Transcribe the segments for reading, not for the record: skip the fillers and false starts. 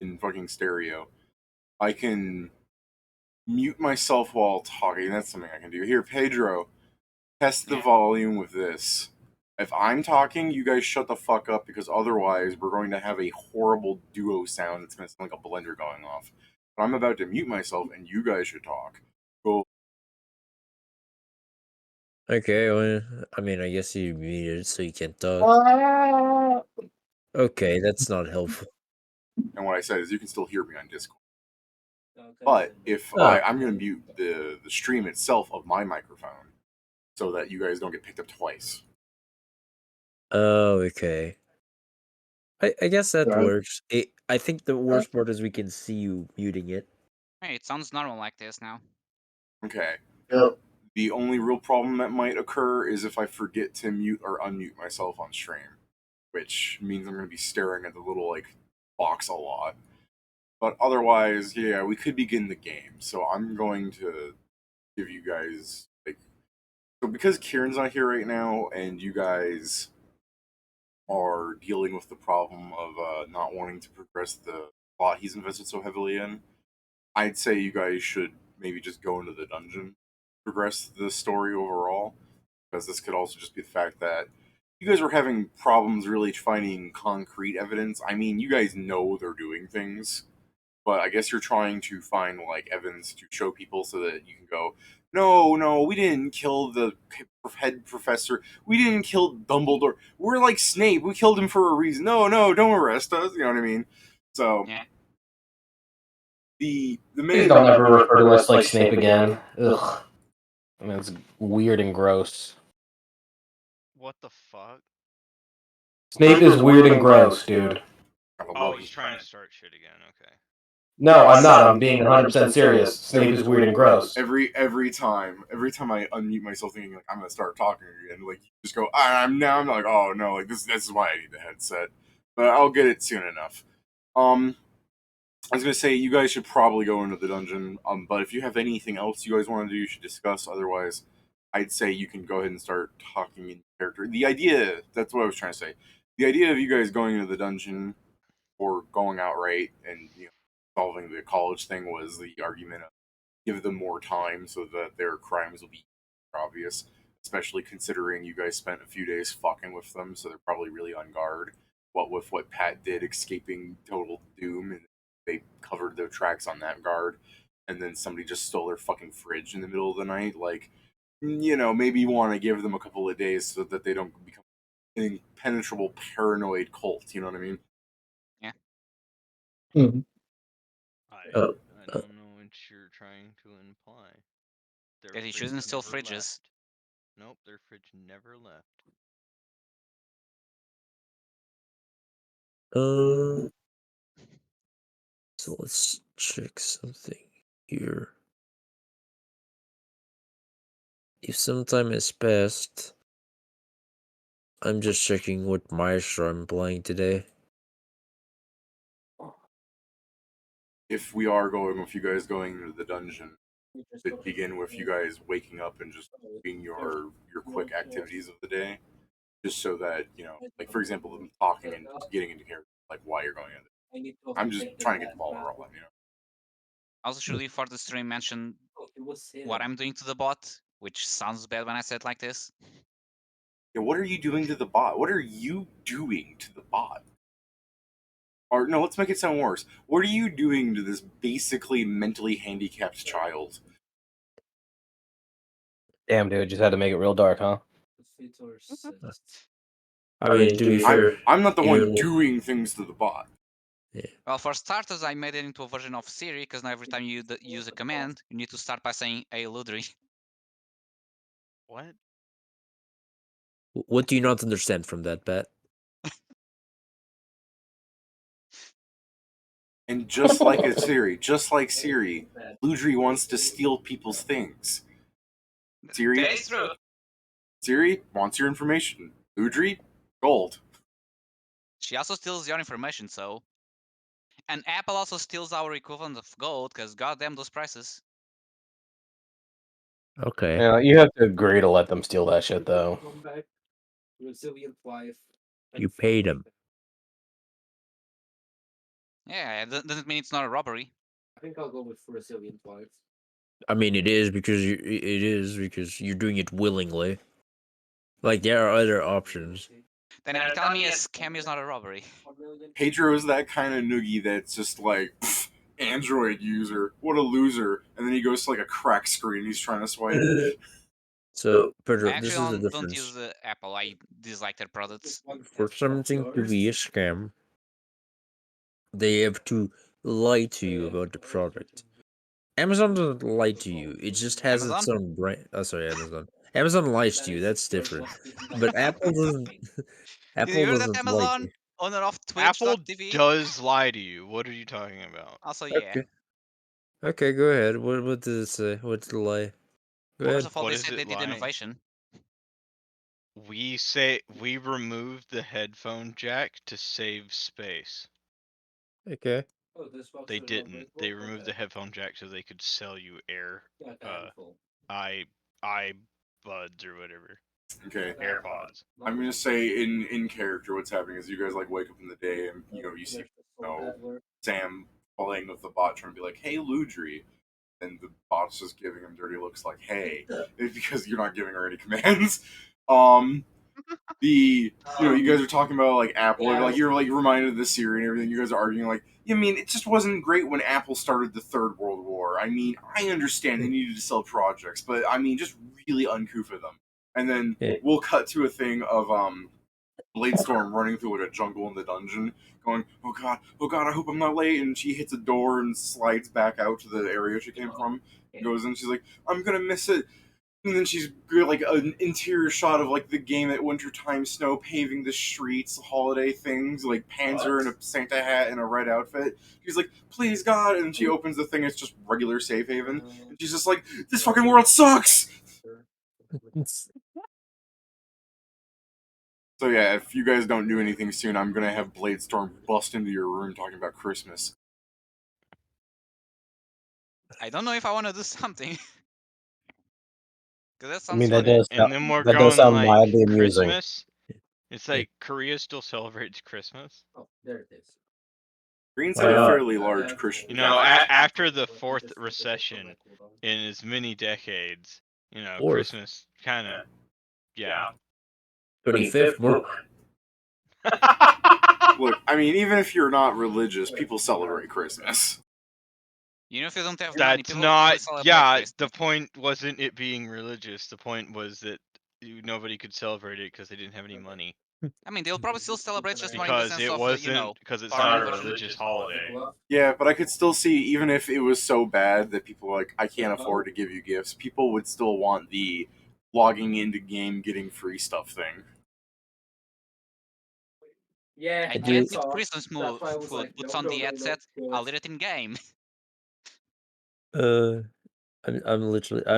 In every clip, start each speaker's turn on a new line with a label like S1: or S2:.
S1: in fucking stereo. I can mute myself while talking. That's something I can do. Here, Pedro, test the volume with this. If I'm talking, you guys shut the fuck up because otherwise we're going to have a horrible duo sound. It's going to sound like a blender going off. But I'm about to mute myself and you guys should talk. Go.
S2: Okay, well, I mean, I guess you muted so you can talk. Okay, that's not helpful.
S1: And what I said is you can still hear me on Discord. But if I'm going to mute the stream itself of my microphone so that you guys don't get picked up twice.
S2: Oh, okay. I guess that works. I think the worst part is we can see you muting it.
S3: Hey, it sounds normal like this now.
S1: Okay.
S4: Yep.
S1: The only real problem that might occur is if I forget to mute or unmute myself on stream, which means I'm going to be staring at the little like box a lot. But otherwise, yeah, we could begin the game. So I'm going to give you guys like, so because Kieran's not here right now, and you guys are dealing with the problem of not wanting to progress the plot he's invested so heavily in, I'd say you guys should maybe just go into the dungeon, progress the story overall, because this could also just be the fact that you guys were having problems really finding concrete evidence. I mean, you guys know they're doing things, but I guess you're trying to find like evidence to show people so that you can go, no, we didn't kill the head professor. We didn't kill Dumbledore. We're like Snape. We killed him for a reason. No, don't arrest us. You know what I mean? So
S3: yeah.
S1: the
S4: Please don't ever refer to us like Snape again. Ugh. I mean, it's weird and gross.
S5: What the fuck?
S4: Snape is weird and gross, dude.
S5: Oh, he's trying to start shit again. Okay.
S4: No, I'm not. I'm being 100% serious. Snape is weird and gross.
S1: Every time I unmute myself thinking like I'm gonna start talking again, like you just go, I'm like, oh no, like this is why I need the headset. But I'll get it soon enough. I was gonna say you guys should probably go into the dungeon. But if you have anything else you guys want to do, you should discuss. Otherwise, I'd say you can go ahead and start talking in character. The idea, that's what I was trying to say. The idea of you guys going into the dungeon or going outright and solving the college thing was the argument of give them more time so that their crimes will be obvious. Especially considering you guys spent a few days fucking with them, so they're probably really on guard. What with what Pat did, escaping total doom, and they covered their tracks on that guard, and then somebody just stole their fucking fridge in the middle of the night. Like, maybe you want to give them a couple of days so that they don't become an impenetrable paranoid cult. You know what I mean?
S3: Yeah.
S4: Mm-hmm.
S5: I don't know what you're trying to imply.
S3: That he shouldn't steal fridges.
S5: Left. Nope, their fridge never left.
S2: So let's check something here. If some time has passed, I'm just checking what maestro I'm playing today.
S1: If we are going with you guys going into the dungeon, to begin with you guys waking up and just doing your quick activities of the day, just so that like for example, them talking and just getting into character, like why you're going into it. I'm just trying to get the ball rolling.
S3: Also, should we for the stream mention what I'm doing to the bot, which sounds bad when I say it like this?
S1: Yeah, what are you doing to the bot? What are you doing to the bot? Or no, let's make it sound worse. What are you doing to this basically mentally handicapped child?
S4: Damn, dude, just had to make it real dark, huh?
S2: I mean, to be fair,
S1: I'm not the one doing things to the bot.
S2: Yeah.
S3: Well, for starters, I made it into a version of Siri because now every time you use a command, you need to start by saying "Hey, Ludri."
S5: What?
S2: What do you not understand from that, Pat?
S1: And just like Siri, Ludri wants to steal people's things. Siri,
S3: That's true.
S1: Siri wants your information. Ludri, gold.
S3: She also steals your information, so. And Apple also steals our equivalent of gold, because goddamn those prices.
S2: Okay.
S4: Yeah, you have to agree to let them steal that shit, though.
S2: You paid them.
S3: Yeah, it doesn't mean it's not a robbery.
S4: I think I'll go with Brazilian twice.
S2: I mean, it is because you're doing it willingly. Like there are other options.
S3: Then you're telling me a scam is not a robbery.
S1: Pedro is that kind of noogie that's just like, "Pff, Android user, what a loser," and then he goes to like a crack screen. He's trying to swipe.
S2: So,
S3: I
S2: Pedro,
S3: actually
S2: this is the
S3: don't use
S2: difference.
S3: Apple. I dislike their products.
S2: For something to be a scam, they have to lie to you about the product. Amazon doesn't lie to you. It just has its
S3: Amazon?
S2: own brand. Oh, sorry, Amazon. Amazon lies to you. That's different. But Apple doesn't.
S3: Did you
S2: Apple
S3: hear that,
S2: doesn't lie to you.
S3: Amazon? Owner of
S5: Apple
S3: Twitch.tv?
S5: does lie to you. What are you talking about?
S3: Also, yeah.
S2: Okay. Okay, go ahead. What does it say? What's the lie? Go
S3: First
S2: ahead.
S3: of all,
S5: What
S3: they
S5: is
S3: said
S5: it
S3: they did
S5: lying?
S3: innovation.
S5: We say we removed the headphone jack to save space.
S2: Okay.
S5: They didn't. They removed the headphone jack so they could sell you i buds or whatever.
S1: Okay,
S5: AirPods.
S1: I'm gonna say in character, what's happening is you guys like wake up in the day and you see Sam playing with the bot trying to be like, "Hey, Ludri," and the bot's just giving him dirty looks like, "Hey," because you're not giving her any commands. Um, you guys are talking about like Apple, like you're like reminded of the Siri and everything. You guys are arguing like, I mean, it just wasn't great when Apple started the Third World War. I mean, I understand they needed to sell projects, but I mean, just really uncouth of them. And then we'll cut to a thing of Bladestorm running through like a jungle in the dungeon, going, oh god, I hope I'm not late. And she hits a door and slides back out to the area she came from. Goes in, she's like, I'm gonna miss it. And then she's good, like an interior shot of like the game at wintertime snow paving the streets, holiday things, like Panzer in a Santa hat and a red outfit. She's like, please God, and she opens the thing, it's just regular safe haven. And she's just like, this fucking world sucks! So yeah, if you guys don't do anything soon, I'm gonna have Bladestorm bust into your room talking about Christmas.
S3: I don't know if I want to do something. Because that
S4: I
S3: sounds
S4: mean, that
S3: funny.
S4: does
S5: And then we're
S4: that does
S5: going
S4: sound
S5: like
S4: mildly amusing.
S5: Christmas. It's like Korea still celebrates Christmas.
S4: Oh, there it is.
S1: Greens
S2: Why
S1: have a
S2: not?
S1: fairly large Christian.
S5: You know, after the fourth recession in as many decades,
S2: Fourth.
S5: Christmas kind of, yeah.
S2: 25th. More.
S1: Look, I mean, even if you're not religious, people celebrate Christmas.
S3: You know, if you don't have money,
S5: That's
S3: people
S5: not.
S3: celebrate
S5: Yeah,
S3: Christmas.
S5: the point wasn't it being religious. The point was that nobody could celebrate it because they didn't have any money.
S3: I mean, they'll probably still celebrate just more in the
S5: Because
S3: sense
S5: it
S3: of,
S5: wasn't. Because it's
S3: foreign
S5: not a
S3: invasion.
S5: religious holiday.
S1: Yeah, but I could still see, even if it was so bad that people were like, I can't afford to give you gifts, people would still want the logging into game, getting free stuff thing.
S4: Yeah,
S3: I can't eat Christmas food. Puts on the headset. I'll eat it in game.
S2: I'm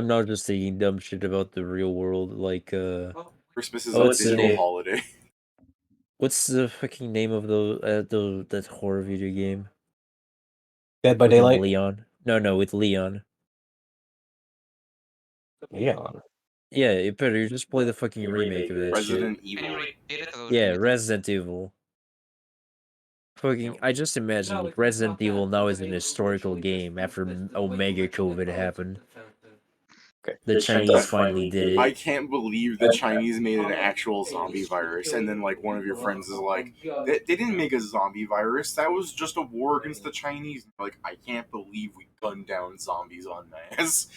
S2: not just thinking dumb shit about the real world. Like,
S1: Christmas is
S2: Oh,
S1: a
S2: what's the
S1: digital
S2: name?
S1: holiday.
S2: what's the fucking name of that horror video game?
S4: Dead by
S2: With him,
S4: Daylight.
S2: Leon? No, with Leon.
S4: Leon.
S2: Yeah, you better you just play the fucking remake of that
S1: Resident
S2: shit.
S3: Can you
S1: Evil.
S3: repeat it? I don't
S2: Yeah,
S3: remember it.
S2: Resident Evil. Fucking, I just imagine like, Resident Evil now is an historical game after Omega COVID happened.
S4: Okay.
S2: The Chinese finally did
S1: I
S2: it.
S1: can't believe the Chinese made an actual zombie virus, and then like one of your friends is like, they didn't make a zombie virus. That was just a war against the Chinese. Like, I can't believe we gunned down zombies en masse.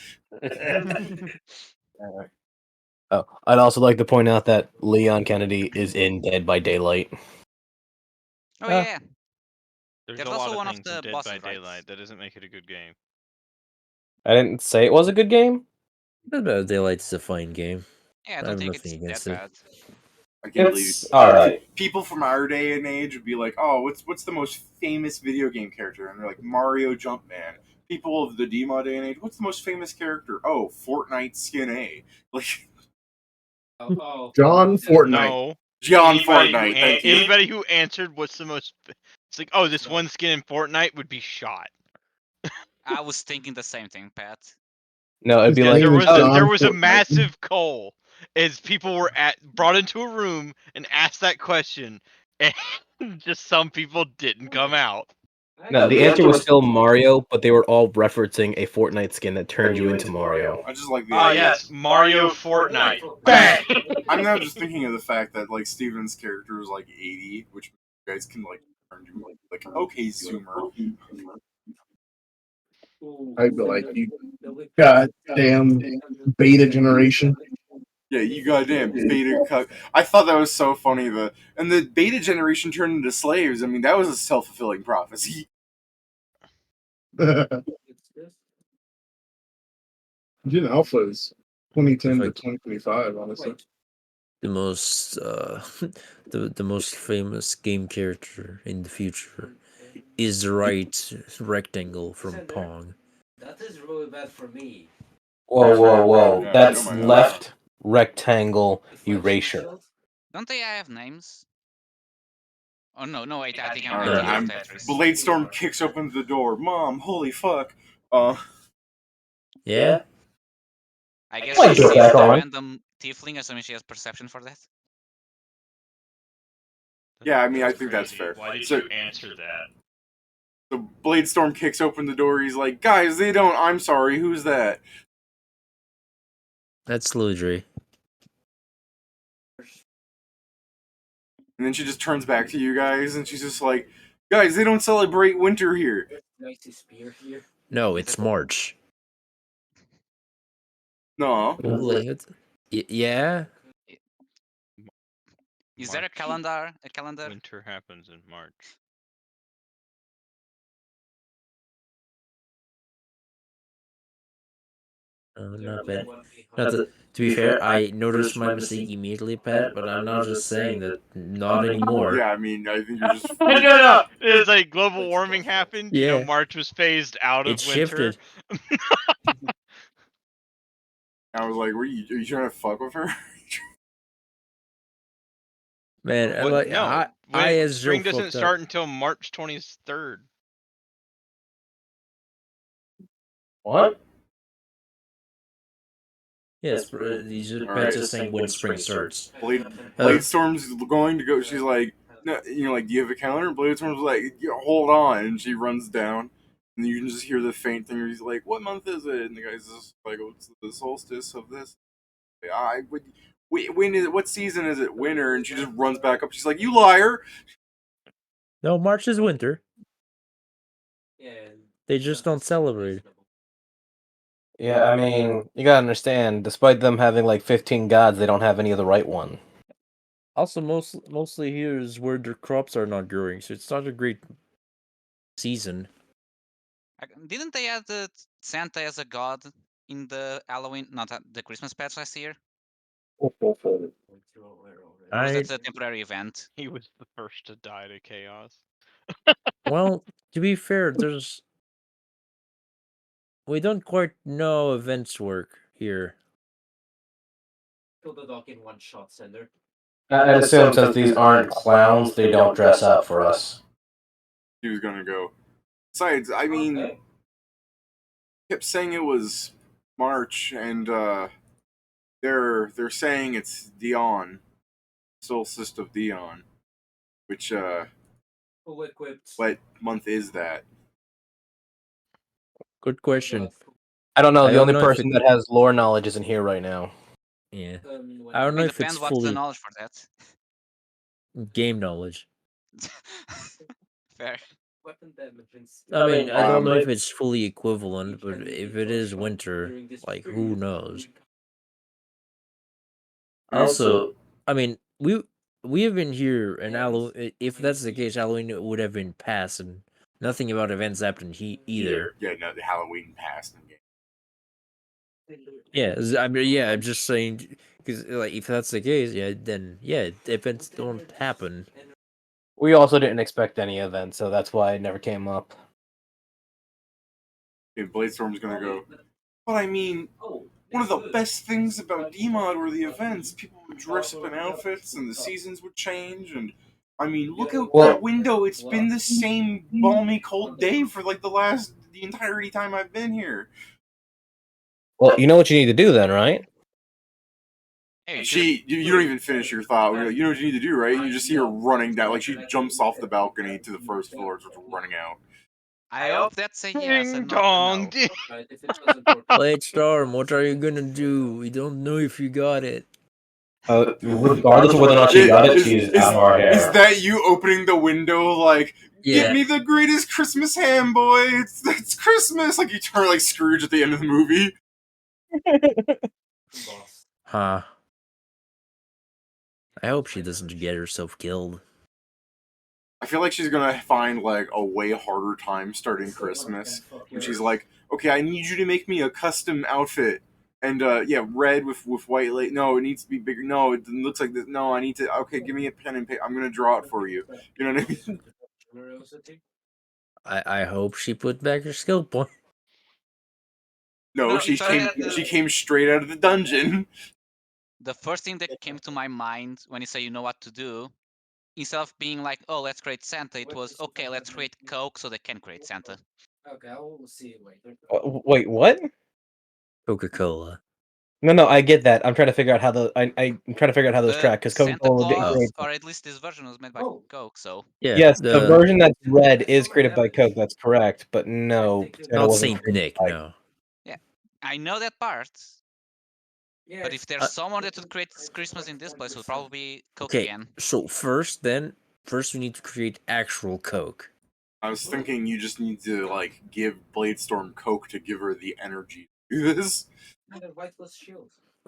S4: Oh, I'd also like to point out that Leon Kennedy is in Dead by Daylight.
S3: Oh yeah,
S5: There's
S3: There's
S5: a lot
S3: also
S5: of
S3: one of
S5: things
S3: the
S5: in Dead
S3: bosses,
S5: by
S3: right?
S5: Daylight. That doesn't make it a good game.
S4: I didn't say it was a good game.
S2: Dead by Daylight is a fine game.
S3: Yeah, I
S2: I
S3: don't
S2: have
S3: think
S2: nothing
S3: it's that
S2: against it.
S3: bad.
S1: I can't believe
S4: It's alright.
S1: people from our day and age would be like, "Oh, what's the most famous video game character?" And they're like, "Mario Jumpman." People of the DMA day and age, what's the most famous character? Oh, Fortnite Skin A. Like
S6: John Fortnite.
S5: No.
S1: John Fortnite. Thank you.
S5: Anybody who answered what's the most. It's like, oh, this one skin in Fortnite would be shot.
S3: I was thinking the same thing, Pat.
S4: No, it'd be
S6: Yeah,
S4: like
S5: There was
S6: John
S5: there was a
S6: Fortnite.
S5: massive coal as people were brought into a room and asked that question, and just some people didn't come out.
S4: No, the answer was still Mario, but they were all referencing a Fortnite skin that turned you into Mario.
S1: I just like the
S5: Ah,
S1: idea.
S5: yes, Mario Fortnite.
S1: I'm now just thinking of the fact that like Steven's character is like 80, which you guys can like turn to like okay, Zoomer.
S6: I'd be like, you goddamn beta generation.
S1: Yeah, you goddamn beta cut. I thought that was so funny. And the beta generation turned into slaves. I mean, that was a self-fulfilling prophecy.
S6: Gen Alpha is 2010 to
S2: Perfect.
S6: 2025, honestly.
S2: The most the most famous game character in the future is the right rectangle from Pong.
S7: That is really bad for me.
S4: Whoa.
S1: Yeah,
S4: That's
S1: oh my God.
S4: left rectangle erasure.
S3: Don't they have names? Oh no, wait, I think I'm
S1: Alright,
S3: thinking of
S1: I'm
S3: Tetris.
S1: Bladestorm kicks open the door. Mom, holy fuck.
S2: Yeah?
S3: I guess
S4: Might
S3: she
S4: get
S3: sees
S4: back
S3: the
S4: on.
S3: random tiefling, assuming she has perception for that.
S1: Yeah, I mean, I think that's fair.
S5: Why did
S1: So-
S5: you answer that?
S1: So Bladestorm kicks open the door. He's like, guys, they don't. I'm sorry, who's that?
S2: That's Ludry.
S1: And then she just turns back to you guys and she's just like, guys, they don't celebrate winter here.
S2: No,
S3: Is
S2: it's
S3: it-
S2: March.
S1: No.
S2: Like, yeah?
S3: Is there a calendar? A calendar?
S5: Winter happens in March.
S2: Not bad. Not to be fair, I noticed my mistake immediately, Pat, but I'm not just saying that not anymore.
S1: Yeah, I mean, I think you're just.
S5: No. It's like global warming happened. You know,
S2: Yeah.
S5: March was phased out of
S2: It
S5: winter.
S2: shifted.
S1: I was like, are you trying to fuck with her?
S2: Man,
S5: What?
S2: like,
S5: No,
S2: I as Joe
S5: spring doesn't
S2: fucked up.
S5: start until March 23rd.
S4: What?
S2: Yes, these are
S1: Alright.
S2: just saying when spring starts.
S1: Bladestorm's going to go. She's like, no, like, do you have a calendar? And Bladestorm's like, hold on. And she runs down. And you can just hear the faint thing where he's like, what month is it? And the guy's just like, oh, it's the solstice of this. What season is it? Winter. And she just runs back up. She's like, you liar.
S2: No, March is winter.
S7: Yeah.
S2: They just don't celebrate.
S4: Yeah, I mean, you gotta understand, despite them having like 15 gods, they don't have any of the right one.
S2: Also, mostly here is where their crops are not growing, so it's not a great season.
S3: Didn't they add the Santa as a god in the Halloween, not the Christmas patch last year? Or was that a temporary event?
S5: He was the first to die to chaos.
S2: Well, to be fair, we don't quite know how events work here.
S7: Kill the dog in one shot, Sender.
S4: I'd assume since these aren't clowns, they don't dress up for us.
S1: He was going to go. Besides, I mean, kept saying it was March, and they're saying it's Dion, solstice of Dion, which
S7: Full equipped.
S1: what month is that?
S2: Good question.
S4: I don't know,
S2: I
S4: the
S2: don't
S4: only
S2: know if
S4: person
S2: it-
S4: that has lore knowledge isn't here right now.
S2: Yeah, I
S3: I
S2: don't
S3: mean,
S2: know if it's
S3: depends what's the
S2: fully
S3: knowledge for that.
S2: game knowledge.
S3: Fair.
S7: Weapon damage.
S2: I mean, I don't know if it's fully equivalent, but if it is winter, like, who knows? Also, I mean, we have been here, and if that's the case, Halloween would have been passed, and nothing about events happened either.
S1: Yeah, no, the Halloween passed.
S2: Yeah, I mean, yeah, I'm just saying, because like, if that's the case, yeah, then yeah, events don't happen.
S4: We also didn't expect any event, so that's why it never came up.
S1: Okay, Bladestorm's gonna go. But I mean, one of the best things about DMod were the events. People would dress up in outfits, and the seasons would change. And I mean, look out that window. It's been the same balmy, cold day for like the entirety time I've been here.
S4: Well, you know what you need to do then, right?
S3: Hey,
S1: You don't even finish your thought. You're like, you know what you need to do, right? You just see her running down, like she jumps off the balcony to the first floor, starts running out.
S3: I hope that's a yes
S5: Ding
S3: and not a
S5: dong.
S3: no.
S5: Ding.
S7: If it doesn't work,
S2: Blade Storm, what are you gonna do? We don't know if you got it.
S4: Regardless of whether or not she got it, she's out of our
S1: Is
S4: hair.
S1: that you opening the window like,
S2: Yeah.
S1: give me the greatest Christmas ham, boy? It's Christmas! Like you turn like Scrooge at the end of the movie.
S7: boss.
S2: Huh. I hope she doesn't get herself killed.
S1: I feel like she's gonna find like a way harder time starting Christmas. And she's like, okay, I need you to make me a custom outfit. And yeah, red with white lace. No, it needs to be bigger. No, it looks like this. No, I need to. Okay, give me a pen and paper. I'm gonna draw it for you. You know what I mean?
S2: I hope she put back her skill point.
S1: No,
S3: No,
S1: she
S3: it's already
S1: came.
S3: at the-
S1: She came straight out of the dungeon.
S3: The first thing that came to my mind when you say you know what to do, instead of being like, oh, let's create Santa, it was, okay, let's create Coke so they can create Santa.
S7: Okay, I will see you later.
S4: Wait, what?
S2: Coca-Cola.
S4: No, I get that. I'm trying to figure out how I'm trying to figure out how those
S3: The
S4: track because
S3: Santa
S4: Coca-Cola didn't
S3: Claus,
S4: create.
S3: or at least this version, was made by
S7: Oh.
S3: Coke, so
S2: Yeah.
S4: Yes, the version that's red is created by Coke. That's correct, but no, Santa
S2: Not
S4: wasn't
S2: Saint
S4: created
S2: Nick,
S4: by-
S2: no.
S3: I know that part.
S7: Yeah,
S3: But if there's someone that would create Christmas in this place, it would probably be Coke
S2: Okay,
S3: again.
S2: so first we need to create actual Coke.
S1: I was thinking you just need to like give Bladestorm Coke to give her the energy to do this.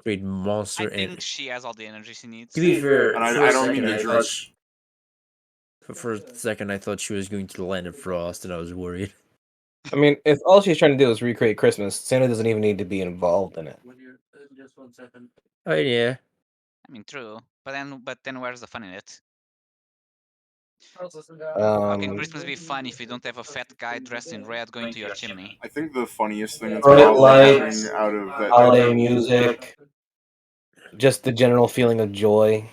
S2: Create monster
S3: I think
S2: and
S3: she has all the energy she needs.
S2: to be fair,
S1: And
S2: for
S1: I
S2: a
S1: don't mean
S2: second,
S1: to
S2: I
S1: joke.
S2: for a second I thought she was going to the land of Frost and I was worried.
S4: I mean, if all she's trying to do is recreate Christmas, Santa doesn't even need to be involved in it.
S7: just 1 second.
S2: Oh yeah.
S3: I mean, true. But then where's the fun in it?
S4: Um,
S3: How can Christmas be fun if you don't have a fat guy dressed in red going to your chimney?
S1: I think the funniest thing that's
S4: Bright
S1: probably
S4: lights,
S1: happening out of that.
S4: holiday music, just the general feeling of joy.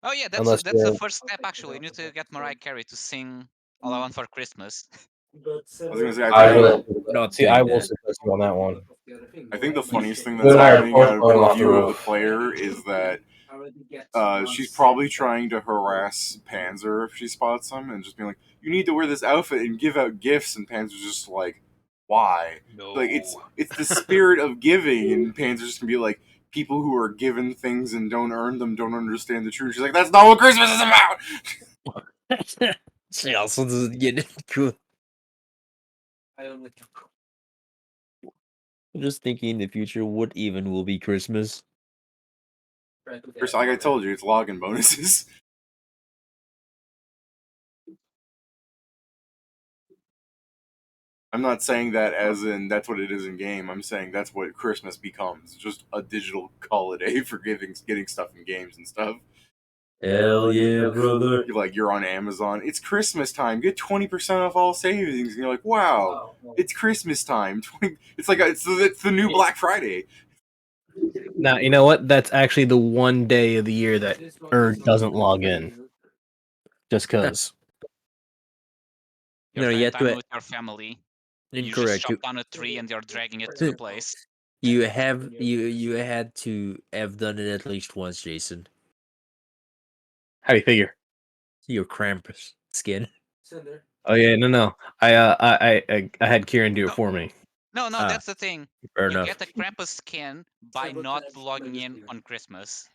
S3: Oh yeah,
S4: Unless
S3: that's the
S4: you're-
S3: first step actually. You need to get Mariah Carey to sing All I Want for Christmas.
S1: I was gonna say,
S4: I will.
S2: Not
S4: See,
S2: doing
S4: I will
S2: that.
S4: support you on that one.
S1: I think the funniest thing
S4: You
S1: that's
S4: and I are
S1: happening
S4: both
S1: out of
S4: going
S1: the
S4: off the
S1: view of the
S4: roof.
S1: player is that she's probably trying to harass Panzer if she spots him and just being like, "You need to wear this outfit and give out gifts," and Panzer's just like, "Why?"
S5: No.
S1: Like it's the spirit of giving, and Panzer's just gonna be like, "People who are given things and don't earn them don't understand the truth." She's like, "That's not what Christmas is about."
S2: She also doesn't get it cool. I'm just thinking in the future, what even will be Christmas?
S1: Chris, like I told you, it's login bonuses. I'm not saying that as in that's what it is in game. I'm saying that's what Christmas becomes. Just a digital holiday for getting stuff in games and stuff.
S2: Hell yeah, brother.
S1: You're on Amazon. It's Christmas time. Get 20% off all savings. And you're like, wow, it's Christmas time. It's like it's the new Black Friday.
S4: Now, you know what? That's actually the one day of the year that doesn't log in. Just because.
S3: You're
S2: No,
S3: spending
S2: you have
S3: time
S2: to.
S3: with your family. You just
S2: Incorrect.
S3: chop down a tree and you're dragging it to the place.
S2: You had to have done it at least once, Jason.
S4: How do you figure?
S2: Your Krampus skin.
S4: Oh yeah, no. I had Kieran do it for me.
S3: No,
S2: Ah,
S3: that's the thing.
S2: Fair
S3: You
S2: enough.
S3: get the Krampus skin by not logging in on Christmas.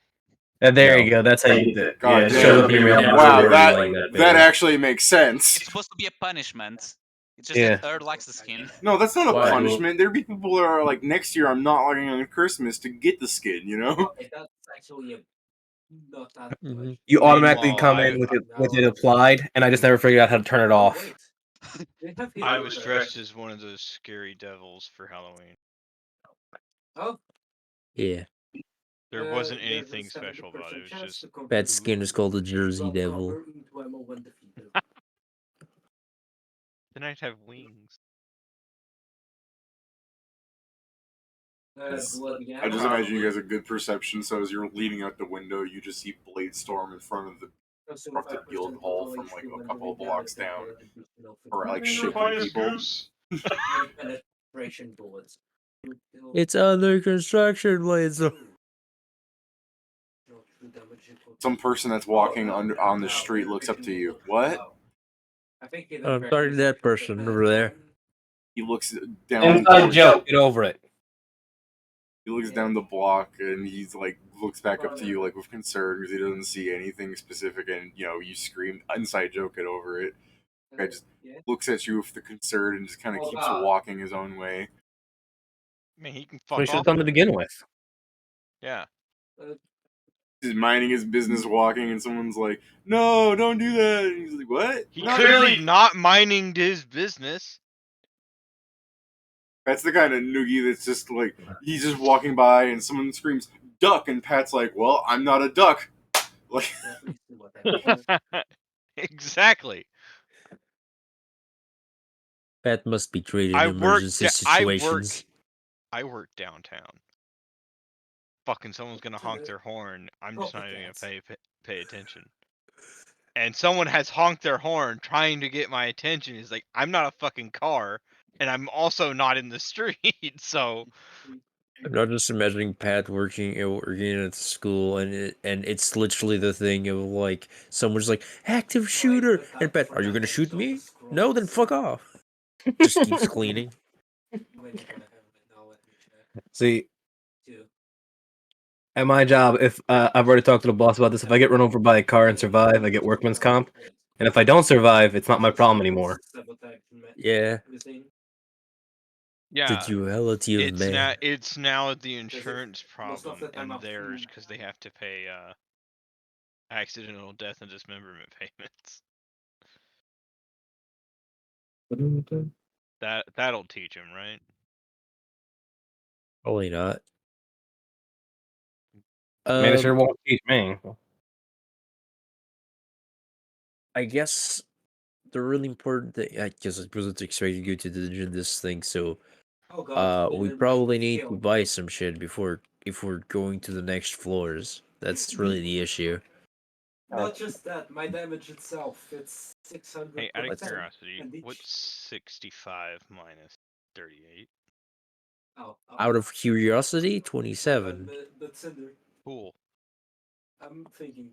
S4: There
S2: No.
S4: you go. That's how you do it.
S1: God
S4: Yeah,
S1: damn.
S4: show up in your mailbox.
S1: Wow,
S2: Really
S1: that
S2: like that,
S1: that
S2: baby.
S1: actually makes sense.
S3: It's supposed to be a punishment. It's just
S4: Yeah.
S3: that Erd likes the skin.
S1: No, that's not a
S2: Why?
S1: punishment. There'd be people that are like, next year I'm not logging on Christmas to get the skin, you know?
S7: That's actually not that
S2: Mhm.
S4: You automatically
S5: Meanwhile,
S4: come in with it applied, and I just never figured out how to turn it off.
S5: I was dressed as one of those scary devils for Halloween.
S7: Oh,
S2: Yeah.
S5: There wasn't anything special about it. It was just
S2: That skin is called the Jersey Devil.
S5: then I'd have wings.
S1: I just imagine you guys have good perception, so as you're leaning out the window, you just see Bladestorm in front of the constructed guild hall from like a couple of blocks down, or like shaking people.
S2: It's under construction, Blades.
S1: Some person that's walking on the street looks up to you. What?
S2: I'm talking to that person over there.
S1: He looks down.
S4: Inside joke. Get over it.
S1: He looks down the block and he's like looks back up to you like with concern because he doesn't see anything specific, and you scream inside joke it over it. Guy just looks at you with the concern and just kind of keeps walking his own way.
S5: I mean, he can
S4: That's what he
S5: fuck
S4: should have
S5: off.
S4: done to begin with.
S5: Yeah.
S1: He's minding his business walking and someone's like, "No, don't do that." And he's like, "What?"
S5: He
S1: Not
S5: could
S1: really.
S5: be not minding his business.
S1: That's the kind of noogie that's just like he's just walking by and someone screams duck and Pat's like, "Well, I'm not a duck." Like
S5: Exactly.
S2: Pat must be trained in
S5: I
S2: emergency situations.
S5: work downtown. Fucking someone's gonna honk their horn. I'm just not even gonna pay attention. And someone has honked their horn trying to get my attention. Is like, I'm not a fucking car, and I'm also not in the street. So
S2: I'm not just imagining Pat working at the school, and it's literally the thing of like someone's like active shooter, and Pat, are you gonna shoot me? No, then fuck off. Just keeps cleaning.
S4: See, at my job, if I've already talked to the boss about this, if I get run over by a car and survive, I get workman's comp. And if I don't survive, it's not my problem anymore.
S2: Yeah, the
S5: yeah,
S2: duality of man.
S5: it's now the insurance problem and theirs because they have to pay accidental death and dismemberment payments. That'll teach him, right?
S2: Probably not.
S4: I mean, it sure won't teach me.
S2: I guess the really important thing, I guess it wasn't expecting you to do this thing, so we probably need to buy some shit before if we're going to the next floors. That's really the issue.
S7: Not just that, my damage itself, it's 600.
S5: Hey, out of
S2: Let's-
S5: curiosity, what's 65 minus 38?
S2: Out of curiosity, 27.
S7: The Cinder,
S5: Cool.
S7: I'm thinking,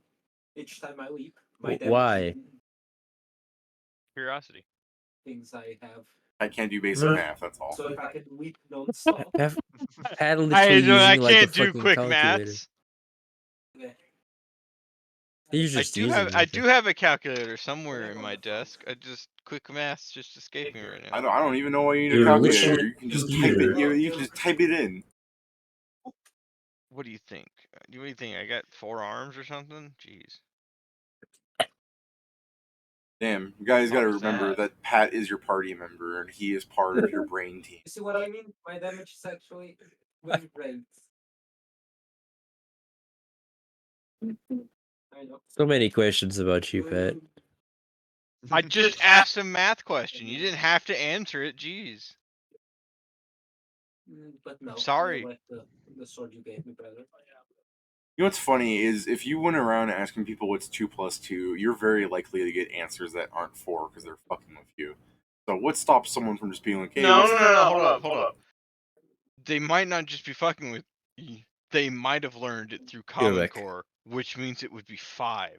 S7: each time I leap, my damage
S2: Why?
S5: Curiosity.
S7: things I have.
S1: I can't do basic math. That's all.
S7: So if I can leap non-stop.
S2: Pat literally using like a
S5: can't do
S2: fucking
S5: quick
S2: calculator.
S5: maths.
S2: He's
S5: I
S2: just
S5: do
S2: using
S5: have I
S2: it.
S5: do have a calculator somewhere in my desk. I just quick maths just escaping me right now.
S1: I don't even know why you need a
S2: You're
S1: calculator.
S2: literally
S1: You can just
S2: here.
S1: type it. You can just type it in.
S5: What do you think? What do you think? I got 4 arms or something? Jeez.
S1: Damn, you guys got to
S5: What was
S1: remember that Pat is your party member and he is part of your brain team.
S7: You see what I mean? My damage is actually with rates. I know.
S2: So many questions about you, Pat.
S5: I just asked a math question. You didn't have to answer it. Jeez.
S7: But no,
S5: Sorry.
S7: I like the sword you gave me better.
S1: You know what's funny is if you went around asking people what's 2 plus 2, you're very likely to get answers that aren't 4 because they're fucking with you. So what stops someone from just being like, hey,
S5: No, hold up. They might not just be fucking with you. They might have learned it through Common
S2: back.
S5: Core, which means it would be 5.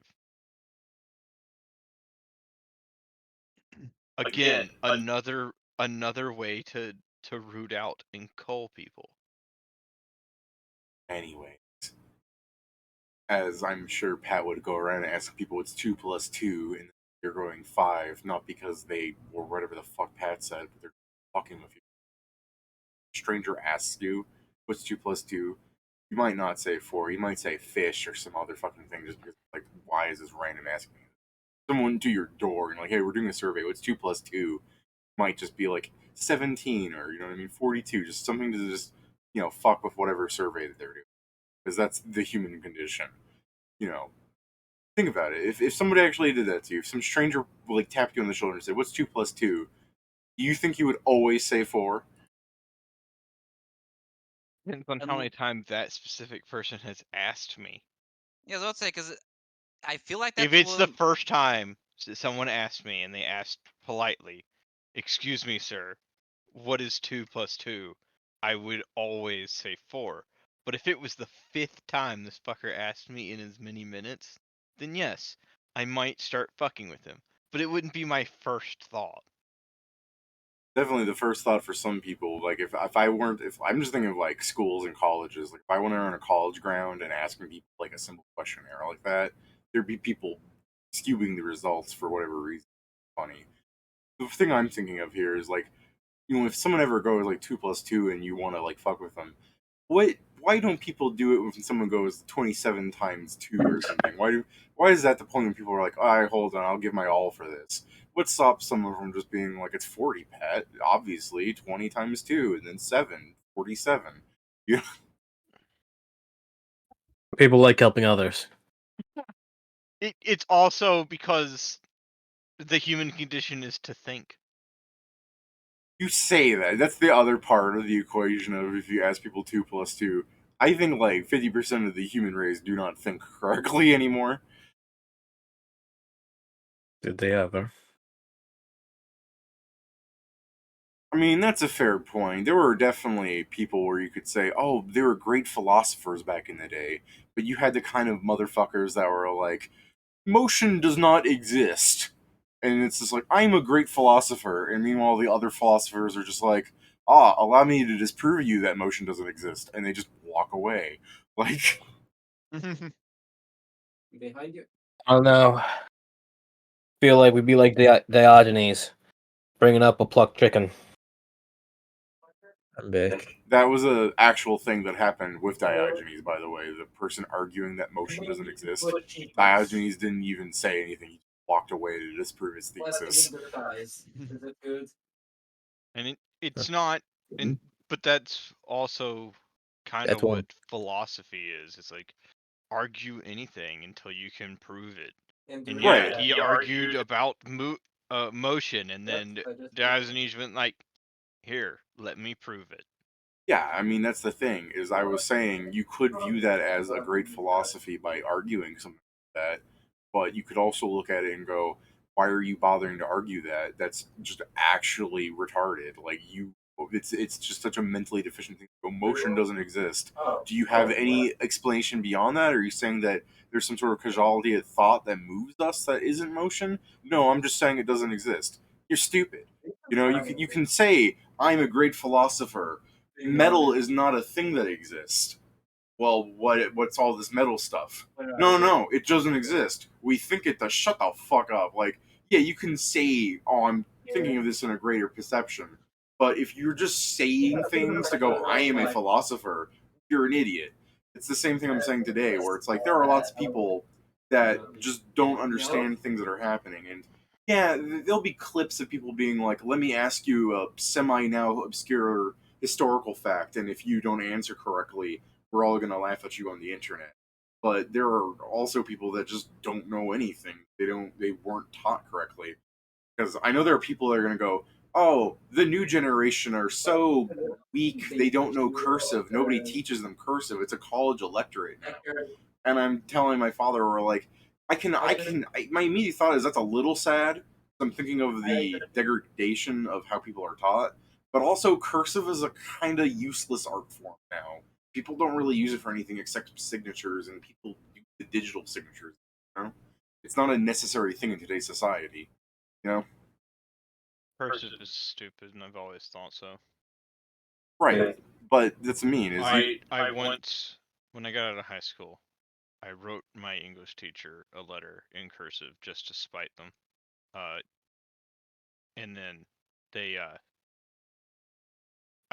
S5: Again, another way to root out and cull people.
S1: Anyways, as I'm sure Pat would go around and ask people what's 2 plus 2, and they're going 5, not because they or whatever the fuck Pat said, but they're fucking with you. Stranger asks you what's 2 plus 2, you might not say 4. You might say fish or some other fucking thing, just because like, why is this random asking me? Someone to your door and like, hey, we're doing a survey. What's 2 plus 2? Might just be like 17 or 42. Just something to just fuck with whatever survey that they're doing, because that's the human condition. Think about it. If somebody actually did that to you, if some stranger like tapped you on the shoulder and said, "What's 2 plus 2?" Do you think you would always say 4?
S5: Depends on how many times that specific person has asked me.
S3: Yeah, I was about to say, because I feel like that
S5: If it's the
S3: will.
S5: first time someone asked me and they asked politely, "Excuse me, sir, what is 2 plus 2?" I would always say 4. But if it was the 5th time this fucker asked me in as many minutes, then yes, I might start fucking with him. But it wouldn't be my first thought.
S1: definitely the first thought for some people. Like if I'm just thinking of like schools and colleges. Like if I went on a college ground and asking people like a simple questionnaire like that, there'd be people skewing the results for whatever reason. Funny. The thing I'm thinking of here is like, if someone ever goes like 2 plus 2 and you want to like fuck with them, why don't people do it when someone goes 27 times 2 or something? Why is that the point when people are like, all right, hold on, I'll give my all for this? What stops someone from just being like, it's 40, Pat? Obviously, 20 times 2, and then 7, 47. Yeah,
S4: People like helping others.
S5: It's also because the human condition is to think.
S1: you say that. That's the other part of the equation of if you ask people 2 plus 2. I think like 50% of the human race do not think correctly anymore.
S2: Did they ever?
S1: I mean, that's a fair point. There were definitely people where you could say, oh, they were great philosophers back in the day, but you had the kind of motherfuckers that were like, motion does not exist. And it's just like, I'm a great philosopher. And meanwhile, the other philosophers are just like, allow me to disprove you that motion doesn't exist. And they just walk away. Like,
S7: Behind you.
S4: I don't know. Feel like we'd be like Diogenes, bringing up a plucked chicken.
S2: I'm back.
S1: that was a actual thing that happened with Diogenes, by the way. The person arguing that motion doesn't exist. Diogenes didn't even say anything. He walked away to disprove his thesis.
S7: Is it good?
S5: And it's not, and but that's also kind
S2: That
S5: of
S2: one.
S5: what philosophy is. It's like argue anything until you can prove it.
S7: And
S5: And
S7: do
S5: yeah,
S1: Right.
S5: he argued about motion, and
S7: That's
S5: then
S7: just
S5: Diogenes went like, "Here, let me prove it."
S1: Yeah, I mean that's the thing is I was saying you could view that as a great philosophy by arguing something like that, but you could also look at it and go, why are you bothering to argue that? That's just actually retarded. Like it's just such a mentally deficient thing. Motion doesn't exist. Do you have any explanation beyond that? Or are you saying that there's some sort of causality of thought that moves us that isn't motion? No, I'm just saying it doesn't exist. You're stupid. You can say I'm a great philosopher. Metal is not a thing that exists. Well, what's all this metal stuff? No, no, it doesn't exist. We think it does. Shut the fuck up. Like, yeah, you can say, oh, I'm thinking of this in a greater perception. But if you're just saying things to go, I am a philosopher, you're an idiot. It's the same thing I'm saying today, where it's like there are lots of people that just don't understand things that are happening. And yeah, there'll be clips of people being like, let me ask you a semi now obscure historical fact, and if you don't answer correctly, we're all gonna laugh at you on the internet. But there are also people that just don't know anything. They weren't taught correctly. Because I know there are people that are gonna go, oh, the new generation are so weak, they don't know cursive. Nobody teaches them cursive. It's a college electorate now. And I'm telling my father, we're like, my immediate thought is that's a little sad. I'm thinking of the degradation of how people are taught, but also cursive is a kind of useless art form now. People don't really use it for anything except signatures, and people use the digital signatures. You know, it's not a necessary thing in today's society. You know,
S5: Cursive is stupid, and I've always thought so.
S1: right? But that's mean. Is
S5: I once, when I got out of high school, I wrote my English teacher a letter in cursive just to spite them. And then they, I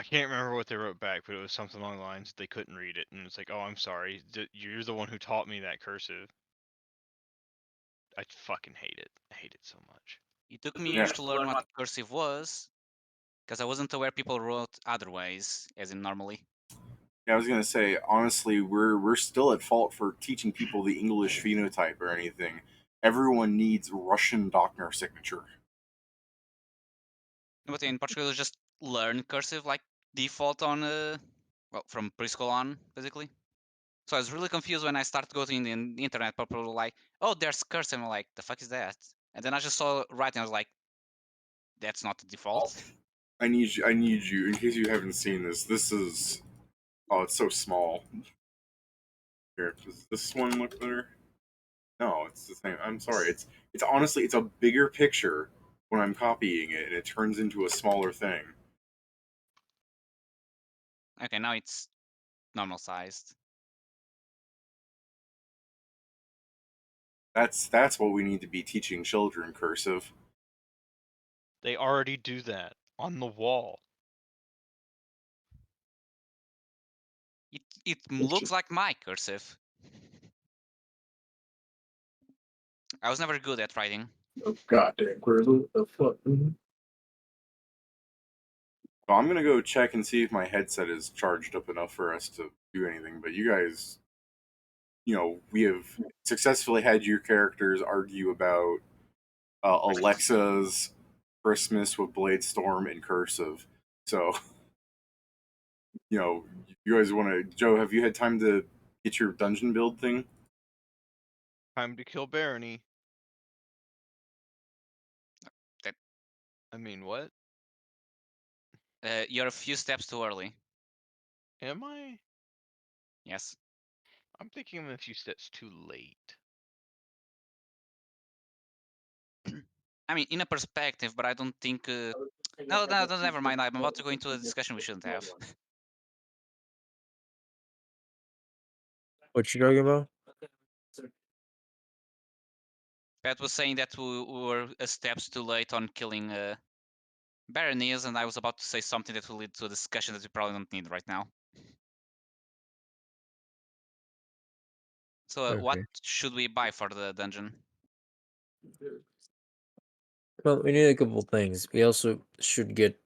S5: can't remember what they wrote back, but it was something along the lines they couldn't read it, and it's like, oh, I'm sorry, you're the one who taught me that cursive. I fucking hate it. I hate it so much.
S3: It took me
S1: Yeah.
S3: years to learn what cursive was, because I wasn't aware people wrote other ways, as in normally.
S1: Yeah, I was gonna say honestly, we're still at fault for teaching people the English phenotype or anything. Everyone needs Russian Dockner signature.
S3: But in Portugal, you just learn cursive like default on, well, from preschool on, basically. So I was really confused when I started going in the internet. People were like, "Oh, there's cursive." I'm like, "The fuck is that?" And then I just saw writing. I was like, "That's not the default."
S1: I need you in case you haven't seen this. This is it's so small. Here, does this one look better? No, it's the same. I'm sorry. It's honestly it's a bigger picture when I'm copying it, and it turns into a smaller thing.
S3: Okay, now it's normal sized.
S1: That's what we need to be teaching children, cursive.
S5: They already do that on the wall.
S3: It looks like my cursive. I was never good at writing.
S6: Oh, goddamn, Grizzle. The fuck?
S1: So I'm gonna go check and see if my headset is charged up enough for us to do anything. But you guys, we have successfully had your characters argue about Alexa's Christmas with Bladestorm and Cursive. So, you guys want to. Joe, have you had time to get your dungeon build thing?
S5: Time to kill Barony.
S3: That-
S5: I mean, what?
S3: You're a few steps too early.
S5: Am I?
S3: Yes.
S5: I'm thinking I'm a few steps too late.
S3: I mean, in a perspective, but I don't think. No, never mind. I'm about to go into a discussion we shouldn't have.
S2: What you talking about?
S3: Pat was saying that we were steps too late on killing Baronies, and I was about to say something that will lead to a discussion that we probably don't need right now. So, what
S2: Okay.
S3: should we buy for the dungeon?
S2: Well, we need a couple things. We also should get.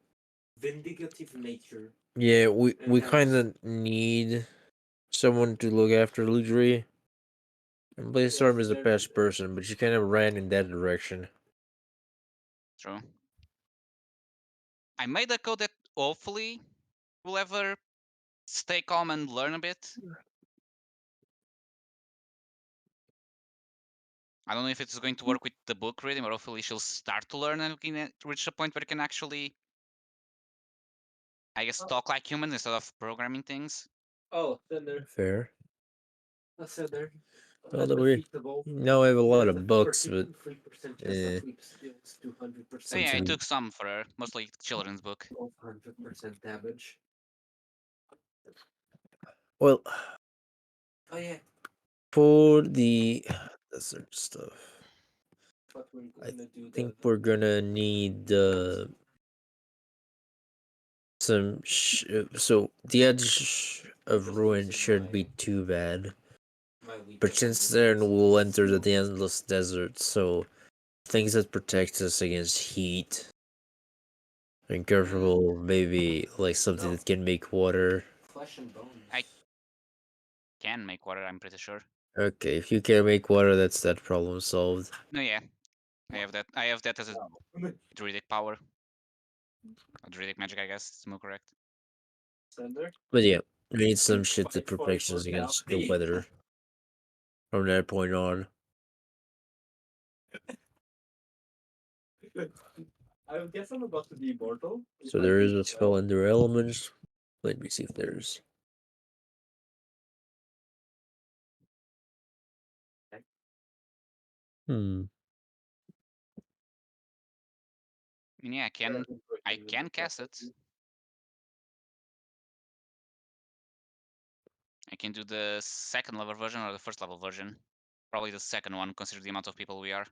S7: Vindicative nature.
S2: Yeah, we
S7: Enhance.
S2: kind of need someone to look after Ludri. And Bladestorm is the best person, but she kind of ran in that direction.
S3: True. I made a code that hopefully will ever stay calm and learn a bit. I don't know if it's going to work with the book reading, but hopefully she'll start to learn and we can reach a point where it can actually, I guess, talk like humans instead of programming things.
S7: Oh, Thunder.
S2: Fair.
S7: Thunder.
S2: Well, we now I have a lot of books, but eh,
S3: So yeah, I
S2: something.
S3: took some for her, mostly children's book.
S7: 100% damage.
S2: Well,
S7: Oh yeah.
S2: for the desert stuff,
S7: But we're
S2: I
S7: gonna do
S2: think we're gonna need some. So the edge of ruin shouldn't be too bad. But since then, we'll enter the endless desert, so things that protect us against heat. And careful, maybe like something that can make water.
S7: Flesh and bones.
S3: I can make water, I'm pretty sure.
S2: Okay, if you can make water, that's that problem solved.
S3: No, yeah, I have that. I have that as a druidic power, a druidic magic, I guess. It's more correct.
S7: Thunder.
S2: But yeah, we need some shit that protects us against the weather from that point on.
S7: I guess I'm about to be immortal.
S2: So there is a spell under elements. Let me see if there's. Hmm.
S3: I mean, yeah, I can cast it. I can do the second level version or the first level version. Probably the second one, considering the amount of people we are.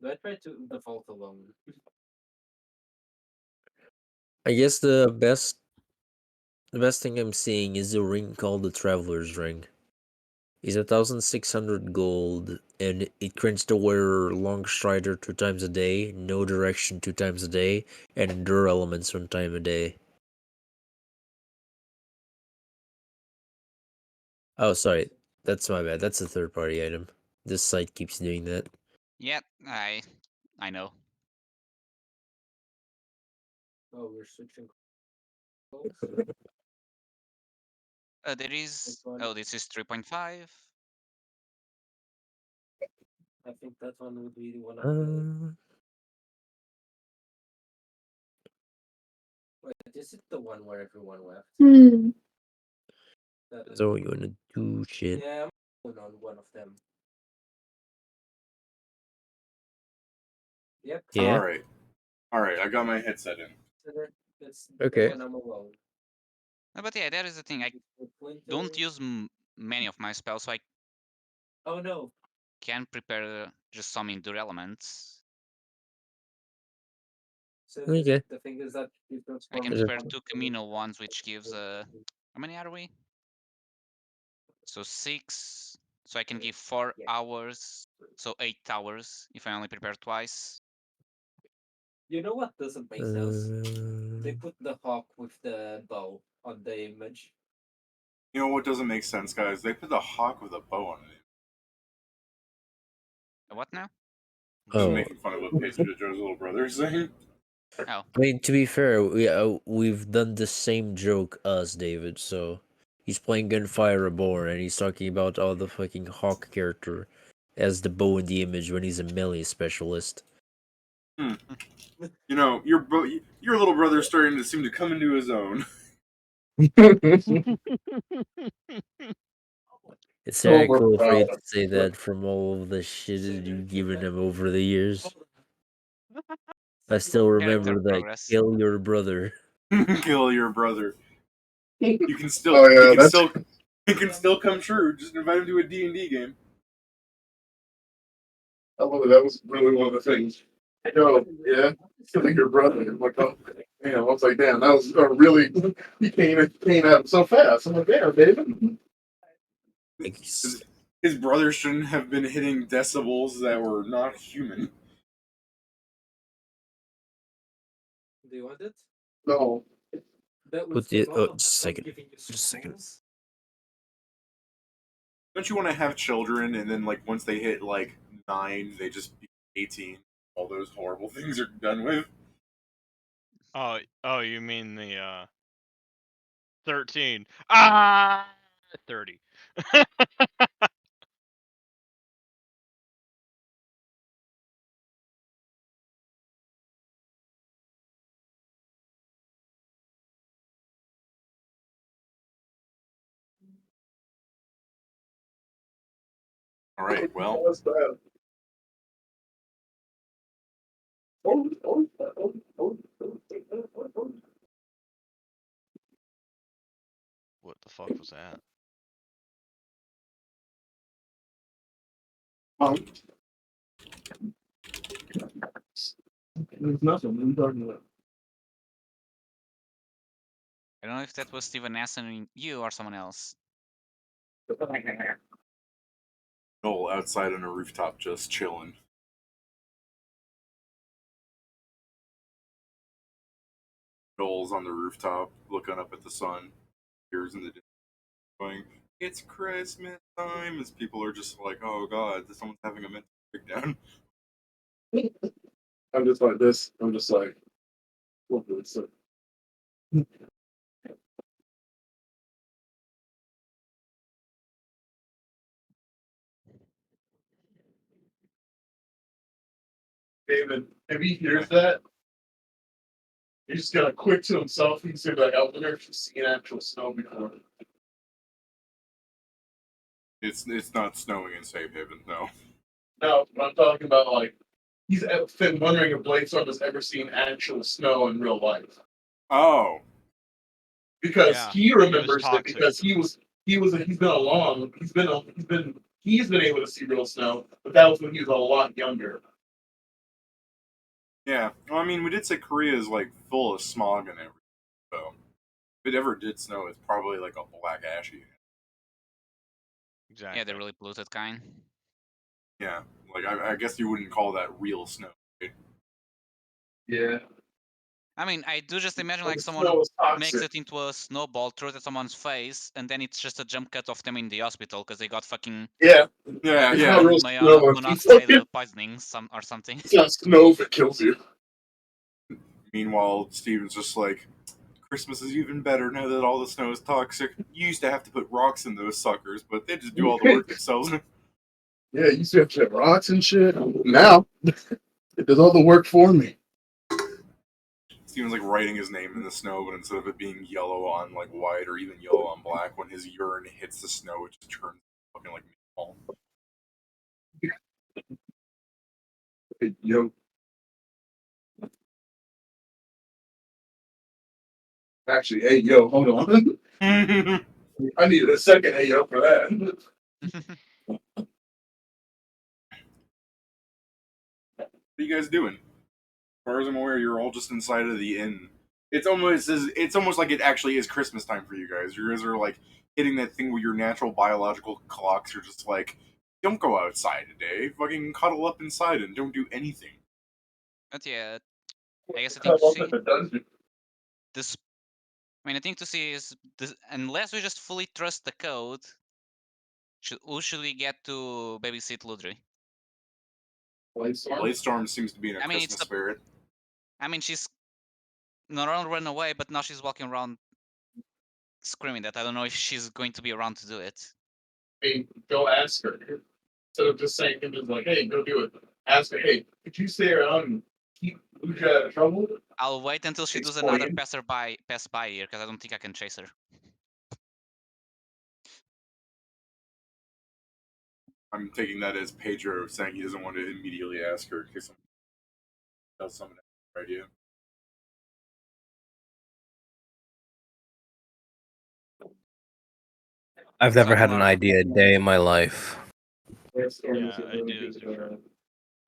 S7: Do I try to default alone?
S2: I guess the best thing I'm seeing is a ring called the Traveler's Ring. It's 1,600 gold, and it grants the wearer long strider 2 times a day, no direction 2 times a day, and endure elements 1 time a day. Oh, sorry, that's my bad. That's a third party item. This site keeps doing that.
S3: Yeah, I know.
S7: Oh, we're switching.
S3: There is. Oh, this is 3.5.
S7: I think that one would be the one.
S2: Uh,
S7: Wait, is it the one where everyone left? That is.
S2: so you wanna do shit?
S7: Yeah, I'm on one of them. Yep.
S2: Yeah.
S1: All right. I got my headset in.
S7: That's
S2: Okay.
S7: when I'm alone.
S3: No, but yeah, that is the thing. I don't use many of my spells, so I
S7: Oh no.
S3: can prepare just some endure elements.
S7: So
S2: Okay.
S7: the thing is that you
S3: I
S7: transform
S3: can
S2: Is
S3: prepare
S7: into
S3: 2 communal ones, which gives how many are we? So 6. So I can give 4
S7: Yeah.
S3: hours. So 8 hours if I only prepare twice.
S7: You know what doesn't make sense? They
S2: Uh,
S7: put the hawk with the bow on the image.
S1: You know what doesn't make sense, guys? They put the hawk with a bow on it.
S3: What now?
S1: Just
S2: oh,
S1: making fun of what Pastor Joe's little brother is saying.
S3: Oh,
S2: I mean, to be fair, we've done the same joke as David. So he's playing Gunfire Reborn, and he's talking about all the fucking Hawk character as the bow in the image when he's a melee specialist.
S1: You know, your little brother's starting to seem to come into his own.
S2: It's
S6: Oh,
S2: very
S6: we're
S2: cool for you
S6: proud.
S2: to say that from all of the shit that you've given him over the years. I still
S3: character
S2: remember that.
S3: progress.
S2: Kill your brother.
S1: Kill your brother. You can still,
S6: Oh yeah, that's
S1: it can still come true. Just invite him to a D&D game.
S6: that was really one of the things. Oh yeah, killing your brother. I'm like, oh man, I was like, damn, that was really he came at him so fast. I'm like, damn, David.
S2: Like,
S1: His brother shouldn't have been hitting decibels that were not human.
S7: Do you want it?
S6: No,
S7: That
S2: put
S7: was
S2: the
S7: the
S2: just a second.
S7: giving you
S2: Just a second.
S7: scrolls.
S1: Don't you want to have children and then like once they hit like 9, they just be 18? All those horrible things are done with.
S5: Oh, you mean the 13? 30.
S1: All right, well,
S6: that's bad.
S5: What the fuck was that?
S6: There's nothing. What are you talking about?
S3: I don't know if that was Steven answering you or someone else.
S1: Noel outside on a rooftop just chilling. Noel's on the rooftop looking up at the sun. Here's in the distance going, "It's Christmas time," as people are just like, "Oh God, someone's having a mental breakdown."
S6: I'm just like this. I'm just like, what is it? David, if he hears that, he just got a quick to himself. He's gonna be like, I wonder if she's seen actual snow before.
S1: It's not snowing in Safe Haven, no.
S6: No, I'm talking about like he's been wondering if Bladestorm has ever seen actual snow in real life
S1: Oh,
S6: because
S5: Yeah,
S6: he
S5: he was
S6: remembers it
S5: toxic.
S6: because he's been along. He's been able to see real snow, but that was when he was a lot younger.
S1: yeah. Well, I mean, we did say Korea is like full of smog and everything. So if it ever did snow, it's probably like a black ashy.
S5: Exactly.
S3: Yeah, the really polluted kind.
S1: Yeah, like I guess you wouldn't call that real snow. Right?
S6: Yeah,
S3: I mean, I do just imagine
S6: well,
S3: like
S6: the
S3: someone
S6: snow is
S3: makes
S6: toxic.
S3: it into a snowball, throws it at someone's face, and then it's just a jump cut of them in the hospital because they got fucking
S6: Yeah,
S1: Yeah,
S6: it's not
S1: yeah.
S6: real snow.
S3: monoxide poisoning or something.
S6: It's not snow that kills you.
S1: Meanwhile, Steven's just like, Christmas is even better now that all the snow is toxic. You used to have to put rocks in those suckers, but they just do all the work themselves.
S6: Yeah, you used to have to have rocks and shit. Now it does all the work for me.
S1: Steven's like writing his name in the snow, but instead of it being yellow on like white or even yellow on black, when his urine hits the snow, it just turns fucking like meatball.
S6: Hey, yo, Actually, hey yo, hold on. I needed a second hey yo for that.
S1: What are you guys doing? As far as I'm aware, you're all just inside of the inn. It's almost like it actually is Christmas time for you guys. You guys are like hitting that thing where your natural biological clocks are just like, don't go outside today. Fucking cuddle up inside and don't do anything.
S3: But yeah, I guess the thing
S6: Cut
S3: to
S6: off
S3: see
S6: in the dungeon.
S3: this. I mean, the thing to see is this, unless we just fully trust the code, who should we get to babysit Ludri?
S1: Bladestorm seems to be in a
S3: I mean, it's
S1: Christmas
S3: the.
S1: spirit.
S3: I mean, she's not only run away, but now she's walking around screaming that. I don't know if she's going to be around to do it.
S6: Hey, go ask her. Instead of just saying him just like, hey, go do it. Ask her, hey, could you stay around and keep Lucha out of trouble?
S3: I'll wait until she does another pass by here, because I don't think I can chase her.
S1: I'm taking that as Pedro saying he doesn't want to immediately ask her in case someone does something idea.
S4: I've never
S3: So
S4: had
S3: I'm
S4: an
S3: not-
S4: idea a day in my life.
S5: Yeah, ideas are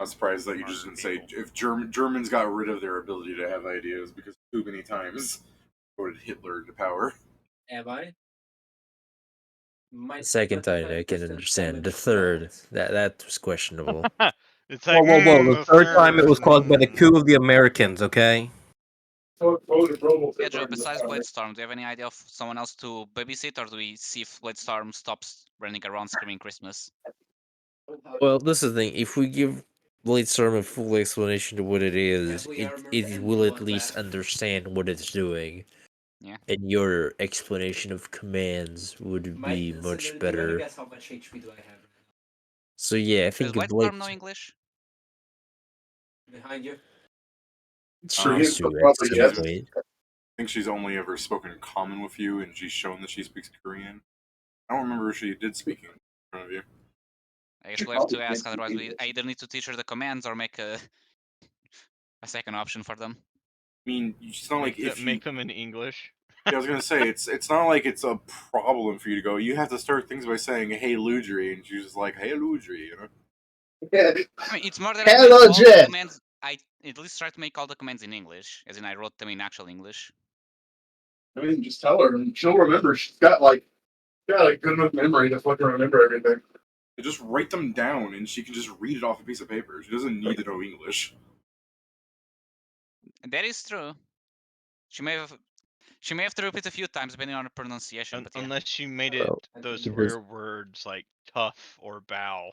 S1: I'm surprised that you just didn't say if Germans got rid of their ability to have ideas because too many times voted Hitler into power.
S7: Am I?
S2: The second time I can understand. The third, that was questionable.
S5: It's
S4: Whoa,
S5: like,
S4: whoa, whoa! The third time it was caused by the
S5: mm.
S4: coup of the Americans. Okay.
S3: Yeah, Joe, besides Bladestorm, do you have any idea of someone else to babysit, or do we see if Bladestorm stops running around screaming Christmas?
S2: Well, this is the thing. If we give Bladestorm a full explanation to what it is, it will at least understand what it's doing.
S3: Yeah.
S2: And your explanation of commands would be much better.
S7: Guess how much HP do I have
S2: So yeah, I
S3: Does
S2: think a
S3: Bladestorm know English?
S7: behind you?
S1: Um,
S2: Has to at some
S1: she's-
S2: point.
S1: I think she's only ever spoken common with you, and she's shown that she speaks Korean. I don't remember if she did speak in front of you.
S3: I guess we have to ask, otherwise we either need to teach her the commands or make a second option for them.
S1: I mean, it's not like if you.
S5: Make them in English.
S1: Yeah, I was gonna say it's not like it's a problem for you to go. You have to start things by saying "Hey Ludri," and she's just like "Hey Ludri," you know.
S3: I mean, it's more that I
S6: Hello,
S3: make all the
S6: Jet.
S3: commands. I at least try to make all the commands in English, as in I wrote them in actual English.
S6: I mean, just tell her, and she'll remember. She's got a good enough memory to fucking remember everything.
S1: You just write them down, and she can just read it off a piece of paper. She doesn't need to know English.
S3: And that is true. She may have to repeat a few times depending on her pronunciation. But yeah.
S5: Unless she made it
S2: Well,
S5: those
S2: it
S5: rare words like tough or bow,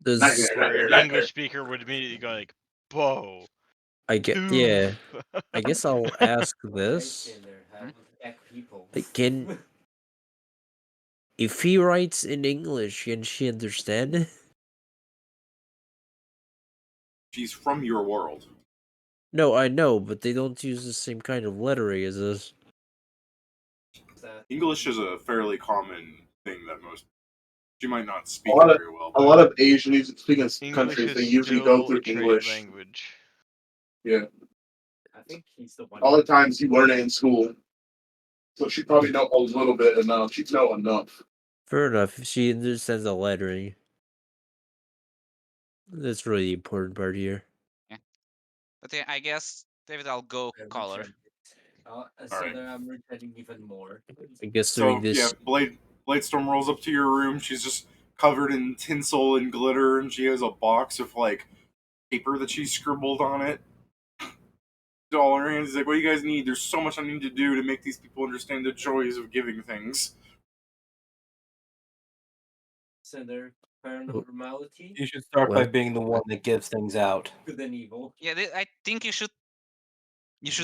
S2: Does
S5: where an English speaker would immediately go like, bow.
S2: I get yeah. I guess I'll ask this. Like, can if he writes in English, can she understand?
S1: She's from your world.
S2: No, I know, but they don't use the same kind of lettering as us.
S1: English is a fairly common thing that most. She might not speak
S6: lot
S1: it
S6: of-
S1: very well.
S6: A lot of Asian speaking
S5: English
S6: countries,
S5: is
S6: they usually go
S5: still
S6: through
S5: a trade
S6: English.
S5: language.
S6: Yeah.
S7: I think he's the one.
S6: All the times you learn it in school. So she probably know a little bit enough. She'd know enough.
S2: Fair enough. If she understands the lettering, that's really the important part here.
S3: But yeah, I guess David, I'll go call her.
S7: So
S1: Alright.
S7: then I'm returning even more.
S2: I guess
S1: So
S2: doing this.
S1: yeah, Bladestorm rolls up to your room. She's just covered in tinsel and glitter, and she has a box of like paper that she scribbled on it. All in her hands. He's like, "What do you guys need? There's so much I need to do to make these people understand the joys of giving things."
S7: Sender paranormality,
S4: You should start by
S2: What?
S4: being the one that gives things out.
S7: good and evil.
S3: Yeah, I think you should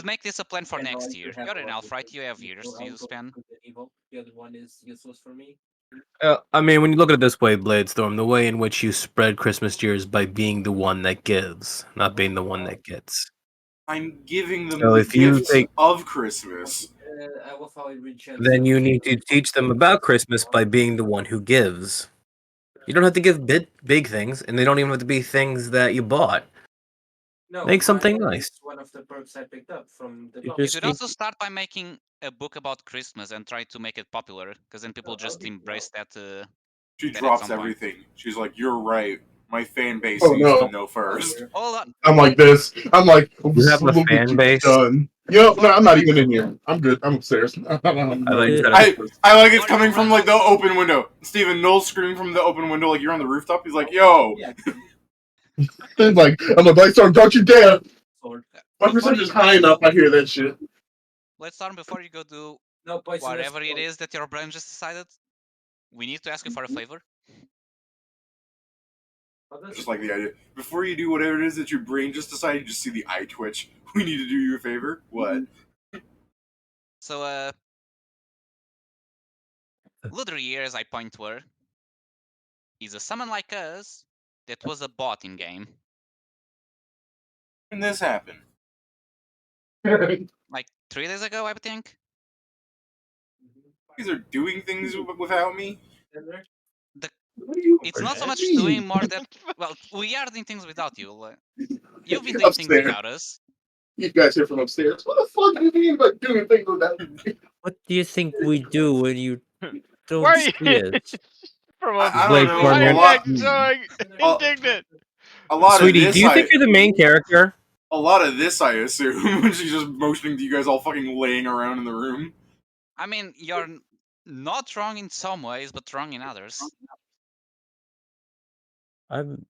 S3: make this a plan for
S7: And
S3: next
S7: I
S3: year.
S7: have
S3: You're an
S7: one
S3: elf, right?
S7: with
S3: You have
S7: good
S3: years
S7: evil. I'll
S3: to
S7: go
S3: spend.
S7: good and evil. The other one is useless for me.
S4: I mean, when you look at it this way, Bladestorm, the way in which you spread Christmas cheer is by being the one that gives, not being the one that gets.
S1: I'm giving them
S4: So
S1: the
S4: if you
S1: gifts
S4: take-
S1: of Christmas.
S7: I will follow Richard.
S4: Then you need to teach them about Christmas by being the one who gives. You don't have to give big things, and they don't even have to be things that you bought.
S7: No,
S4: Make something
S7: mine
S4: nice.
S7: is one of the perks I picked up from the
S2: You
S7: box.
S3: You
S2: just
S3: should
S2: need
S3: also start by making a book about Christmas and try to make it popular, because then people just embrace that.
S1: She
S3: That at
S1: drops
S3: some point.
S1: everything. She's like, "You're right. My fan base
S6: Oh,
S1: needs
S6: no.
S1: to know first."
S3: Hold on.
S6: I'm like this. I'm like,
S4: You have a fan base?
S6: done. Yo,
S3: Before
S6: no, I'm
S3: you
S6: not
S3: went
S6: even
S3: to-
S6: in here. I'm good. I'm upstairs.
S4: I thought you said
S1: I like it's
S3: Before you
S1: coming from
S3: run
S1: like the
S3: off-
S1: open window. Steven Noel's screaming from the open window like you're on the rooftop. He's like, "Yo,
S6: I'm like, Brightstorm, don't you dare.
S7: Sword.
S6: My
S3: Before
S6: percentage is
S3: you
S6: high
S3: go
S6: enough.
S3: to-
S6: I hear that shit.
S3: Let's start before you go do
S7: No poisonous
S3: whatever it
S7: sword.
S3: is that your brain just decided. We need to ask you for a favor.
S7: What does
S1: just
S7: it
S1: like the idea. Before you do whatever it is that your brain just decided, you just see the eye twitch. We need to do you a favor. What?
S3: So, Ludrier, as I point to her, is a summon like us that was a bot in game.
S1: When this happened?
S3: Like 3 days ago, I think.
S1: These are doing things without me.
S3: It's not so much doing more that. Well, we are doing things without you. You've been doing things
S6: Upstairs.
S3: without us.
S6: You guys here from upstairs. What the fuck do you mean by doing things without me?
S2: What do you think we do when you don't
S5: Why
S2: see us?
S5: from
S1: I
S5: upstairs?
S1: don't
S4: Blake
S1: know.
S5: Why
S1: A
S5: are you
S1: lot,
S5: acting so indignant?
S1: a lot
S4: Sweetie,
S1: of
S4: do
S1: this,
S4: you think you're the main character?
S1: a lot of this, I assume. She's just motioning to you guys all fucking laying around in the room.
S3: I mean, you're not wrong in some ways, but wrong in others.
S2: I'm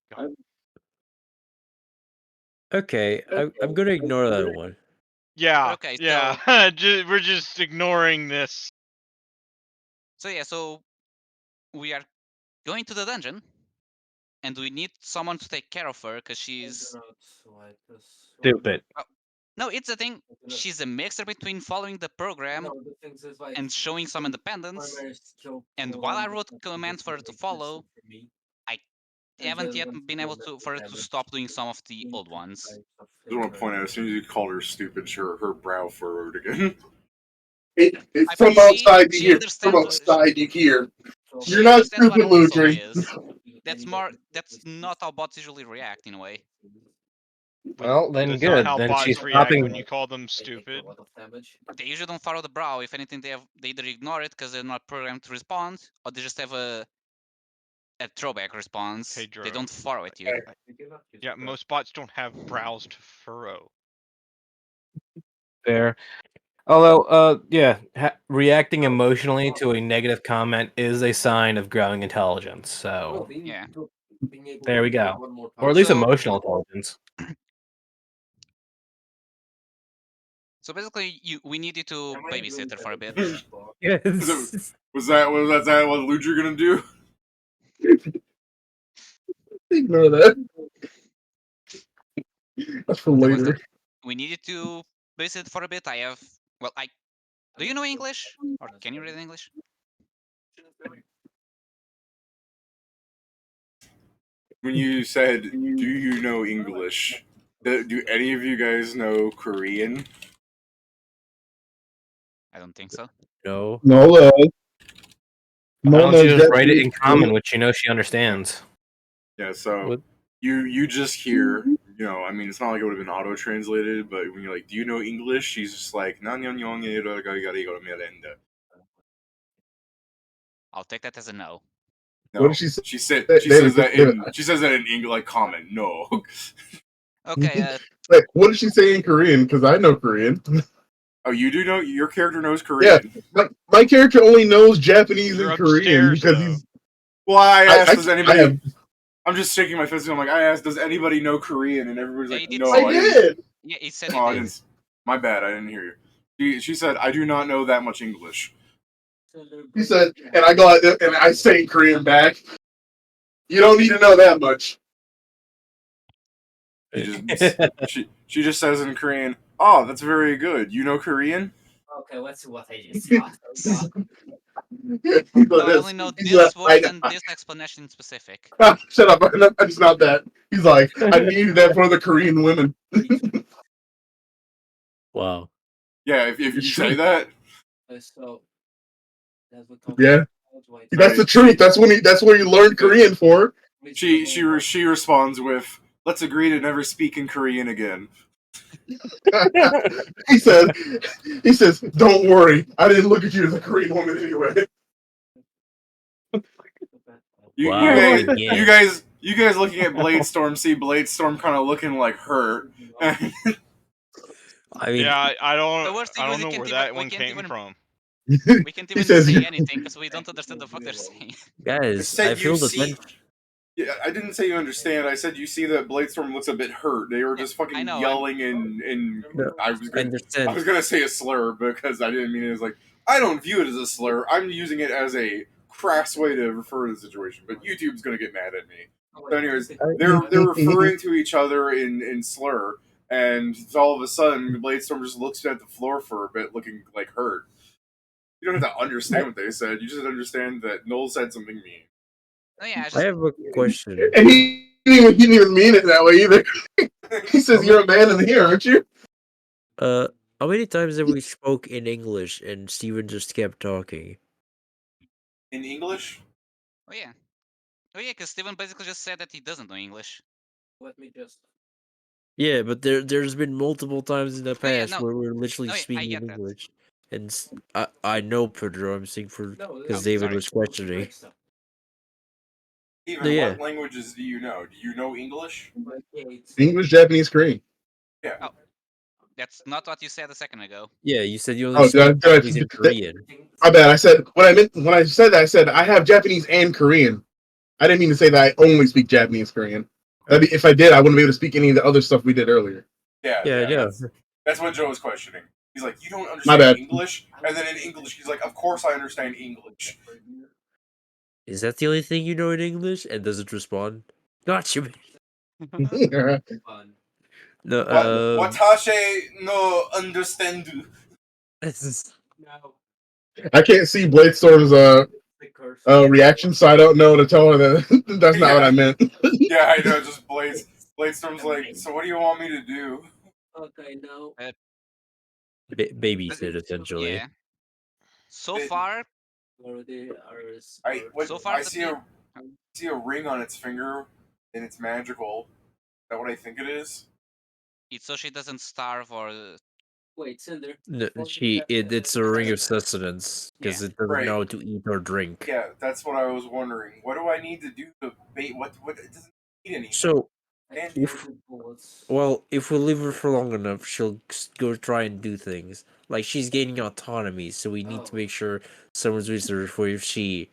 S2: okay. I'm gonna ignore that one.
S5: Yeah,
S3: Okay,
S5: yeah. We're just ignoring this.
S3: So yeah, so we are going to the dungeon, and we need someone to take care of her because she's.
S4: Stupid.
S3: No, it's the thing. She's a mixture between following the program
S7: No, the things is like
S3: and showing some independence.
S7: primary skill
S3: And
S7: for
S3: while I
S7: one,
S3: wrote
S7: but
S3: commands for her to
S7: like
S3: follow,
S7: for me.
S3: I
S7: And
S3: haven't
S7: then
S3: yet
S7: once
S3: been
S7: you
S3: able
S7: get
S3: to
S7: the
S3: for her to
S7: damage,
S3: stop doing some of the old
S7: increase
S3: ones.
S7: types of
S1: I just want to point out, as soon as you called her stupid, her brow furrowed again.
S3: I
S6: From
S3: proceed,
S6: outside you
S3: she
S6: hear. From
S3: understands.
S6: outside you hear.
S3: She
S6: You're not
S3: understands what
S6: stupid,
S3: an insult
S6: Ludwig.
S3: is. That's more. That's not how bots usually react in a way.
S4: Well, then
S5: That's not
S4: good.
S5: how
S4: Then she's
S5: bots react
S4: stopping.
S5: when you call them
S7: they take a
S5: stupid.
S7: lot of damage.
S3: They usually don't follow the brow. If anything, they either ignore it because they're not programmed to respond, or they just have a throwback response. They
S5: Pedro.
S3: don't furrow at you.
S5: Yeah, most bots don't have brows to furrow.
S4: Fair. Although, yeah, reacting emotionally to a negative comment is a sign of growing intelligence. So
S3: Yeah.
S4: there we go, or at least
S3: So-
S4: emotional intelligence.
S3: So basically, we need you to babysit her for a bit.
S2: Yes.
S1: Was that what Ludger gonna do?
S6: Ignore that. That's for later.
S3: We need you to babysit for a bit. I have. Well, I. Do you know English, or can you read English?
S1: When you said, "Do you know English?" Do any of you guys know Korean?
S3: I don't think so.
S2: No.
S6: No,
S4: Why
S6: no
S4: don't you just write it
S6: Japanese.
S4: in common, which you know she understands?
S1: Yeah. So
S2: What?
S1: you just hear, I mean, it's not like it would have been auto translated, but when you're like, "Do you know English?" She's just like, merenda.
S3: I'll take that as a no.
S1: No,
S6: What did she say?
S1: She said
S6: David,
S1: she says that
S6: David.
S1: in English, like common. No.
S3: Okay.
S6: Like, what did she say in Korean? Because I know Korean.
S1: Oh, you do know your character knows Korean.
S6: My character only knows Japanese
S5: You're
S6: and Korean
S5: upstairs,
S6: because
S5: though.
S6: he's.
S1: Well, I asked, does
S6: I
S1: anybody?
S6: have,
S1: I'm just shaking my fist. I'm like, I asked, does anybody know Korean? And everybody's
S3: Yeah,
S1: like,
S3: you did
S1: no,
S3: say
S6: I
S1: didn't.
S6: did.
S3: Yeah, he said
S1: Oh, I
S3: he did.
S1: didn't. My bad. I didn't hear you. She said, I do not know that much English.
S6: He said, and I go out there and I say in Korean back. You don't need to know that much.
S1: She just says in Korean, oh, that's very good. You know Korean?
S7: Okay, let's see what I just got.
S6: He's
S3: No,
S6: like
S3: I
S6: this.
S3: only know
S6: He's
S3: this
S6: like,
S3: word and this explanation in specific.
S6: Shut up. It's not that. He's like, I needed that for the Korean women.
S2: Wow.
S1: Yeah, if you say that.
S7: So
S6: Yeah. That's the truth. That's where you learned Korean for.
S1: She responds with, let's agree to never speak in Korean again.
S6: he says, "Don't worry, I didn't look at you as a Korean woman anyway."
S2: Wow,
S1: You
S2: again.
S1: guys looking at Bladestorm see Bladestorm kind of looking like hurt.
S2: I mean,
S5: Yeah, I
S3: The worst thing
S5: I
S3: is
S5: don't know where that one came from.
S3: we can't
S6: He
S3: even
S6: says,
S3: say anything because we don't understand the fuck they're saying.
S2: guys, I feel the tension.
S1: Yeah, I didn't say you understand. I said you see that Bladestorm looks a bit hurt. They were just fucking
S3: I know,
S1: yelling and
S2: No,
S1: I was
S2: I understand.
S1: gonna say a slur because I didn't mean it as like I don't view it as a slur. I'm using it as a crass way to refer to the situation. But YouTube's gonna get mad at me. So anyways, they're referring to each other in slur, and all of a sudden Bladestorm just looks at the floor for a bit, looking like hurt. You don't have to understand what they said. You just understand that Noel said something mean.
S3: Oh yeah,
S2: I have a question.
S6: and he didn't even mean it that way either. He says, "You're a man in here, aren't you?"
S2: How many times have we spoke in English and Steven just kept talking?
S1: In English?
S3: Oh yeah, because Steven basically just said that he doesn't know English.
S7: Let me just.
S2: Yeah, but there's been multiple times in the
S3: Oh yeah,
S2: past
S3: no,
S2: where we're literally
S3: I
S2: speaking
S3: get
S2: in
S3: that.
S2: English, and I know Pedro. I'm saying for
S7: No,
S2: because
S3: Oh,
S2: David
S3: sorry.
S2: was questioning.
S1: Steven,
S2: No, yeah.
S1: what languages do you know? Do you know English?
S6: English, Japanese, Korean.
S1: Yeah.
S3: Oh, that's not what you said a second ago.
S2: Yeah, you said you only
S6: Oh,
S2: speak Japanese and Korean.
S6: My bad. I said what I meant when I said that. I said I have Japanese and Korean. I didn't mean to say that I only speak Japanese, Korean. If I did, I wouldn't be able to speak any of the other stuff we did earlier.
S1: Yeah,
S2: Yeah, I know.
S1: that's what Joe was questioning. He's like, you don't
S6: My
S1: understand
S6: bad.
S1: English? And then in English, he's like, of course I understand English.
S2: Is that the only thing you know in English? And does it respond? Gotcha. No,
S1: Watashi no understand.
S6: I can't see Bladestorm's reaction, so I don't know to tell her that that's not what I meant.
S1: Yeah, I know, just Bladestorm's like, so what do you want me to do?
S7: Okay, now.
S2: babysit essentially.
S3: Yeah. So far, so far
S1: I
S3: the
S1: see a ring on its finger, and it's magical. Is that what I think it is?
S3: it's so she doesn't starve or
S7: Wait, Cinder.
S2: No, it's a ring of sustenance because
S3: Yeah.
S2: it doesn't
S1: Right.
S2: know how to eat or drink.
S1: Yeah, that's what I was wondering. What do I need to do to bait? What? It doesn't need anything.
S2: So,
S1: And
S2: if we leave her for long enough, she'll go try and do things. Like she's gaining autonomy, so we need to make sure someone's with her for if she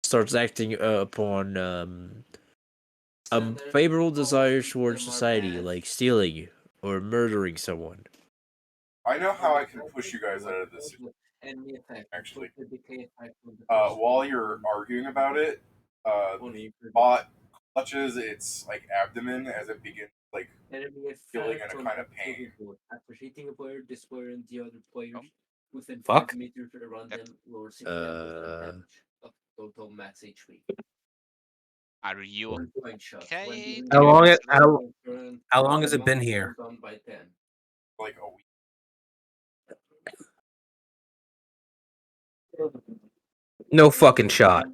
S2: starts acting upon favorable desires towards society, like stealing or murdering someone.
S1: I know how I can push you guys out of this. Actually, while you're arguing about it, the bot clutches its like abdomen as it begins like feeling in a kind of pain.
S7: After hitting a player, this player and the other players within
S4: Fuck.
S7: 5 meters around them lower 60% damage of total max HP.
S3: are you
S7: One point shot.
S3: okay?
S7: When the
S4: How long
S7: enemy
S4: how long has it
S7: amount
S4: been here?
S7: goes down by 10.
S1: Like a week.
S4: No fucking shot.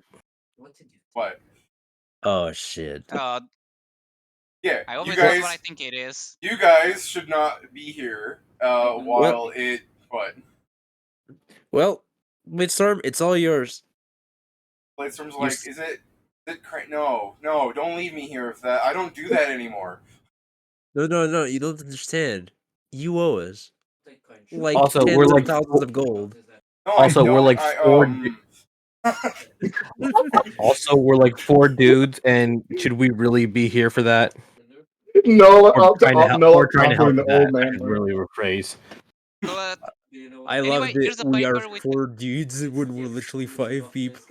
S7: What did you
S1: What?
S2: Oh shit!
S1: Yeah,
S3: I
S1: you
S3: always that's what I
S1: guys.
S3: think it is.
S1: You guys should not be here. While it what?
S2: Well, Midstorm, it's all yours.
S1: Bladestorm's
S2: You
S1: like,
S2: s-
S1: is it? No, don't leave me here. If that, I don't do that anymore.
S2: No, you don't understand. You owe us like
S4: Also,
S2: tens
S4: we're
S2: of
S4: like
S2: thousands of gold.
S1: No,
S4: Also,
S1: I
S4: we're
S1: don't.
S4: like four also we're like four dudes, and should we really be here for that?
S6: No,
S4: Or trying to
S6: talking
S4: help
S6: to the
S4: with that.
S6: old
S4: I
S6: man.
S4: should really rephrase.
S3: But
S2: I love
S3: anyway,
S2: that
S3: here's a
S2: we are
S3: paper with
S2: 4 dudes when we're literally 5 people.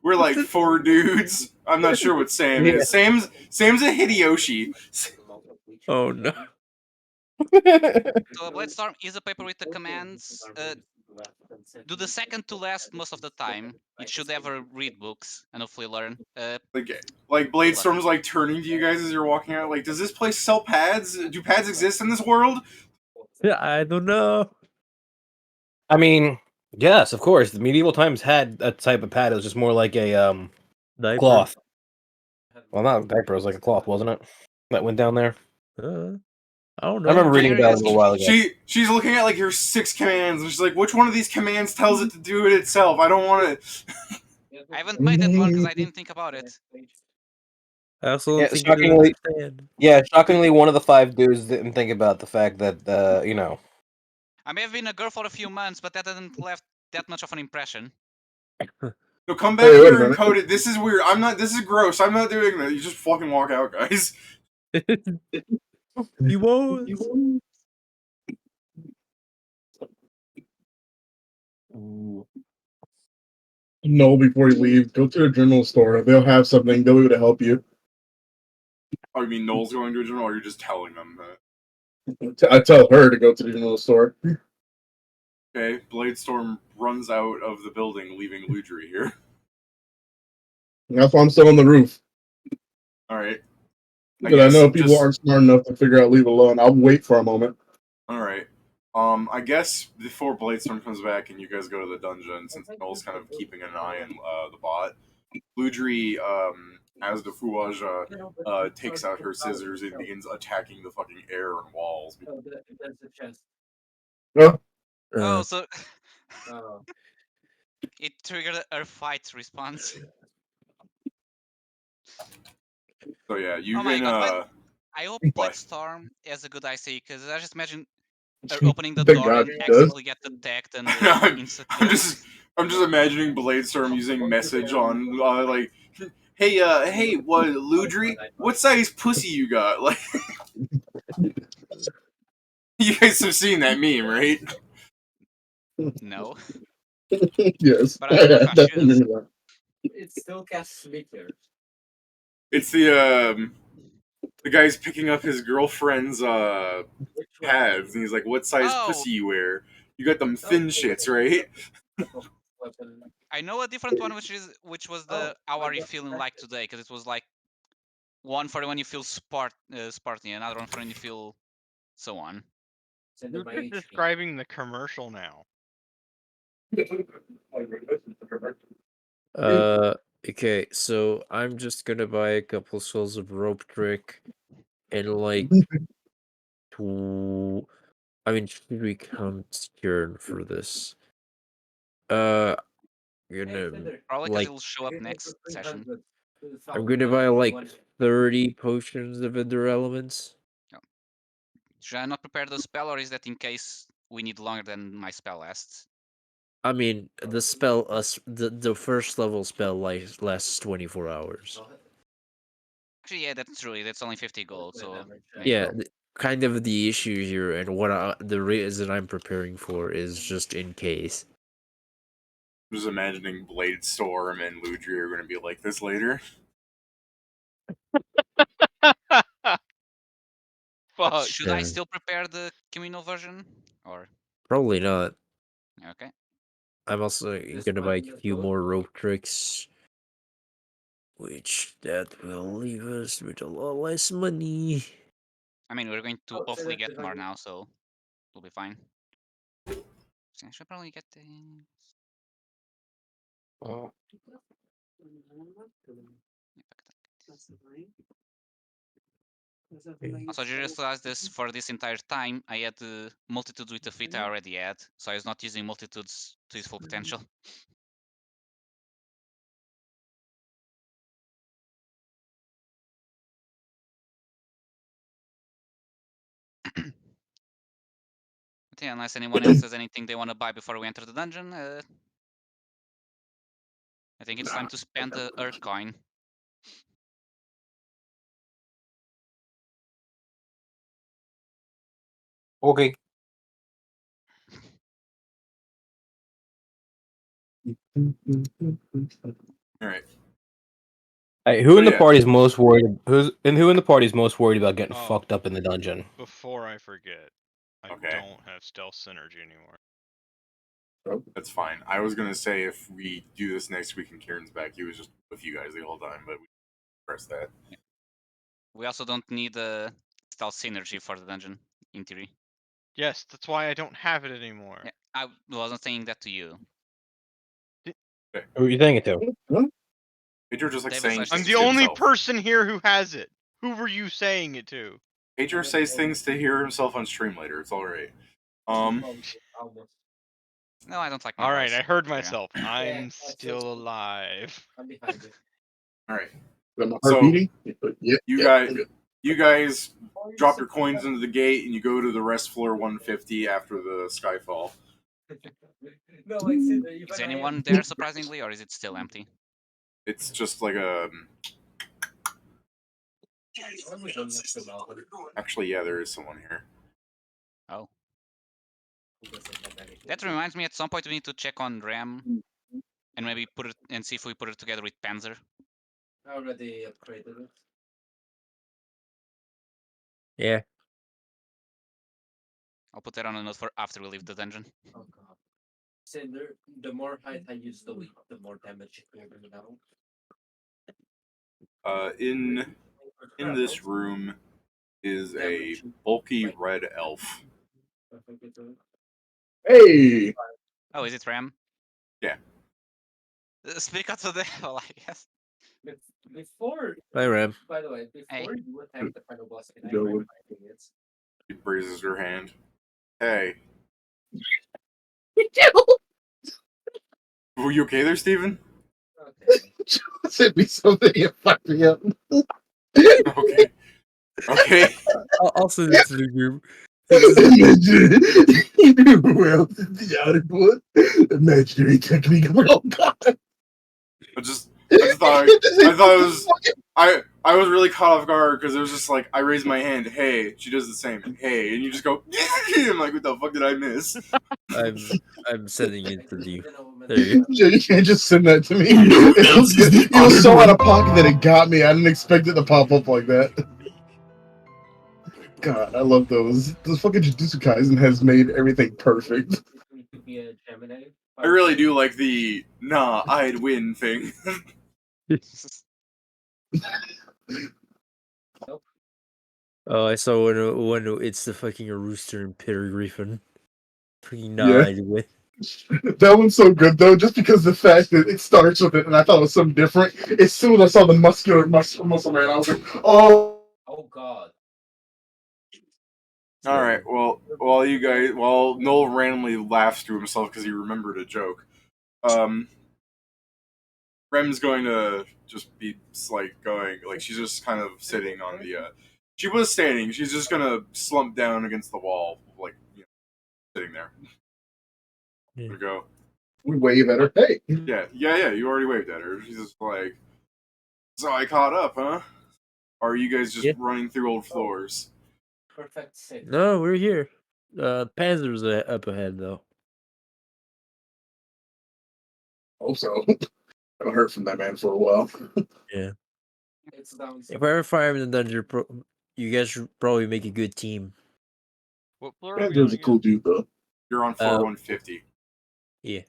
S1: We're like 4 dudes. I'm not sure what Sam is. Sam's a Hideyoshi.
S2: Oh no!
S3: so Bladestorm is a paper with the commands. Do the second to last most of the time. It should ever read books and hopefully learn.
S1: Like Bladestorm's like turning to you guys as you're walking out. Like, does this place sell pads? Do pads exist in this world?
S2: Yeah, I don't know.
S4: I mean, yes, of course. The medieval times had a type of pad. It was just more like a
S2: Diaper.
S4: cloth. Well, not a diaper. It was like a cloth, wasn't it? That went down there.
S2: I don't know.
S4: I remember
S3: Why
S4: reading
S3: are you
S4: about it a little
S3: asking
S4: while
S3: me?
S4: ago.
S1: She's looking at like your 6 commands, and she's like, "Which one of these commands tells it to do it itself? I don't want to."
S3: I haven't made that one because I didn't think about it.
S2: I also don't
S4: Yeah,
S2: think you
S4: shockingly,
S2: understand.
S4: shockingly, one of the 5 dudes didn't think about the fact that you know.
S3: I may have been a girl for a few months, but that didn't left that much of an impression.
S1: So come back
S6: Hey, wait a
S1: here and
S6: minute.
S1: code it. This is weird. I'm not. This is gross. I'm not doing that. You just fucking walk out, guys.
S2: He was.
S6: No, before you leave, go to the general store. They'll have something. They'll be able to help you.
S1: Oh, you mean Noel's going to a general, or you're just telling them that?
S6: I tell her to go to the general store.
S1: Okay, Bladestorm runs out of the building, leaving Ludri here.
S6: That's why I'm still on the roof.
S1: All right.
S6: Because I know people aren't smart enough to figure out leave alone. I'll wait for a moment.
S1: All right. I guess before Bladestorm comes back and you guys go to the dungeon, since Noel's kind of keeping an eye on the bot, Ludri, as the Fuaja, takes out her scissors and begins attacking the fucking air and walls.
S7: That's the chest.
S6: Oh,
S3: Oh, so
S7: Oh.
S3: it triggered a fight response.
S1: So yeah, you
S3: Oh my
S1: can.
S3: god! I hope
S1: Why?
S3: Bladestorm has a good IC, because I just imagine her opening the
S6: thank
S3: door
S6: God
S3: and
S6: he does.
S3: accidentally get attacked and
S1: I'm
S3: insta
S1: I'm
S3: kill.
S1: just I'm just imagining Bladestorm using message on like, hey what Ludri, what size pussy you got? Like, you guys have seen that meme, right?
S3: No,
S6: Yes.
S3: but I don't know if I should.
S7: It still casts meteors.
S1: It's the guy's picking up his girlfriend's
S7: Which
S1: pads, and he's like, "What size
S3: Oh,
S1: pussy you wear? You got them thin shits, right?"
S7: weapon.
S3: I know a different one, which was the how are you feeling like today? Because it was like one for when you feel Spartan, another one for when you feel so on.
S7: Send
S5: You're
S7: my
S5: just
S7: HP.
S5: describing the commercial now.
S2: Okay, so I'm just gonna buy a couple souls of rope trick and like I mean, should we count turn for this? Gonna
S3: Probably because
S2: like
S3: it'll show up next session.
S2: I'm gonna buy like 30 potions of Ender Elements.
S3: Should I not prepare the spell, or is that in case we need longer than my spell lasts?
S2: I mean, the spell, the first level spell lasts 24 hours.
S3: Actually, yeah, that's true. That's only 50 gold, so
S2: Yeah, kind of the issue here, and the reason I'm preparing for is just in case.
S1: I'm just imagining Bladestorm and Ludri are going to be like this later.
S5: Fuck.
S3: should I still prepare the Camino version, or
S2: Probably not.
S3: okay?
S2: I'm also gonna buy a few more rope tricks, which that will leave us with a lot less money.
S3: I mean, we're going to hopefully get more now, so we'll be fine. So I should probably get the. Also, I just realized this for this entire time. I had the multitudes with the feat I already had, so I was not using multitudes to its full potential. But yeah, unless anyone else has anything they want to buy before we enter the dungeon, I think it's time to spend the Earth coin.
S4: Okay.
S1: All right.
S4: Hey, who in the
S1: yeah.
S4: party is most worried? Who in the party is most worried about getting
S5: Oh.
S4: fucked up in the dungeon?
S5: Before I forget, I
S1: Okay.
S5: don't have stealth synergy anymore.
S1: That's fine. I was gonna say if we do this next week and Kieran's back, he was just with you guys the whole time, but we press that.
S3: We also don't need a stealth synergy for the dungeon, in theory.
S5: Yes, that's why I don't have it anymore.
S3: Yeah, I wasn't saying that to you.
S4: Who are you saying it to?
S1: Pedro just like
S3: David
S1: saying
S3: slash
S5: I'm
S1: things
S5: the
S1: to
S5: only
S1: himself.
S5: person here who has it. Who were you saying it to?
S1: Pedro says things to hear himself on stream later. It's all right.
S7: Almost.
S3: No, I don't like my
S5: All right,
S3: voice.
S5: I heard
S3: Yeah.
S5: myself. I'm
S7: Yeah,
S5: still alive.
S7: I'm behind you.
S1: all right.
S6: Am I
S1: So-
S6: beating? Yeah.
S1: You guys drop your coins into the gate and you go to the rest floor 150 after the Skyfall.
S7: No, I said
S3: Is anyone there surprisingly, or is it still empty?
S1: It's just like a. Actually, yeah, there is someone here.
S3: Oh. That reminds me, at some point we need to check on RAM and maybe put it and see if we put it together with Panzer.
S7: I already upgraded it.
S2: Yeah.
S3: I'll put that on a note for after we leave the dungeon.
S7: Oh god. So the more height I use the leap, the more damage it will bring down.
S1: In this room is a bulky red elf.
S6: Hey,
S3: Oh, is it RAM?
S1: Yeah.
S3: Speak up to the devil, I guess.
S7: Before,
S2: Hi, Ram.
S7: by the way, before
S3: Hey.
S7: you attack the final boss, can I
S6: Go.
S7: grab my idiots?
S1: She raises her hand. Hey, were you okay there, Steven?
S7: Okay.
S6: send me something and fuck me up.
S1: Okay. Okay.
S2: I'll send it to the group.
S6: Who else is the other one? Imaginary technique. Oh god.
S1: I just thought I thought it was I was really caught off guard because it was just like I raised my hand, hey, she does the same, hey, and you just go, I'm like, what the fuck did I miss?
S2: I'm sending it to you.
S7: There
S2: There you
S6: You can't just send that to me. It was so out of pocket that it got me. I didn't expect it to pop up like that. God, I love those. Those fucking Jujutsu Kaisen has made everything perfect.
S1: I really do like the nah, I'd win thing.
S2: Oh, I saw when it's the fucking rooster and Peter Griffin. Freaking
S6: Yeah.
S2: nod with.
S6: That one's so good though, just because the fact that it starts with it, and I thought it was something different. As soon as I saw the muscle man, I was like, oh.
S7: Oh god.
S1: All right, well, while Noel randomly laughs to himself because he remembered a joke, Rem's going to just be like going, like she's just kind of sitting on the. She was standing. She's just gonna slump down against the wall, like sitting there.
S2: Yeah.
S1: Gonna go.
S6: We wave at her. Hey.
S1: Yeah. You already waved at her. She's just like, so I caught up, huh? Or are you guys just
S2: Yeah.
S1: running through old floors?
S7: Perfect save.
S2: No, we're here. Panzer's up ahead though.
S6: Hope so. I haven't heard from that man for a while.
S2: Yeah.
S7: It's down.
S2: If I ever fire him in the dungeon, you guys should probably make a good team.
S5: What floor are
S6: Man,
S5: we on
S6: there's a cool
S5: again?
S6: dude though.
S1: You're on floor 150.
S2: Yeah.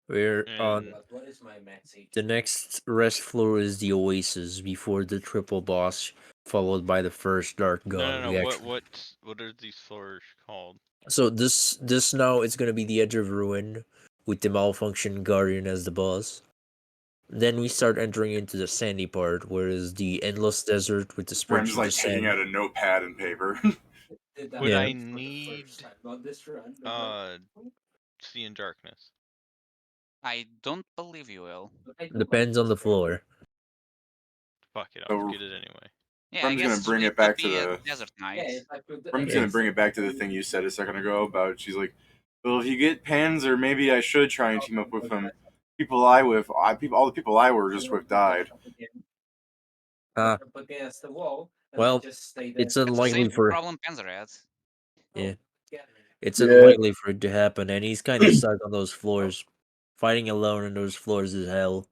S2: We're on
S5: And
S7: What is my max HP?
S2: the next rest floor is the Oasis before the triple boss, followed by the first Dark God.
S5: no.
S2: We actually-
S5: What are these floors called?
S2: So this now it's gonna be the Edge of Ruin with the Malfunction Guardian as the boss. Then we start entering into the sandy part, where is the Endless Desert with the
S1: Rem's
S2: spreadsheet
S1: like
S2: of
S1: taking
S2: sand.
S1: out a notepad and paper.
S5: Would
S2: Yeah.
S5: I
S7: for the
S5: need
S7: first time, not this run, but
S5: See in Darkness?
S3: I don't believe you will.
S7: I don't
S2: Depends
S7: like
S2: on the
S7: this
S2: floor.
S5: Fuck it, I'll
S1: So-
S5: get it anyway.
S3: Yeah, I
S1: Rem's gonna
S3: guess
S1: bring
S3: it
S1: it back
S3: could
S1: to
S3: be a
S1: the.
S3: desert
S7: run.
S3: night.
S7: Yeah, if I could,
S1: Rem's
S2: Yeah.
S1: gonna bring it back to the thing you said a second ago about she's like, well, if you get Panzer, maybe I should try and team up with him. All the people I were just with died.
S2: Ah.
S7: Up against the wall. And
S2: Well,
S7: just stay there.
S2: It's
S3: That's the
S2: unlikely
S3: same
S2: for
S3: problem Panzer had.
S2: yeah.
S7: Yeah.
S2: It's
S6: Yeah.
S2: unlikely for it to happen, and he's kind of stuck on those floors. Fighting alone on those floors is hell.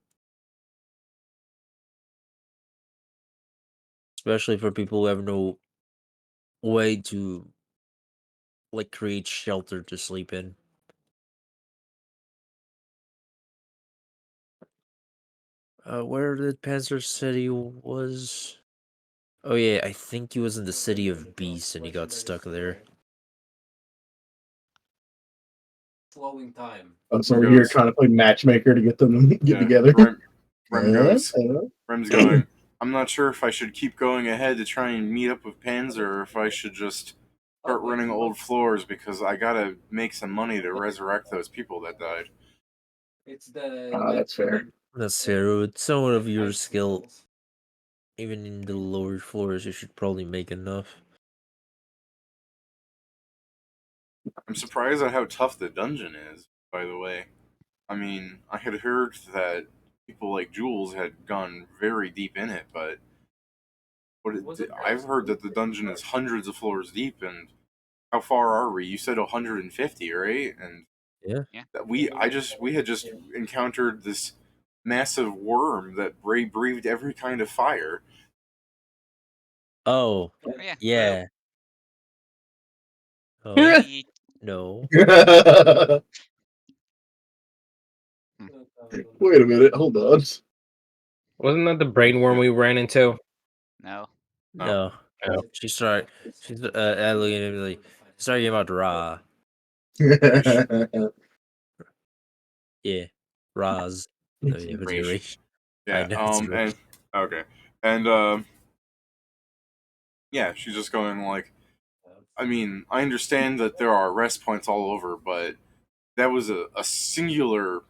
S2: Especially for people who have no way to like create shelter to sleep in. Where did Panzer said he was? Oh yeah, I think he was in the city of Beasts and he got stuck there.
S7: Flowing time.
S6: So we're here trying to play matchmaker to get them to get together.
S1: Rem's going, I'm not sure if I should keep going ahead to try and meet up with Panzer or if I should just start running old floors because I gotta make some money to resurrect those people that died.
S7: It's the.
S6: That's fair.
S2: That's fair. With someone of your skill, even in the lower floors, you should probably make enough.
S1: I'm surprised at how tough the dungeon is, by the way. I mean, I had heard that people like Jules had gone very deep in it, but I've heard that the dungeon is hundreds of floors deep, and how far are we? You said 150, right? And
S2: Yeah.
S1: that we had just encountered this massive worm that breathed every kind of fire.
S2: Oh,
S3: Yeah.
S2: yeah. Oh,
S3: Maybe.
S2: no.
S6: Wait a minute, hold on.
S4: Wasn't that the brain worm we ran into?
S3: No.
S2: No.
S4: No.
S2: She's looking at me like, sorry about Ra. Yeah. Raz. No, yeah, but you're right. I
S1: Yeah,
S2: know it's right.
S1: and okay. And yeah, she's just going like, I mean, I understand that there are rest points all over, but that was a singular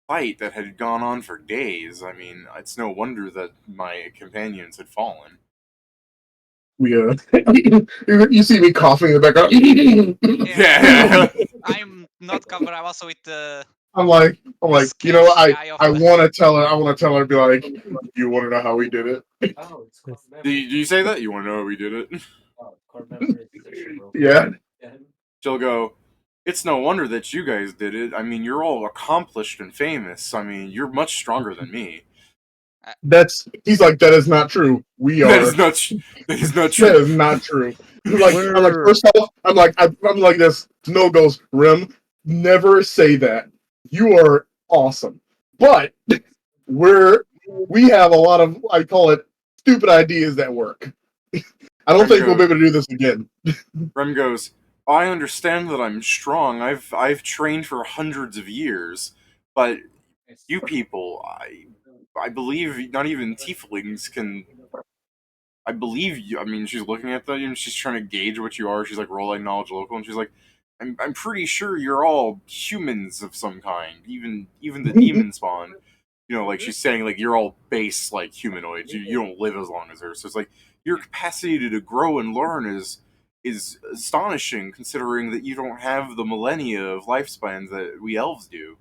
S1: fight that had gone on for days. I mean, it's no wonder that my companions had fallen.
S6: We you see me coughing in the background.
S3: Yeah. I'm not covered. I'm also with the.
S6: I'm like, you know,
S3: sketchy eye of
S6: I
S3: the-
S6: want to tell her. I want to tell her, be like, you want to know how we did it?
S1: Do you say that? You want to know how we did it?
S6: Yeah.
S1: She'll go, it's no wonder that you guys did it. I mean, you're all accomplished and famous. I mean, you're much stronger than me.
S6: He's like, that is not true. We are.
S1: That is not true.
S6: That is not true. I'm like,
S2: We're-
S6: first off, I'm like this. Snow goes, Rim, never say that. You are awesome. But we have a lot of, I call it, stupid ideas that work. I don't think we'll be able to do this again.
S1: Rem goes, I understand that I'm strong. I've trained for hundreds of years, but you people, I believe not even tieflings can. I believe you. I mean, she's looking at them and she's trying to gauge what you are. She's like, rolling knowledge local, and she's like, I'm pretty sure you're all humans of some kind. Even the demon spawn. You know, like she's saying, like you're all base like humanoids. You don't live as long as her. So it's like your capacity to grow and learn is astonishing, considering that you don't have the millennia of lifespans that we elves do.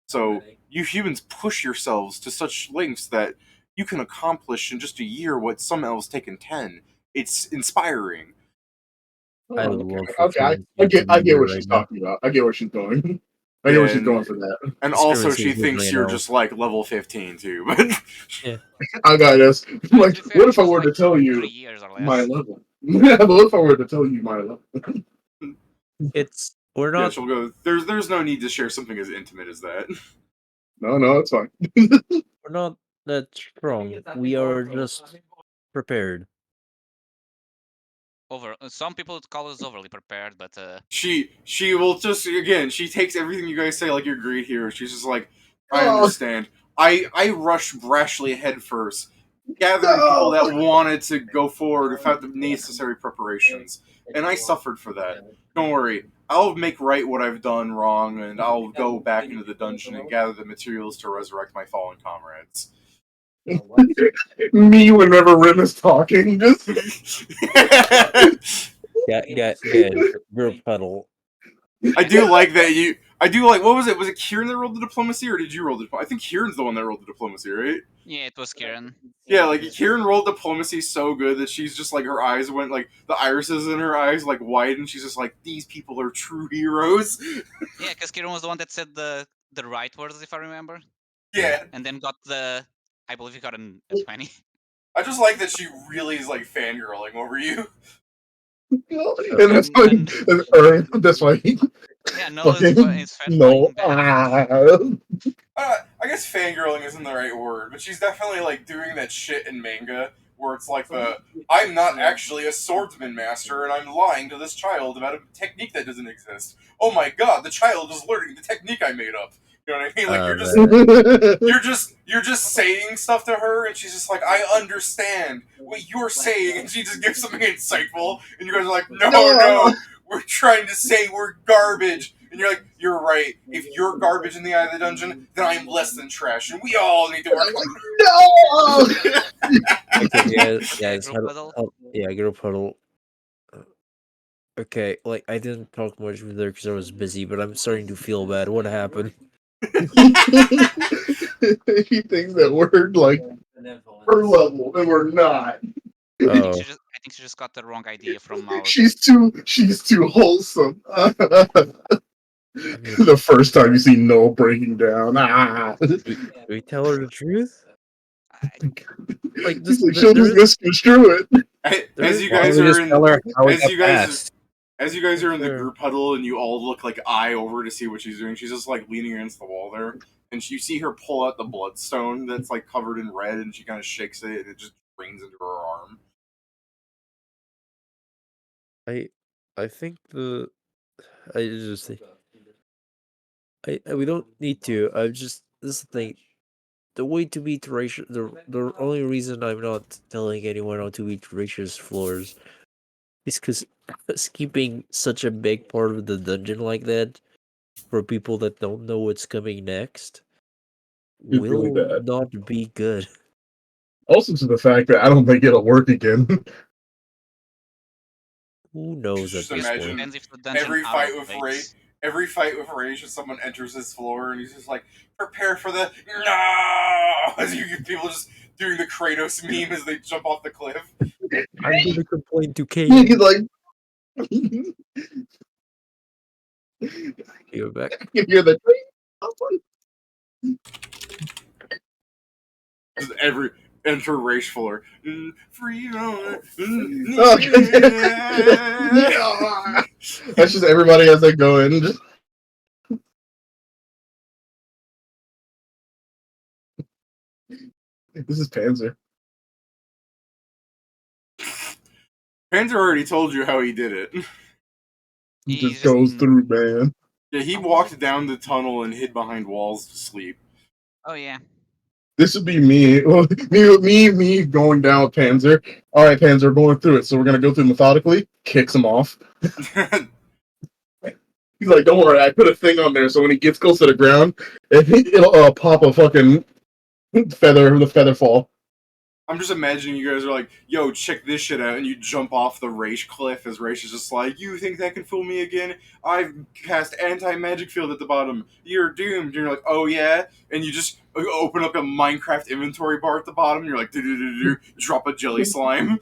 S1: So you humans push yourselves to such lengths that you can accomplish in just a year what some elves take in 10. It's inspiring.
S2: I
S6: Oh,
S2: love
S6: okay. I get what she's talking about. I get where she's going. I get where she's going for that.
S1: And
S2: This
S1: also,
S2: girl
S1: she
S2: is
S1: thinks
S2: usually
S1: you're
S2: an
S1: just like level 15 too. But
S6: I got this.
S3: To
S6: Like,
S3: be fair,
S6: what
S3: it
S6: if I
S3: was
S6: were
S3: like
S6: to tell
S3: 3
S6: you
S3: years or
S6: my
S3: less.
S6: level? But what if I were to tell you my level?
S2: we're
S1: yeah,
S2: not
S1: she'll go. There's no need to share something as intimate as that.
S6: No, it's fine.
S2: we're not that strong. We are just prepared.
S3: Some people would call us overly prepared, but
S1: She will just again. She takes everything you guys say like you're great here. She's just like, I
S6: Oh.
S1: understand. I rushed brashly head first, gathering people that wanted to go forward without the necessary preparations, and I suffered for that. Don't worry. I'll make right what I've done wrong, and I'll go back into the dungeon and gather the materials to resurrect my fallen comrades.
S6: Me whenever Rim is talking, just
S2: Yeah, group huddle.
S1: I do like that you. I do like. What was it? Was it Kieran that rolled the diplomacy, or did you roll the diplomacy? I think Kieran's the one that rolled the diplomacy, right?
S3: yeah, it was Kieran.
S1: Yeah, like Kieran rolled diplomacy so good that she's just like her eyes went like the irises in her eyes like widened. She's just like these people are true heroes.
S3: Yeah, because Kieran was the one that said the right words, if I remember,
S1: Yeah,
S3: and then got I believe he got a 20.
S1: I just like that she really is like fangirling over you.
S6: and that's why that's why
S3: Yeah, no, it's
S6: no.
S3: fanboying.
S1: I guess fangirling isn't the right word, but she's definitely like doing that shit in manga where it's like I'm not actually a swordsman master and I'm lying to this child about a technique that doesn't exist. Oh my god, the child is learning the technique I made up. You know what I mean? Like you're just saying stuff to her, and she's just like, I understand what you're saying, and she just gives something insightful, and you guys are like, no, we're trying to say we're garbage, and you're like, you're right. If you're garbage in the eye of the dungeon, then I'm less than trash, and we all need to work.
S6: No.
S2: Okay, guys,
S3: Group huddle.
S2: yeah, group huddle. Okay, like I didn't talk much with her because I was busy, but I'm starting to feel bad. What happened?
S6: He thinks that we're like her level, and we're not.
S2: Oh,
S3: I think she just got the wrong idea from our.
S6: She's too wholesome.
S2: I mean,
S6: The first time you see Noel breaking down,
S2: do we tell her the truth? Like
S6: He's
S2: this,
S6: like, she'll just misconstrue it.
S1: As you
S4: Why don't
S1: guys
S4: we
S1: are
S4: just
S1: in,
S4: tell her how we
S1: as
S4: got
S1: you guys,
S4: passed?
S1: as you guys are in the
S2: Sure.
S1: group huddle and you all look like eye over to see what she's doing, she's just like leaning against the wall there, and you see her pull out the bloodstone that's like covered in red, and she kind of shakes it, and it just drains into her arm.
S2: I think I just think we don't need to. I'm just this is the thing. The way to beat racial the only reason I'm not telling anyone how to beat racist floors is because skipping such a big part of the dungeon like that for people that don't know what's coming next
S6: It's really
S2: will
S6: bad.
S2: not be good.
S6: Also, to the fact that I don't think it'll work again.
S2: Who knows at
S1: Just
S2: this point?
S1: imagine
S3: Depends if the dungeon
S1: every fight with
S3: auto-updates.
S1: every fight with Rage, when someone enters this floor and he's just like, prepare for the no! As you get people just doing the Kratos meme as they jump off the cliff.
S2: I'm gonna complain to Kate.
S6: He's like,
S2: You're back.
S6: you hear the
S1: Just every enter Rage floor. Free on.
S6: Oh, yeah. That's just everybody as they go in. This is Panzer.
S1: Panzer already told you how he did it.
S6: He
S3: He's
S6: just goes through, man.
S1: Yeah, he walked down the tunnel and hid behind walls to sleep.
S3: Oh yeah.
S6: This would be me. Me going down with Panzer. All right, Panzer, we're going through it. So we're gonna go through methodically. Kicks him off. He's like, "Don't worry, I put a thing on there, so when he gets close to the ground, it'll pop a fucking feather, the feather fall."
S1: I'm just imagining you guys are like, yo, check this shit out, and you jump off the Raish cliff as Raish is just like, you think that can fool me again? I've cast anti-magic field at the bottom. You're doomed. And you're like, oh yeah? And you just open up a Minecraft inventory bar at the bottom, and you're like, do drop a jelly slime.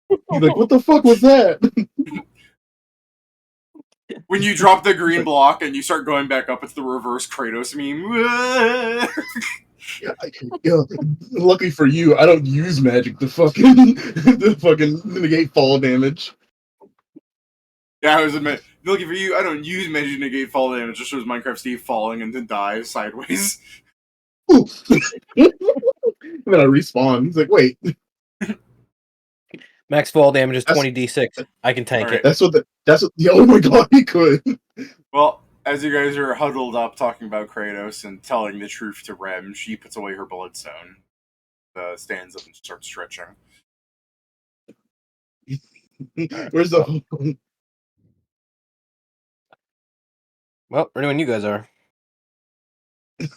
S6: He's like, "What the fuck was that?"
S1: When you drop the green block and you start going back up, it's the reverse Kratos meme.
S6: Yeah, luckily for you, I don't use magic to fucking negate fall damage.
S1: Yeah, I was looking for you. I don't use magic to negate fall damage. It just shows Minecraft Steve falling and then dies sideways.
S6: And then I respawn. He's like, "Wait,
S4: Max fall damage is
S6: That's-
S4: 20d6. I can tank
S1: Alright.
S4: it.
S6: that's what." Yeah, oh my god, he could.
S1: Well, as you guys are huddled up talking about Kratos and telling the truth to Rem, she puts away her bloodstone, stands up and starts stretching.
S6: Where's the?
S4: Well, ready when you guys are.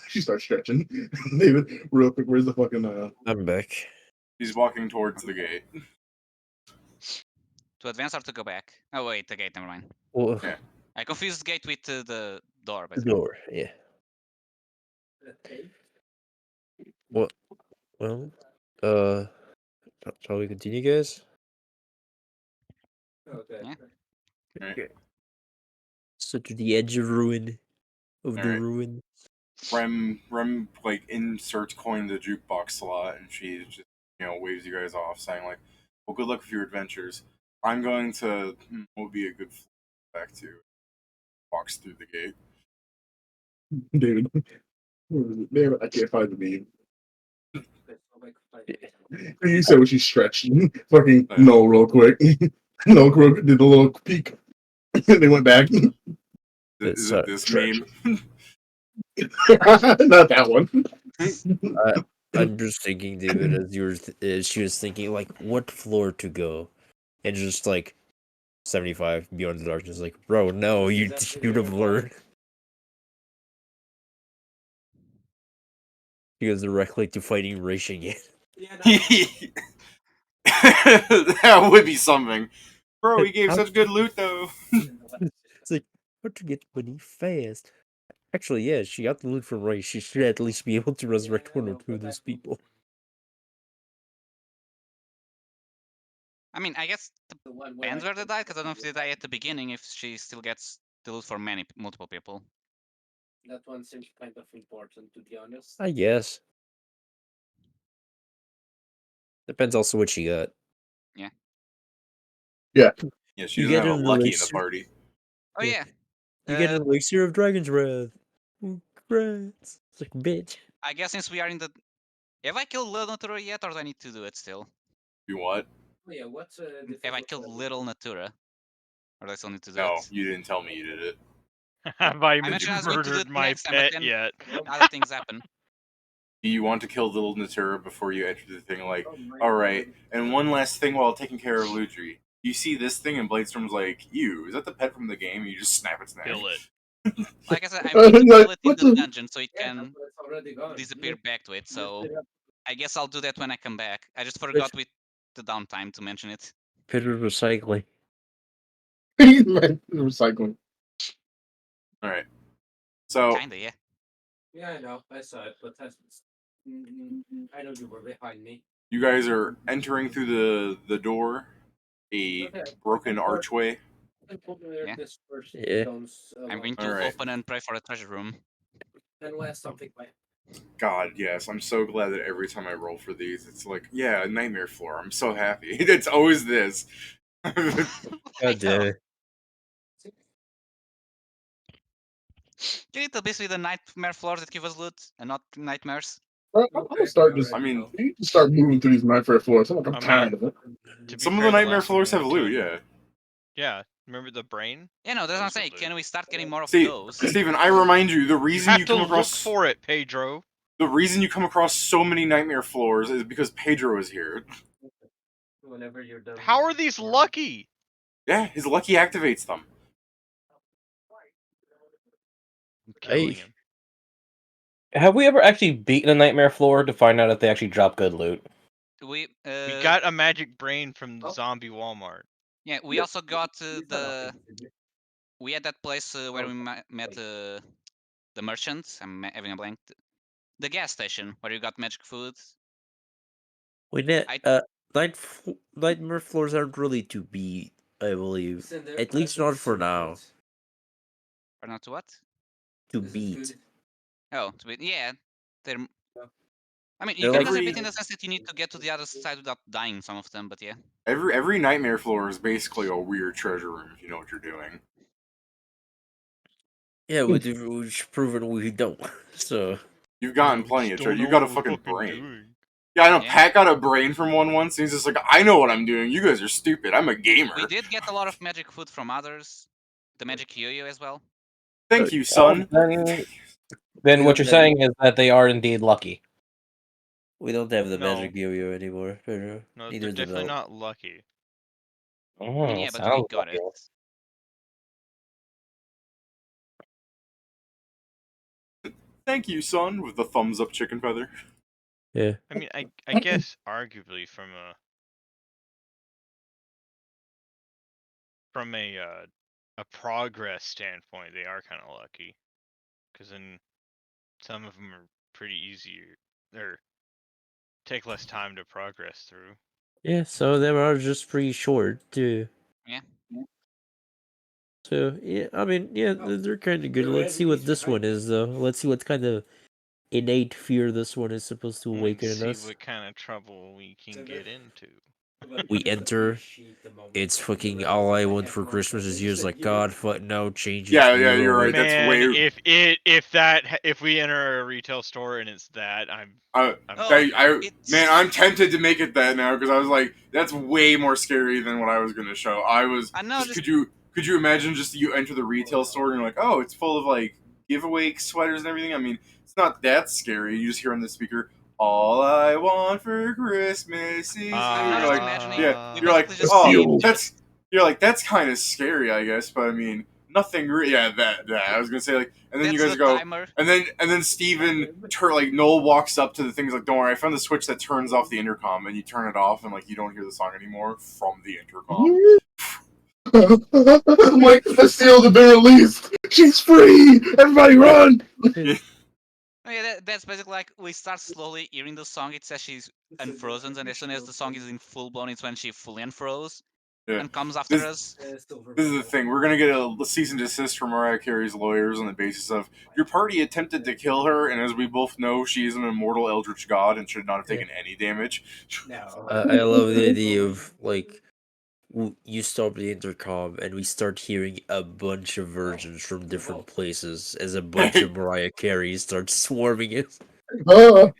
S6: She starts stretching. David, real quick, where's the fucking?
S2: I'm back.
S1: She's walking towards the gate.
S3: To advance or to go back? Oh wait, the gate. Never mind.
S2: Well,
S1: Yeah.
S3: I confused the gate with the door.
S2: the
S3: Basically.
S2: door. Yeah. Well, shall we continue, guys?
S3: Yeah.
S2: Okay. So to the edge of ruin, of the
S1: Alright.
S2: ruin.
S1: Rem like inserts coin in the jukebox slot, and she just waves you guys off, saying like, "Well, good luck with your adventures. I'm going to what would be a good back to walks through the gate."
S6: David, damn it, I can't find the meme. You said when she stretched. Fucking no, real quick. No, did a little peek. They went back.
S1: Is
S2: Sorry,
S1: it this
S6: stretch.
S1: meme?
S6: Not that one.
S2: I'm just thinking, David, as she was thinking, like, what floor to go, and just like 75 Beyond the Darkness, like, bro, no, you should have learned. He goes directly to fighting Racing again.
S1: That would be something. Bro, he gave
S2: How-
S1: such good loot though.
S2: It's like, how to get money fast. Actually, yeah, she got the loot from Ray. She should at least be able to resurrect one or two of those people.
S3: I mean, I guess depends where they die, because I don't know if they die at the beginning, if she still gets the loot for multiple people.
S7: That one seems kind of important, to be honest.
S2: I guess. Depends also what she got.
S1: Yeah, she
S2: You
S1: doesn't
S2: get
S1: have a
S2: an
S1: lucky in the
S2: elixir.
S1: party.
S3: Oh
S2: Yeah.
S3: yeah.
S2: You get an elixir of Dragon's Wrath. Congrats. It's like, bitch.
S3: I guess since we are in the... Have I killed Little Natura yet, or do I need to do it still?
S1: You what?
S7: Oh, yeah, what's
S3: Have I killed Little Natura? Or do I still need to do
S1: No,
S3: it?
S1: you didn't tell me you did it.
S5: Have I
S3: I mentioned I was going to do
S5: murdered
S3: it
S5: my
S3: next time, but
S5: pet
S3: then
S5: yet?
S3: other things happen.
S1: Do you want to kill little Natura before you enter the thing? Like, alright, and one last thing while taking care of Ludri. You see this thing, and Bladestorm's like, "Ew, is that the pet from the game?" And you just snap its neck.
S5: Kill it.
S3: Like I said, I'm going to kill it in
S6: What
S3: the
S6: the-
S3: dungeon so it
S7: Yeah,
S3: can
S7: but it's already gone.
S3: disappear back to it, so
S7: Lift it up.
S3: I guess I'll do that when I come back. I just forgot with the downtime to mention it.
S2: Pit of recycling.
S6: Recycling.
S1: Alright. So,
S3: Kinda, yeah.
S7: Yeah, I know. I saw it, but that's... I know you were behind me.
S1: you guys are entering through the door, a broken archway.
S3: Yeah.
S2: Yeah.
S3: I'm going to
S1: Alright.
S3: open and pray for a treasure room.
S7: And last something like
S1: God, yes, I'm so glad that every time I roll for these, it's like, yeah, a nightmare floor. I'm so happy. It's always this.
S3: I
S2: God damn
S3: know.
S2: it.
S3: Can you tell basically the nightmare floors that give us loot and not nightmares?
S6: I'm gonna start just.
S1: I mean,
S6: You need to start moving through these nightmare floors. I'm
S5: I
S6: tired
S5: mean,
S6: of it.
S5: To be
S1: some of
S5: fair,
S1: the
S5: the
S1: nightmare
S5: last
S1: floors
S5: one
S1: have
S5: we
S1: loot,
S5: killed-
S1: yeah.
S5: Yeah, remember the brain?
S3: Yeah, no, that's what I'm
S5: Those are
S3: saying.
S5: loot.
S3: Can we start getting more of
S1: See,
S3: those?
S1: Steven, I remind you, the
S5: You
S1: reason
S5: have
S1: you
S5: to
S1: come
S5: look
S1: across
S5: for it, Pedro.
S1: the reason you come across so many nightmare floors is because Pedro is here.
S7: whenever you're done.
S5: How are these lucky?
S1: Yeah, his lucky activates them.
S5: I'm killing
S2: Hey.
S5: him.
S4: Have we ever actually beaten a nightmare floor to find out if they actually drop good loot?
S3: We
S5: We got a magic brain from the
S7: Oh.
S5: zombie Walmart.
S3: yeah, we also got we had that place where we met the merchants. I'm having a blank. The gas station where you got magic food. I-
S2: Nightmare floors aren't really to beat, I believe. At least not for now.
S3: Or not what?
S2: To beat.
S3: Oh, yeah. They're. I mean, you
S2: They're
S3: can
S2: like-
S3: consider it in the sense that you need to get to the other side without dying some of them, but yeah.
S1: Every nightmare floor is basically a weird treasure room if you know what you're doing.
S2: Yeah, we've proven we don't. So
S1: You've gotten
S5: Yeah, we
S1: plenty
S5: just
S1: of
S5: don't
S1: treasure. You
S5: know
S1: got a
S5: what we're
S1: fucking brain.
S5: doing.
S1: Yeah, I know.
S3: Yeah.
S1: Pat got a brain from one once, and he's just like, I know what I'm doing. You guys are stupid. I'm a gamer.
S3: We did get a lot of magic food from others. The magic yo-yo as well.
S1: Thank you, son.
S4: Then what
S2: Yeah,
S4: you're saying is that they are indeed lucky.
S2: we don't have the
S5: No.
S2: magic yo-yo anymore. Pedro.
S5: No,
S2: Neither
S5: they're
S2: do
S5: definitely
S2: they.
S5: not lucky.
S3: I mean, yeah, but we
S4: Sounds
S3: got
S4: lucky.
S3: it.
S1: Thank you, son, with the thumbs up chicken feather.
S2: Yeah.
S5: I mean, I guess arguably from a progress standpoint, they are kind of lucky, because then some of them are pretty easier or take less time to progress through.
S2: Yeah, some of them are just pretty short too.
S3: Yeah.
S2: So yeah, I mean, yeah, they're kind of good.
S7: They're
S2: Let's see what
S7: enemies
S2: this one
S7: behind
S2: is, though. Let's see what kind of innate fear this one is supposed to
S5: Let's
S2: awaken in
S5: see
S2: us.
S5: what kind of trouble we can get into.
S2: We enter. It's fucking all I want for Christmas is years. Like God, fuck no changes.
S1: Yeah, you're right. That's
S5: Man,
S1: way.
S5: if we enter a retail store and it's that, I'm
S3: Oh, it's-
S1: Man, I'm tempted to make it that now because I was like, that's way more scary than what I was gonna show.
S3: I know,
S1: Could you imagine just you enter the retail store and you're like, oh, it's full of like giveaway sweaters and everything. I mean, it's not that scary. You just hear on the speaker, "All I want for Christmas is you."
S3: I'm
S1: You're
S3: just
S1: like,
S3: imagining
S1: yeah,
S3: we
S1: you're like,
S3: basically just
S1: oh,
S3: see
S1: that's. You're like, that's kind of scary, I guess. But I mean, nothing. Yeah, that. I was gonna say like, and then you
S3: that's
S1: guys
S3: the
S1: go,
S3: timer.
S1: and then Steven like Noel walks up to the things like, "Don't worry, I found the switch that turns off the intercom," and you turn it off, and like you don't hear the song anymore from the intercom.
S6: I'm like, the seals have been released. She's free. Everybody run.
S3: Oh, yeah, that's basically like we start slowly hearing the song. It says she's unfrozen, and as soon as the song is in full blown, it's when she fully unfroze
S1: Yeah.
S3: and comes after us.
S1: This is the thing. We're gonna get a cease and desist from Mariah Carey's lawyers on the basis of your party attempted to kill her, and as we both know, she is an immortal eldritch god and should not have taken any damage.
S7: No.
S2: I love the idea of like you stop the intercom and we start hearing a bunch of versions from different places as a bunch of Mariah Carey starts swarming it.
S6: Oh,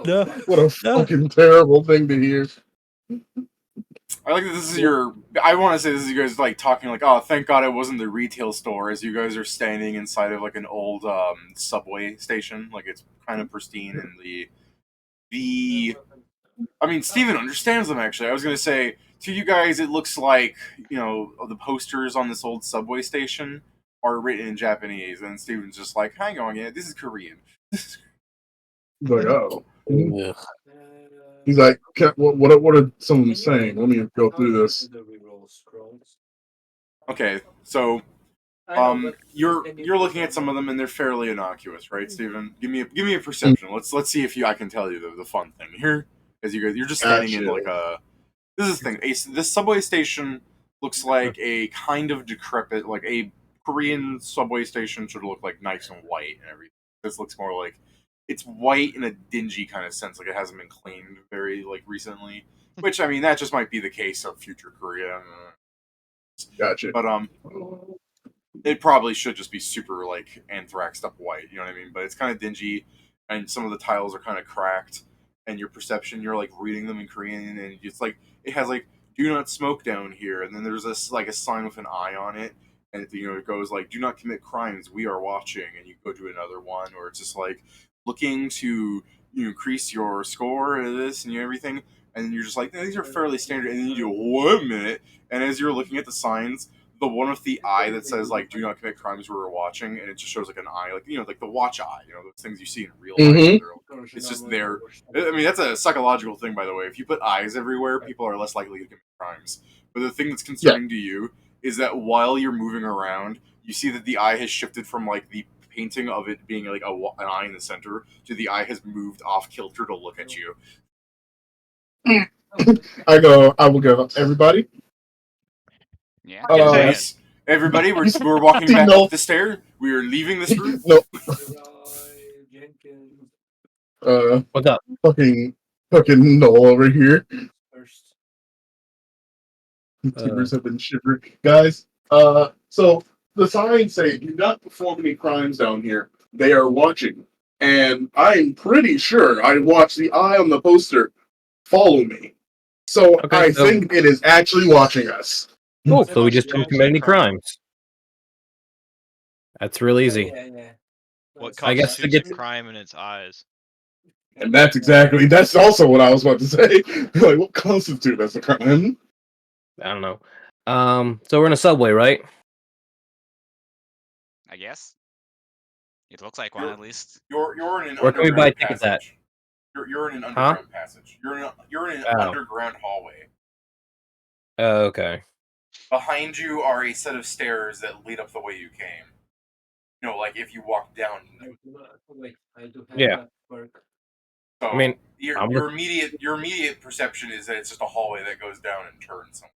S2: No,
S6: what a
S2: no.
S6: fucking terrible thing to hear.
S1: I like that this is your. I want to say this is you guys like talking like, oh, thank God it wasn't the retail store, as you guys are standing inside of like an old subway station, like it's kind of pristine and the. I mean, Steven understands them actually. I was gonna say to you guys, it looks like the posters on this old subway station are written in Japanese, and Steven's just like, hang on, yeah, this is Korean.
S6: He's like, oh.
S2: Ugh.
S6: He's like, what are some of them saying? Let me go through this.
S1: Okay, so you're looking at some of them and they're fairly innocuous, right, Steven? Give me a perception. Let's see if I can tell you the fun thing here. As you're just standing in
S6: Gotcha.
S1: like a. This is the thing. This subway station looks like a kind of decrepit, like a Korean subway station should look like nice and white and everything. This looks more like it's white in a dingy kind of sense, like it hasn't been cleaned very like recently. Which I mean, that just might be the case of future Korea.
S6: Gotcha.
S1: But it probably should just be super like anthraxed up white, you know what I mean? But it's kind of dingy, and some of the tiles are kind of cracked, and your perception, you're like reading them in Korean, and it's like it has like "Do not smoke down here," and then there's this like a sign with an eye on it, and it goes like "Do not commit crimes, we are watching," and you go to another one, or it's just like looking to increase your score and this and everything, and you're just like these are fairly standard, and then you do 1 minute, and as you're looking at the signs the one with the eye that says like "Do not commit crimes we were watching," and it just shows like an eye, like like the watch eye, those things you see in real life. It's just there. I mean, that's a psychological thing, by the way. If you put eyes everywhere, people are less likely to commit crimes. But the thing that's concerning to you is that while you're moving around, you see that the eye has shifted from like the painting of it being like an eye in the center to the eye has moved off kilter to look at you.
S6: I will go, everybody.
S3: Yeah.
S5: Keep saying it.
S1: Yes, everybody, we're walking back up the stair. We are leaving this room.
S6: No,
S4: What's up?
S6: fucking Noel over here. Timbers have been shivering. Guys, so the signs say do not perform any crimes down here. They are watching. And I'm pretty sure I watched the eye on the poster follow me. So
S4: Okay,
S6: I
S4: so-
S6: think it is actually watching us.
S4: Cool. So we just
S5: Don't
S4: don't commit
S5: say
S4: any
S5: crime.
S4: crimes. That's real easy.
S5: What
S4: I guess
S5: constitutes
S4: to
S5: a
S4: get-
S5: crime in its eyes?
S6: And that's also what I was about to say. Like, what constitutes as a crime?
S4: I don't know. So we're in a subway, right?
S3: I guess. It looks like one at least.
S1: You're in an
S4: Where can we buy
S1: underground
S4: tickets at?
S1: passage. You're in an underground passage. You're in an
S4: Oh.
S1: underground hallway.
S4: Okay.
S1: Behind you are a set of stairs that lead up the way you came. Like if you walk down.
S4: Yeah.
S1: So
S4: I mean,
S1: your immediate perception is that it's just a hallway that goes down and turns somewhere.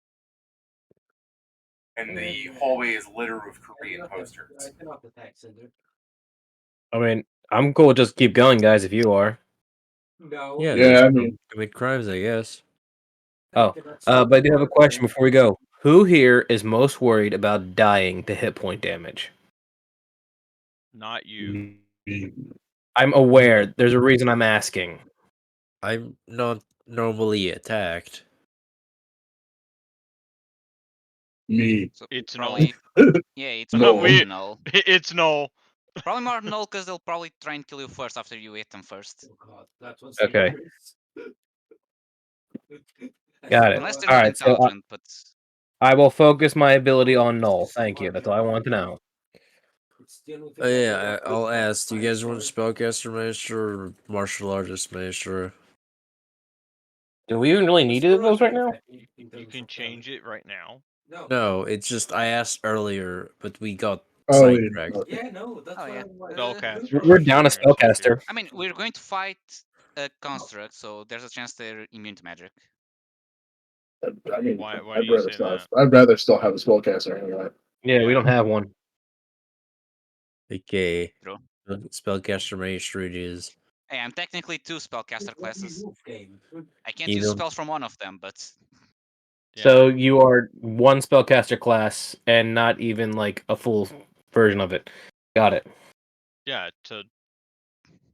S1: And the hallway is littered with Korean posters.
S4: I mean, I'm cool. Just keep going, guys. If you are.
S7: No.
S2: Yeah,
S6: Yeah,
S2: just
S6: I mean-
S2: commit crimes, I guess.
S4: But I do have a question before we go. Who here is most worried about dying to hit point damage?
S5: Not you.
S4: I'm aware. There's a reason I'm asking.
S2: I'm not normally attacked.
S6: Me.
S3: So
S5: It's
S3: probably,
S5: no.
S3: yeah, it's
S6: No.
S3: probably no.
S5: It's no.
S3: Probably more null because they'll probably try and kill you first after you hit them first.
S7: Oh god, that was
S4: Okay.
S7: dangerous.
S4: Got it.
S3: Unless they're
S4: All
S3: not
S4: right, so
S3: intelligent, but
S4: I will focus my ability on null. Thank you. That's all I want to know.
S2: Oh yeah, I'll ask. Do you guys want spellcaster maestro or martial artist maestro?
S4: Do we even really need those right now?
S5: You can change it right now.
S2: No, it's just I asked earlier, but we got
S6: Oh,
S2: sidetracked.
S7: Yeah, no, that's
S3: oh yeah.
S5: Spellcaster.
S4: We're
S5: for
S4: down a
S5: sure, and teacher.
S4: spellcaster.
S3: I mean, we're going to fight a construct, so there's a chance they're immune to magic.
S6: I mean,
S5: Why do
S6: I'd
S5: you
S6: rather
S5: say
S6: still
S5: that?
S6: have, I'd rather still have a spellcaster anyway.
S4: Yeah, we don't have one.
S2: Okay.
S3: True.
S2: Spellcaster maestro it is.
S3: Hey, I'm technically 2 spellcaster classes. I can't
S2: You
S3: use
S2: don't-
S3: spells from one of them, but
S4: So you are one spellcaster class and not even like a full version of it. Got it.
S5: Yeah, to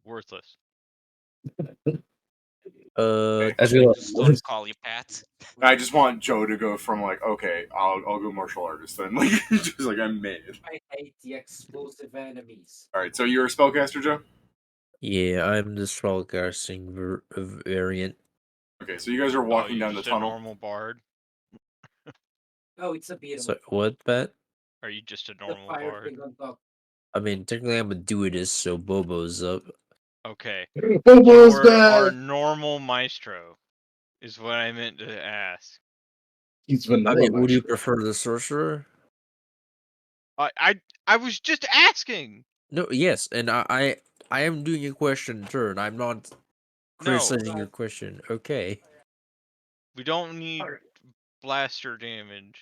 S5: worthless.
S4: As we look.
S3: just don't call you Pat.
S1: I just want Joe to go from like, okay, I'll go martial artist then. Like, just like I'm mad.
S7: I hate the explosive enemies.
S1: All right, so you're a spellcaster, Joe.
S2: Yeah, I'm the spellcasting variant.
S1: Okay, so you guys are walking
S5: you
S1: down the
S5: just
S1: tunnel.
S5: a normal bard?
S7: Oh, it's a beetle.
S2: So what, Pat?
S5: Are you just a
S7: The
S5: normal
S7: fire
S5: bard?
S7: thing on top.
S2: I mean, technically I'm a duelist, so Bobo's up.
S5: Okay.
S6: Bobo's
S5: You're our
S6: back.
S5: normal maestro, is what I meant to ask.
S6: He's
S2: I
S6: vanilla.
S2: mean, would you
S6: maestro.
S2: prefer the sorcerer?
S5: I was just asking.
S2: No, yes, and I am doing a question turn. I'm not
S5: No,
S2: criticizing your question. Okay.
S5: we don't need blaster damage.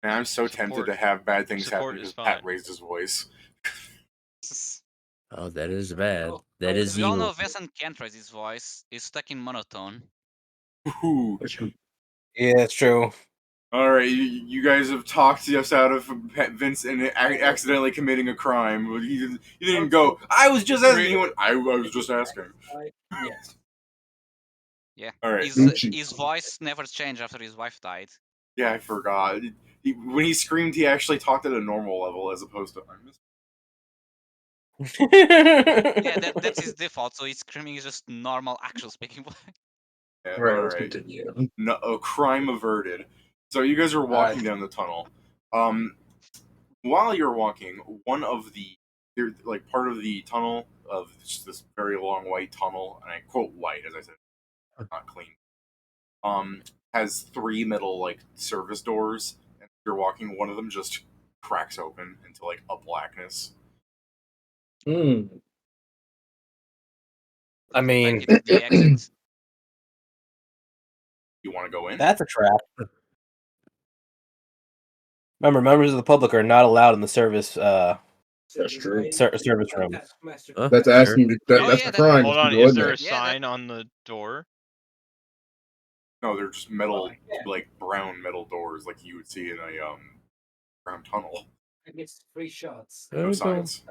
S1: And I'm so tempted to have bad things
S5: Support
S1: happen
S5: is
S1: because Pat
S5: fine.
S1: raised his voice.
S2: Oh, that is bad. That
S3: Because
S2: is
S3: we all
S2: evil.
S3: know Vincent can't raise his voice. He's stuck in monotone.
S1: Ooh.
S4: Yeah, it's true.
S1: All right, you guys have talked us out of Vince and accidentally committing a crime. You didn't go. I was just asking. He went, I was just asking.
S7: Yes.
S3: Yeah.
S1: All right.
S3: His voice never changed after his wife died.
S1: Yeah, I forgot. When he screamed, he actually talked at a normal level as opposed to.
S3: Yeah, that's his default. So his screaming is just normal, actual speaking voice.
S1: Yeah,
S6: Right,
S1: all
S6: let's
S1: right.
S6: continue.
S1: No, a crime averted. So you guys are walking down the tunnel. While you're walking, one of the like part of the tunnel of this very long white tunnel, and I quote white as I said, not clean. Has 3 metal like service doors, and if you're walking, one of them just cracks open into like a blackness.
S6: Hmm.
S4: I mean,
S3: Like it's the exit.
S1: You want to go in?
S4: that's a trap. Remember, members of the public are not allowed in the service
S6: That's true.
S4: service room.
S2: Huh?
S6: That's
S2: Sure.
S6: asking. That's
S3: yeah,
S6: a crime.
S5: Hold
S6: if you
S5: on,
S6: go
S5: is
S6: in
S5: there
S6: there.
S5: a
S3: Yeah,
S5: sign on the door?
S1: No, they're just metal, like brown metal doors, like you would see in a brown tunnel.
S7: I missed 3 shots.
S1: No signs.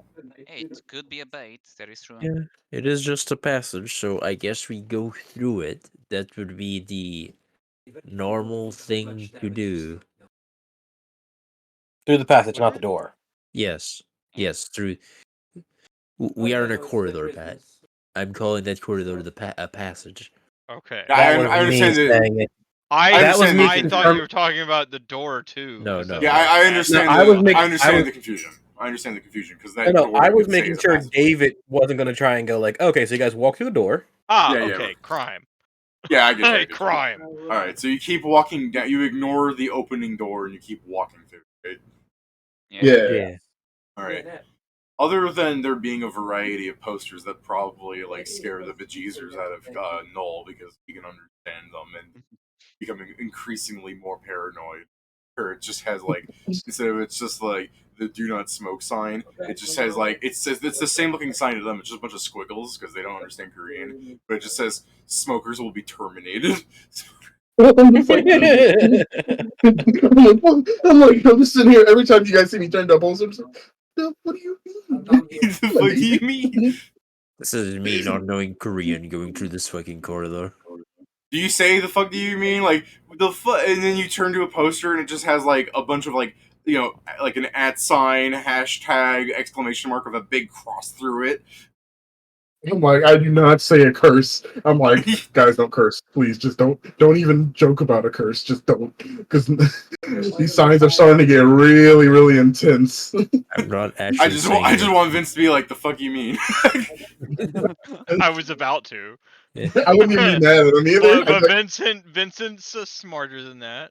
S3: Hey, it could be a bait. That is true.
S2: Yeah, it is just a passage, so I guess we go through it. That would be the normal thing to do.
S4: Through the passage, not the door.
S2: Yes,
S3: Yeah.
S2: yes, through. We are in a corridor, Pat. I'm calling that corridor a passage.
S5: Okay.
S1: I
S4: That was
S1: understand
S4: me
S1: that.
S4: saying it.
S1: I
S4: That was
S1: understand
S4: me
S1: the
S5: I
S1: confusion.
S5: thought you were talking about the door too.
S2: No,
S5: 'cause
S2: no.
S5: that's
S1: Yeah,
S5: what
S1: I
S5: asked.
S1: understand.
S4: No, I was making-
S1: I understand
S4: I was-
S1: the confusion. I understand the confusion because
S4: No,
S1: that
S4: no,
S1: door
S4: I
S1: you
S4: was
S1: could say
S4: making
S1: is a
S4: sure
S1: passageway.
S4: David wasn't going to try and go like, okay, so you guys walk through the door.
S5: Ah,
S1: Yeah, yeah,
S5: okay,
S1: right.
S5: crime.
S1: Yeah, I get
S5: Hey,
S1: that.
S5: crime.
S1: All right, so you keep walking down. You ignore the opening door and you keep walking through. Right?
S6: Yeah.
S1: All right. Other than there being a variety of posters that probably like scare the bejesus out of Null because he can understand them and becoming increasingly more paranoid. Or it just has like instead of it's just like the "Do Not Smoke" sign, it just says like it says it's the same looking sign to them. It's just a bunch of squiggles because they don't understand Korean, but it just says "Smokers will be terminated."
S6: It's like, I'm just sitting here every time you guys see me turn to a poster. I'm just like, what do you mean?
S1: the fuck do you mean?
S2: This is me not knowing Korean going through this fucking corridor.
S1: Do you say the fuck do you mean? Like the and then you turn to a poster and it just has like a bunch of like you know, like an @ sign, hashtag, exclamation mark with a big cross through it.
S6: I'm like, I do not say a curse. I'm like, guys, don't curse, please. Just don't even joke about a curse. Just don't, because these signs are starting to get really, really intense.
S2: I'm not
S1: I
S2: actually
S1: just
S2: saying
S1: I just
S2: it.
S1: want Vince to be like, the fuck you mean?
S5: I was about to.
S6: I wouldn't even be mad at him either.
S5: But Vincent's smarter than that.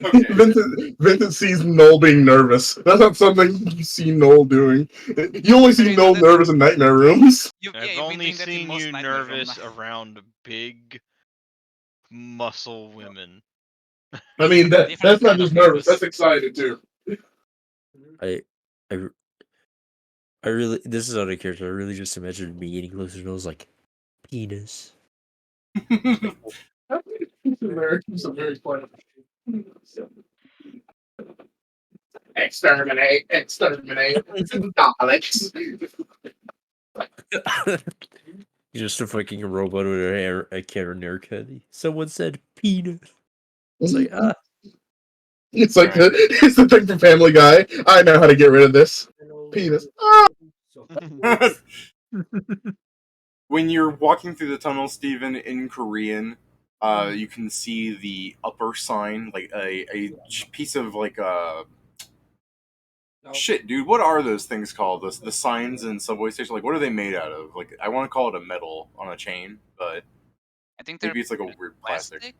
S1: Okay.
S6: Vincent sees Noel being nervous. That's not something you see Noel doing. You only see
S3: You know
S6: Noel
S3: that-
S6: nervous in nightmare rooms.
S5: I've
S3: you've been
S5: only
S3: doing that in
S5: seen
S3: most
S5: you
S3: nightmare room.
S5: nervous around big muscle women.
S6: I mean,
S3: Different
S6: that's not
S3: kind
S6: just
S3: of
S6: nervous. That's
S3: nervous.
S6: excited too.
S2: I, I, I really. This is out of character. I really just imagine me getting closer to nose like penis.
S6: It's a very funny. Exterminate, Alex.
S2: Just a fucking robot with a Karen haircut. Someone said penis. It's like
S6: It's like
S1: Right.
S6: it's the thing from Family Guy. I know how to get rid of this penis.
S1: When you're walking through the tunnel, Steven, in Korean, you can see the upper sign, like a piece of like shit, dude. What are those things called? The signs in subway station. Like, what are they made out of? Like, I want to call it a metal on a chain, but
S3: I think they're
S1: maybe it's like a weird plastic.
S3: plastic.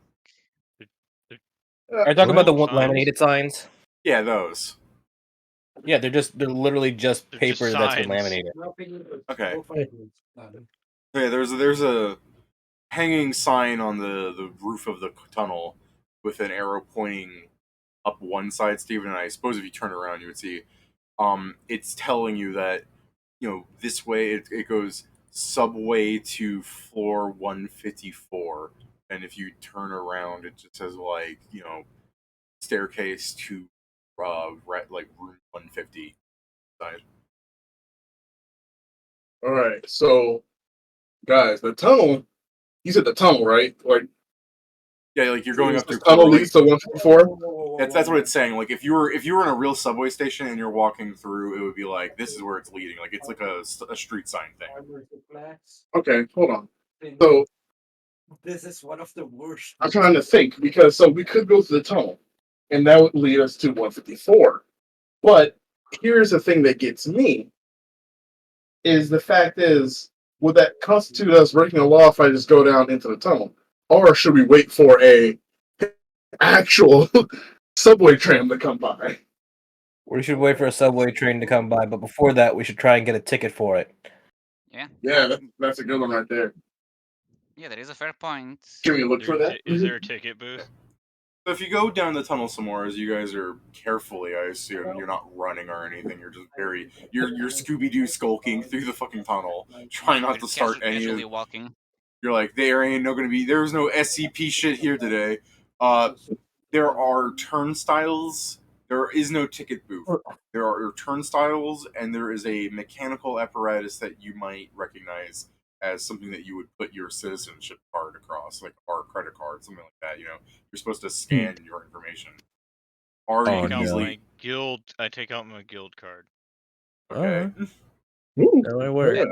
S4: Are you talking about the
S5: Signs?
S4: laminated signs?
S1: Yeah, those.
S4: Yeah, they're literally just
S5: They're just
S4: paper that's been
S5: signs.
S4: laminated.
S1: Okay. Yeah, there's a hanging sign on the roof of the tunnel with an arrow pointing up one side, Steven, and I suppose if you turn around you would see it's telling you that, you know, this way it goes subway to floor 154, and if you turn around it just says, like, you know, staircase to like room 150 side.
S6: All right, so guys, the tunnel. You said the tunnel, right? Like
S1: Yeah, like you're going up
S6: this
S1: through
S6: tunnel
S1: like,
S6: leads to 154.
S1: that's what it's saying. Like if you were in a real subway station and you're walking through, it would be like, this is where it's leading. Like it's like a street sign thing.
S6: Okay, hold on. So
S7: This is one of the worst.
S6: I'm trying to think because so we could go to the tunnel, and that would lead us to 154. But here's the thing that gets me: is the fact is, would that constitute us breaking a law if I just go down into the tunnel, or should we wait for a actual subway tram to come by?
S4: We should wait for a subway train to come by, but before that, we should try and get a ticket for it.
S3: Yeah.
S6: Yeah, that's a good one right there.
S3: Yeah, that is a fair point.
S6: Can we look for that?
S5: Is there a ticket booth?
S1: So if you go down the tunnel some more, as you guys are carefully, I assume you're not running or anything. You're just you're Scooby Doo skulking through the fucking tunnel, trying not to start any
S3: Casually
S1: of.
S3: walking.
S1: You're like, there ain't no gonna be. There's no SCP shit here today. There are turnstiles. There is no ticket booth. There are turnstiles, and there is a mechanical apparatus that you might recognize as something that you would put your citizenship card across, like or credit card, something like that. You know, you're supposed to scan your information, or you
S2: Oh,
S1: can
S2: no.
S1: easily.
S5: I take out my guild card.
S1: Okay.
S6: Ooh,
S2: That might work.
S6: yeah.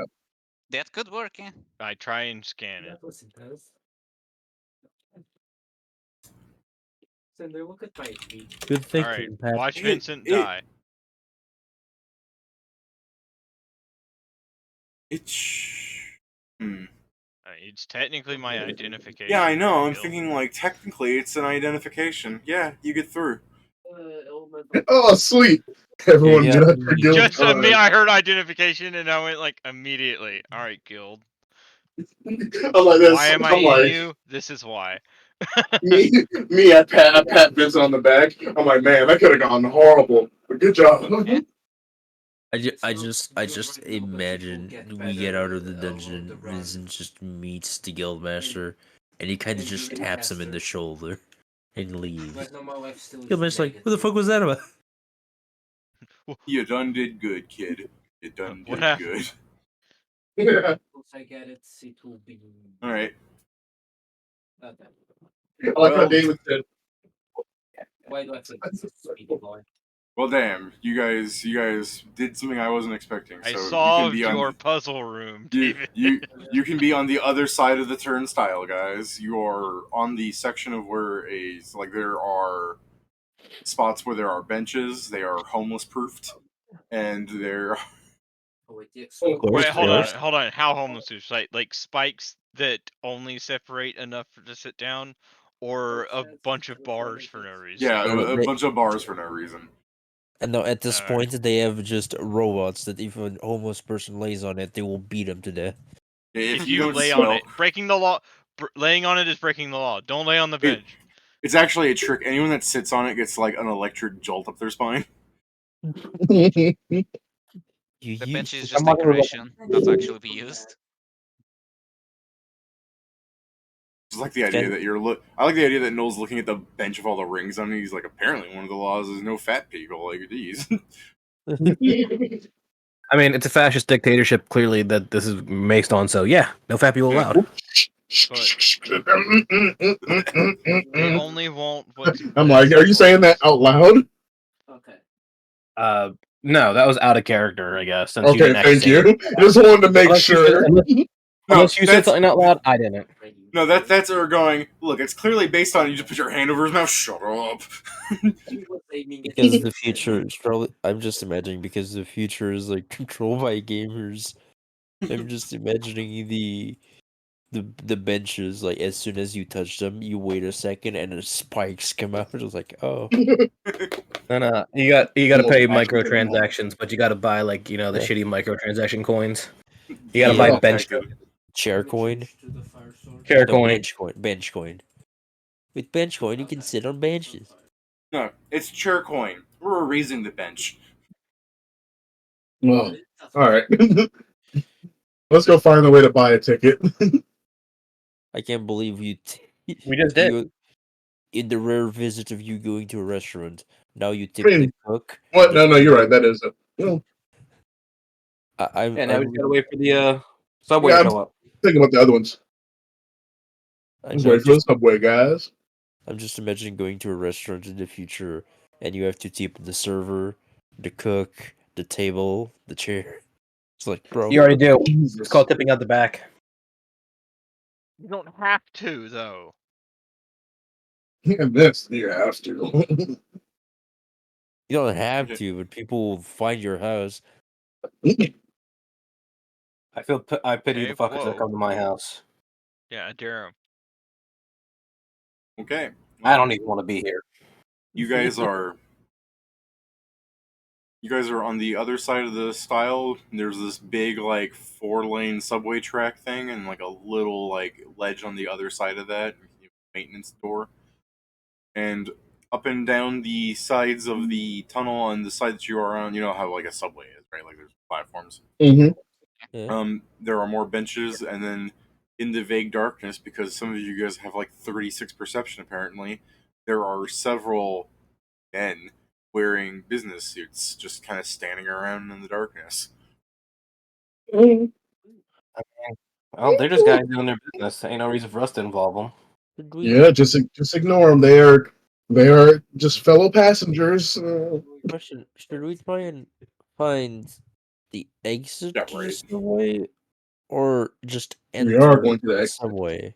S3: That could work, yeah.
S5: I try and scan it.
S7: That was intense. Sender, look at my feet.
S2: Good
S5: All right,
S2: thinking, Pat.
S5: watch Vincent
S1: it-
S5: die.
S1: It's. Hmm.
S5: It's technically my identification.
S1: Yeah, I know.
S5: for
S1: I'm
S5: guild.
S1: thinking like technically it's an identification. Yeah, you get through.
S6: Oh, sweet. Everyone
S2: Yeah,
S6: judge
S2: yeah.
S6: your guild
S5: Just
S6: card.
S5: me, I heard identification and I went like immediately. All right, guild.
S6: I'm like this.
S5: Why am I
S6: I'm
S5: in
S6: like
S5: you? This is why.
S6: me. I pat Vincent on the back. I'm like, man, that could have gone horrible, but good job.
S3: Yeah.
S2: I just imagine we get out of the dungeon, Vincent just meets the guildmaster, and he kind of just taps him in the shoulder and leaves.
S7: But no, my life still is
S2: Guildmaster's like, what the
S7: negative.
S2: fuck was that about?
S1: You done did good, kid. You done
S5: What
S1: did
S5: happened?
S1: good.
S6: Yeah.
S7: Once I get it, it will be.
S1: All right.
S7: Not that.
S6: I like how
S1: Well-
S6: David said,
S7: Why do I think this is a speedy boy?
S1: Well, damn, you guys did something I wasn't expecting.
S5: I
S1: So you can
S5: solved
S1: be on
S5: your puzzle room,
S1: you
S5: David.
S1: you can be on the other side of the turnstile, guys. You are on the section of where there are spots where there are benches. They are homeless proofed, and they're
S7: Oh, wait, the
S2: Of course,
S5: Wait,
S2: of
S5: hold on,
S2: course.
S5: hold on. How homeless is like spikes that only separate enough to sit down, or a bunch of bars for no reason?
S1: yeah,
S2: No,
S1: a bunch of bars for no reason.
S2: and no, at this
S5: Alright.
S2: point, they have just robots that if a homeless person lays on it, they will beat him to death.
S1: If
S5: You
S1: don't
S5: lay on
S1: smell,
S5: it, breaking the law. Laying on it is breaking the law. Don't lay on the bench.
S1: it's actually a trick. Anyone that sits on it gets like an electric jolt up their spine.
S2: You
S3: The
S2: use
S3: bench is
S4: I'm
S3: just
S4: not gonna-
S3: decoration, not actually be used.
S1: Just like the idea that I like the idea that Noel's looking at the bench of all the rings on it. He's like, apparently one of the laws is no fat people like these.
S4: I mean, it's a fascist dictatorship. Clearly, that this is based on. So yeah, no fat people
S1: Yeah.
S4: allowed.
S5: They only want what's
S6: I'm
S5: best
S6: like, are you
S5: for
S6: saying that
S5: us.
S6: out loud?
S7: Okay.
S4: No, that was out of character, I guess. Since you
S6: Okay,
S4: didn't actually
S6: thank
S4: say
S6: you.
S4: it.
S6: Just wanted to make
S4: Unless you said-
S6: sure.
S1: No,
S4: Unless you said
S1: that's
S4: something out loud, I didn't.
S1: no, that's her going. Look, it's clearly based on you. Just put your hand over his mouth. Shut up.
S2: because the future is probably. I'm just imagining because the future is like controlled by gamers. I'm just imagining the benches like as soon as you touch them, you wait a second and the spikes come out. It's like, oh,
S4: No, you got to
S6: Well,
S4: pay
S6: actually,
S4: microtransactions, but you got to buy like the
S2: Yeah.
S4: shitty microtransaction coins. You got to
S2: Yeah.
S4: buy bench
S2: chair coin,
S4: chair
S2: no
S4: coin.
S2: bench coin. With bench coin, you can sit on benches.
S1: No, it's chair coin. We're raising the bench.
S6: Well, all right. Let's go find a way to buy a ticket.
S2: I can't believe you.
S4: We just did.
S2: You, in the rare visit of you going to a restaurant, now you tip
S6: I mean,
S2: the cook.
S6: what?
S2: the
S6: No, you're right. That is it. Well,
S2: I'm,
S4: And now we
S2: I'm,
S4: just gotta wait for the subway
S6: yeah,
S4: to
S6: I'm
S4: show up.
S6: thinking about the other ones.
S2: I
S6: Let's
S2: know.
S6: wait for the subway, guys.
S2: I'm just imagining going to a restaurant in the future, and you have to tip the server, the cook, the table, the chair. It's like, bro,
S4: You already do.
S6: Jesus.
S4: It's called tipping out the back.
S5: You don't have to though.
S6: And this, you have to.
S2: you don't have
S1: Okay.
S2: to, but people will find your house.
S4: I pity the
S5: Okay,
S4: fuckers that
S5: whoa.
S4: come to my house.
S5: Yeah, I dare 'em.
S1: Okay.
S4: I don't even want to be here.
S1: You guys are. You guys are on the other side of the stile. There's this big, like, 4-lane subway track thing, and like a little like ledge on the other side of that maintenance door. And up and down the sides of the tunnel on the side that you are on, you know how like a subway is, right? Like there's platforms.
S6: Mm-hmm.
S2: Yeah.
S1: There are more benches, and then in the vague darkness, because some of you guys have like 36 perception apparently, there are several men wearing business suits just kind of standing around in the darkness.
S4: Well, they're just guys doing their business. Ain't no reason for us to involve them.
S2: Should we,
S6: Yeah, just ignore them. They are just fellow passengers.
S2: question, should we try and find the exit
S1: Yeah,
S2: to the
S1: right.
S2: subway, or just
S6: We are
S2: enter
S6: going to the
S2: the
S6: exit.
S2: subway?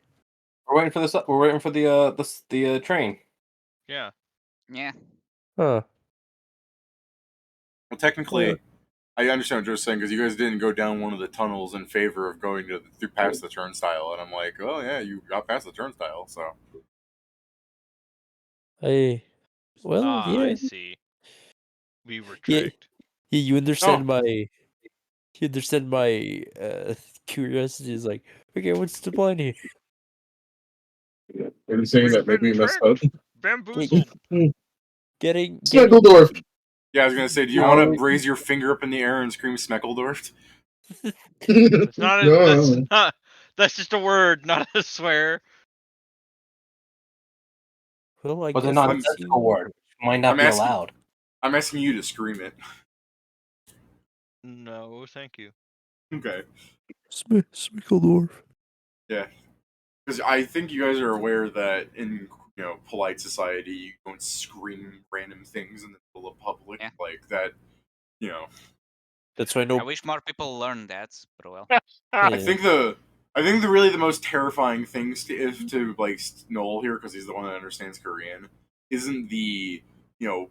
S4: We're waiting for we're waiting for the train.
S5: Yeah.
S3: Yeah.
S2: Huh.
S1: Well, technically, I understand what Joe's saying because you guys didn't go down one of the tunnels in favor of going through past the turnstile, and I'm like, oh yeah, you got past the turnstile, so
S2: Well,
S5: I
S2: yeah.
S5: see. We were
S2: Yeah,
S5: tricked.
S2: yeah, you understand
S1: Oh.
S2: my curiosity is like, okay, what's the plan here?
S6: Are you saying that maybe we messed up?
S5: Bamboozled.
S2: Getting
S6: Smeckledorf.
S1: yeah. I was gonna say, do you want to raise your finger up in the air and scream Smeckledorf?
S5: That's not. That's
S6: No.
S5: not. That's just a word, not a swear.
S2: well, I
S4: But they're
S2: guess
S4: not a
S1: I'm-
S2: let's
S4: technical
S2: see.
S4: word. Might not
S1: I'm
S4: be
S1: asking-
S4: allowed.
S1: I'm asking you to scream it.
S5: No, thank you.
S1: Okay.
S2: Smeckledorf.
S1: Yeah. Because I think you guys are aware that in polite society. You don't scream random things in the middle of public
S3: Yeah.
S1: like that.
S2: That's why
S3: I
S2: no.
S3: wish more people learn that, but well.
S1: I think the really the most terrifying things to like Noel here, because he's the one that understands Korean, isn't the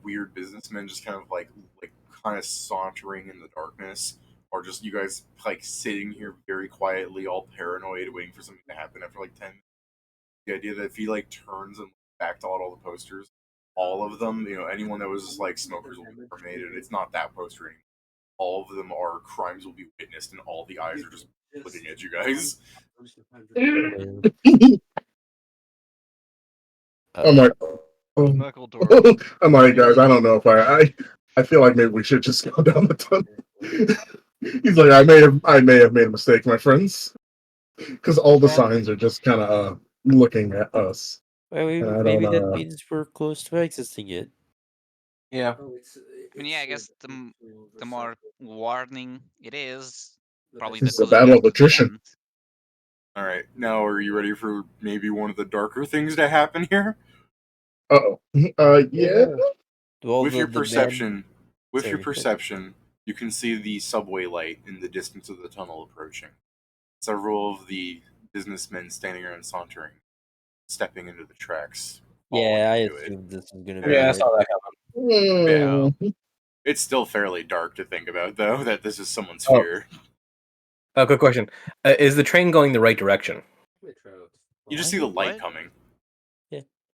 S1: weird businessmen just kind of like kind of sauntering in the darkness, or just you guys like sitting here very quietly, all paranoid, waiting for something to happen after like 10. The idea that if he like turns and backed out all the posters, all of them, anyone that was just like smokers will be terminated. It's not that poster anymore. All of them are crimes will be witnessed, and all the eyes are just looking at you guys.
S6: I'm like, oh.
S5: Knuckle door.
S6: I'm like, guys, I don't know if I feel like maybe we should just go down the tunnel. He's like, I may have made a mistake, my friends, because all the signs are just kind of looking at us.
S2: Well,
S6: I don't,
S2: maybe that means we're close to exiting it.
S4: Yeah.
S3: I mean, yeah, I guess the more warning it is, probably the
S6: This is a
S3: closer we
S6: battle
S3: are
S6: of
S3: to the
S6: attrition.
S3: end.
S1: All right, now are you ready for maybe one of the darker things to happen here?
S6: Uh-oh. Yeah.
S2: Well,
S1: With your
S2: the man-
S1: perception,
S2: Sorry.
S1: you can see the subway light in the distance of the tunnel approaching. Several of the businessmen standing around sauntering, stepping into the tracks.
S2: Yeah, I
S1: falling into it.
S2: assumed this was gonna be.
S4: Yeah, I
S2: it.
S4: saw that happen.
S6: Hmm.
S1: It's still fairly dark to think about, though, that this is someone's
S4: Oh.
S1: fear.
S4: Quick question: is the train going the right direction?
S1: You just see the light
S5: What?
S1: coming.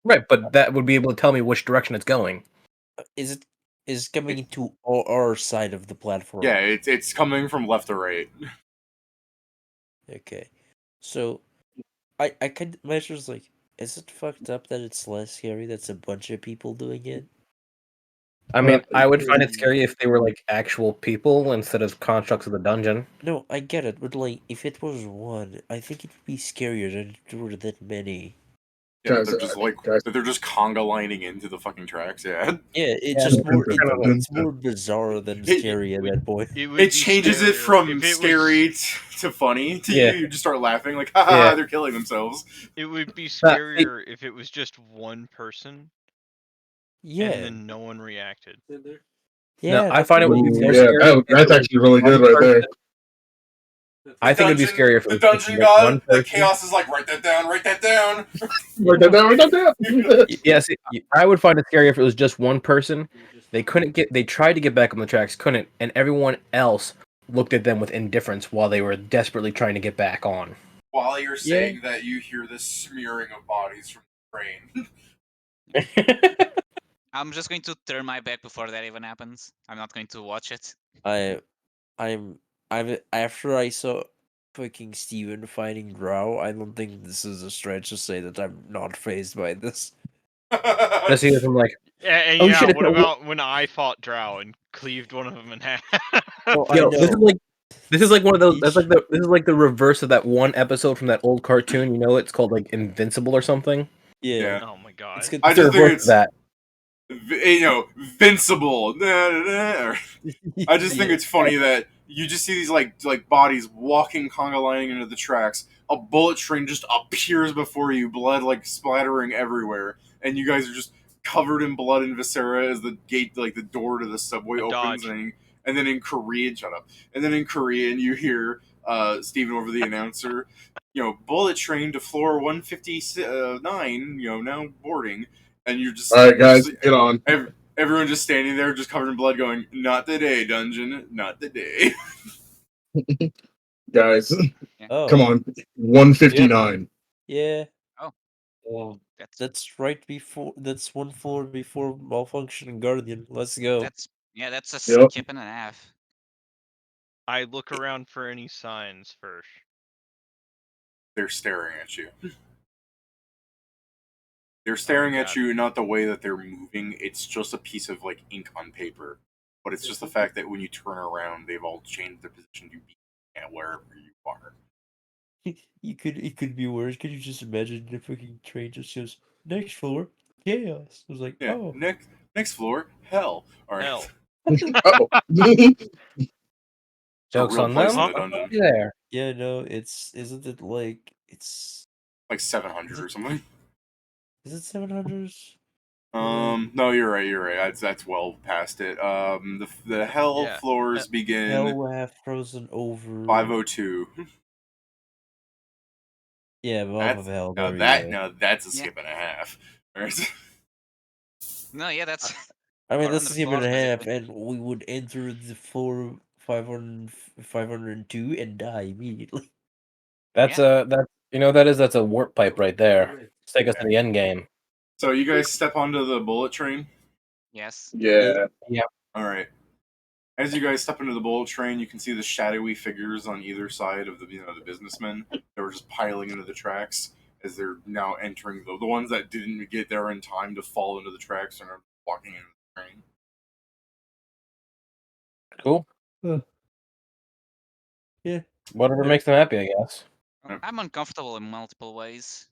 S4: Right, but that would be able to tell me which direction it's going.
S2: Is it coming into our side of the platform?
S1: Yeah, it's coming from left to right.
S2: Okay. So, I could measure like, is it fucked up that it's less scary that's a bunch of people doing it?
S4: I mean, I would find it scary if they were like actual people instead of constructs of the dungeon.
S2: No, I get it, but like, if it was one, I think it would be scarier than if there were that many.
S1: Yeah,
S6: Guys,
S1: they're just
S6: guys.
S1: they're just conga lining into the fucking tracks. Yeah,
S2: Yeah, it's
S4: Yeah,
S2: just more.
S6: dun, dun, dun,
S2: It's more bizarre than scary at that point.
S5: It would
S1: it
S5: be
S1: changes it
S5: scarier
S1: from
S5: if it
S1: scary
S5: was,
S1: to funny to
S4: Yeah.
S1: you. You just start laughing like, ha ha,
S4: Yeah.
S1: they're killing themselves.
S5: It would be
S4: But-
S5: scarier if it was just one person
S2: Yeah,
S5: and then no one reacted.
S2: yeah.
S4: No, I find it would be
S6: Ooh,
S4: more
S6: yeah,
S4: scary. if it
S6: that's
S4: was
S6: actually really good
S4: one
S6: right there.
S4: person. I think it'd be scarier if it
S1: the
S4: was just
S1: dungeon
S4: one
S1: god, the
S4: person.
S1: chaos is like, write that down, write that down.
S6: Write that down, write that down.
S4: Yeah, see, I would find it scary if it was just one person. They tried to get back on the tracks, couldn't, and everyone else looked at them with indifference while they were desperately trying to get back on.
S1: While you're saying that, you hear this smearing of bodies from the train.
S3: I'm just going to turn my back before that even happens. I'm not going to watch it.
S2: I'm after I saw fucking Steven fighting Drow, I don't think this is a stretch to say that I'm not phased by this.
S4: I see this, I'm like,
S5: And
S4: Oh,
S5: yeah,
S4: shit, it's
S5: what
S4: not-
S5: about when I fought Drow and cleaved one of them in half?
S2: Oh, I
S4: yo,
S2: know.
S4: this is like one of those. That's
S2: Each-
S4: like this is like the reverse of that one episode from that old cartoon. You know, it's called like Invincible or something.
S2: Yeah.
S5: Oh my god.
S2: It's good.
S1: I
S4: It's the
S1: just think
S4: reverse of
S1: it's
S4: that.
S1: Vincible. I just think it's funny that you just see these like bodies walking conga lining into the tracks. A bullet train just appears before you, blood like splattering everywhere, and you guys are just covered in blood and viscera as the gate, like the door to the subway
S5: A
S1: opens,
S5: dodge.
S1: and then in Korean, shut up. And then in Korean, you hear Stephen over the announcer, bullet train to floor 159, now boarding, and you're just
S6: All right, guys, get on.
S1: Everyone just standing there, just covered in blood, going, "Not today, dungeon, not today."
S6: Guys,
S2: Oh,
S6: come on. 159.
S2: yeah.
S3: Oh.
S2: Well,
S3: That's
S2: that's right before. That's one floor before Malfunction Guardian. Let's go.
S3: that's a
S6: Yep.
S3: skip and a half.
S5: I look around for any signs first.
S1: They're staring at you. They're staring at
S5: God.
S1: you, not the way that they're moving. It's just a piece of like ink on paper, but it's just the fact that when you turn around, they've all changed their position to be at wherever you are.
S2: It could be worse. Could you just imagine the fucking train just goes next floor chaos? I was like,
S1: Yeah.
S2: oh,
S1: Next floor, hell. All right.
S5: Hell.
S6: Uh-oh.
S1: It's a
S4: Jokes
S1: real
S4: on
S1: place
S4: them.
S1: in the dungeon.
S4: There.
S2: yeah, no, isn't it like it's
S1: Like 700 or something.
S2: Is it 700?
S1: No, you're right. You're right. That's well past it. The hell
S5: Yeah.
S1: floors begin
S2: Hell have frozen over.
S1: 502.
S2: Yeah, mouth
S1: That's
S2: of hell.
S1: now
S2: There
S1: that
S2: we go.
S1: now that's a
S3: Yeah.
S1: skip and a half. Alright.
S3: No, yeah, that's
S2: I mean,
S3: around
S2: that's
S3: the
S2: a skip and
S3: floors,
S2: a half,
S3: basically.
S2: and we would enter the floor 502 and die immediately.
S4: That's
S3: Yeah.
S4: that's a warp pipe right there. Let's take us to the end game.
S1: So you guys step onto the bullet train.
S3: Yes.
S6: Yeah.
S1: All right. As you guys step into the bullet train, you can see the shadowy figures on either side of the the businessmen that were just piling into the tracks as they're now entering the ones that didn't get there in time to fall into the tracks and are walking into the train.
S4: Cool.
S2: Yeah.
S4: Whatever
S2: Yeah.
S4: makes them happy, I guess.
S3: I'm uncomfortable in multiple ways.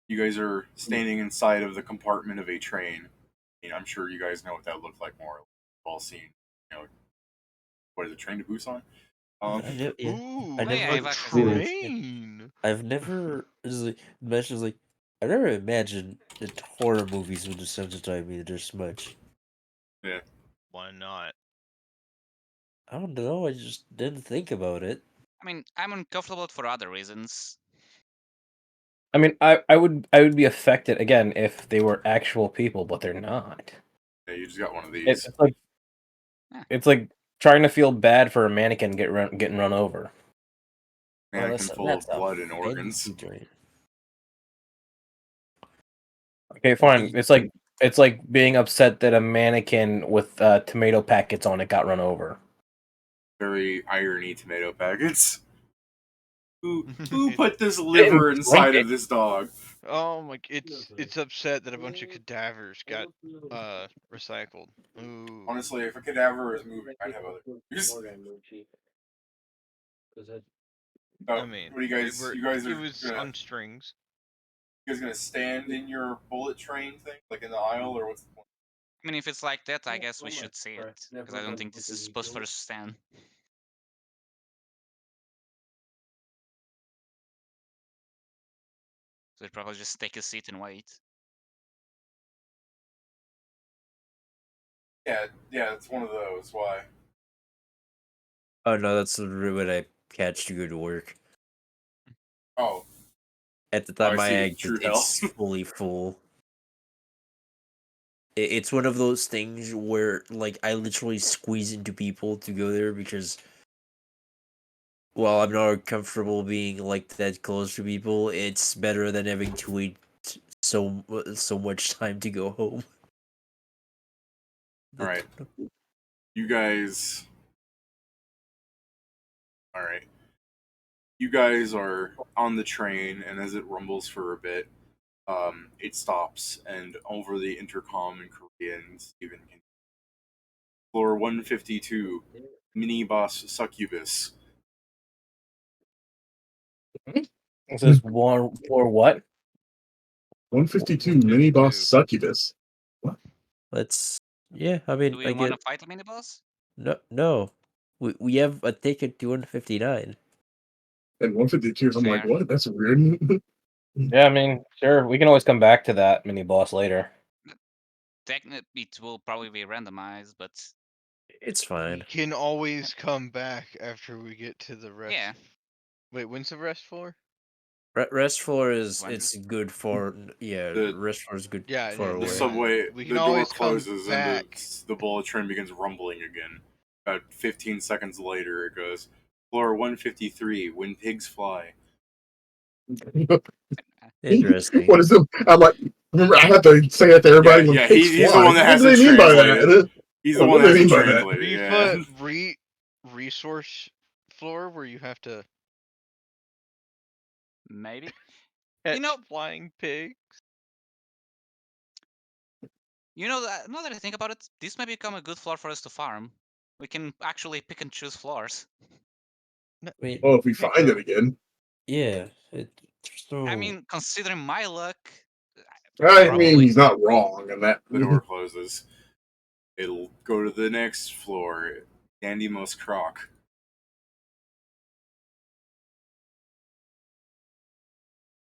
S1: You guys are standing inside of the compartment of a train. I mean, I'm sure you guys know what that looked like more. You've all seen, what is it, Train to Busan?
S2: Yeah.
S5: Ooh,
S2: I
S3: Oh, yeah,
S2: never.
S3: I've actually seen it.
S5: train.
S2: I've never. Imagine like. I never imagined that horror movies would desensitize me this much.
S1: Yeah.
S5: Why not?
S2: I don't know. I just didn't think about it.
S3: I mean, I'm uncomfortable for other reasons.
S4: I mean, I would be affected again if they were actual people, but they're not.
S1: Yeah, you just got one of
S4: It's
S1: these.
S4: like
S3: Yeah.
S4: it's like trying to feel bad for a mannequin getting run over.
S1: Mannequin full of blood and
S2: fancy
S1: organs.
S2: joint.
S4: Okay, fine. It's like being upset that a mannequin with tomato packets on it got run over.
S1: Very irony tomato packets. Who
S5: It's-
S1: put this
S4: didn't
S1: liver
S4: drink
S1: inside
S4: it.
S1: of this dog?
S5: oh my! It's upset that a bunch of cadavers got recycled. Ooh.
S1: Honestly, if a cadaver is moving, I'd have other issues.
S5: I
S1: So,
S5: mean,
S1: what do you guys? You guys
S5: it
S1: are
S5: was
S1: gonna
S5: on strings.
S1: you guys gonna stand in your bullet train thing, like in the aisle, or what's the point?
S3: I mean, if it's like that, I guess we should see it. Because I don't think this is supposed for us to stand. So we'd probably just take a seat and wait.
S1: Yeah, it's one of those. Why?
S2: Oh no, that's the route when I catch to go to work.
S1: Oh,
S2: At the
S1: I
S2: time I
S1: see.
S2: exit,
S1: True hell.
S2: it's fully full. It's one of those things where, like, I literally squeeze into people to go there because, well, I'm not comfortable being like that close to people. It's better than having to wait so much time to go home.
S1: All right, you guys. All right, you guys are on the train, and as it rumbles for a bit, it stops, and over the intercom in Korean, Steven can floor 152, mini boss succubus.
S4: This is one for what?
S6: 152 mini boss succubus.
S2: Let's. Yeah, I
S3: Do
S2: mean,
S3: we
S2: I
S3: want
S2: get
S3: to fight the mini boss?
S2: no. We have a ticket to 159.
S6: And 152, I'm like,
S3: Fair.
S6: what? That's weird.
S4: Yeah, I mean, sure. We can always come back to that mini boss later.
S3: Technically, it will probably be randomized, but
S2: It's
S5: We
S2: fine.
S5: can always come back after we get to the rest.
S3: yeah.
S5: Wait, when's the rest for?
S2: Rest floor is
S3: When?
S2: it's good for
S1: The
S2: rest floor is good
S5: Yeah,
S2: far
S1: the
S2: away.
S1: subway,
S5: we can
S1: the door
S5: always come
S1: closes, and
S5: back.
S1: the bullet train begins rumbling again. About 15 seconds later, it goes floor 153. When pigs fly.
S2: Interesting.
S6: What is it? I'm like, remember, I have to say it to everybody when
S1: Yeah.
S6: pigs
S1: He's the
S6: fly.
S1: one that
S6: What
S1: has
S6: do
S1: it
S6: they mean by
S1: translated.
S6: that?
S1: He's the
S6: What
S1: one
S6: do
S1: that
S6: they
S1: has it
S6: mean by that?
S1: translated.
S5: FIFA
S1: Yeah.
S5: resource floor where you have to
S3: Maybe.
S5: catch
S3: know-
S5: flying pig.
S3: Now that I think about it, this may become a good floor for us to farm. We can actually pick and choose floors.
S2: I mean,
S6: Oh, if we find it again.
S2: yeah. There's
S3: I
S2: no.
S3: mean, considering my luck,
S6: I mean,
S3: probably.
S6: he's not wrong in that.
S1: The door closes. It'll go to the next floor. Dandy Most Croc.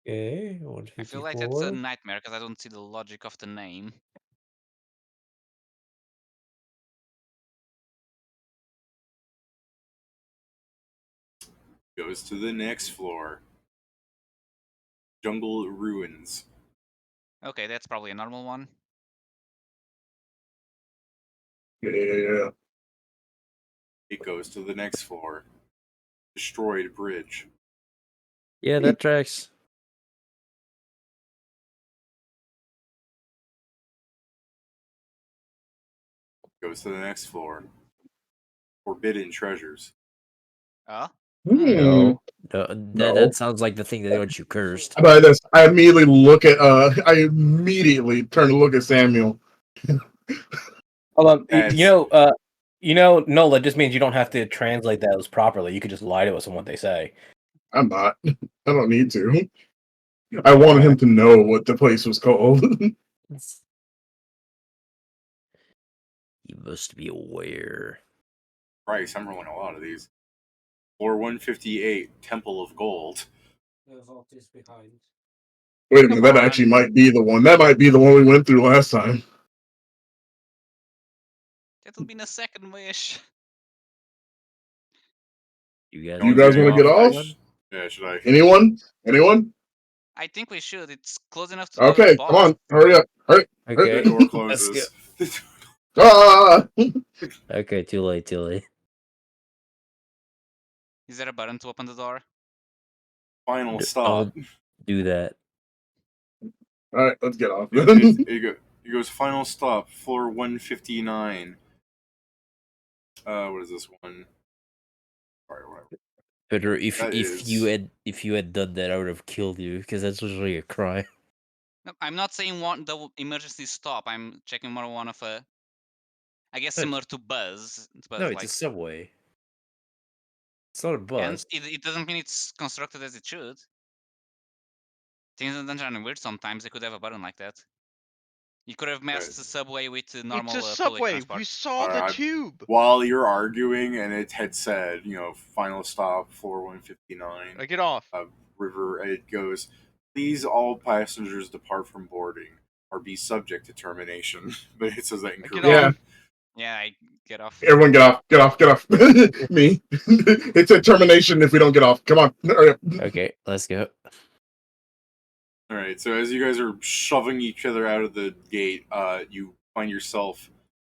S2: I Okay,
S3: I feel like that's a
S2: 154.
S3: nightmare because I don't see the logic of the name.
S1: Goes to the next floor. Jungle ruins.
S3: Okay, that's probably a normal one.
S6: Yeah.
S1: It goes to the next floor. Destroyed bridge.
S2: Yeah, that tracks.
S1: Goes to the next floor. Forbidden treasures.
S3: Oh?
S2: No, that
S6: No.
S2: sounds like the thing that got you cursed.
S6: By this, I immediately look at I immediately turn to look at Samuel.
S4: Hold on.
S1: That's-
S4: Nola just means you don't have to translate those properly. You could just lie to us on what they say.
S6: I'm not. I don't need to. I wanted him to know what the place was called.
S2: You must be aware.
S1: Christ, I'm rolling a lot of these. Floor 158, Temple of Gold.
S7: There's all this behind.
S6: Wait a minute,
S3: Come
S6: that
S3: on.
S6: actually might be the one. That might be the one we went through last time.
S3: That'll be in a second wish.
S2: You guys,
S6: You guys want to get off?
S1: Yeah, should I?
S6: Anyone? Anyone?
S3: I think we should. It's close enough to the
S6: Okay,
S3: boss.
S6: come on, hurry up. Hurry.
S2: Okay.
S1: The door
S2: Let's
S1: closes.
S6: Ah!
S2: Okay, too late.
S3: Is there a button to open the door?
S1: Final
S2: I'll
S1: stop.
S2: do that.
S6: All right, let's get off.
S1: It goes final stop. Floor 159. What is this one? Alright, whatever.
S2: Pedro, if
S1: That
S2: if
S1: is-
S2: you had done that, I would have killed you because that's usually a crime.
S3: No, I'm not saying one the emergency stop. I'm checking more one of a. I guess
S2: No,
S3: similar to Buzz, but
S2: No, it's
S3: like,
S2: a subway. It's not a
S3: and
S2: bus.
S3: it doesn't mean it's constructed as it should. Things in the dungeon are weird sometimes. They could have a button like that. You could have messed the subway with the normal
S5: It's a
S3: public
S5: subway.
S3: transport.
S5: We saw the
S1: Alright,
S5: tube.
S1: While you're arguing and it had said, final stop, floor 159,
S5: Now get off.
S1: river, it goes, please all passengers depart from boarding or be subject to termination. But it says that
S5: Get
S1: incorrectly.
S6: Yeah.
S5: off.
S3: Yeah, I get off.
S6: Everyone get off. Get off. Get off. Me. It's a termination if we don't get off. Come on. Hurry up.
S2: Okay, let's go.
S1: Alright, so as you guys are shoving each other out of the gate, you find yourself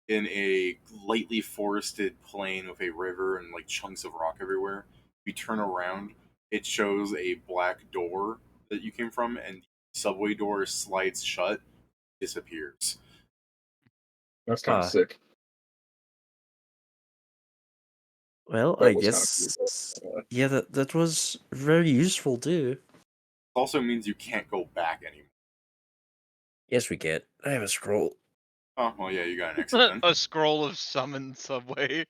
S1: in a lightly forested plain with a river and like chunks of rock everywhere. You turn around, it shows a black door that you came from, and the subway door slides shut, disappears.
S6: That's kind
S2: Ah.
S6: of sick.
S2: Well,
S6: That
S2: I
S6: was kinda
S2: guess.
S6: cool.
S2: Yeah, that was very useful too.
S1: It also means you can't go back anymore.
S2: Yes, we get. I have a scroll.
S1: Oh, well, yeah, you got an exit then.
S5: A scroll of summon subway.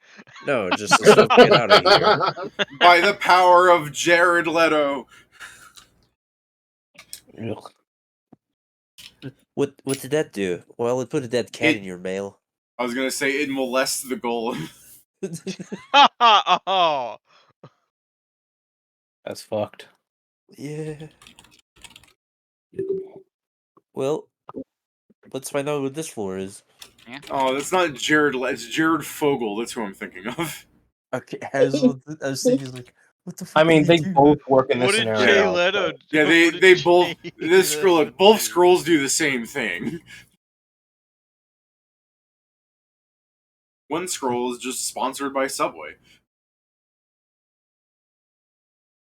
S2: No, just stuff. Get out of here.
S1: By the power of Jared Leto!
S2: Ugh. What did that do? Well, it put a dead cat
S1: It-
S2: in your mail.
S1: I was gonna say it molests the golem.
S5: Oh.
S4: That's fucked.
S2: Yeah. Well, let's find out what this floor is.
S1: Oh, that's not Jared Leto, it's Jared Fogle, that's who I'm thinking of.
S2: Okay, I was thinking like, what the fuck?
S4: I mean,
S2: did
S4: they
S2: he do?
S4: both work in
S5: What
S4: this
S5: did
S4: scenario.
S5: Jay Leto do?
S1: Yeah,
S5: What did
S1: they both,
S5: Jay
S1: this scroll,
S5: Leto
S1: both
S5: do?
S1: scrolls do the same thing. One scroll is just sponsored by Subway.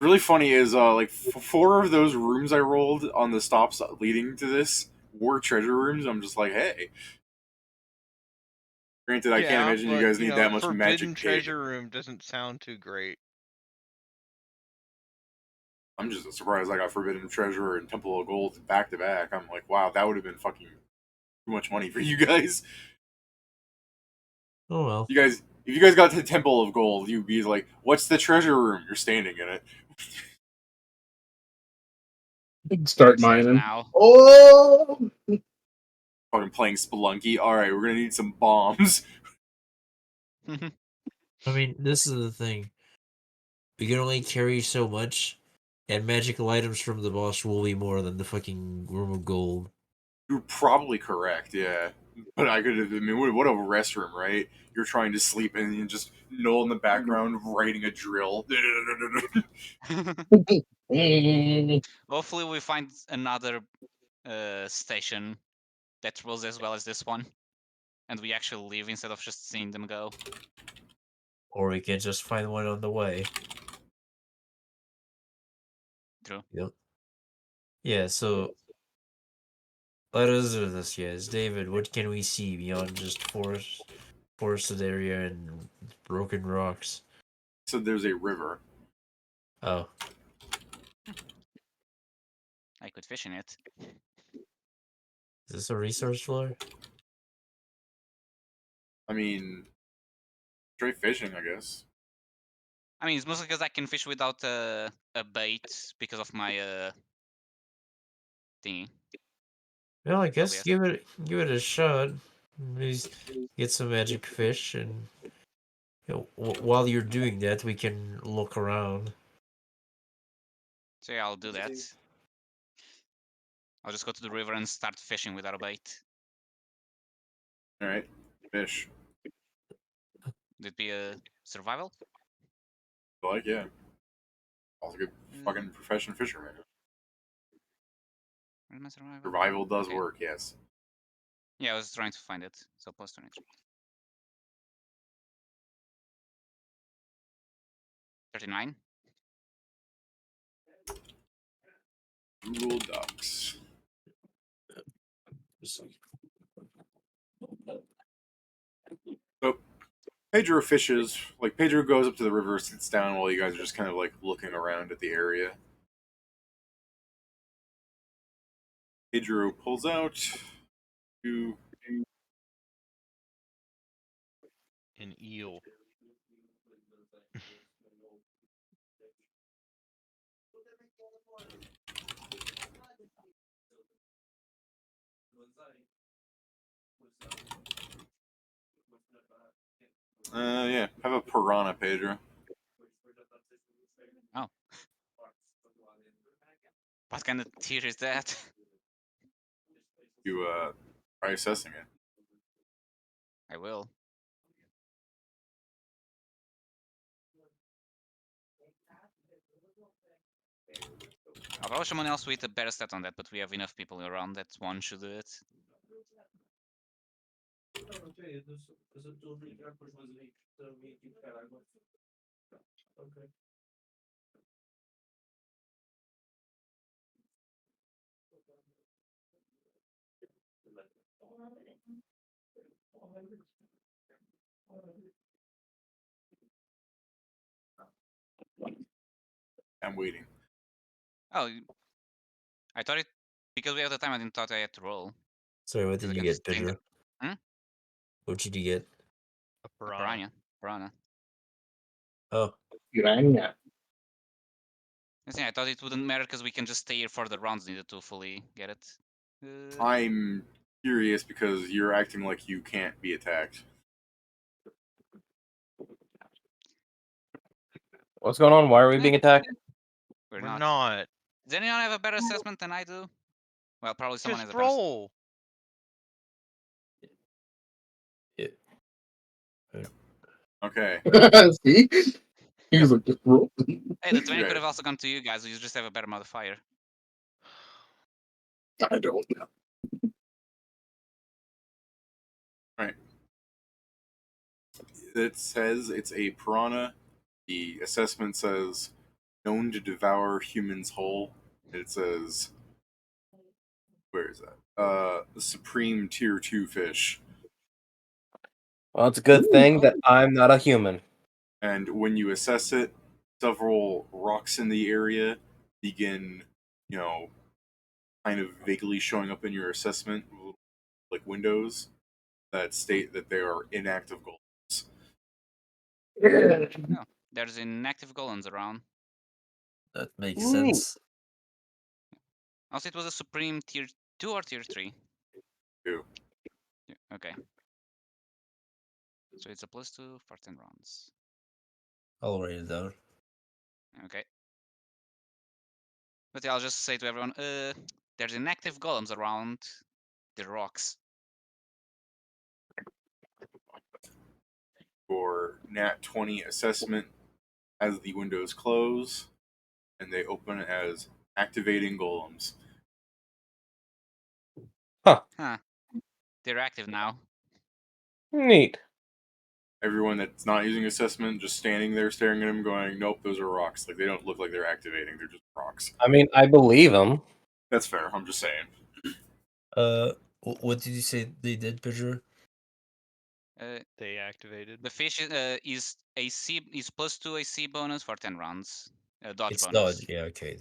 S1: Really funny is like 4 of those rooms I rolled on the stops leading to this were treasure rooms. I'm just like, hey. Granted, I can't imagine you
S5: but,
S1: guys need that much
S5: Forbidden
S1: magic
S5: Treasure Room doesn't sound too great.
S1: I'm just surprised I got Forbidden Treasure and Temple of Gold back to back. I'm like, wow, that would have been fucking too much money for you guys.
S2: Oh well.
S1: If you guys got to Temple of Gold, you'd be like, what's the treasure room? You're standing in it.
S6: Start
S3: Safe
S6: mining.
S3: now.
S6: Oh!
S1: Fucking playing Spelunky. Alright, we're gonna need some bombs.
S2: I mean, this is the thing. We can only carry so much, And magical items from the boss will be more than the fucking room of gold.
S1: You're probably correct, yeah. But I could have. I mean, what a restroom, right? You're trying to sleep and you just Noel in the background writing a drill.
S3: Hopefully, we find another station that rolls as well as this one, and we actually leave instead of just seeing them go.
S2: Or we can just find one on the way.
S3: True.
S2: Yep. Yeah, so let us do this, yes. David, what can we see beyond just forested area and broken rocks?
S1: So there's a river.
S2: Oh,
S3: I could fish in it.
S2: is this a resource floor?
S1: I mean, straight fishing, I guess.
S3: I mean, it's mostly because I can fish without a bait because of my thingy.
S2: Well, I guess
S3: OBS.
S2: give it a shot. Maybe get some magic fish, and while you're doing that, we can look around.
S3: So yeah, I'll do that. I'll just go to the river and start fishing without a bait.
S1: All right, fish.
S3: Would it be a survival?
S1: Like, yeah. Also, good fucking professional fisherman.
S3: Where's my survival?
S1: Survival does
S3: Okay.
S1: work, yes.
S3: Yeah, I was trying to find it. So plus 23. 39.
S1: Google Docs. So Pedro fishes. Like Pedro goes up to the river, sits down while you guys are just kind of like looking around at the area. Pedro pulls out two.
S5: An eel.
S1: Yeah, have a piranha, Pedro.
S3: Oh. What kind of tier is that?
S1: You try assessing it.
S3: I will. I'll probably someone else with a better stat on that, but we have enough people around that one should do it.
S1: I'm waiting.
S3: Oh, I thought it because we have the time. I didn't thought I had to roll.
S2: Sorry, what
S3: Because
S2: did
S3: I
S2: you
S3: can
S2: get,
S3: just think that.
S2: Pedro? What did you get?
S5: A
S3: A
S5: piranha.
S3: piranha.
S2: Oh,
S6: Piranha.
S3: I thought it wouldn't matter because we can just stay here for the rounds needed to fully get it.
S1: I'm curious because you're acting like you can't be attacked.
S4: What's going on? Why are we being attacked?
S3: We're
S5: We're
S3: not.
S5: not.
S3: Does anyone have a better assessment than I do? Well, probably someone has
S5: Just
S3: a better.
S5: roll.
S1: Okay.
S6: See? He was like, just roll.
S3: Hey, the 20
S1: Okay.
S3: could have also gone to you guys. You just have a better modifier.
S6: I don't know.
S1: It says it's a piranha. The assessment says known to devour humans whole. It says, where is that? The supreme tier 2 fish.
S4: Well, it's a good thing that I'm not a human.
S1: And when you assess it, several rocks in the area begin, you know, kind of vaguely showing up in your assessment, like windows that state that they are inactive golems.
S3: Oh, there's inactive golems around.
S2: that makes
S6: Ooh.
S2: sense.
S3: Also, it was a supreme tier 2 or tier 3?
S1: Too.
S3: Yeah, okay. So it's a +2 for 10 rounds.
S2: I'll write it down.
S3: Okay. But yeah, I'll just say to everyone, there's inactive golems around the rocks.
S1: For Nat 20 assessment, as the windows close, and they open as activating golems.
S3: Huh. They're active now.
S4: Neat.
S1: Everyone that's not using assessment just standing there staring at them going, nope, those are rocks. Like, they don't look like they're activating, they're just rocks.
S4: I mean, I believe him.
S1: That's fair, I'm just saying.
S2: What did you say they did, Pedro?
S5: They activated.
S3: The fish is AC is +2 AC bonus for 10 rounds. Dodge
S2: It's
S3: bonus.
S2: dodge. Yeah, okay.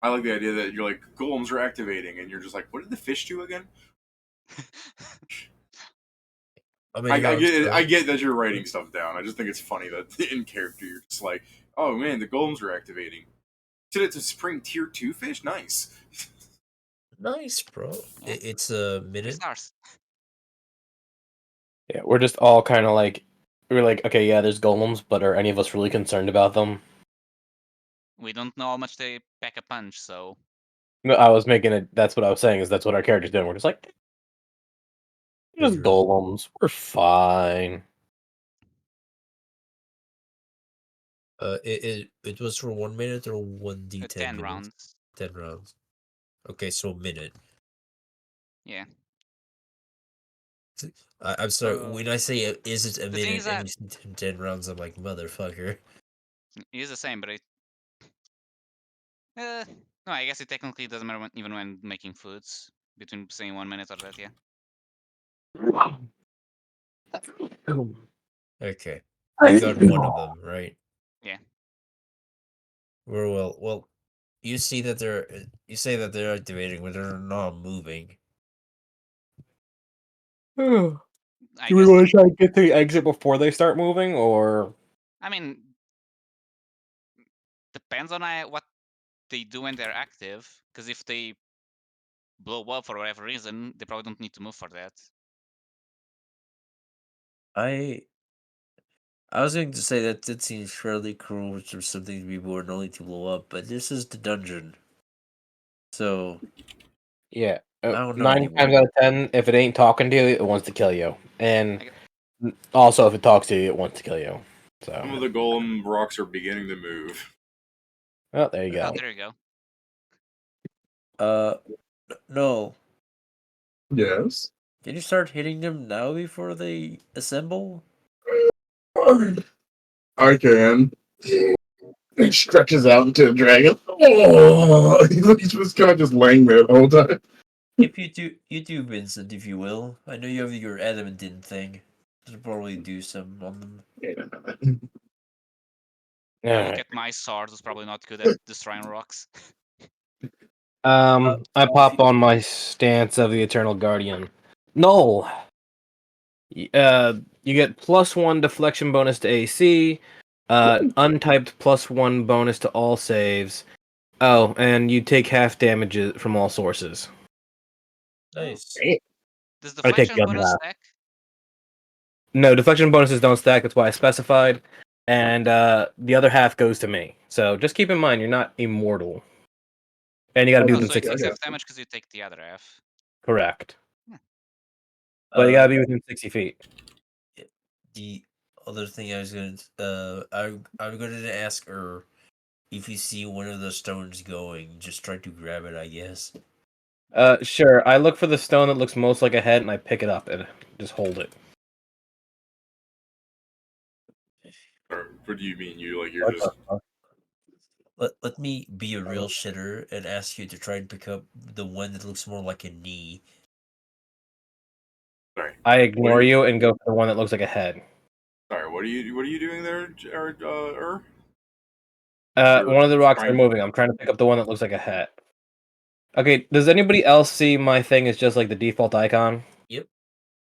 S1: I like the idea that you're like, golems are activating, and you're just like, what did the fish do again?
S2: How
S1: I
S2: many rounds?
S1: get it.
S2: Bro?
S1: I get that you're writing stuff down. I just think it's funny that in character you're just like, oh man, the golems are activating. Did it to spring tier 2 fish? Nice.
S2: Nice, bro.
S3: Yeah.
S2: It's a
S3: 3
S2: minute.
S3: stars.
S4: Yeah, we're just all kind of like, we're like, okay, yeah, there's golems, but are any of us really concerned about them?
S3: We don't know how much they pack a punch, so
S4: No, I was making it. That's what I was saying. Is that's what our character's doing? We're just like, just
S2: Pedro.
S4: golems. We're fine.
S2: It was for 1 minute or 1d10
S3: 10
S2: minutes?
S3: rounds.
S2: 10 rounds. Okay, so a minute.
S3: Yeah.
S2: I'm sorry. When I say is it a
S3: The thing
S2: minute
S3: is
S2: and
S3: that
S2: you said 10 rounds, I'm like, motherfucker.
S3: it is the same, but it. No, I guess it technically doesn't matter even when making foods. Between saying 1 minute or that, yeah.
S2: Okay. You got one of them, right?
S3: Yeah.
S2: Very well. Well, you see that you say that they're activating, but they're not moving.
S4: Do
S3: I
S4: we
S3: guess.
S4: want to try and get to the exit before they start moving, or
S3: I mean, depends on what they do when they're active. Because if they blow up for whatever reason, they probably don't need to move for that.
S2: I was going to say that it seems fairly cruel for something to be born only to blow up, but this is the dungeon. So
S4: yeah?
S2: I don't know
S4: 9
S2: anymore.
S4: times out of 10, if it ain't talking to you, it wants to kill you, and
S3: I
S4: also if it talks to you, it wants to kill you.
S1: Some
S4: So,
S1: of the golem rocks are beginning to move.
S4: well, there you
S3: Oh,
S4: go.
S3: there you go.
S2: No.
S6: Yes.
S2: Can you start hitting them now before they assemble?
S6: I can. He stretches out into a dragon. Oh, he's just kind of just laying there the whole time.
S2: If you do, Vincent, if you will. I know you have your adamantine thing. Should probably do some on them.
S4: All
S3: I look
S4: right.
S3: at my sword, it's probably not good at destroying rocks.
S4: I pop on my stance of the Eternal Guardian. No. You get +1 deflection bonus to AC, untyped +1 bonus to all saves. Oh, and you take half damage from all sources.
S2: Nice.
S3: Does
S4: I take
S3: deflection
S4: the other
S3: bonus
S4: half.
S3: stack?
S4: No, deflection bonuses don't stack. That's why I specified. And the other half goes to me. So just keep in mind, you're not immortal. And you got to be
S3: Oh,
S4: within
S3: so it
S4: 60
S3: takes
S4: feet.
S3: half damage because you take the other half.
S4: Correct.
S3: Yeah.
S4: But you got to be within 60 feet.
S2: The other thing I was going to I'm going to ask her if you see one of the stones going, just try to grab it, I guess.
S4: Sure. I look for the stone that looks most like a head, and I pick it up and just hold it.
S1: Or what do you mean? You're just
S2: Let me be a real shitter and ask you to try and pick up the one that looks more like a knee.
S1: sorry.
S4: I ignore you and go for the one that looks like a head.
S1: Sorry, what are you doing there, You're
S4: One of the rocks are
S1: trying-
S4: moving. I'm trying to pick up the one that looks like a hat. Okay, does anybody else see my thing as just like the default icon?
S2: Yep.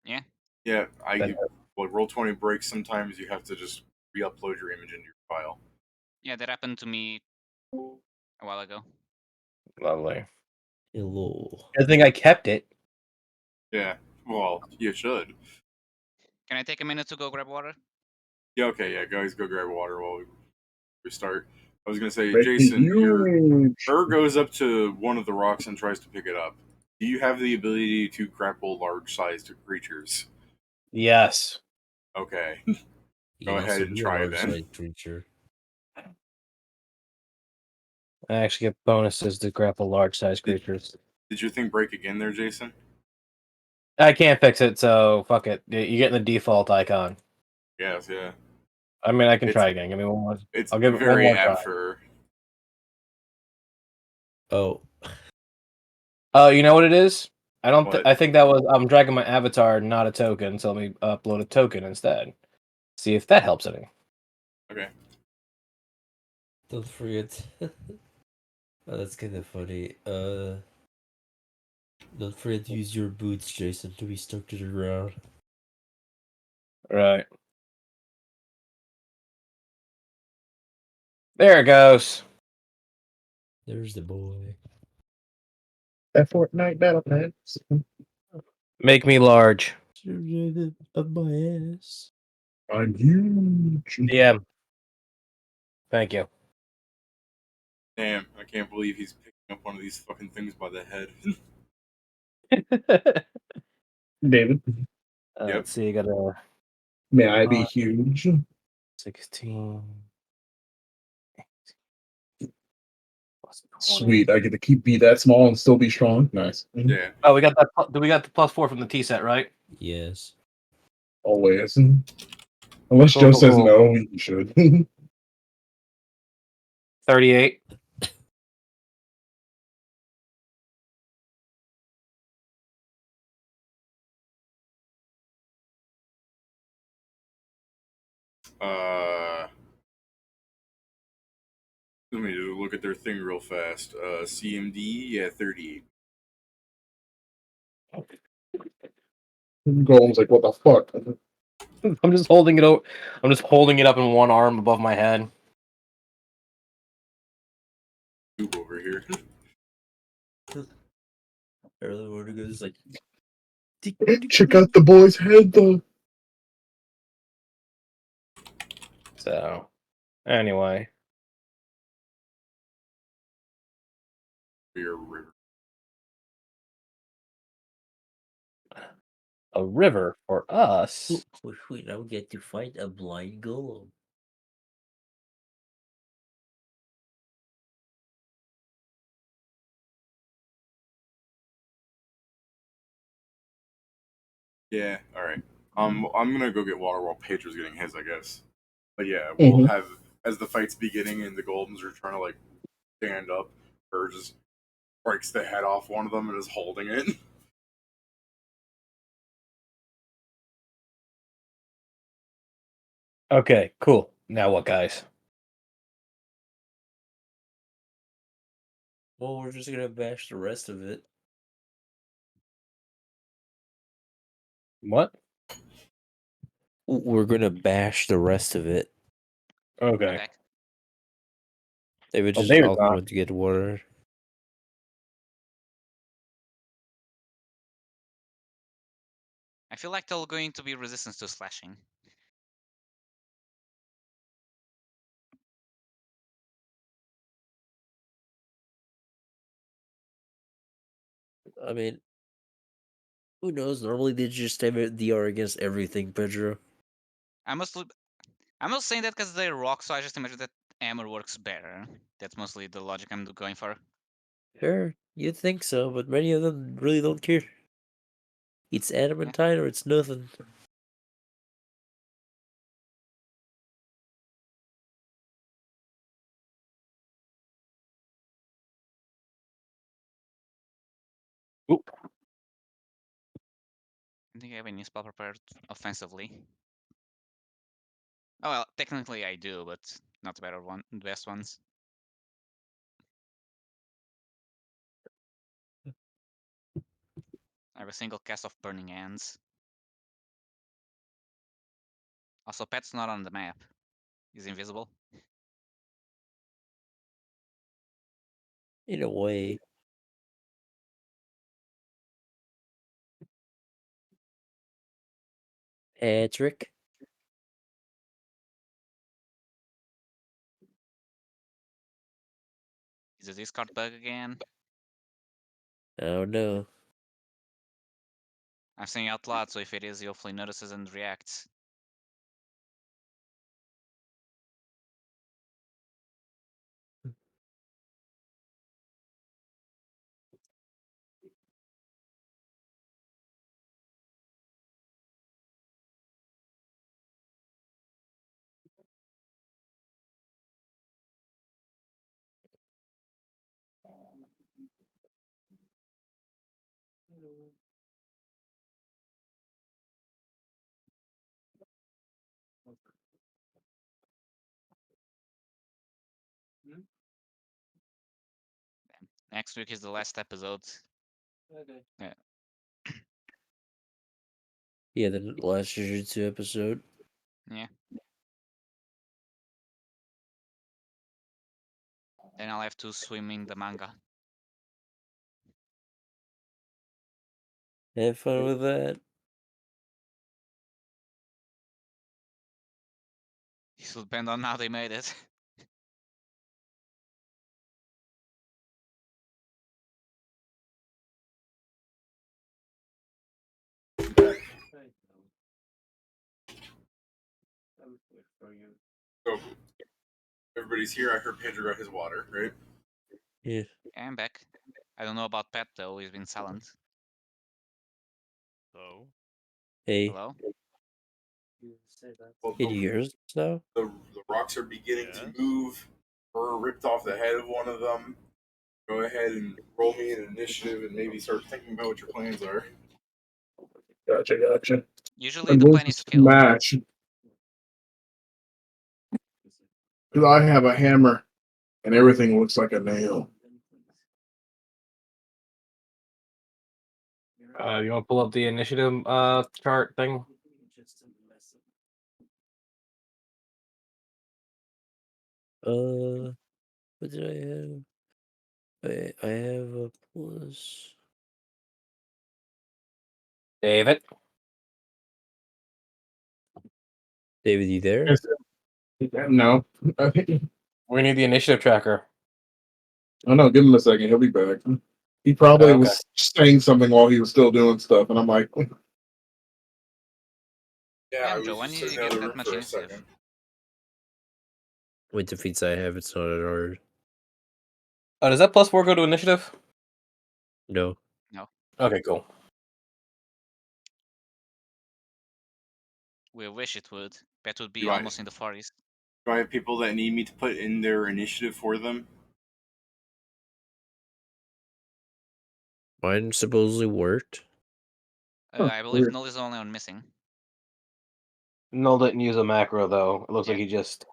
S3: Yeah.
S1: Yeah,
S4: Then-
S1: Roll20 breaks. Sometimes you have to just re-upload your image into your file.
S3: Yeah, that happened to me a while ago.
S4: Lovely.
S2: Hello.
S4: I think I kept it.
S1: Yeah, well, you should.
S3: Can I take a minute to go grab water?
S1: Yeah, okay, yeah, guys, go grab water while we start. I was gonna say,
S6: Make me
S1: Jason, your
S6: huge.
S1: Ur goes up to one of the rocks and tries to pick it up. Do you have the ability to grapple large-sized creatures?
S4: Yes.
S1: Okay.
S2: You
S1: Go
S2: can
S1: ahead
S2: also
S1: and
S2: be a
S1: try
S2: large
S1: then.
S2: sized creature.
S4: I actually get bonuses to grapple large sized creatures.
S1: Did your thing break again there, Jason?
S4: I can't fix it, so fuck it. You get the default icon.
S1: Yes, yeah.
S4: I mean, I can
S1: It's
S4: try again. Give me one more.
S1: it's
S4: I'll give it one
S1: very
S4: more try.
S1: apt for.
S2: Oh,
S4: Oh, you know what it is? I don't.
S1: What?
S4: I think that was I'm dragging my avatar, not a token. So let me upload a token instead. See if that helps any.
S1: Okay.
S2: don't forget. Oh, that's kind of funny. Don't forget to use your boots, Jason, to be stuck to the ground.
S4: Right. There it goes.
S2: There's the boy.
S6: That Fortnite battle pass.
S4: Make me large.
S2: Up my ass.
S6: I'm huge.
S4: Yeah. Thank you.
S1: Damn, I can't believe he's picking up one of these fucking things by the head.
S6: David,
S1: Yep.
S4: Let's see. I got a
S6: may I be huge?
S4: 16. Plus 20.
S6: Sweet, I get to be that small and still be strong. Nice.
S1: Yeah.
S4: Oh, we got that. Do we got the +4 from the T set, right?
S2: Yes.
S6: Always. Unless
S4: Cool,
S6: Joe
S4: cool,
S6: says
S4: cool.
S6: no, you should.
S4: 38.
S1: Let me just look at their thing real fast. CMD, yeah, 38.
S6: Golem's like, what the fuck?
S4: I'm just holding it. I'm just holding it up in one arm above my head.
S1: Noob over here.
S2: Earlier when it goes like.
S6: Check out the boy's head, though.
S4: So, anyway,
S1: Your river.
S4: a river for us.
S2: We now get to fight a blind golem.
S1: Yeah, alright. I'm gonna go get water while Pedro's getting his, I guess. But yeah, we'll have, as the fight's beginning and the Golems are trying to, like, stand up, or just breaks the head off one of them and is holding it.
S4: Okay, cool. Now what, guys?
S2: Well, we're just gonna bash the rest of it.
S4: What?
S2: We're gonna bash the rest of it.
S4: Okay.
S3: Okay.
S2: They would
S4: Oh,
S2: just
S4: David's
S2: all
S4: not.
S2: want to get water.
S3: I feel like they're going to be resistant to slashing.
S2: I mean, who knows? Normally they just have a DR against everything, Pedro.
S3: I'm not saying that because they're rock, so I just imagine that armor works better. That's mostly the logic I'm going for.
S2: Sure, you'd think so, but many of them really don't care. It's adamantine or it's nothing.
S4: Oop.
S3: I think I have any spell prepared offensively. Oh well, technically I do, but not the better one, the best ones. I have a single cast of Burning Hands. Also, Pet's not on the map. He's invisible.
S2: In a way. Patrick.
S3: Is a Discord bug again?
S2: I don't know.
S3: I'm saying out loud, so if it is, he hopefully notices and reacts. Next week is the last episode.
S7: Okay.
S3: Yeah.
S2: Yeah, the last Jujutsu episode.
S3: Yeah. Then I'll have to swim in the manga.
S2: Have fun with that.
S3: It will depend on how they made it.
S1: So everybody's here. I heard Pedro got his water, right?
S2: Yeah.
S3: I'm back. I don't know about Pet though, he's been silent.
S5: So
S2: Hey,
S3: Hello?
S1: Well,
S2: can you hear us now?
S1: the rocks are beginning
S5: Yes.
S1: to move. Burr ripped off the head of one of them. Go ahead and roll me an initiative and maybe start thinking about what your plans are.
S6: Gotcha.
S3: Usually
S6: I'm
S3: the
S6: going
S3: plan
S6: to
S3: is kill.
S6: smash. Because I have a hammer and everything looks like a nail.
S4: You want to pull up the initiative chart thing?
S2: What did I have? I have a plus.
S4: David?
S2: David, you there?
S6: Yes. No.
S4: We need the initiative tracker.
S6: Oh no, give him a second. He'll be back. He probably
S4: Okay.
S6: was saying something while he was still doing stuff, and I'm like,
S1: Yeah, I
S3: Damn,
S1: was
S3: Joe, when
S1: just
S3: did
S1: sitting
S3: you
S1: out
S3: get
S1: of the
S3: that
S1: room
S3: much
S1: for a
S3: initiative?
S1: second.
S2: With the feats I have, it's not that hard.
S4: Oh, does that +4 go to initiative?
S2: No.
S3: No.
S4: Okay, cool.
S3: We wish it would. Pet would be
S1: Do I-
S3: almost in the 40s.
S1: Do I have people that need me to put in their initiative for them?
S2: Mine supposedly worked.
S3: I believe
S6: weird.
S3: Null is only on missing.
S4: Null didn't use a macro though. It looks like
S3: Yeah.
S4: he just.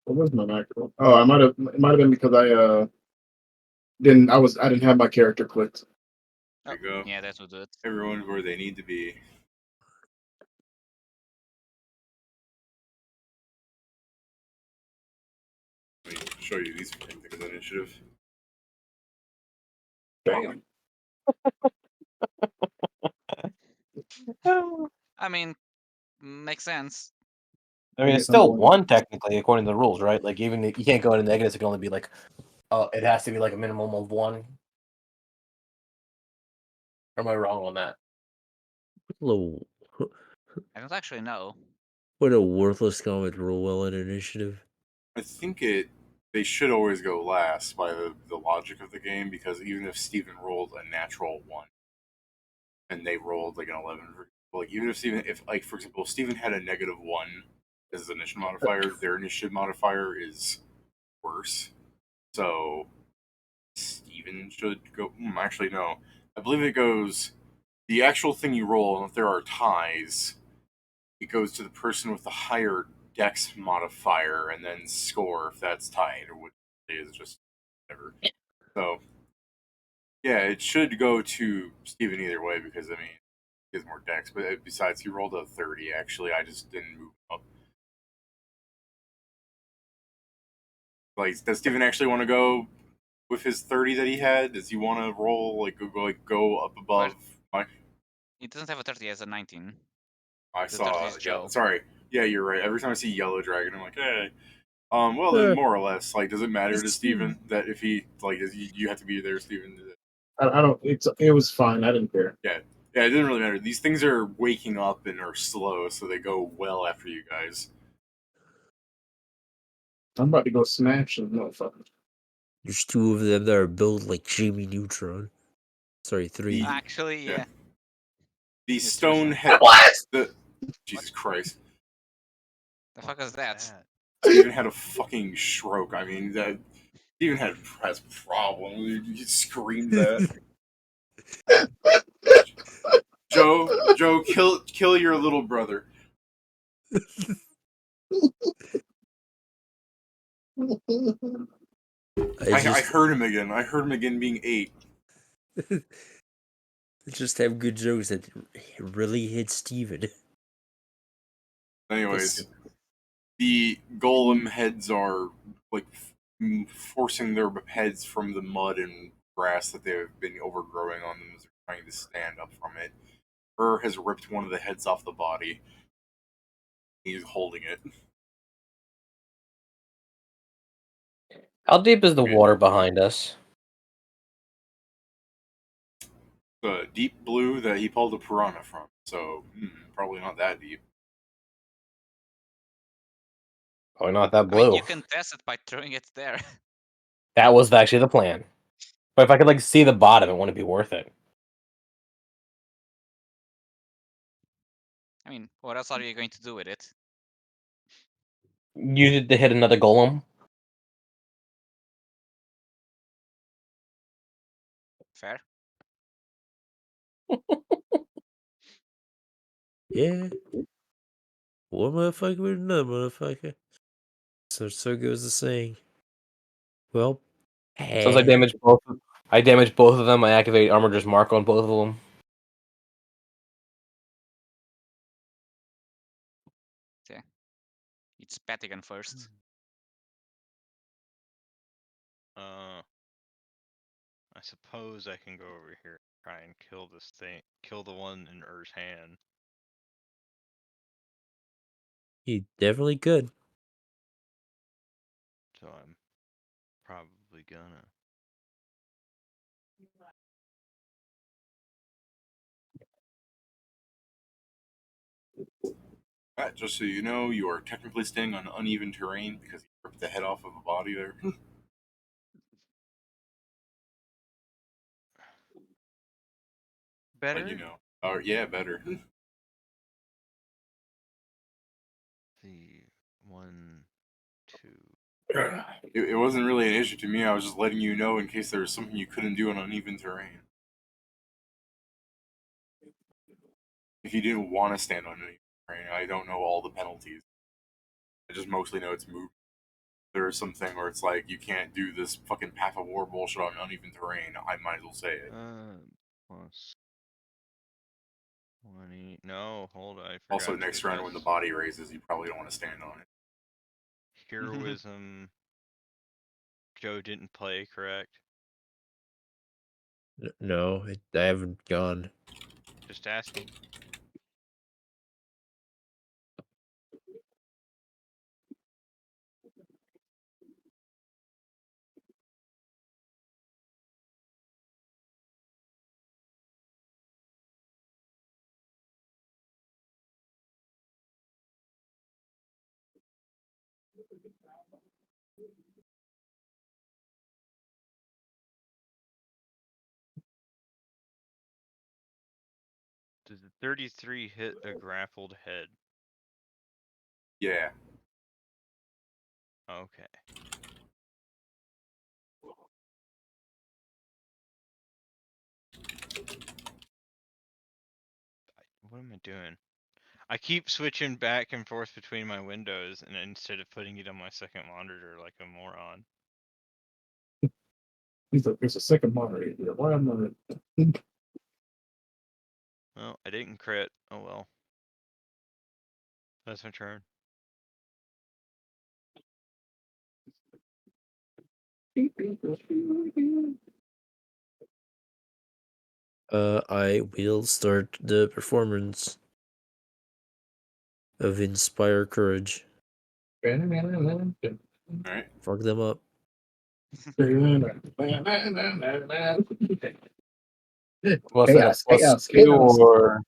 S6: What was my macro? Oh, it might have been because I didn't have my character clicked.
S1: There you go.
S3: Yeah, that would do it.
S1: Everyone's where they need to be. Let me show you these things as initiative.
S6: Damn.
S3: I mean, makes sense.
S4: I mean, it's still one technically according to the rules, right? Like even if you can't go into negatives, it can only be like, it has to be like a minimum of 1. Or am I wrong on that?
S2: Hello.
S3: I don't actually know.
S2: What a worthless comment roll well in initiative.
S1: I think they should always go last by the logic of the game, because even if Steven rolled a natural 1 and they rolled like an 11, like even if Steven, if like for example, Steven had a -1 as his initiative modifier, their initiative modifier is worse. So Steven should go. Actually, no. I believe it goes the actual thing you roll, and if there are ties, it goes to the person with the higher dex modifier, and then score if that's tied, or what it is, just whatever. So, yeah, it should go to Steven either way, because, I mean, he has more dex, but besides, he rolled a 30, actually. I just didn't move up. Like, does Steven actually want to go with his 30 that he had? Does he want to roll, go up above my...
S3: He doesn't have a 30, he has a 19.
S1: I
S3: The
S1: saw.
S3: 30 is
S1: Yeah,
S3: Joe.
S1: sorry. Yeah, you're right. Every time I see Yellow Dragon, I'm like, hey. Well, then
S2: Eh.
S1: more or less, like, does it matter to
S2: It's
S1: Steven that if he like, you have to be there, Steven?
S6: I don't. It was fine. I didn't care.
S1: Yeah, it didn't really matter. These things are waking up and are slow, so they go well after you guys.
S6: I'm about to go smash them motherfuckers.
S2: There's two of them that are built like Jimmy Neutron. Sorry, three.
S1: The-
S3: Actually,
S1: yeah.
S3: yeah.
S1: The
S3: It's
S1: stone
S3: true.
S1: head.
S6: What?
S1: Jesus Christ!
S3: The fuck is that?
S1: Steven had a fucking stroke. I mean, that Steven has problems. He screamed that. Joe, kill your little brother. I heard him again. I heard him again being 8.
S2: just have good jokes that really hit Steven.
S1: Anyways, the golem heads are like forcing their heads from the mud and grass that they've been overgrowing on them as they're trying to stand up from it. Has ripped one of the heads off the body. He's holding it.
S4: How deep is the water behind us?
S1: The deep blue that he pulled a piranha from. So, probably not that deep.
S4: Probably not that
S3: I mean,
S4: blue.
S3: you can test it by throwing it there.
S4: That was actually the plan. But if I could like see the bottom, it wouldn't be worth it.
S3: I mean, what else are you going to do with it?
S4: Use it to hit another golem.
S3: Fair.
S2: Yeah. One motherfucker with another motherfucker. So goes the saying. Well,
S4: Since I damaged both. I damaged both of them. I activate Armiger's Mark on both of them.
S3: It's Patigan first.
S5: I suppose I can go over here and try and kill this thing. Kill the one in Ur's hand.
S2: he definitely could.
S5: So I'm probably gonna.
S1: Just so you know, you are technically standing on uneven terrain because you ripped the head off of a body there.
S5: Better?
S1: But you know. Yeah, better.
S5: The 1, 2.
S1: It wasn't really an issue to me. I was just letting you know in case there was something you couldn't do on uneven terrain. If you didn't want to stand on uneven terrain, I don't know all the penalties. I just mostly know it's movement. There's something where it's like you can't do this fucking Path of War bullshit on uneven terrain. I might as well say it.
S5: Plus 20. No, hold on. I forgot
S1: Also,
S5: to
S1: next round when the
S5: adjust.
S1: body raises, you probably don't want to stand on it.
S5: Heroism. Joe didn't play, correct?
S2: No, I haven't gone.
S5: Just asking. Does the 33 hit a grappled head?
S1: Yeah.
S5: Okay. What am I doing? I keep switching back and forth between my windows, and instead of putting it on my second monitor like a moron.
S6: He's like, there's a second monitor here. Why am I?
S5: Well, I didn't crit. Oh well. That's my turn.
S2: I will start the performance of Inspire Courage.
S1: Alright.
S2: Fuck them up.
S4: Was that a
S6: Chaos,
S4: plus
S6: chaos,
S4: 2
S6: chaos.
S4: or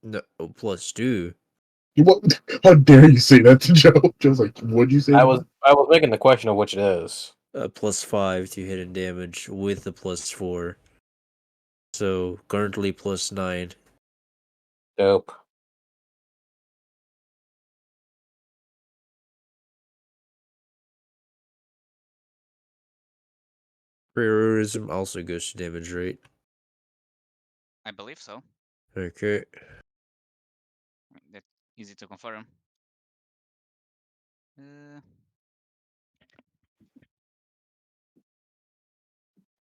S2: No, +2.
S6: What? How dare you say that to Joe? Joe's like, what'd you say?
S4: I
S6: to
S4: was
S6: me?
S4: I was making the question of which it is.
S2: +5 to hidden damage with the +4. So currently +9.
S4: Dope.
S2: Priorism also goes to damage rate.
S3: I believe so.
S2: Okay.
S3: That's easy to confirm.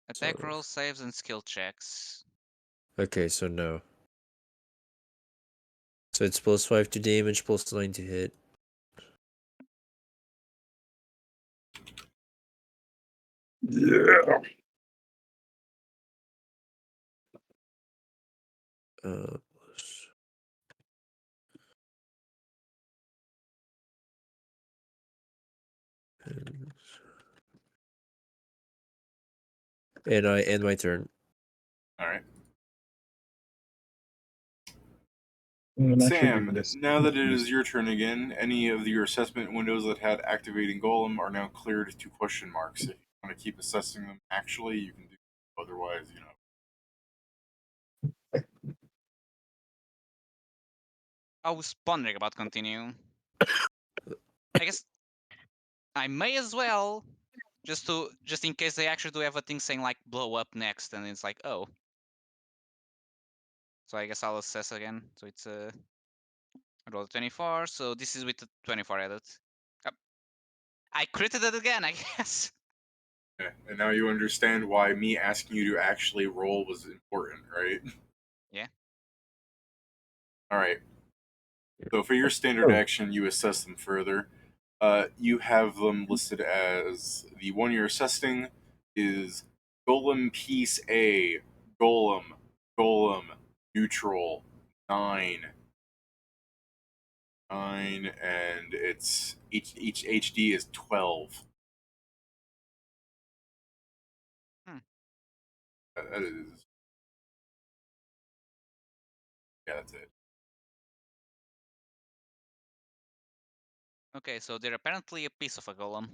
S3: Attack
S2: So-
S3: rolls, saves, and skill checks.
S2: Okay, so no. So it's +5 to damage, +9 to hit.
S6: Yeah.
S2: Plus. And I end my turn.
S1: Alright.
S6: I'm actually
S1: Sam,
S6: doing this.
S1: now that it is your turn again, any of your assessment windows that had activating golem are now cleared to question marks. If you want to keep assessing them, actually, you can do. Otherwise,
S3: I was pondering about continuing. I guess I may as well, just in case they actually do have a thing saying like blow up next, and it's like, oh. So I guess I'll assess again. So it's I rolled a 24, so this is with the 24 added. I critted it again, I guess.
S1: Okay. And now you understand why me asking you to actually roll was important, right?
S3: Yeah.
S1: Alright. So for your standard action, you assess them further. You have them listed as the one you're assessing is Golem Piece A, Golem, Golem, Neutral, 9. 9, and it's each HD is 12. That is. Yeah, that's it.
S3: Okay, so they're apparently a piece of a golem.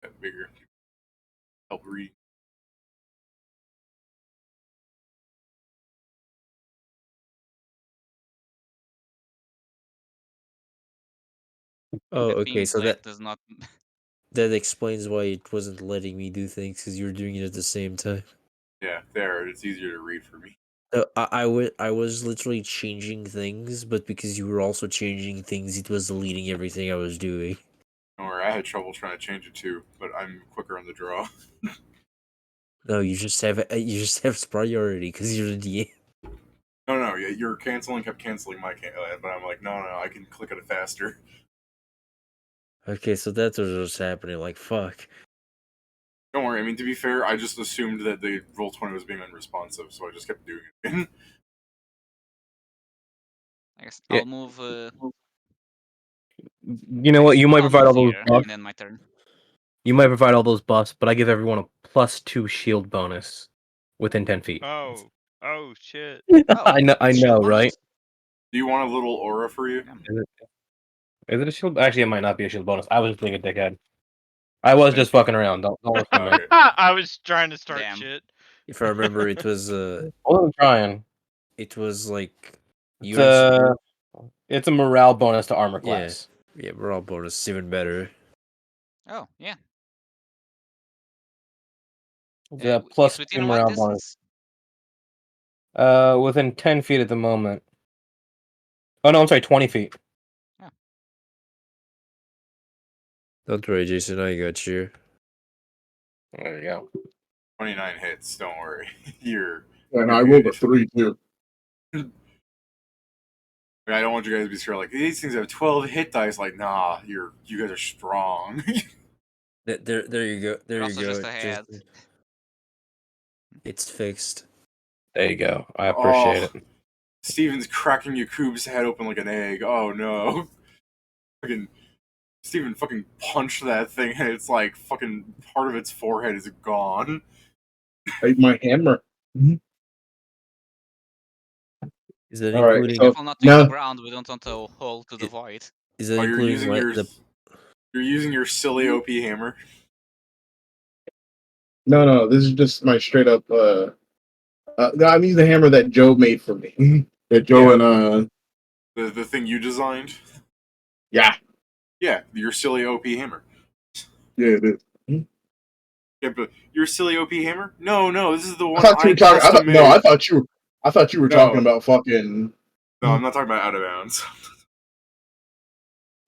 S1: That bigger. Help read.
S2: Oh,
S3: That
S2: okay,
S3: being
S2: so
S3: black does not.
S2: that explains why it wasn't letting me do things, because you were doing it at the same time.
S1: Yeah, there. It's easier to read for me.
S2: I was literally changing things, but because you were also changing things, it was deleting everything I was doing.
S1: Don't worry, I had trouble trying to change it too, but I'm quicker on the draw.
S2: No, you just have priority because you're the DM.
S1: No, yeah, your canceling kept canceling my but I'm like, no, I can click it faster.
S2: Okay, so that's what was happening. Like, fuck.
S1: Don't worry. I mean, to be fair, I just assumed that the Roll20 was being unresponsive, so I just kept doing it.
S3: I guess
S4: Yeah.
S3: I'll move.
S4: You know what? You might
S3: I'll
S4: provide all
S3: move
S4: those
S3: here,
S4: buffs.
S3: and then my turn.
S4: You might provide all those buffs, but I give everyone a +2 shield bonus within 10 feet.
S5: Oh, oh shit.
S3: Oh,
S4: I know,
S3: it's shield
S4: right?
S3: bonus?
S1: Do you want a little aura for you?
S3: Yeah.
S4: Is it a shield? Actually, it might not be a shield bonus. I was just being a dickhead. I was just fucking around. Don't listen to me.
S1: Okay.
S5: I was trying to start
S3: Damn.
S5: shit.
S2: If I remember, it was
S4: I wasn't trying.
S2: like
S4: It's
S2: yours.
S4: it's a morale bonus to armor
S2: Yeah.
S4: class.
S2: Yeah, we're all bonus, even better.
S3: Oh, yeah.
S4: It's a
S3: It's
S4: +2
S3: within what
S4: morale bonus.
S3: distance?
S4: Within 10 feet at the moment. Oh no, I'm sorry, 20 feet.
S2: Don't worry, Jason, I got you.
S4: There you go.
S1: 29 hits. Don't worry. You're.
S6: And
S1: you're
S6: I rolled a
S1: good.
S6: 3 too.
S1: I don't want you guys to be scared. Like these things have 12 hit dice. Like, nah, you guys are strong.
S2: There you go. There
S3: You're
S2: you
S3: also
S2: go.
S3: just ahead.
S2: It's fixed.
S4: There you go. I
S1: Oh.
S4: appreciate it.
S1: Steven's cracking Yakub's head open like an egg. Oh no. Fucking Steven fucking punched that thing and it's like fucking part of its forehead is gone.
S6: My hammer.
S2: Is that
S6: All right,
S2: including?
S6: so-
S3: Careful not to hit the
S6: now-
S3: ground. We don't want a hole to the void.
S2: Is that
S1: Oh, you're
S2: including
S1: using
S2: like
S1: your
S2: the?
S1: you're using your silly OP hammer.
S6: No, this is just my straight up. I'm using the hammer that Joe made for me. That Joe and
S1: The thing you designed.
S6: yeah,
S1: Yeah, your silly OP hammer.
S6: yeah, it is.
S1: Yeah, but your silly OP hammer? No, this is the
S6: I
S1: one
S6: thought you
S1: I
S6: were talking.
S1: custom made.
S6: I thought you were
S1: No.
S6: talking about fucking.
S1: No, I'm not talking about out of bounds.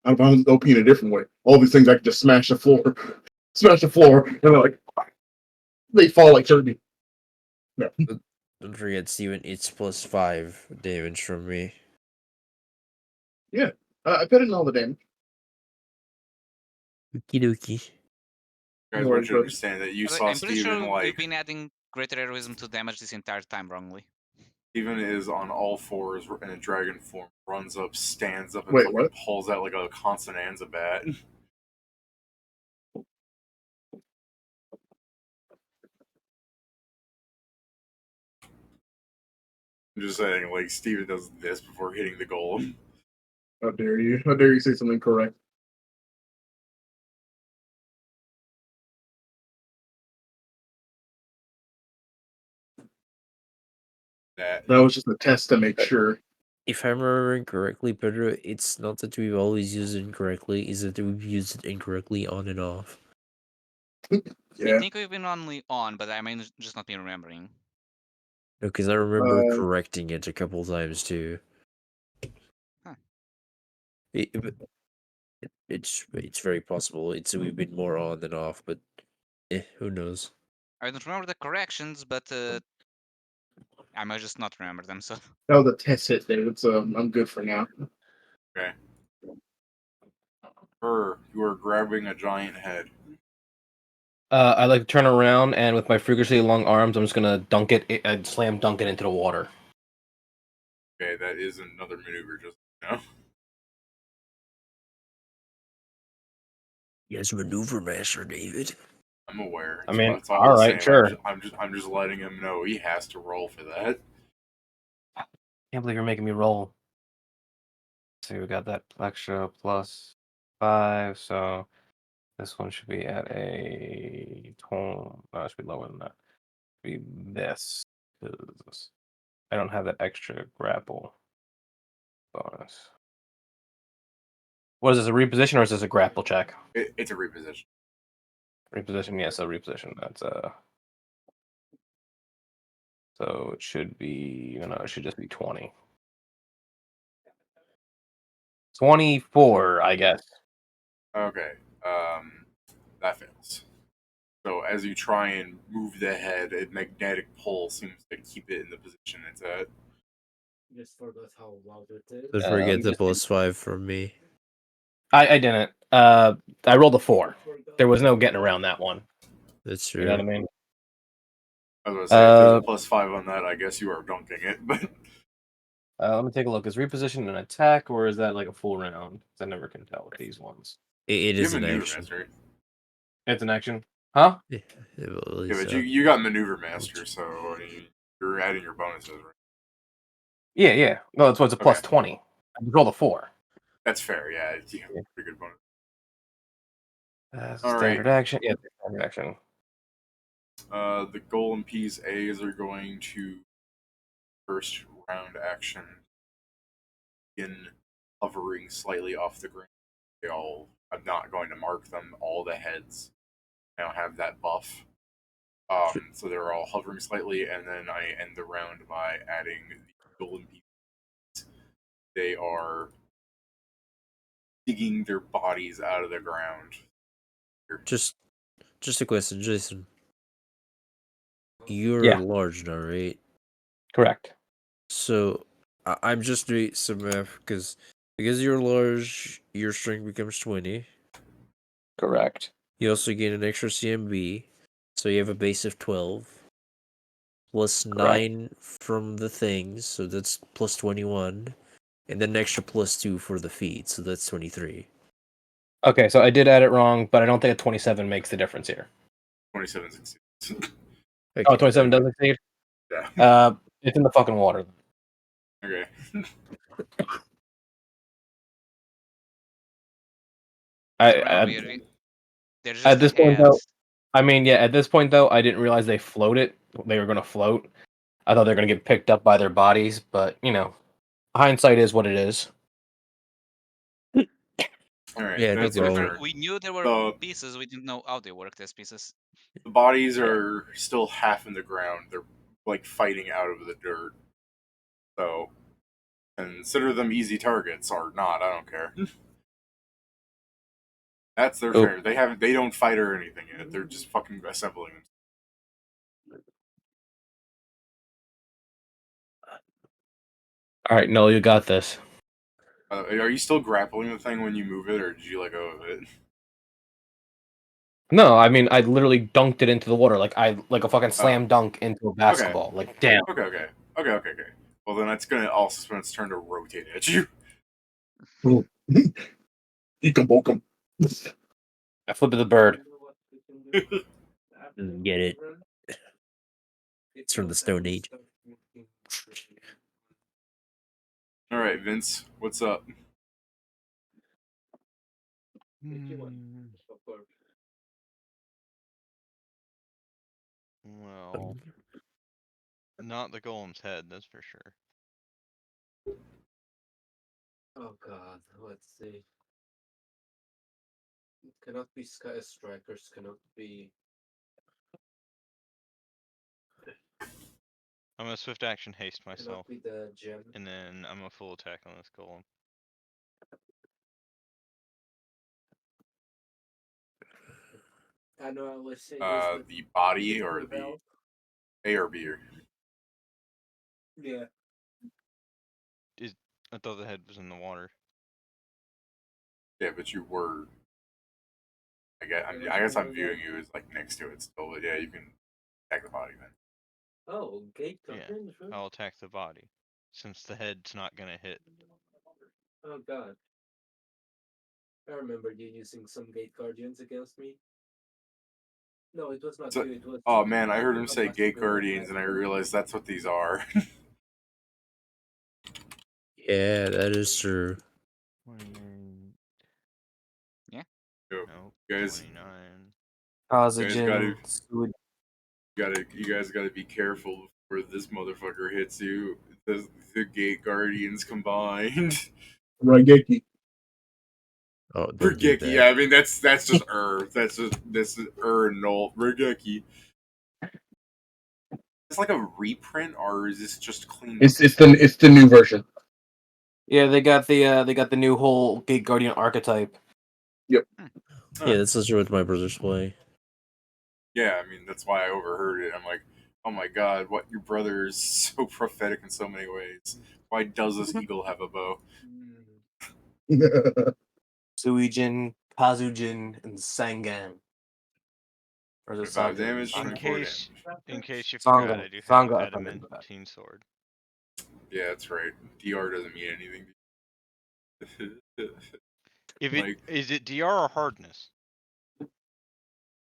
S6: I'm OP in a different way. All these things I can just smash the floor, and they're like they fall like turkey.
S2: Don't forget, Steven. It's +5 damage from me.
S6: I put in all the damage.
S2: Okie dokie.
S1: Guys,
S6: No
S1: want
S6: worries,
S1: you to understand that you saw
S3: I'm pretty
S1: Steven
S3: sure
S1: like
S3: we've been adding greater heroism to damage this entire time wrongly.
S1: Steven is on all fours in a dragon form, runs up, stands up, and
S6: Wait,
S1: fucking
S6: what?
S1: pulls out like a Constanza bat. I'm just saying, like, Steven does this before hitting the goal.
S6: How dare you? How dare you say something correct?
S1: That
S6: That was just a test to make sure.
S2: If I'm remembering correctly, Pedro, it's not that we've always used it incorrectly, is that we've used it incorrectly on and off.
S3: I
S6: Yeah.
S3: think we've been only on, but I may just not be remembering.
S2: No, because I remember
S6: Uh,
S2: correcting it a couple times too.
S3: Huh.
S2: It's very possible. We've been more on than off, but who knows?
S3: I don't remember the corrections, but I might just not remember them. So
S6: that was a test hit, David. So I'm good for now.
S1: okay. You are grabbing a giant head.
S4: I like to turn around and with my freakishly long arms, I'm just gonna dunk it, slam dunk it into the water.
S1: Okay, that is another maneuver, just you know.
S2: Yes, maneuver master, David.
S1: I'm aware.
S4: I mean,
S1: That's all
S4: all
S1: the
S4: right,
S1: same.
S4: sure.
S1: I'm just letting him know he has to roll for that.
S4: Can't believe you're making me roll. So we got that extra +5, so this one should be at a 20. No, it should be lower than that. Be this. 'Cause I don't have that extra grapple bonus. What is this, a reposition or is this a grapple check?
S1: It's a reposition.
S4: Reposition, yes, a reposition. That's so it should be it should just be 20. 24, I guess.
S1: Okay. That fails. So as you try and move the head, a magnetic pull seems to keep it in the position it's at.
S7: Just forgot how loud it is.
S2: Don't forget the
S4: just-
S2: +5 from me.
S4: I didn't. I rolled a 4. There was no getting around that one.
S2: That's
S4: You know what I
S2: true.
S4: mean?
S1: I was gonna say if there's a +5 on that, I guess you are dunking it. But
S4: Let me take a look. Is reposition an attack or is that like a full round? 'Cause I never can tell with these ones.
S2: It
S1: you
S2: is
S1: have
S2: an
S1: maneuver
S2: action.
S1: master.
S4: It's an action, huh?
S2: Yeah, well, at
S1: Yeah,
S2: least,
S1: but you got maneuver master, so you're adding your bonuses, right?
S4: Yeah. No, that's what's a plus
S1: Okay.
S4: 20. I just rolled a 4.
S1: That's fair. Yeah, you have a pretty good bonus. All
S4: Standard action. Yeah, standard action.
S1: The golem peas A's are going to first round action in hovering slightly off the ground. I'm not going to mark them. All the heads now have that buff. So they're all hovering slightly, and then I end the round by adding the golden peas. They are digging their bodies out of the ground.
S2: Just a question, Jason. You're
S4: Yeah.
S2: large now, right?
S4: Correct.
S2: So I'm just doing some math because you're large, your strength becomes 20.
S4: Correct.
S2: You also gain an extra CMB, so you have a base of 12. plus
S4: Correct.
S2: 9 from the things, so that's plus 21, and then an extra plus 2 for the feet, so that's 23.
S4: Okay, so I did add it wrong, but I don't think a 27 makes the difference here.
S1: 27 succeeds.
S4: Oh,
S2: Okay.
S4: 27 does exceed?
S1: Yeah.
S4: It's in the fucking water.
S1: Okay.
S4: I,
S3: So remember,
S4: I
S3: they're just
S4: at
S3: the
S4: this point though,
S3: heads.
S4: I mean, yeah, at this point though, I didn't realize they floated. They were going to float. I thought they were going to get picked up by their bodies, but you know, hindsight is what it is.
S1: All right.
S2: Yeah, no
S1: That's
S3: To be fair,
S2: problem.
S1: fair.
S3: we knew there were
S1: The
S3: pieces. We didn't know how they worked as pieces.
S1: the bodies
S2: Yeah.
S1: are still half in the ground. They're like fighting out of the dirt. So consider them easy targets or not. I don't care. That's their
S4: Oh.
S1: turn. They don't fight or anything yet. They're just fucking assembling them.
S4: All right, no, you got this.
S1: Are you still grappling the thing when you move it, or did you let go of it?
S4: No, I mean, I literally dunked it into the water, like a fucking slam dunk into a basketball. Like, damn.
S1: Okay. Well, then that's gonna also spend its turn to rotate at you.
S6: Ikabokum.
S4: I flipped the bird.
S2: Get it. It's from the Stone Age.
S1: All right, Vince, what's up?
S5: Well, not the golem's head, that's for sure.
S7: Oh god, let's see. It cannot be Sky Strikers, cannot be.
S5: I'm gonna swift action haste
S7: Cannot
S5: myself,
S7: be the gem.
S5: and then I'm a full attack on this golem.
S7: I know I always say this, but
S1: The body or the A or B?
S7: yeah.
S5: I thought the head was in the water.
S1: Yeah, but you were. I guess I'm viewing you as like next to it still, but yeah, you can attack the body then.
S7: Oh, gate
S5: Yeah,
S7: curtains. Really?
S5: I'll attack the body, since the head's not gonna hit.
S7: Oh god. I remember you using some gate guardians against me. No, it was not
S1: So-
S7: you. It was.
S1: Oh man, I heard him
S7: a
S1: say
S7: last
S1: gate
S7: people
S1: guardians, and I realized that's what these are.
S2: Yeah, that is true.
S5: 29.
S3: Yeah.
S1: Yo,
S5: Nope.
S1: you guys,
S5: 29.
S1: you guys gotta be careful before this motherfucker hits you. The gate guardians combined.
S6: Raigeki.
S2: Oh, don't do
S1: Regeki,
S2: that.
S1: yeah, I mean that's just That's just this is and null Regeki. It's like a reprint, or is this just clean?
S6: It's the new version.
S4: Yeah, they got the new whole Gate Guardian archetype.
S2: Yeah, that's just what my brothers play.
S1: Yeah, I mean that's why I overheard it. I'm like, oh my god, what your brother is so prophetic in so many ways. Why does this eagle have a bow?
S4: Suijin, Kazujin, and Sangan. Or is it
S1: 25
S4: Sangan?
S1: damage,
S5: In
S1: 24
S5: case,
S1: damage.
S5: in case you
S4: Sangha.
S5: forgot, I do have
S4: Sangha, if I remember that.
S5: adamantine sword.
S1: Yeah, that's right. DR doesn't mean anything.
S5: If it
S1: Like-
S5: is it DR or hardness?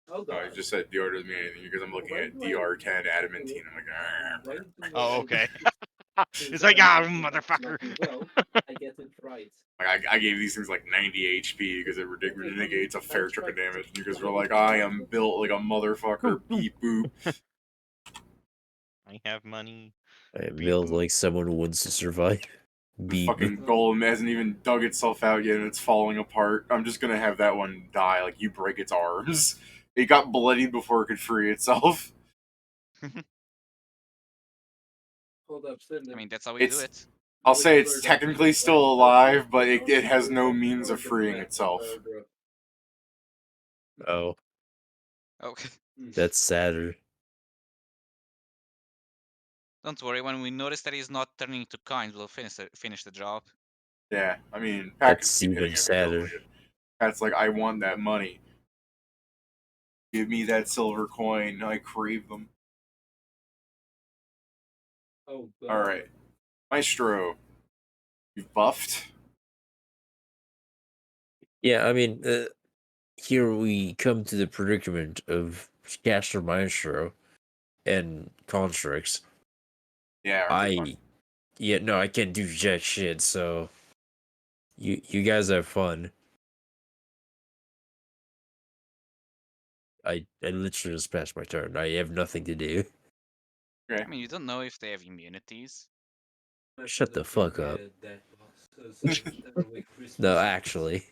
S7: Oh
S1: No, I
S7: god.
S1: just said DR doesn't mean anything because I'm looking at DR10 adamantine. I'm like,
S5: Oh, okay. It's like, motherfucker.
S7: Well, I get it right.
S1: I gave these things like 90 HP because it negates a fair chunk of damage. Because we're like, I am built like a motherfucker. Beep boop.
S5: I have money.
S2: I
S5: Beep
S2: build
S5: boop.
S2: like someone who wants to survive.
S1: The
S2: Beep.
S1: fucking golem hasn't even dug itself out yet and it's falling apart. I'm just gonna have that one die. Like, you break its arms. It got bloodied before it could free itself.
S7: Hold up,
S3: I mean, that's how we do
S1: It's-
S3: it.
S1: I'll say it's technically still alive, but it has no means of freeing itself.
S2: Oh,
S3: Okay.
S2: that's sadder.
S3: Don't worry. When we notice that he's not turning into coins, we'll finish the job.
S1: Yeah, I mean, Pat
S2: That's
S1: can keep hitting
S2: even
S1: it
S2: sadder.
S1: totally. Pat's like, I want that money. Give me that silver coin. I crave them.
S7: Oh, God.
S1: All right, Maestro, you've buffed.
S2: Yeah, I mean, here we come to the predicament of Caster Maestro and Constructs.
S1: Yeah, aren't they fun?
S2: No, I can't do jack shit, so you guys have fun. I literally just passed my turn. I have nothing to do.
S1: Okay.
S3: I mean, you don't know if they have immunities.
S2: Shut the fuck up.
S7: That box. So away Christmas.
S2: No, actually.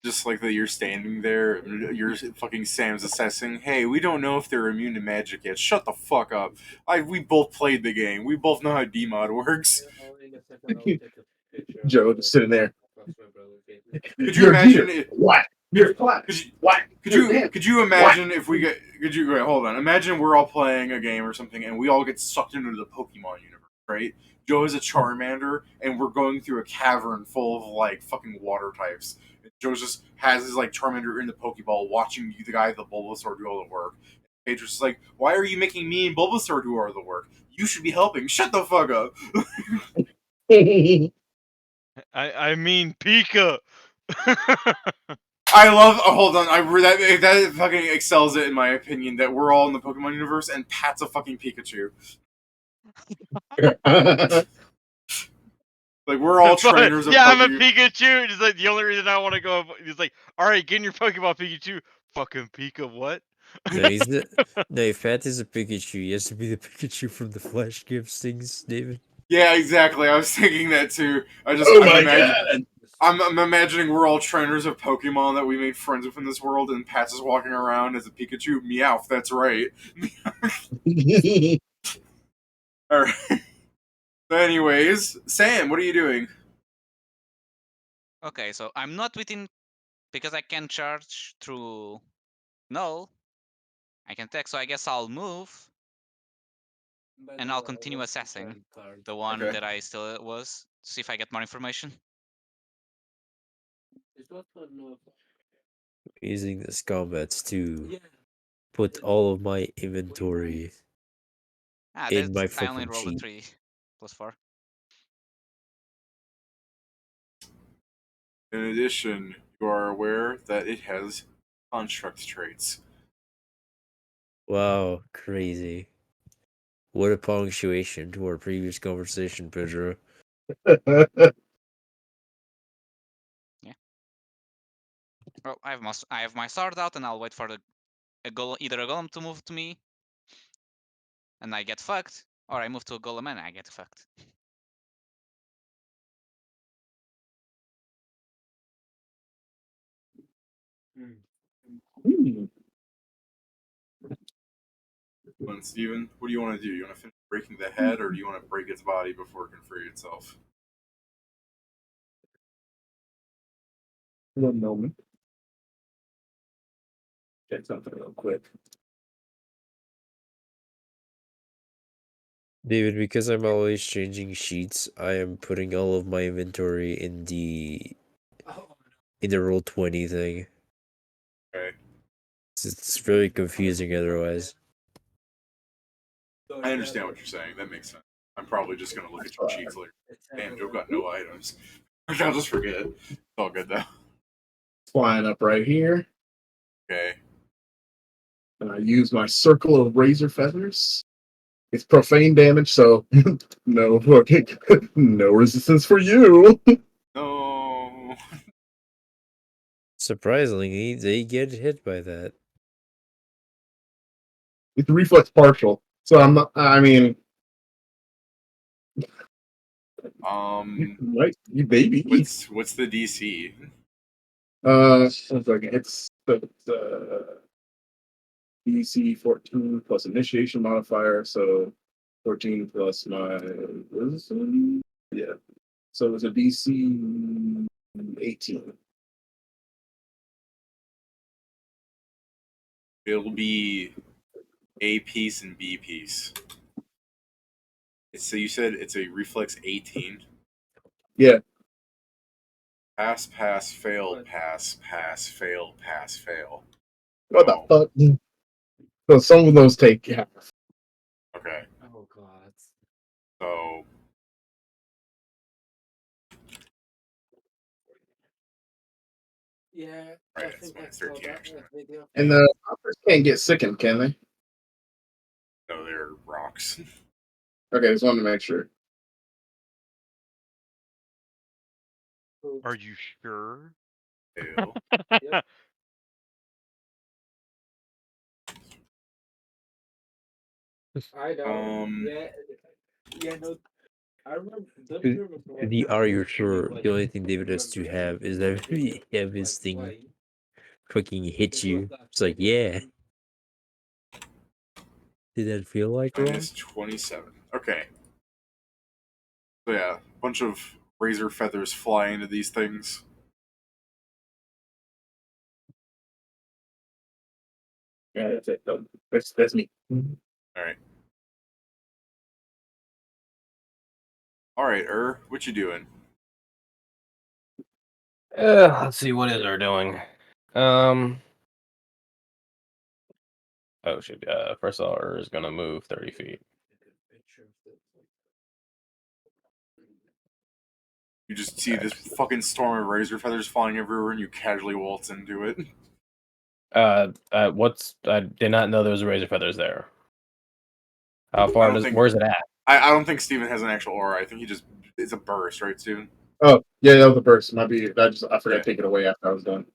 S1: Just like that, you're standing there, you're fucking Sam's assessing. Hey, we don't know if they're immune to magic yet. Shut the fuck up. We both played the game. We both know how DMod works.
S7: In a second, I'll take a picture.
S6: Joe just sitting there.
S7: Across my brother's face.
S1: Could you
S6: You're
S1: imagine
S6: here.
S1: it?
S6: What? You're flat. What?
S1: Could you imagine if we get? Could you wait? Hold on. Imagine we're all playing a game or something, and we all get sucked into the Pokemon universe, right? Joe is a Charmander, and we're going through a cavern full of like fucking water types. And Joe just has his like Charmander in the Pokeball, watching the guy with the Bulbasaur do all the work. Pedro's just like, "Why are you making me and Bulbasaur do all the work? You should be helping. Shut the fuck up."
S5: I mean Pika.
S1: I love. Oh, hold on. That fucking excels it in my opinion. That we're all in the Pokemon universe, and Pat's a fucking Pikachu. Like we're all trainers of
S5: yeah, I'm a
S1: Pokemon.
S5: Pikachu. It's like the only reason I want to go. He's like, all right, get in your Pokeball, Pikachu. Fucking Pika, what?
S2: No, he's the no. If Pat is a Pikachu, he has to be the Pikachu from the Flash gives things, David.
S1: Yeah, exactly. I was thinking that too.
S6: Oh my god!
S1: I'm imagining we're all trainers of Pokemon that we made friends with in this world, and Pat's is walking around as a Pikachu. Meowth. That's right. All right. So anyways, Sam, what are you doing?
S3: Okay, so I'm not within because I can charge through null. I can text, so I guess I'll move and I'll continue assessing the one
S1: Okay.
S3: that I still was. See if I get more information.
S2: Using this combats to
S7: Yeah.
S2: put all of my inventory
S3: Ah,
S2: in my
S3: I only
S2: fucking
S3: rolled a
S2: sheet.
S3: 3 plus 4.
S1: In addition, you are aware that it has construct traits.
S2: Wow, crazy. What a punctuation to our previous conversation, Pedro.
S3: Well, I have my sword out, and I'll wait for either a golem to move to me, and I get fucked, or I move to a golem and I get fucked.
S1: And Steven, what do you want to do? You want to finish breaking the head, or do you want to break its body before it can free itself?
S6: One moment. Check something real quick.
S2: David, because I'm always changing sheets, I am putting all of my inventory in the roll 20 thing.
S1: Okay.
S2: It's very confusing otherwise.
S1: I understand what you're saying. That makes sense. I'm probably just gonna look at your cheats later. Damn, Joe got no items. I'll just forget it. It's all good though.
S6: Flying up right here.
S1: Okay.
S6: And I use my circle of razor feathers. It's profane damage, so no no resistance for you.
S1: No.
S2: Surprisingly, they get hit by that.
S6: It's reflex partial, so I'm not. I mean, right? You baby.
S1: What's the DC?
S6: One second. It's DC 14 plus initiation modifier, so 14 plus my wisdom. Yeah. So it's a DC 18.
S1: It'll be A piece and B piece. So you said it's a reflex 18.
S6: Yeah.
S1: Pass, pass, fail, pass, pass, fail, pass, fail.
S6: What the fuck? So some of those take half.
S1: Okay.
S7: Oh god.
S1: So
S7: Yeah,
S1: Right,
S7: I
S1: it's
S7: think I
S1: minus
S7: saw
S1: 13
S7: that
S1: actually.
S7: video.
S6: And the hoppers can't get sickened, can they?
S1: no, they're rocks.
S6: Okay, just wanted to make sure.
S5: Are you sure?
S1: Ew.
S7: I know. Yeah, no. I remember. Don't you remember what
S2: The
S7: that
S2: are you
S7: was?
S2: sure?
S7: Like,
S2: The only thing David has to
S7: remember
S2: have is
S7: that
S2: that
S7: video
S2: he have
S7: of,
S2: his thing
S7: flying?
S2: fucking hit
S7: It was
S2: you.
S7: that
S2: It's like,
S7: video.
S2: yeah. Did that feel like wrong?
S1: Minus 27. Okay. So yeah, a bunch of razor feathers fly into these things.
S6: Yeah, that's it. That's me.
S1: Alright. Alright, what you doing?
S4: Let's see, what is her doing? Oh shit. First of all, her is gonna move 30 feet.
S1: You just see this fucking storm of razor feathers flying everywhere and you casually waltz into it.
S4: I did not know there was razor feathers there. How far where's it at?
S1: I don't think Steven has an actual aura. I think it's a burst, right, Steven?
S6: Oh, yeah, that was the burst. Might be. I forgot
S1: Yeah.
S6: to take it away after I was done.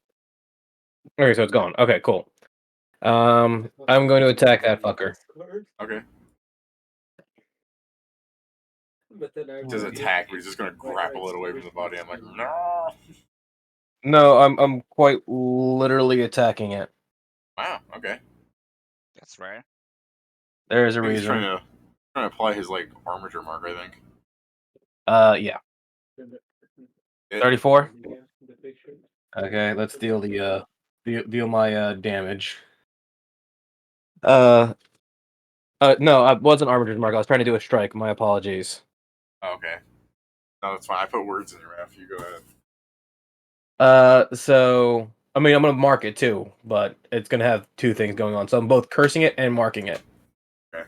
S4: Okay, so it's gone. Okay, cool. I'm going to attack that fucker.
S1: Okay.
S7: But then I
S1: It says attack, but he's just gonna grapple it away from the body. I'm like, no.
S4: No, I'm quite literally attacking it.
S1: Wow, okay.
S3: That's rare.
S4: There's a
S1: I think he's
S4: reason.
S1: trying to apply his like armature mark, I think.
S4: Yeah.
S1: It,
S4: 34.
S7: The picture.
S4: Okay, let's deal deal my damage. No, I wasn't armature mark. I was trying to do a strike. My apologies.
S1: oh, okay. No, that's fine. I put words in your mouth. You go ahead.
S4: So I mean, I'm gonna mark it too, but it's gonna have two things going on. So I'm both cursing it and marking it.
S1: Okay.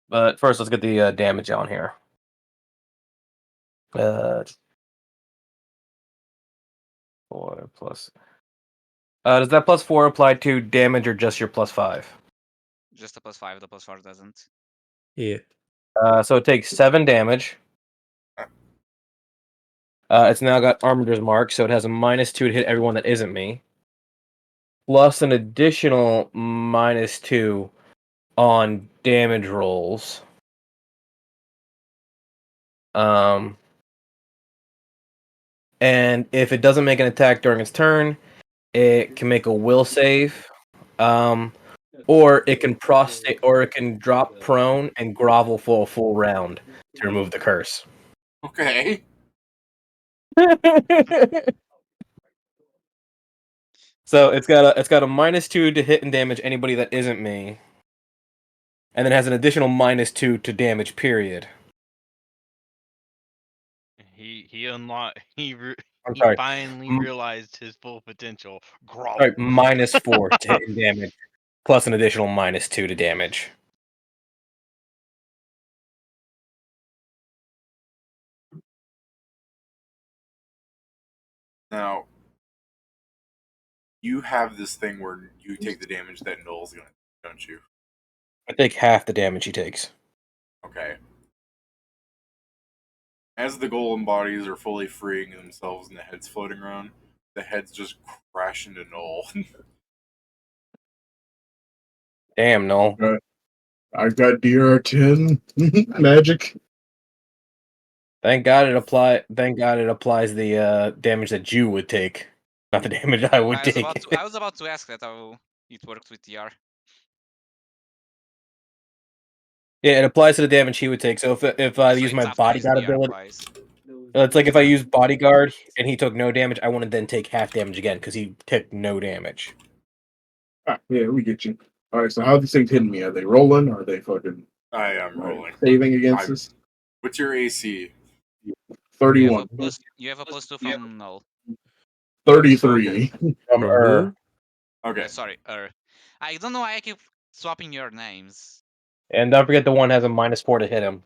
S4: But first, let's get the damage on here. Four plus. Does that +4 apply to damage or just your +5?
S3: Just a +5. The +4 doesn't.
S2: Yeah.
S4: So it takes 7 damage. It's now got Armator's Mark, so it has a -2 to hit everyone that isn't me. Plus an additional -2 on damage rolls. And if it doesn't make an attack during its turn, it can make a will save. Or it can prostrate, or it can drop prone and grovel for a full round to remove the curse.
S1: Okay.
S4: So it's got a -2 to hit and damage anybody that isn't me, and then has an additional -2 to damage. Period.
S5: He unlocked.
S4: I'm
S5: He
S4: sorry.
S5: finally realized his full potential. Grovel.
S4: Sorry, -4 to hit and damage, plus an additional -2 to damage.
S1: Now, you have this thing where you take the damage that Null's gonna, don't you?
S4: I take half the damage he takes.
S1: Okay. As the golem bodies are fully freeing themselves and the heads floating around, the heads just crash into Null.
S4: Damn, no.
S6: I've got DR10 magic.
S4: Thank God it applies the damage that you would take, not the damage I would take.
S3: I was about to ask that how it worked with TR.
S4: Yeah, it applies to the damage he would take. So if I
S3: So
S4: use my
S3: it's after his
S4: bodyguard
S3: TR
S4: ability,
S3: applies.
S4: it's like if I use bodyguard and he took no damage, I want to then take half damage again because he took no damage.
S6: Ah, yeah, we get you. All right, so how are these things hitting me? Are they rolling? Are they fucking
S1: I am rolling.
S6: saving against this?
S1: What's your AC?
S6: 31.
S3: You have a +2 from Null.
S6: 33.
S4: From her.
S1: Okay.
S3: Sorry, I don't know why I keep swapping your names.
S4: And don't forget the one has a -4 to hit him.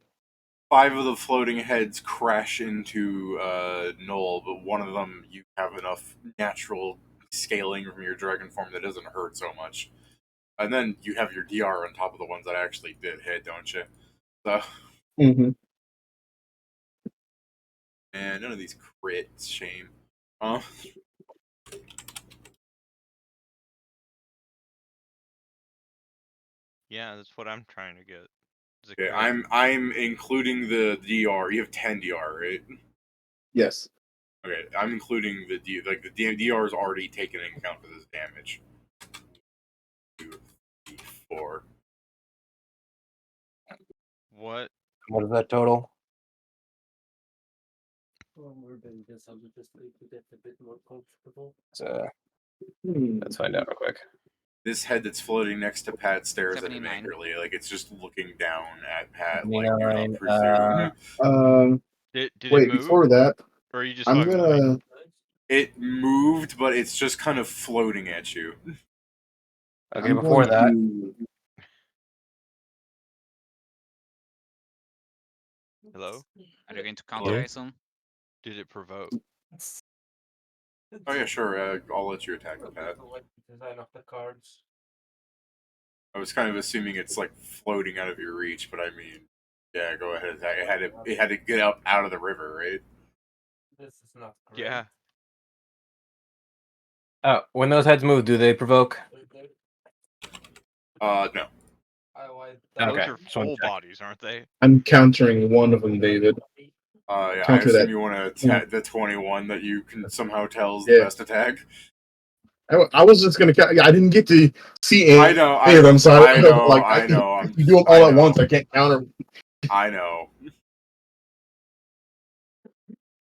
S1: 5 of the floating heads crash into Null, but one of them you have enough natural scaling from your dragon form that doesn't hurt so much. And then you have your DR on top of the ones that actually did hit, don't you? So,
S6: Mm-hmm.
S1: man, none of these crits, shame.
S5: Yeah, that's what I'm trying to get. Is a
S1: Okay,
S5: crit.
S1: I'm including the DR. You have 10 DR, right?
S6: Yes.
S1: Okay, I'm including the DR is already taken into account for this damage. 2, 3, 4.
S5: What?
S4: What is that total?
S7: Well, more than this, I would just like to get a bit more comfortable.
S4: Let's find out real quick.
S1: This head that's floating next to Pat stares at him
S3: 79.
S1: angrily, like it's just looking down at Pat, like do not
S4: 79,
S1: presume.
S5: Did it
S6: Wait,
S5: move?
S6: before that,
S5: Or are you just
S6: I'm
S5: fucking with me?
S6: gonna.
S1: It moved, but it's just kind of floating at you.
S4: Okay,
S6: I'm
S4: before
S6: going
S4: that,
S6: to-
S5: Hello?
S3: Are you going to counter,
S2: Yeah.
S3: I assume?
S5: Did it provoke?
S1: Oh yeah, sure. I'll let you attack
S7: Look
S1: Pat.
S7: at the design of the cards.
S1: I was kind of assuming it's like floating out of your reach, but I mean, yeah, go ahead. It had to get up out of the river, right?
S7: This is not great.
S5: Yeah.
S4: when those heads move, do they provoke?
S1: No.
S5: Those
S4: Okay,
S5: are
S4: just wanna
S5: full
S4: check.
S5: bodies, aren't they?
S6: I'm countering one of them, David.
S1: Yeah, I
S6: Counter
S1: assume
S6: that.
S1: you want to attack the 21 that you can somehow tell is the
S6: Yeah.
S1: best attack.
S6: I was just gonna. I didn't get to see any,
S1: I know,
S6: any of them, so I don't know. Like,
S1: I know.
S6: if you do them all at once, I can't counter.
S1: I know.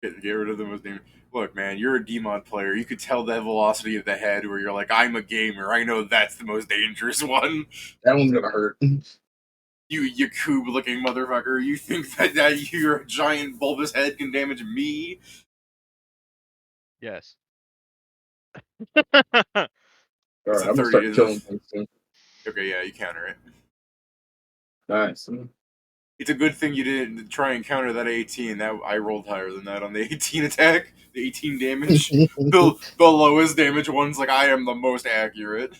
S1: Get rid of the most dangerous. Look, man, you're a Demon player. You could tell the velocity of the head where you're like, I'm a gamer. I know that's the most dangerous one.
S6: That one's gonna hurt.
S1: You Yakub looking motherfucker. You think that your giant bulbous head can damage me?
S5: Yes.
S6: All
S1: It's
S6: right,
S1: a
S6: I'm gonna
S1: 30.
S6: start killing things soon.
S1: Okay, yeah, you counter it.
S6: Nice.
S1: It's a good thing you didn't try and counter that 18. That I rolled higher than that on the 18 attack. The 18 damage. the lowest damage one's like, I am the most accurate.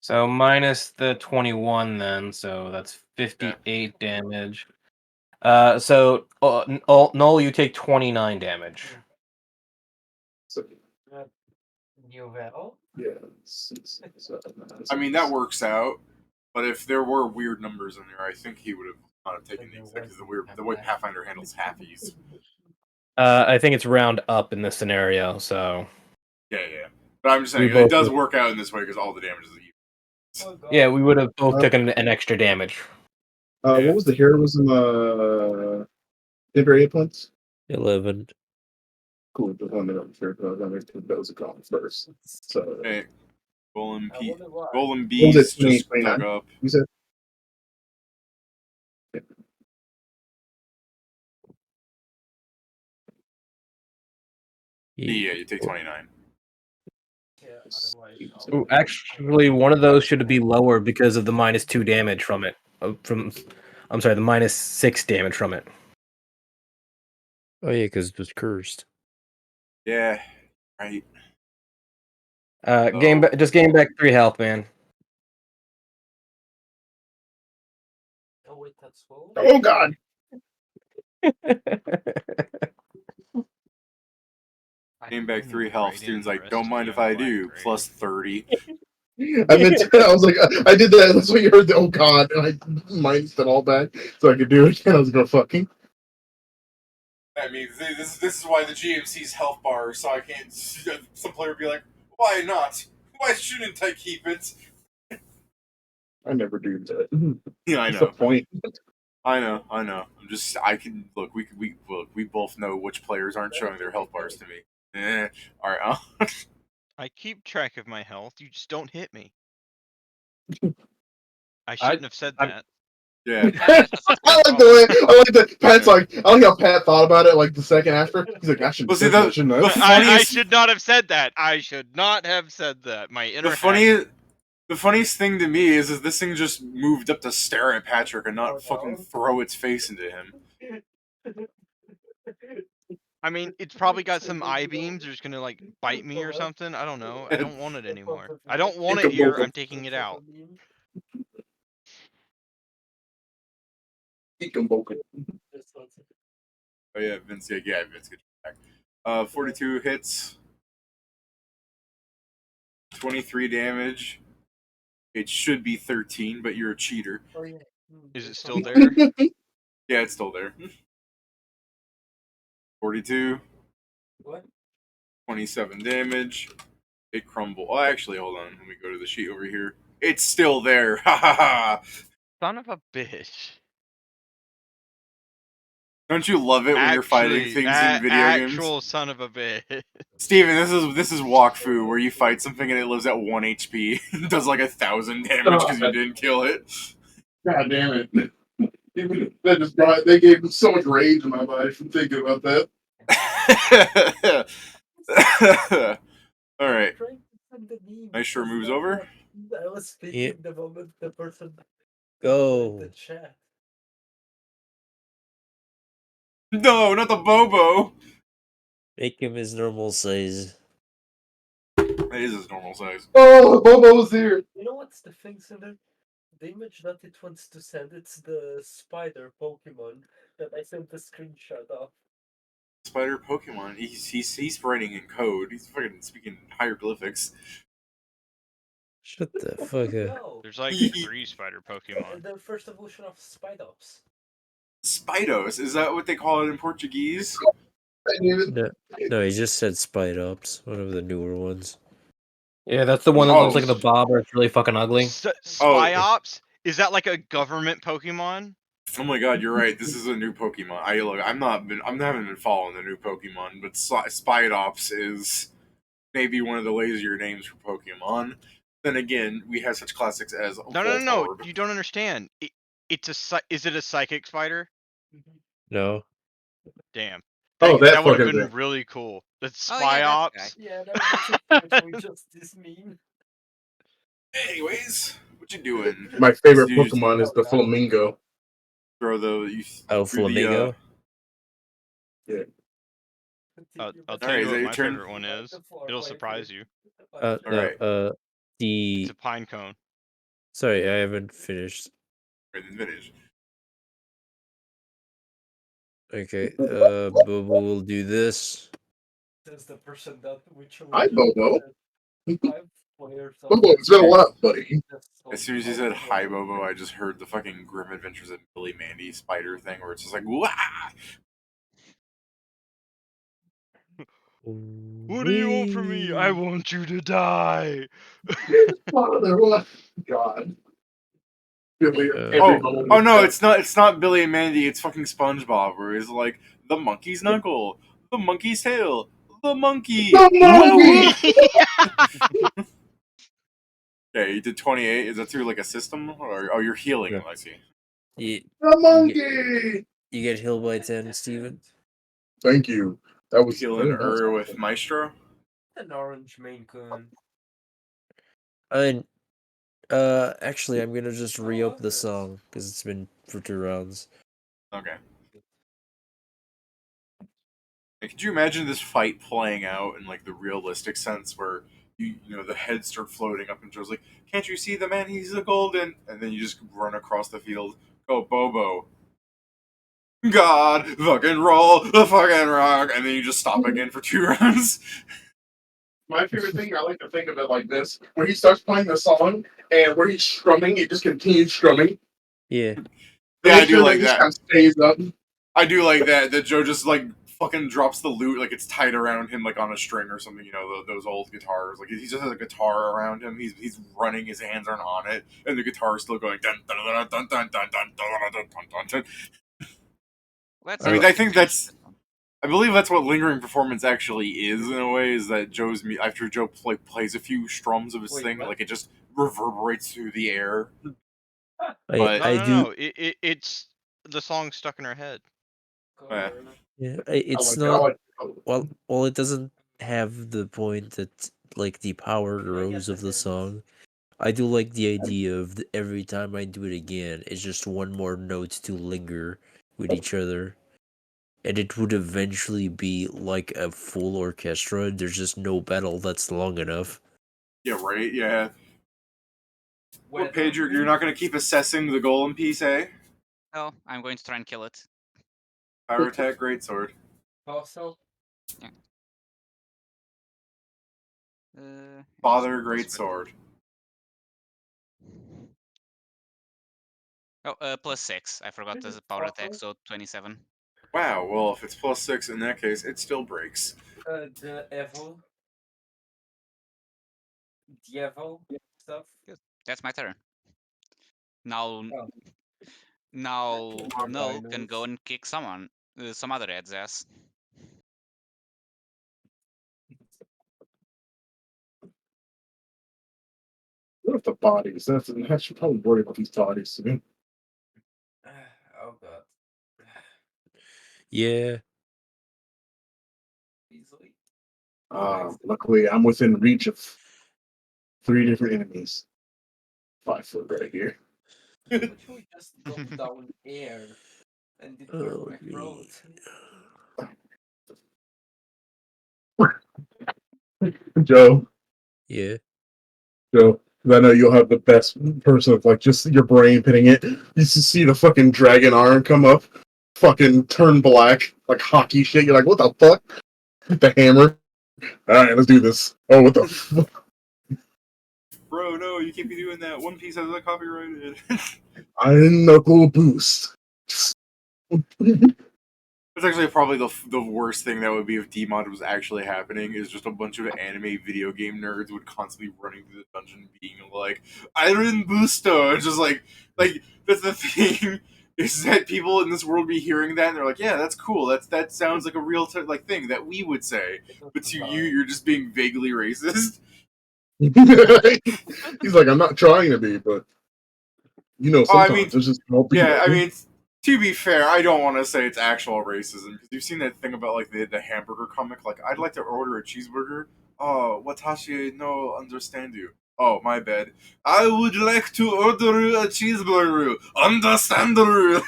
S4: So minus the 21 then, so that's 58 damage. So Null, you take 29 damage.
S6: So,
S7: Well,
S6: yeah.
S1: I mean, that works out. But if there were weird numbers in there, I think he would have not taken the exact, because the way Pathfinder handles halfies.
S4: I think it's round up in this scenario, so
S1: Yeah. But I'm just saying,
S4: We
S1: it
S4: both
S1: does
S4: did.
S1: work out in this way because all the damage is even.
S4: yeah, we would have both taken an extra damage.
S1: Yeah.
S6: What was the heroism? Temporary hit points.
S2: 11.
S6: Cool. Just wanted to know sure because I was under those are gone first. So
S1: Hey, Golem
S7: I wonder why.
S1: Golem
S6: was
S1: Bees
S6: it, 20,
S1: just dug
S6: 29?
S1: up.
S6: You said
S1: Yeah, you take 29.
S7: Yeah, otherwise,
S4: Ooh, actually, one of those should be lower because of the -2 damage from it. I'm sorry, the -6 damage from it.
S2: Oh yeah, because it was cursed.
S1: Yeah, right.
S4: Just gain back 3 health, man.
S7: Oh wait, that's full.
S6: oh god.
S1: Came back 3 health.
S5: Right
S1: Steven's
S5: in
S1: like,
S5: rest
S1: don't
S5: of
S1: mind if
S5: young
S1: I
S5: black
S1: do.
S5: grave.
S1: Plus 30.
S6: I meant to, I was like, I did that. That's what you heard. Oh god, and I minused it all back so I could do it again. I was gonna fucking.
S1: I mean, this is why the GMC's health bar, so I can't. Some player would be like, why not? Why shouldn't I keep it?
S6: I never do that.
S1: Yeah, I
S6: What's the
S1: know.
S6: point?
S1: I know. I can look. We both know which players aren't showing their health bars to me. All right.
S5: I keep track of my health. You just don't hit me. I
S4: I-
S5: shouldn't have said
S4: I'm-
S5: that.
S1: Yeah.
S6: I like the way. I like that. Pat's like. I like how Pat thought about it. Like the second after, he's like, I should.
S1: Well, see,
S6: Well, shouldn't I?
S1: the
S5: I
S1: funniest-
S5: should not have said that. I should not have said that. My inner
S1: The funny, The funniest thing to me is this thing just moved up to stare at Patrick and not fucking throw its face into him.
S5: I mean, it's probably got some eye beams. Or it's gonna like bite me or something. I don't know. I don't want it anymore. I don't want it here. I'm taking it out.
S1: Oh yeah, Vince. Yeah, Vince gets back. 42 hits, 23 damage. It should be 13, but you're a cheater.
S5: Is it still there?
S1: Yeah, it's still there. 42.
S7: What?
S1: 27 damage. It crumble. Oh, actually, hold on. Let me go to the sheet over here. It's still there. Ha ha ha.
S5: Son of a bitch.
S1: Don't you love it when you're fighting things in video
S5: actual
S1: games?
S5: son of a bitch.
S1: Steven, this is Walkfu, where you fight something and it lives at 1 HP. It does like 1,000 damage because you didn't kill it.
S6: God damn it. That just they gave me so much rage in my body from thinking about that.
S1: Alright. Nice sure moves over.
S7: I was speaking the moment the person
S2: Go.
S7: the chat.
S1: No, not the Bobo.
S2: Make him his normal size.
S1: That is his normal size.
S6: Oh, Bobo's here.
S7: You know what's the thing, Cinder? The image that it wants to send, it's the spider Pokemon that I sent the screenshot of.
S1: Spider Pokemon. He's writing in code. He's fucking speaking hieroglyphics.
S2: Shut the fuck up.
S7: No,
S5: There's like 3 spider Pokemon.
S7: the first evolution of Spidops.
S1: Spidos, is that what they call it in Portuguese?
S2: No, he just said Spidops, one of the newer ones.
S4: Yeah, that's the one that
S1: Oh.
S4: looks like the bob, or it's really fucking ugly.
S5: Spyops? Is that like a government Pokemon?
S1: Oh my god, you're right. This is a new Pokemon. I haven't been following the new Pokemon, but Spidops is maybe one of the lazier names for Pokemon. Then again, we have such classics as
S5: No.
S1: Voltorb.
S5: You don't understand. Is it a psychic spider?
S2: No.
S5: Damn.
S6: Oh,
S5: That
S6: that
S5: would have
S6: fucking
S5: been
S6: thing.
S5: really cool. That's
S3: Oh, yeah, that guy.
S5: Spyops.
S7: Yeah, that was actually just this meme.
S1: Anyways, what you doing?
S6: My favorite
S1: You just
S6: Pokemon is the Flamingo.
S1: throw the
S2: Flamingo.
S5: I'll tell
S1: Alright,
S5: you
S1: is
S5: what
S1: that your
S5: my
S1: turn?
S5: favorite one is. It'll surprise you.
S2: No,
S1: Alright.
S5: It's
S2: the
S5: a pine cone.
S2: sorry, I haven't finished.
S1: Finish.
S2: Okay, Bobo will do this.
S7: Says the person that which
S6: Hi, Bobo.
S7: Bobo,
S6: It's been a lot, buddy.
S1: As soon as you said hi, Bobo, I just heard the fucking Grim Adventures of Billy Mandy spider thing where it's just like, wah!
S5: What do you want from me? I want you to die.
S6: Father, what? God. Billy, every
S2: Oh,
S6: moment
S1: Oh
S6: of
S1: no,
S6: death.
S1: it's not Billy and Mandy, it's fucking SpongeBob, where he's like, the monkey's knuckle, the monkey's tail, the monkey!
S6: The
S1: Whoa!
S6: monkey!
S1: Okay, you did 28. Is that through like a system? Or oh, you're healing
S2: Yeah.
S1: him, I see.
S2: You,
S6: The monkey!
S2: you get healed by 10, Steven?
S6: Thank you. That was
S1: Healing
S6: that was
S1: with
S6: awesome.
S1: Maestro?
S7: An orange main coon.
S2: And actually, I'm gonna just re-up the song because it's been for 2 rounds.
S1: Okay. And could you imagine this fight playing out in like the realistic sense where you know the heads start floating up and Joe's like, "Can't you see the man? He's a golden," and then you just run across the field. Go Bobo. God, fucking roll the fucking rock, and then you just stop again for 2 rounds.
S6: My favorite thing, I like to think of it like this: when he starts playing the song and where he's strumming, he just continues strumming.
S2: Yeah.
S1: Yeah, I do
S6: Sure
S1: like
S6: just
S1: that.
S6: kind of stays up.
S1: I do like that. That Joe just like fucking drops the loot like it's tied around him like on a string or something. You know those old guitars. Like he just has a guitar around him. He's running. His hands aren't on it, and the guitar is still going dun dun dun dun dun dun dun dun dun dun dun.
S3: Let's
S1: I mean,
S3: see
S1: I
S3: if
S1: think
S3: we finish
S1: that's.
S3: this one.
S1: I believe that's what lingering performance actually is in a way. Is that after Joe plays a few strums of his thing,
S7: what?
S1: like it just reverberates through the air.
S2: I
S1: But-
S2: do.
S5: It's the song stuck in her head.
S1: Yeah.
S2: Yeah,
S6: I
S2: it's
S6: like
S2: not.
S6: that.
S2: Well, it doesn't have the point that like the power rose of the song. I do like the idea of every time I do it again, it's just one more note to linger with each other. And it would eventually be like a full orchestra. There's just no battle that's long enough.
S1: Yeah, right. Yeah. What
S7: Weather
S1: page you're not going to keep assessing the golem piece, eh?
S3: No, I'm going to try and kill it.
S1: Power attack, greatsword.
S7: also.
S3: Yeah.
S1: Father,
S3: it's plus
S1: greatsword.
S3: Oh, plus 6. I forgot the power attack, so 27.
S1: Wow. Well, if it's +6 in that case, it still breaks.
S7: The Evo. Dievo stuff.
S3: Good. That's my turn. Now,
S7: Oh.
S3: now
S7: More
S3: Null can
S7: dinos.
S3: go and kick someone, some other head's ass.
S6: What if the bodies? I should probably worry about these bodies soon.
S7: Oh god.
S2: Yeah.
S7: Easily.
S6: Luckily, I'm within reach of 3 different enemies. 5 foot right here.
S7: But you just go down air and it burn
S2: Oh,
S7: my throat.
S6: Joe,
S2: yeah.
S6: Joe, 'cause I know you'll have the best person of like just your brain pitting it. You just see the fucking dragon arm come up, fucking turn black, like hockey shit. You're like, what the fuck? The hammer. All right, let's do this. Oh, what the fuck?
S1: Bro, no, you can't be doing that. One Piece has that copyrighted.
S6: Iron Knuckle Boost.
S1: That's actually probably the worst thing that would be if Dmod was actually happening is just a bunch of anime video game nerds would constantly running through the dungeon being like Iron Booster. It's just like that's the thing is that people in this world be hearing that and they're like, yeah, that's cool. That sounds like a real like thing that we would say. But to you, you're just being vaguely racist.
S6: He's like, I'm not trying to be, but
S1: Oh, I mean,
S6: sometimes it's just small people.
S1: yeah, I mean, to be fair, I don't want to say it's actual racism because you've seen that thing about like the hamburger comic. Like, I'd like to order a cheeseburger. Oh, Watashi no understand you. Oh, my bad. I would like to order a cheeseburger. Understand you?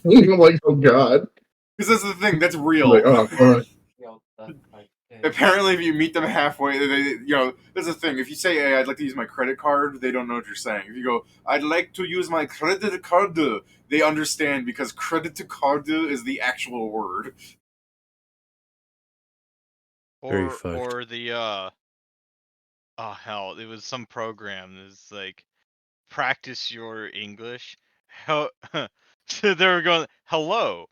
S6: I'm like, oh god.
S1: Because that's the thing. That's
S6: I'm
S1: real.
S6: like, oh fuck.
S1: Apparently, if you meet them halfway, that's the thing. If you say, "Hey, I'd like to use my credit card," they don't know what you're saying. If you go, "I'd like to use my credit card," they understand because credit card is the actual word.
S2: Very
S5: Or
S2: fucked.
S5: or the oh hell, it was some program that's like practice your English. So they were going hello.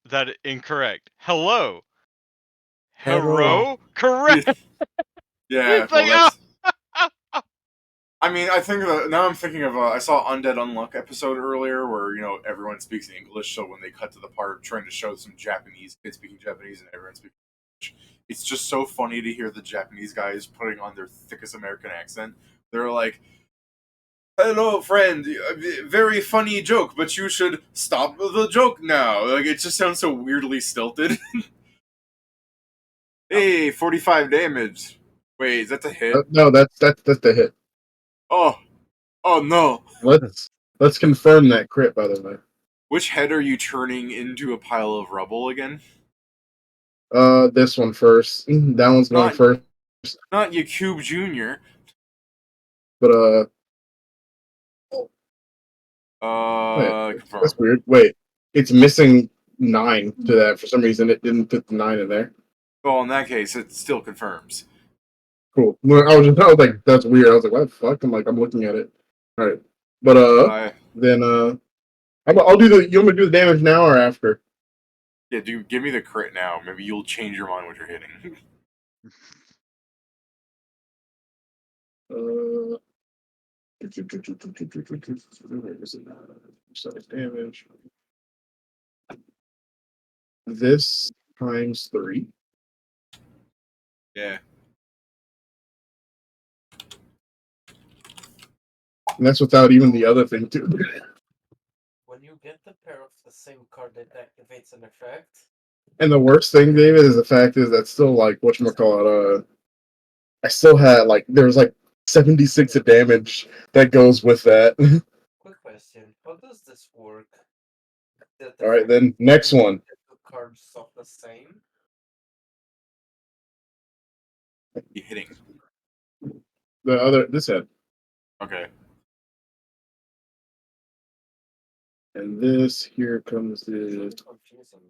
S5: That incorrect. Hello.
S2: Hello.
S5: Hero? Correct.
S1: Yeah,
S5: It's
S1: well,
S5: like oh,
S1: that's. I mean, I think that now I'm thinking of. I saw Undead Unluck episode earlier where everyone speaks English, so when they cut to the part trying to show some Japanese kids speaking Japanese and everyone speaking English, it's just so funny to hear the Japanese guys putting on their thickest American accent. They're like, "Hello, friend. Very funny joke, but you should stop the joke now." Like it just sounds so weirdly stilted. Hey, 45 damage. Wait, is that the hit?
S6: No, that's the hit.
S1: Oh, oh no.
S6: Let's confirm that crit, by the way.
S1: Which head are you turning into a pile of rubble again?
S6: This one first. That one's going
S1: Not,
S6: first.
S1: not Yakub Jr.
S6: But wait,
S1: Confirm.
S6: that's weird. Wait, it's missing 9 to that for some reason. It didn't put the 9 in there.
S1: Well, in that case, it still confirms.
S6: Cool. Well, I was like, that's weird. I was like, what the fuck? I'm looking at it. All right, but then I'll do the. You want me to do the damage now or after?
S1: Yeah, dude, give me the crit now. Maybe you'll change your mind what you're hitting.
S6: Size damage. This times 3.
S1: Yeah.
S6: And that's without even the other thing too.
S7: When you get the pair of the same card that activates an effect.
S6: And the worst thing, David, is the fact is that still like whatchamacallit, I still had like there was like 76 of damage that goes with that.
S7: Quick question: how does this work?
S6: All right, then next one.
S7: The cards of the same.
S1: You hitting.
S6: This head,
S1: Okay.
S6: and this here comes the.
S7: Confusing.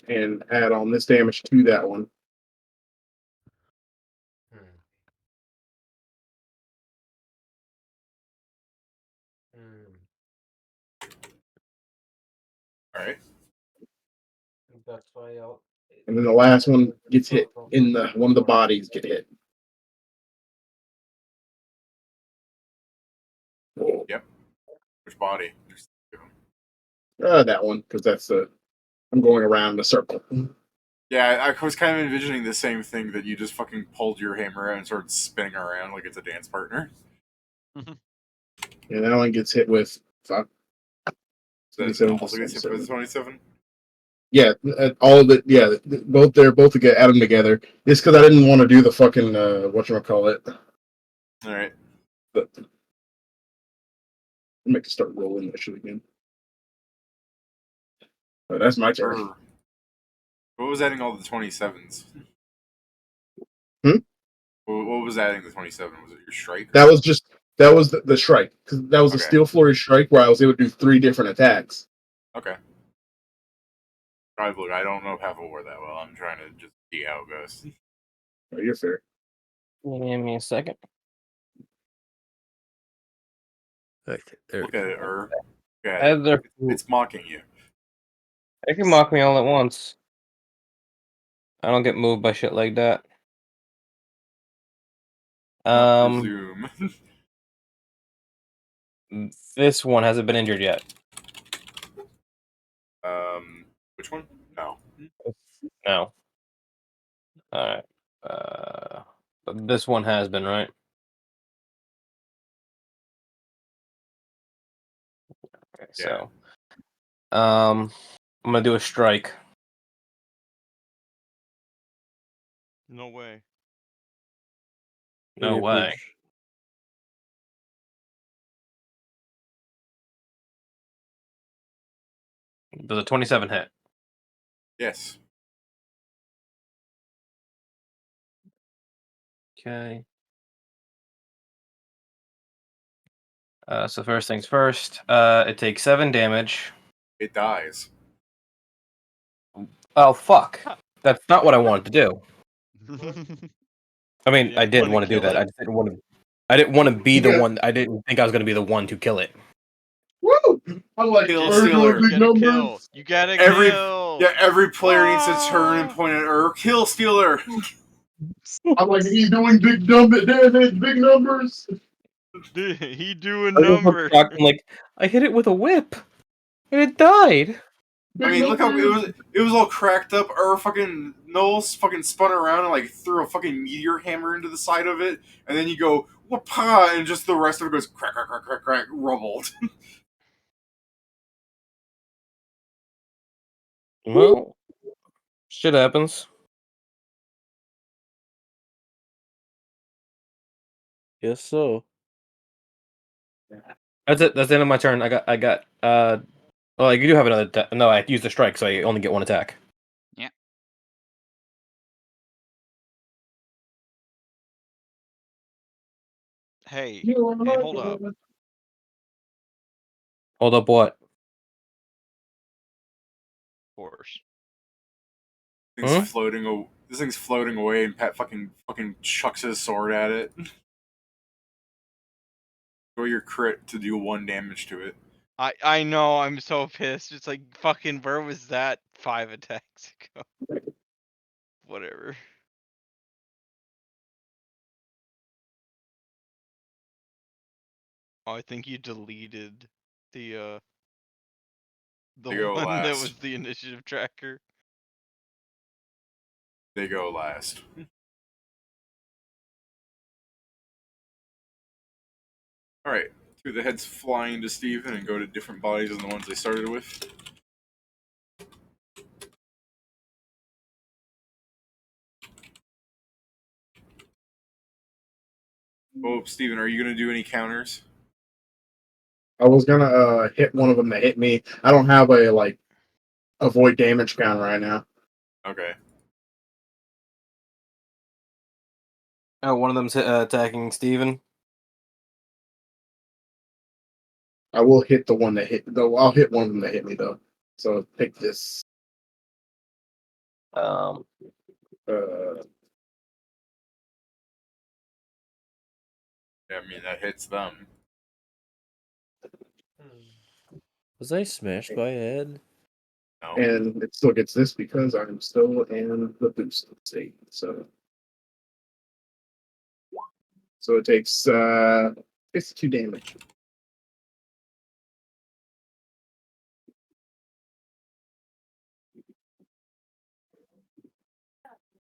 S6: And add on this damage to that one.
S7: Hmm. Hmm.
S1: All right.
S7: That's why I'll.
S6: And then the last one gets hit in the one of the bodies get hit.
S1: Yep. Which body?
S6: That one, because that's the. I'm going around the circle.
S1: Yeah, I was kind of envisioning the same thing, that you just fucking pulled your hammer out and started spinning around like it's a dance partner.
S6: And that one gets hit with 5.
S1: That
S6: 27
S1: also gets hit
S6: plus
S1: with 27.
S6: Yeah, all of it. Yeah, both to get add them together. It's because I didn't want to do the fucking whatchamacallit.
S1: All right.
S6: But I'll make it start rolling that shit again. Oh, that's my turn.
S1: Or, what was adding all the 27s?
S6: Hmm?
S1: What was adding the 27? Was it your strike?
S6: That was just the strike, because that was a
S1: Okay.
S6: steel flurry strike where I was able to do 3 different attacks.
S1: Okay. Look, I don't know half a war that well. I'm trying to just see how it goes.
S6: Oh, you're fair.
S4: Give me a second.
S2: Okay, there
S1: Look
S2: we
S1: at
S2: go.
S1: it, Look at
S4: As
S1: it.
S4: their,
S1: It's mocking you.
S4: they can mock me all at once. I don't get moved by shit like that.
S1: Not presume.
S4: This one hasn't been injured yet.
S1: Which one? No.
S4: No. All right. But this one has been, right? Okay,
S1: Yeah.
S4: so, I'm gonna do a strike.
S5: No way.
S4: No way. Does a 27 hit?
S1: Yes.
S4: Okay. So first things first. It takes 7 damage.
S1: It dies.
S4: Oh fuck! That's not what I wanted to do. I mean,
S5: You
S4: I
S5: didn't
S4: did
S5: wanna
S4: want to do
S5: kill
S4: that.
S5: it?
S4: I just didn't want to. I didn't want to be the
S6: Yeah.
S4: one. I didn't think I was going to be the one to kill it.
S6: Woo! I like
S1: Kill
S6: we're doing
S1: Stealer.
S6: big
S5: You gotta kill.
S6: numbers.
S5: You gotta
S1: Every
S5: kill.
S1: every player needs to turn and
S5: Ah!
S1: point at Kill Stealer.
S6: I'm like, he's doing big damage, big numbers.
S5: He do a
S4: I just looked
S5: number.
S4: shocked. I'm like, I hit it with a whip, and it died.
S1: I
S6: Big
S1: mean, look how
S6: numbers.
S1: it was all cracked up. Fucking Knowles fucking spun around and like threw a fucking meteor hammer into the side of it, and then you go whoop-ha, and just the rest of it goes crack, crack, crack, crack, crack, rubbled.
S4: Well, shit happens.
S2: Guess so.
S4: That's it. That's the end of my turn. I got. Oh, you do have another. No, I used a strike, so I only get 1 attack.
S3: Yeah.
S5: Hey, hey, hold up.
S4: Hold up, what?
S5: Horse.
S1: Thing's floating. This thing's floating away, and Pat fucking chucks his sword at it. Throw your crit to do 1 damage to it.
S5: I know. I'm so pissed. It's like fucking. Where was that 5 attacks ago? Whatever. Oh, I think you deleted the
S1: They go
S5: one that
S1: last.
S5: was the initiative tracker.
S1: They go last. All right. 2 of the heads fly into Steven and go to different bodies than the ones they started with. Oh, Steven, are you gonna do any counters?
S6: I was gonna hit one of them that hit me. I don't have a like avoid damage counter right now.
S1: Okay.
S4: Oh, one of them's attacking Steven.
S6: I will hit the one that hit though. I'll hit one of them that hit me though. So pick this.
S4: Um,
S6: Uh,
S1: Yeah, I mean that hits them.
S2: Was I smashed by a head?
S1: No.
S6: and it still gets this because I'm still in the boost state. So it takes 52 damage.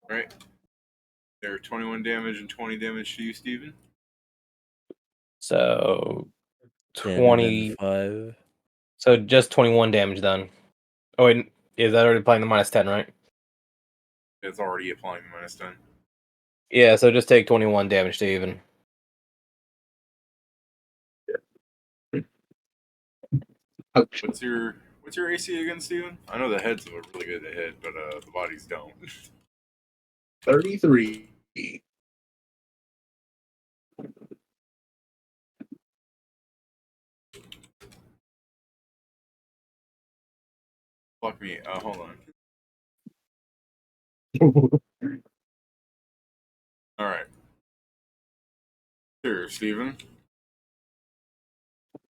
S1: Right. There are 21 damage and 20 damage to you, Steven.
S4: so
S2: 10 and then
S4: 20.
S2: 5.
S4: So just 21 damage then. Oh, wait, is that already applying the -10, right?
S1: It's already applying the -10.
S4: Yeah, so just take 21 damage to even.
S6: Ouch.
S1: What's your AC again, Steven? I know the heads are really good to hit, but the bodies don't.
S6: 33.
S1: Fuck me. Hold on. All right. Here, Steven.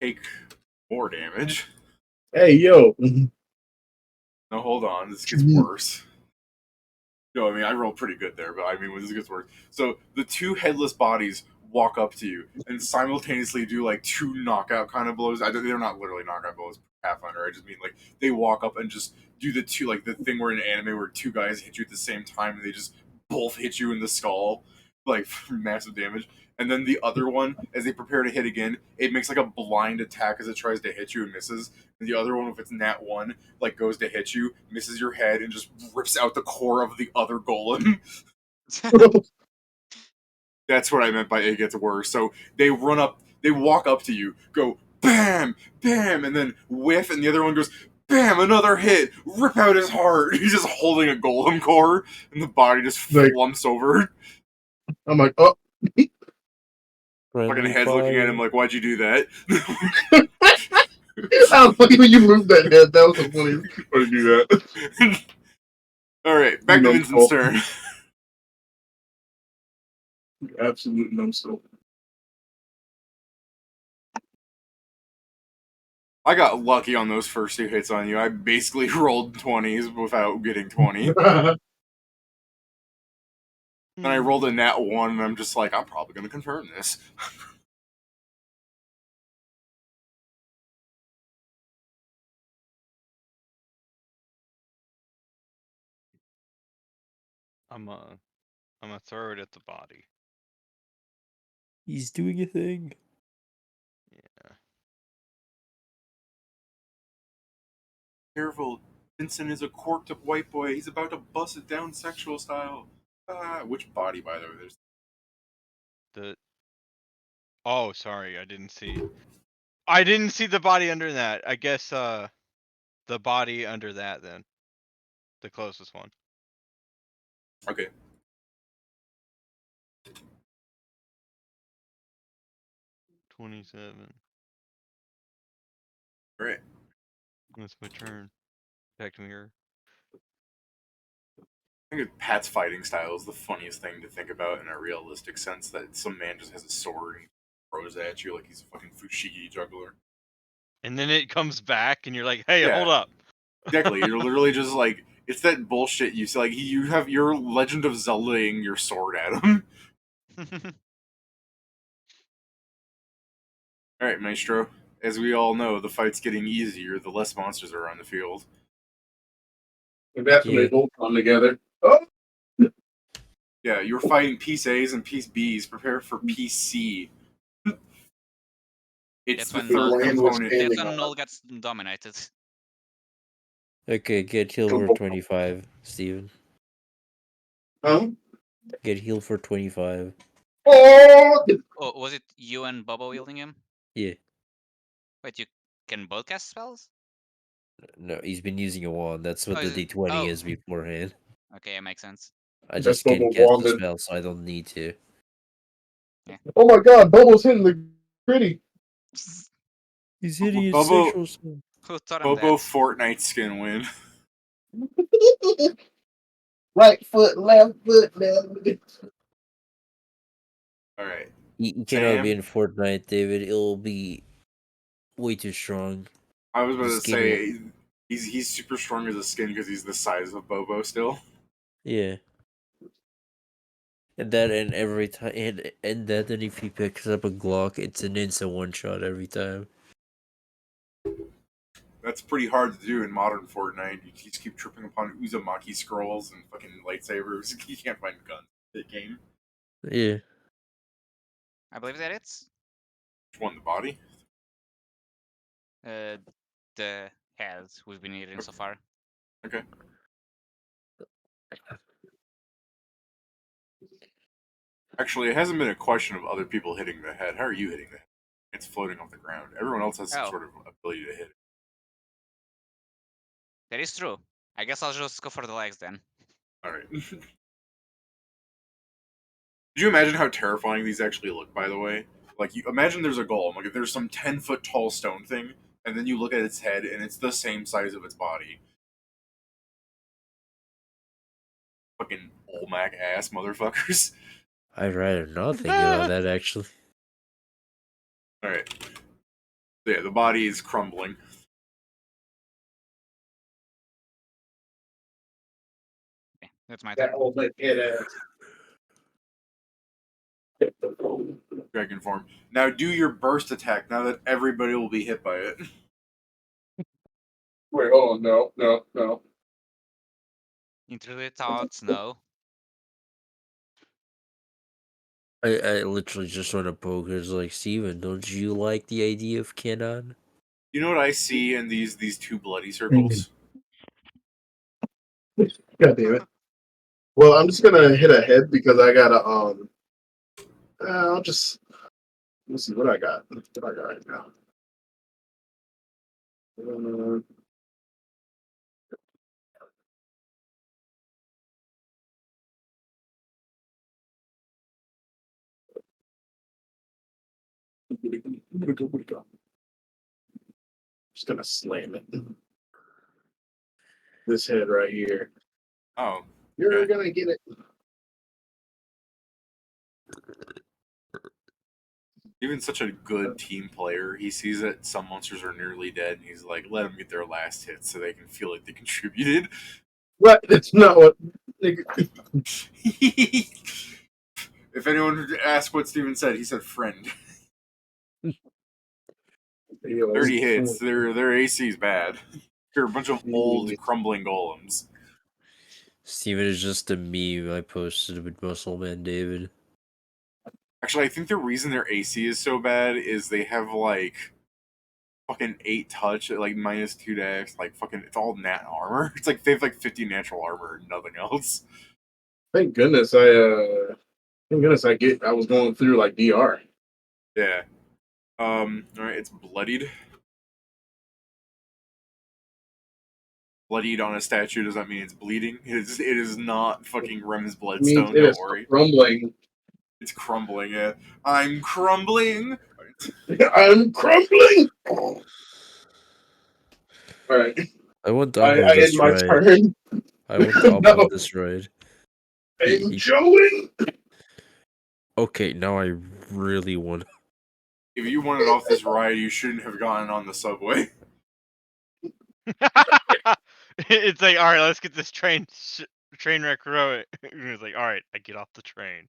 S1: Take more damage.
S6: Hey, yo.
S1: No, hold on. This gets worse. No, I mean I rolled pretty good there, but I mean when this gets worse. So the two headless bodies walk up to you and simultaneously do like two knockout kind of blows. They're not literally knockout blows, Pathfinder. I just mean like they walk up and just do the two like the thing where in anime where two guys hit you at the same time and they just both hit you in the skull, like for massive damage. And then the other one, as they prepare to hit again, it makes like a blind attack as it tries to hit you and misses. And the other one, if it's nat one, like goes to hit you, misses your head, and just rips out the core of the other golem. That's what I meant by it gets worse. So they run up, they walk up to you, go bam, bam, and then whiff, and the other one goes bam, another hit, rip out his heart. He's just holding a golem core, and the body just
S6: Like-
S1: flumps over.
S6: I'm like, oh.
S1: Fucking
S2: Friendly
S1: head's looking at him
S2: fire.
S1: like, why'd you do that?
S6: I was like, when you moved that head, that was the funniest way to do that.
S1: Alright, back to Vincent's turn.
S6: Absolute numbskull.
S1: I got lucky on those first two hits on you. I basically rolled 20s without getting 20. Then I rolled a nat 1, and I'm just like, I'm probably going to confirm this.
S5: I'm gonna throw it at the body.
S2: He's doing a thing.
S5: Yeah.
S1: Careful, Vincent is a corked up white boy. He's about to bust it down sexual style. Which body, by the way? There's
S5: The Oh, sorry, I didn't see. I didn't see the body under that. I guess the body under that then. The closest one.
S1: okay.
S5: 27.
S1: All right.
S5: That's my turn. Back to me here.
S1: I think Pat's fighting style is the funniest thing to think about in a realistic sense. That some man just has a sword and throws it at you like he's a fucking Fushigi juggler.
S5: And then it comes back and you're like, hey,
S1: Yeah.
S5: hold up.
S1: Exactly. You're literally just like it's that bullshit you see. Like you have your Legend of Zelda-ing your sword at him. All right, Maestro. As we all know, the fight's getting easier the less monsters are on the field.
S6: And that's when
S2: Yeah.
S6: they both come together. Oh,
S1: Yeah, you're fighting piece A's and piece B's. Prepare for piece C. It's
S3: That's
S1: the
S3: when
S1: third
S3: Null
S6: land was
S1: component.
S3: That's
S6: standing
S3: when
S6: on.
S3: Null gets dominated.
S2: Okay, get healed for 25, Steven.
S6: Huh?
S2: Get healed for 25.
S6: Oh!
S3: Oh, was it you and Bobo wielding him?
S2: Yeah.
S3: Wait, you can both cast spells?
S2: No, he's been using a wand. That's what
S3: Oh,
S2: the
S3: is it?
S2: D20
S3: Oh,
S2: is beforehand.
S3: okay, it makes sense.
S2: I
S6: That's
S2: just can't
S6: Bobo
S2: cast the
S6: wanded.
S2: spell, so I don't need to.
S6: Oh my god, Bobo's hitting the gritty.
S2: He's
S1: hitting
S2: hitting
S1: his
S2: his
S1: Bobo-
S2: sexual
S1: sexual
S3: Who taught him
S1: Bobo
S3: that?
S1: Fortnite skin win.
S6: Right foot, left foot, left foot.
S1: All right,
S2: He cannot be
S1: Sam.
S2: in Fortnite, David. It'll be way too strong.
S1: I was about
S2: The
S1: to
S2: skin will...
S1: say he's super strong as a skin because he's the size of Bobo still.
S2: Yeah. And that, and every time, and that, and if he picks up a Glock, it's an instant one shot every time.
S1: That's pretty hard to do in modern Fortnite. You just keep tripping upon Uzumaki scrolls and fucking lightsabers. You can't find guns in the game.
S2: Yeah.
S3: I believe that it's
S1: Which one, the body?
S3: the head we've been eating so far.
S1: Okay. Actually, it hasn't been a question of other people hitting the head. How are you hitting the head? It's floating off the ground. Everyone else has some
S3: Oh.
S1: sort of ability to hit it.
S3: That is true. I guess I'll just go for the legs then.
S1: Alright. Could you imagine how terrifying these actually look, by the way? Like, you imagine there's a golem. Like, if there's some 10-foot tall stone thing, and then you look at its head, and it's the same size of its body. Fucking Olmec ass motherfuckers.
S2: I'd rather not think about that, actually.
S1: Alright. So yeah, the body is crumbling.
S3: Okay, that's my turn.
S6: That old head ass.
S1: Dragon form. Now do your burst attack now that everybody will be hit by it.
S6: Wait, hold on, no.
S3: Into the thoughts, no.
S2: I literally just want to poke her. It's like, Steven, don't you like the idea of Kenan?
S1: You know what I see in these two bloody circles?
S6: God damn it. Well, I'm just gonna hit a head because I gotta I'll just let's see what I got. What I got right now. Just gonna slam it. This head right here.
S1: Oh.
S6: You're
S1: Okay.
S6: gonna get it.
S1: Even such a good team player, he sees that some monsters are nearly dead, and he's like, let them get their last hit so they can feel like they contributed.
S6: What? That's not what.
S1: If anyone asks what Steven said, he said friend. 30 hits. Their AC is bad. They're a bunch of old, crumbling golems.
S2: Steven is just a meme I posted with Muscle Man David.
S1: Actually, I think the reason their AC is so bad is they have like fucking 8 touch at like -2 dex. Like fucking, it's all nat armor. It's like they have like 50 natural armor and nothing else.
S6: Thank goodness I was going through like DR.
S1: Yeah. Alright, it's bloodied. Bloodied on a statue does not mean it's bleeding. It is not fucking Rem's
S6: It means
S1: bloodstone,
S6: it
S1: don't
S6: is
S1: worry.
S6: crumbling.
S1: It's crumbling, yeah. I'm crumbling!
S6: I'm crumbling. All right,
S2: I want top
S6: I
S2: of
S6: end
S2: this
S6: my
S2: ride.
S6: turn.
S2: I want top
S6: No.
S2: of this ride.
S6: I'm Joey.
S2: Okay, now I really want.
S1: If you wanted off this ride, you shouldn't have gotten on the subway.
S5: It's like, all right, let's get this train wreck row. It's like, all right, I get off the train.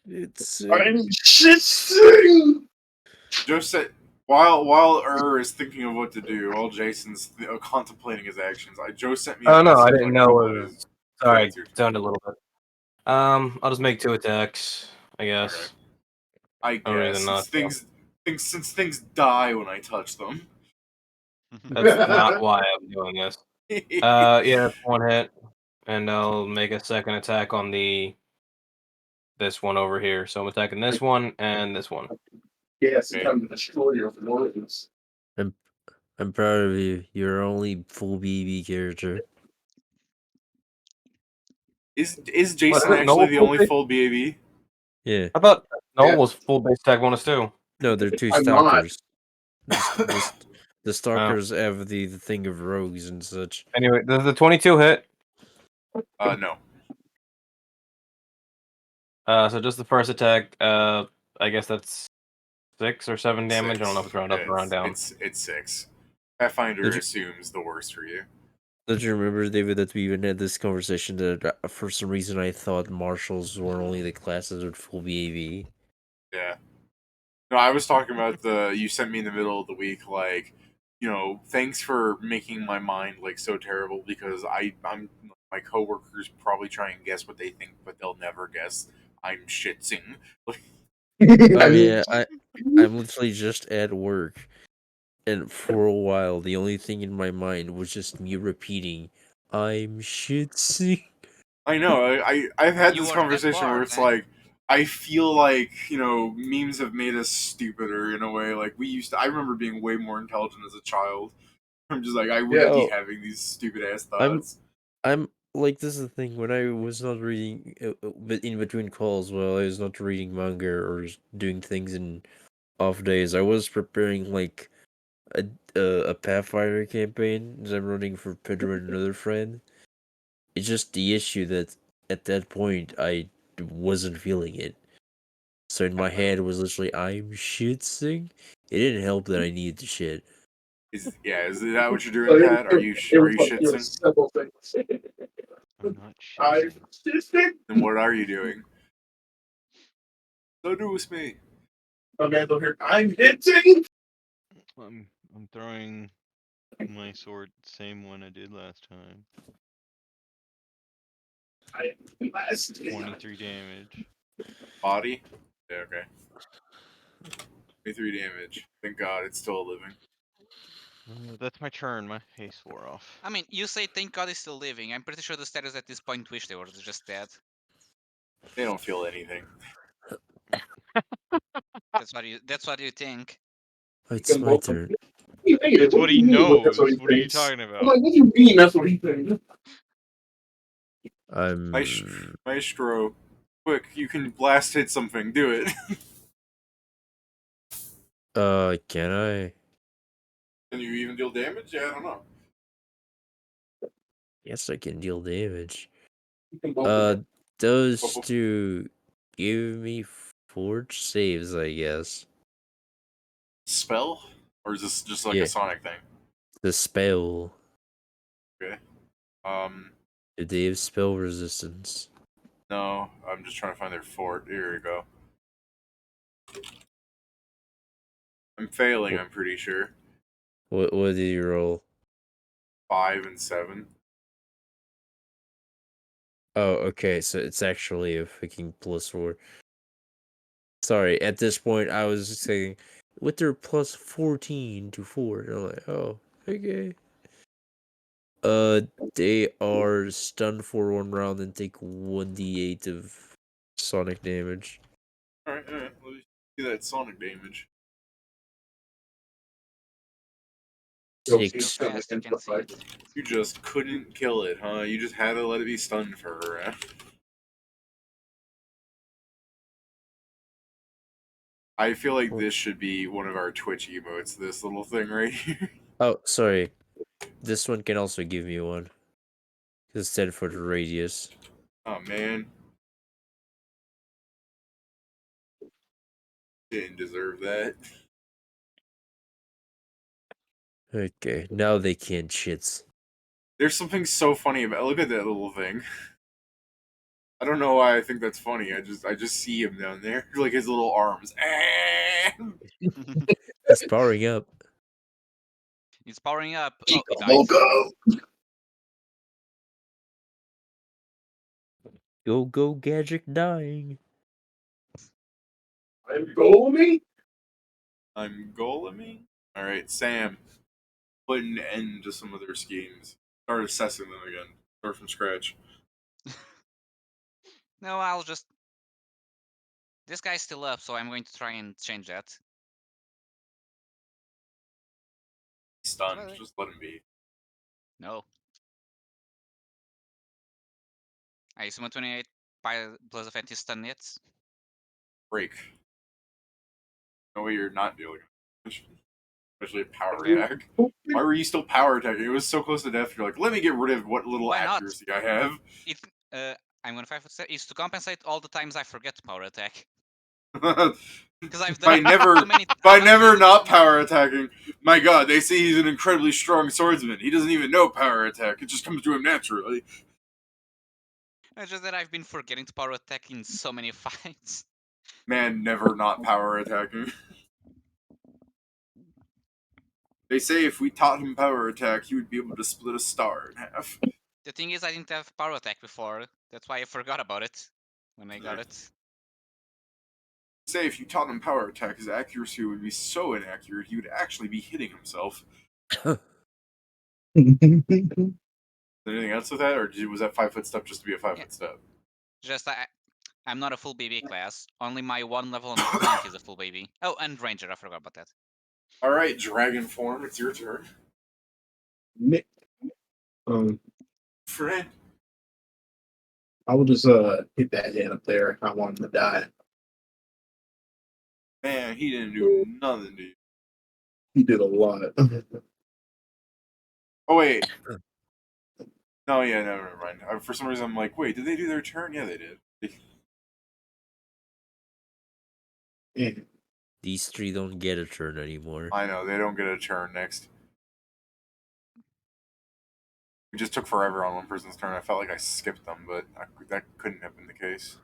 S2: It's
S6: I'm shitting.
S1: Joe said, while is thinking of what to do, while Jason's contemplating his actions, Joe sent me a
S4: Oh no, I
S1: message
S4: didn't
S1: on
S4: know.
S1: Google His.
S4: Sorry,
S1: It's your turn.
S4: zoned a little bit. I'll just make 2 attacks, I guess.
S1: Okay. I
S4: No reason
S1: guess
S4: not
S1: since things die when I touch them.
S4: That's not why I'm doing this. Yeah, that's 1 hit, and I'll make a second attack on the this one over here. So I'm attacking this one and this one.
S6: Yes,
S1: Okay.
S6: come to destroy your worlds.
S2: I'm proud of you. You're only full BB character.
S1: Is Jason
S4: isn't Noel
S1: actually the
S4: full
S1: only
S4: base?
S1: full BAB?
S2: Yeah.
S4: I thought Noel
S6: Yeah.
S4: was full base attack bonus too.
S2: No, they're two
S6: I'm not.
S2: stalkers. The stalkers have the thing of rogues and such.
S4: Anyway, does the 22 hit?
S1: No.
S4: So just the first attack. I guess that's 6 or 7 damage. I don't know if it's round up or round down.
S1: It's 6. Pathfinder
S2: Did you-
S1: assumes the worst for you.
S2: Don't you remember, David, that we even had this conversation that for some reason I thought marshals were only the classes with full BAV?
S1: Yeah. No, I was talking about you sent me in the middle of the week, like, thanks for making my mind like so terrible because I'm my coworkers probably try and guess what they think, but they'll never guess I'm shitsing.
S2: Oh yeah, I'm literally just at work, and for a while the only thing in my mind was just me repeating, "I'm shitsy."
S1: I know. I've had
S3: You
S1: this
S3: were that
S1: conversation where
S3: bored,
S1: it's
S3: eh?
S1: like I feel like memes have made us stupider in a way. Like I remember being way more intelligent as a child. I'm just like I wouldn't be
S2: Oh,
S1: having these stupid ass
S2: I'm
S1: thoughts.
S2: I'm like, this is the thing, when I was not reading but in between calls, while I was not reading manga or doing things in off days, I was preparing like a a Pathfinder campaign that I'm running for Pedro and another friend. It's just the issue that at that point I wasn't feeling it. So in my head it was literally, I'm shitsing. It didn't help that I needed to shit.
S1: Is that what you're
S6: So
S1: doing, Pat? Are you
S6: it
S1: are
S6: was
S1: you
S6: like there were
S1: shitsing?
S6: several things.
S5: I'm not
S6: I
S5: shitting.
S1: Then what are you doing? So do with me.
S6: Amanda here. I'm hitting.
S5: I'm throwing my sword, same one I did last time.
S6: I am last.
S5: 23 damage.
S1: Body? Yeah, okay. 23 damage. Thank God it's still living.
S5: That's my turn. My haste wore off.
S3: I mean, you say thank God he's still living. I'm pretty sure the status at this point wish they were just dead.
S1: They don't feel anything.
S3: That's what you think.
S2: It's my turn.
S5: It's what he
S6: That's what
S5: knows.
S6: he
S5: What are you
S6: thinks.
S5: talking
S6: I'm
S5: about?
S6: like, what do you mean? That's what he thinks.
S2: I'm
S1: Maestro, quick, you can blast hit something. Do it.
S2: can I?
S1: Can you even deal damage? Yeah, I don't know.
S2: Yes, I can deal damage.
S6: You can both do it.
S2: Those two give me forge saves, I guess.
S1: Spell? Or is this just like
S2: Yeah.
S1: a Sonic thing?
S2: The spell.
S1: Okay.
S2: Do they have spell resistance?
S1: No, I'm just trying to find their fort. Here we go. I'm failing, I'm pretty sure.
S2: What did you roll?
S1: 5 and 7.
S2: Oh, okay, so it's actually a fucking +4. Sorry, at this point I was saying with their plus 14 to 4. And I'm like, oh, okay. They are stunned for 1 round and take 1d8 of sonic damage.
S1: Alright. Let me see that Sonic damage.
S6: You'll
S3: Real
S6: see
S2: 6.
S6: them
S3: fast, you
S6: in
S3: can see
S6: fight.
S3: it.
S1: You just couldn't kill it, huh? You just had to let it be stunned for her. I feel like this should be one of our Twitch emotes, this little thing right here.
S2: Oh, sorry. This one can also give me one. It's 10 for the radius.
S1: Oh man. Didn't deserve that.
S2: Okay, now they can't shits.
S1: There's something so funny about look at that little thing. I don't know why I think that's funny. I just see him down there. Like his little arms.
S2: It's powering up.
S3: It's powering up. Oh, it died.
S6: Woke up.
S2: Go, Gadget dying.
S6: I'm going.
S1: I'm goleming? Alright, Sam. Put an end to some of their schemes. Start assessing them again. Start from scratch.
S3: No, I'll just This guy's still up, so I'm going to try and change that.
S1: Stunned.
S3: Well,
S1: Just let him be.
S3: No. I summon 28 by plus effect is stun it.
S1: Break. No way you're not dealing. Especially a power attack. Why were you still power attacking? It was so close to death. You're like, let me get rid of what little
S3: Why not?
S1: accuracy I have.
S3: It I'm gonna 5 foot step is to compensate all the times I forget to power attack.
S1: by
S3: Because I've done it
S1: never,
S3: too many
S1: by
S3: I've
S1: never
S3: done it
S1: not
S3: too many-
S1: power attacking. My God, they say he's an incredibly strong swordsman. He doesn't even know power attack. It just comes to him naturally.
S3: It's just that I've been forgetting to power attack in so many fights.
S1: Man, never not power attacking. They say if we taught him power attack, he would be able to split a star in half.
S3: The thing is, I didn't have power attack before. That's why I forgot about it when I got
S1: Yeah.
S3: it.
S1: Say if you taught him power attack, his accuracy would be so inaccurate he would actually be hitting himself. Anything else with that, or was that 5 foot step just to be a 5 foot step?
S3: Just I'm not a full BB class. Only my one level on tank is a full BB. Oh, and ranger. I forgot about that.
S1: All right, dragon form, it's your turn,
S6: Nick,
S1: friend.
S6: I will just hit that head up there. I want him to die.
S1: Man, he didn't do nothing to you.
S6: He did a lot.
S1: Oh wait. No, yeah, no, never mind. For some reason, I'm like, wait, did they do their turn? Yeah, they did.
S6: Yeah.
S2: These three don't get a turn anymore.
S1: I know they don't get a turn next. We just took forever on one person's turn. I felt like I skipped them, but that couldn't have been the case.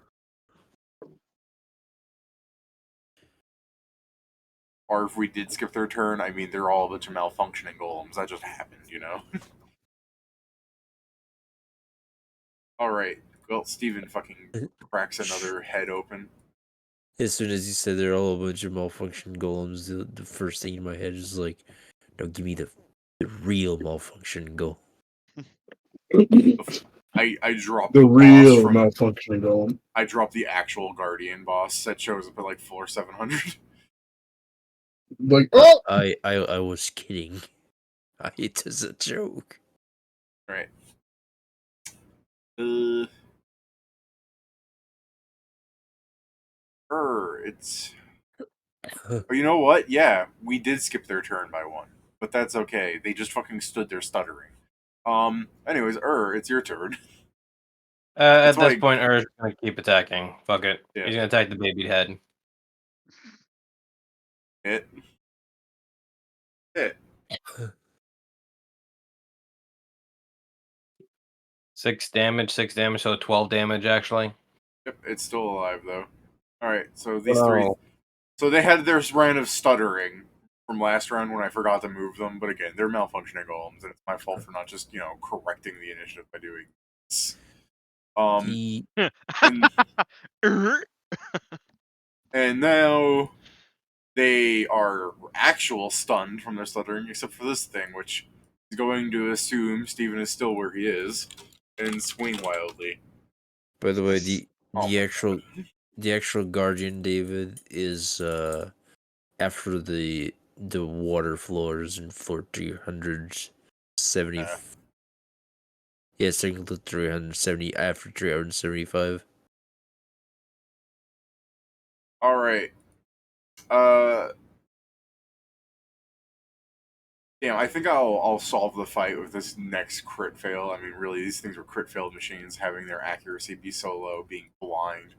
S1: Or if we did skip their turn, I mean, they're all a bunch of malfunctioning golems. That just happened, you know? Alright. Well, Steven fucking cracks another head open.
S2: As soon as you said they're all a bunch of malfunction golems, the first thing in my head is like, no, give me the real malfunction golem.
S1: I dropped
S6: The
S1: the boss
S6: real
S1: from...
S6: malfunctioning golem.
S1: I dropped the actual Guardian boss that shows up at like floor 700.
S6: Like, oh!
S2: I was kidding. It is a joke.
S1: Right. It's... Oh, you know what? Yeah, we did skip their turn by one. But that's okay. They just fucking stood there stuttering. Anyways, it's your turn.
S4: At
S1: That's
S4: this
S1: why-
S4: point, Ur's gonna keep attacking. Fuck it.
S1: Yeah.
S4: He's gonna attack the baby head.
S1: Hit.
S4: 6 damage, so 12 damage actually.
S1: Yep, it's still alive though. Alright, so these
S4: Wow.
S1: three... So they had their round of stuttering from last round when I forgot to move them, but again, they're malfunctioning golems, and it's my fault for not just, correcting the initiative by doing this. And now they are actual stunned from their stuttering, except for this thing, which is going to assume Steven is still where he is and swing wildly.
S2: By the way,
S1: Oh my
S2: the actual Guardian David is after the water floors in floor 370.
S1: Yeah.
S2: Yeah, second to 370 after 375.
S1: All right. Damn, I think I'll solve the fight with this next crit fail. I mean, really, these things were crit failed machines, having their accuracy be so low, being blind.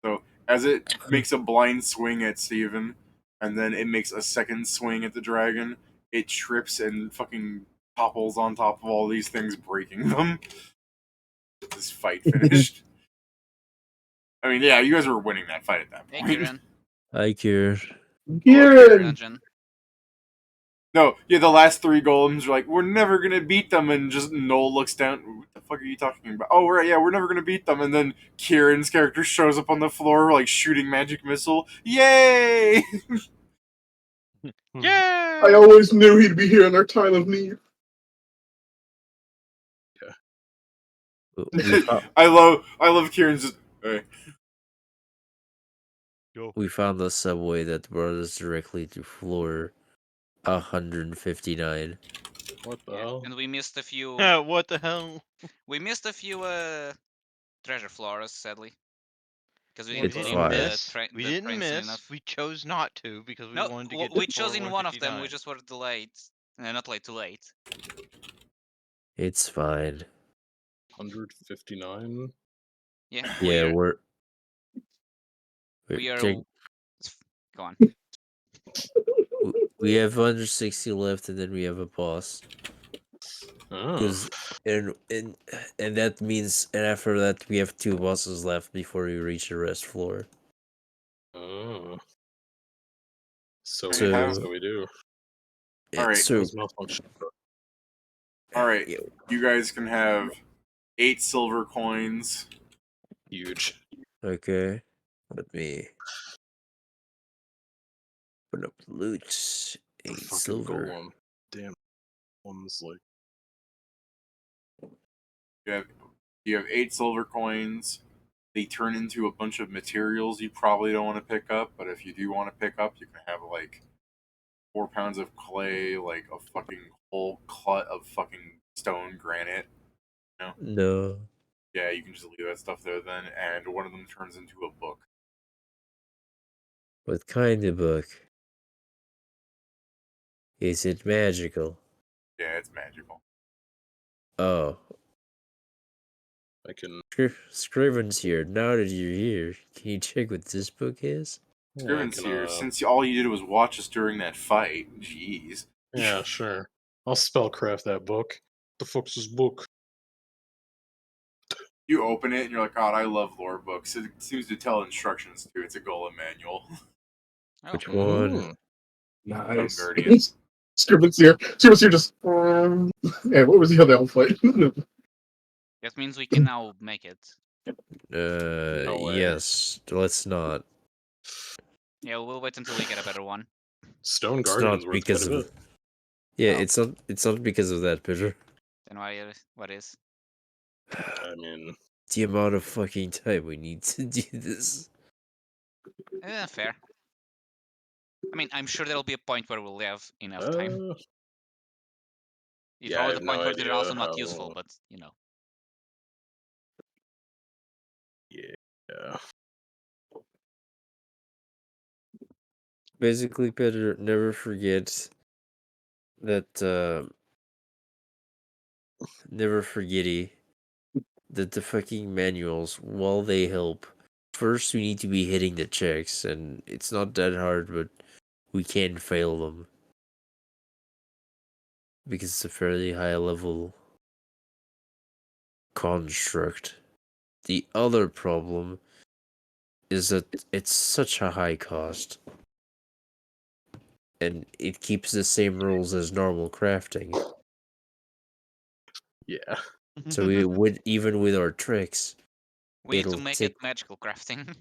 S1: So as it makes a blind swing at Steven, and then it makes a second swing at the dragon, it trips and fucking topples on top of all these things, breaking them. This fight finished. I mean, yeah, you guys were winning that fight at that
S3: Hey,
S1: point.
S3: Kieran.
S2: Hi, Kier.
S6: Kieran!
S3: Dungeon.
S1: No, yeah, the last three golems are like, we're never gonna beat them, and just Noel looks down, what the fuck are you talking about? Oh, right, yeah, we're never gonna beat them, and then Kieran's character shows up on the floor, like, shooting magic missile. Yay!
S5: Yeah.
S6: I always knew he'd be here in our time of need.
S2: We
S1: I love Kieran's just, hey.
S5: Yo.
S2: we found the subway that brought us directly to floor 159.
S8: What the
S3: Yeah.
S8: hell?
S3: And we missed a few.
S5: What the hell?
S3: We missed a few treasure floors, sadly, because we
S5: Well,
S3: didn't
S2: It's
S3: leave
S2: fine.
S5: we
S3: the
S5: didn't
S3: train soon
S5: miss.
S3: enough.
S5: We chose not to because we
S3: No,
S5: wanted to get to
S3: we chose
S5: floor
S3: in one of them. We
S5: 159.
S3: just were delayed. Not late, too late.
S2: It's fine.
S8: 159.
S3: Yeah.
S2: Yeah,
S3: we're
S2: we're
S3: we are.
S2: check-
S3: Go on.
S2: we have 160 left, and then we have a boss.
S8: Oh.
S2: Because and that means, and after that we have 2 bosses left before we reach the rest floor.
S8: Oh. So,
S1: So you have-
S8: so we do.
S2: Yeah,
S1: Alright.
S2: so
S8: How's malfunction?
S1: Alright,
S2: yeah,
S1: you guys can have 8 silver coins.
S8: Huge.
S2: okay. Let me put up loot.
S8: The
S2: 8
S8: fucking
S2: silver.
S8: golem. Damn. One's like.
S1: You have 8 silver coins. They turn into a bunch of materials you probably don't want to pick up, but if you do want to pick up, you can have like 4 pounds of clay, like a fucking whole clut of fucking stone granite.
S2: No.
S1: Yeah, you can just leave that stuff there then, and one of them turns into a book.
S2: What kind of book? Is it magical?
S1: Yeah, it's magical.
S2: Oh.
S8: I can.
S2: Scriven's here. Now that you're here, can you check what this book is?
S8: Yeah, I
S1: Scriven's
S8: can,
S1: here. Since all you did was watch us during that fight, jeez.
S8: Yeah, sure. I'll spellcraft that book. The fuck's this book?
S1: You open it and you're like, God, I love lore books. It seems to tell instructions too. It's a golem manual.
S3: Oh,
S2: Which one?
S8: Mm.
S6: Nice.
S1: Guardian.
S6: Scriven's here. Scriven's here just. Yeah, what was the other fight?
S3: that means we can now make it.
S8: No way.
S2: Yes. Let's not.
S3: Yeah, we'll wait until we get a better one.
S8: Stone
S2: It's
S8: Guardian's
S2: not
S8: worth
S2: because
S8: quite a
S2: of.
S8: bit.
S2: Yeah,
S3: Oh.
S2: it's not because of that, Peter.
S3: Then what is?
S8: I mean,
S2: The amount of fucking time we need to do this.
S3: Fair. I mean, I'm sure there'll be a point where we'll have enough time. It's
S8: yeah, I
S3: probably
S8: have
S3: the point
S8: no
S3: where they're
S8: idea
S3: also not
S8: how.
S3: useful, but you know.
S8: Yeah.
S2: Basically, Peter, never forget that. Never forgetty that the fucking manuals, while they help, first we need to be hitting the checks, and it's not that hard, but we can fail them because it's a fairly high level construct. The other problem is that it's such a high cost, and it keeps the same rules as normal crafting.
S8: Yeah.
S2: So we would, even with our tricks,
S3: we need to
S2: it'll
S3: make
S2: take.
S3: it magical crafting.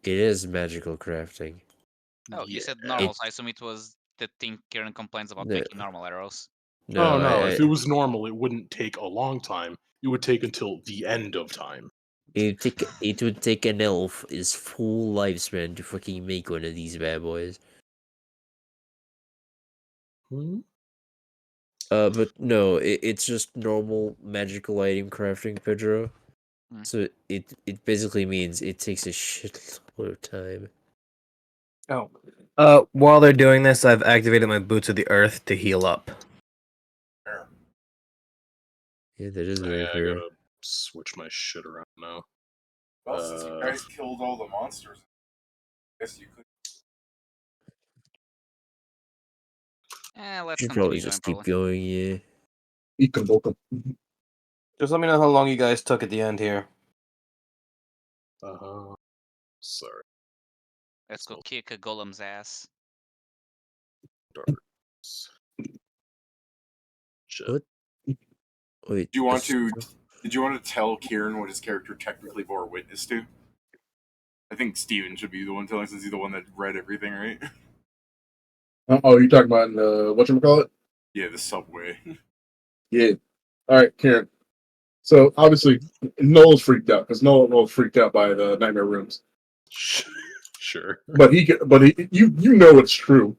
S2: It is magical crafting.
S3: Oh, you
S8: Yeah.
S3: said normal, so I assume it was the thing Kieran complains about
S2: No,
S3: making normal arrows.
S2: no,
S8: Oh no!
S2: I
S8: If it was normal, it wouldn't take a long time. It would take until the end of time.
S2: it would take an elf his full lifespan to fucking make one of these bad boys.
S8: Hmm?
S2: But no, it's just normal magical item crafting, Pedro.
S3: Mm.
S2: So it basically means it takes a shitload of time.
S4: Oh. While they're doing this, I've activated my Boots of the Earth to heal up.
S2: Yeah, that is
S8: I
S2: very fair.
S8: gotta switch my shit around now.
S1: Well, since you guys killed all the monsters, I guess you could.
S3: Let's
S2: Should probably
S3: continue going,
S2: just keep
S3: probably.
S2: going. Yeah.
S6: You can book them.
S4: Just let me know how long you guys took at the end here.
S8: Sorry.
S3: Let's go kick a golem's ass.
S8: Darts. Shit.
S2: What? Wait.
S1: Do you want
S2: a
S1: to?
S2: stro-
S1: Did you want to tell Kieran what his character technically bore witness to? I think Steven should be the one telling, since he's the one that read everything, right?
S6: Oh, you're talking about whatchamacallit?
S1: Yeah, the subway.
S6: Yeah. All right, Karen. So obviously, Noel's freaked out because Noel freaked out by the nightmare rooms.
S8: Sure.
S6: but you know it's true.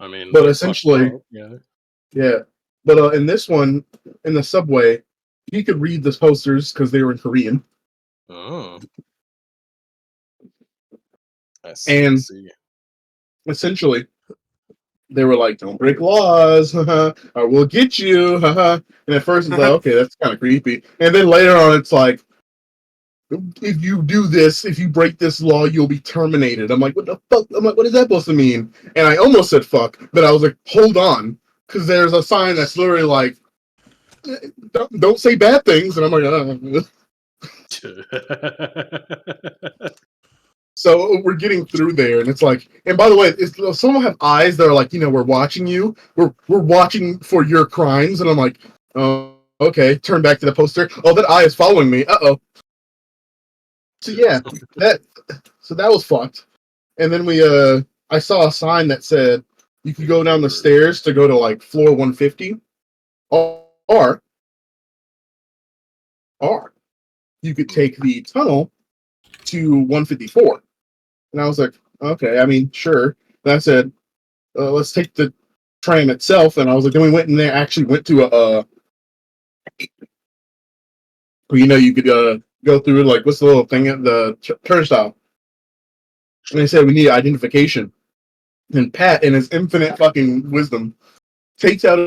S8: I mean,
S6: But
S8: they fucked
S6: essentially,
S8: up, yeah.
S6: yeah. But in this one, in the subway, he could read the posters because they were in Korean,
S8: Oh, I see. I
S6: and
S8: see.
S6: essentially they were like, "Don't break laws, or we'll get you." And at first it's like, okay, that's kind of creepy, and then later on it's like, if you do this, if you break this law, you'll be terminated. I'm like, what the fuck? I'm like, what is that supposed to mean? And I almost said fuck, but I was like, hold on, because there's a sign that's literally like, don't say bad things, and I'm like, So we're getting through there, and it's like, and by the way, some have eyes that are like, we're watching you, we're watching for your crimes, and I'm like, oh, okay, turn back to the poster. Oh, that eye is following me. Uh-oh. So yeah, that was fucked. And then I saw a sign that said you could go down the stairs to go to like floor 150, or you could take the tunnel to 154. And I was like, okay, I mean, sure. And I said, let's take the tram itself. And I was like, then we went in there, actually went to you could go through like, what's the little thing, the turnstile. And they said we need identification. And Pat, in his infinite fucking wisdom, takes out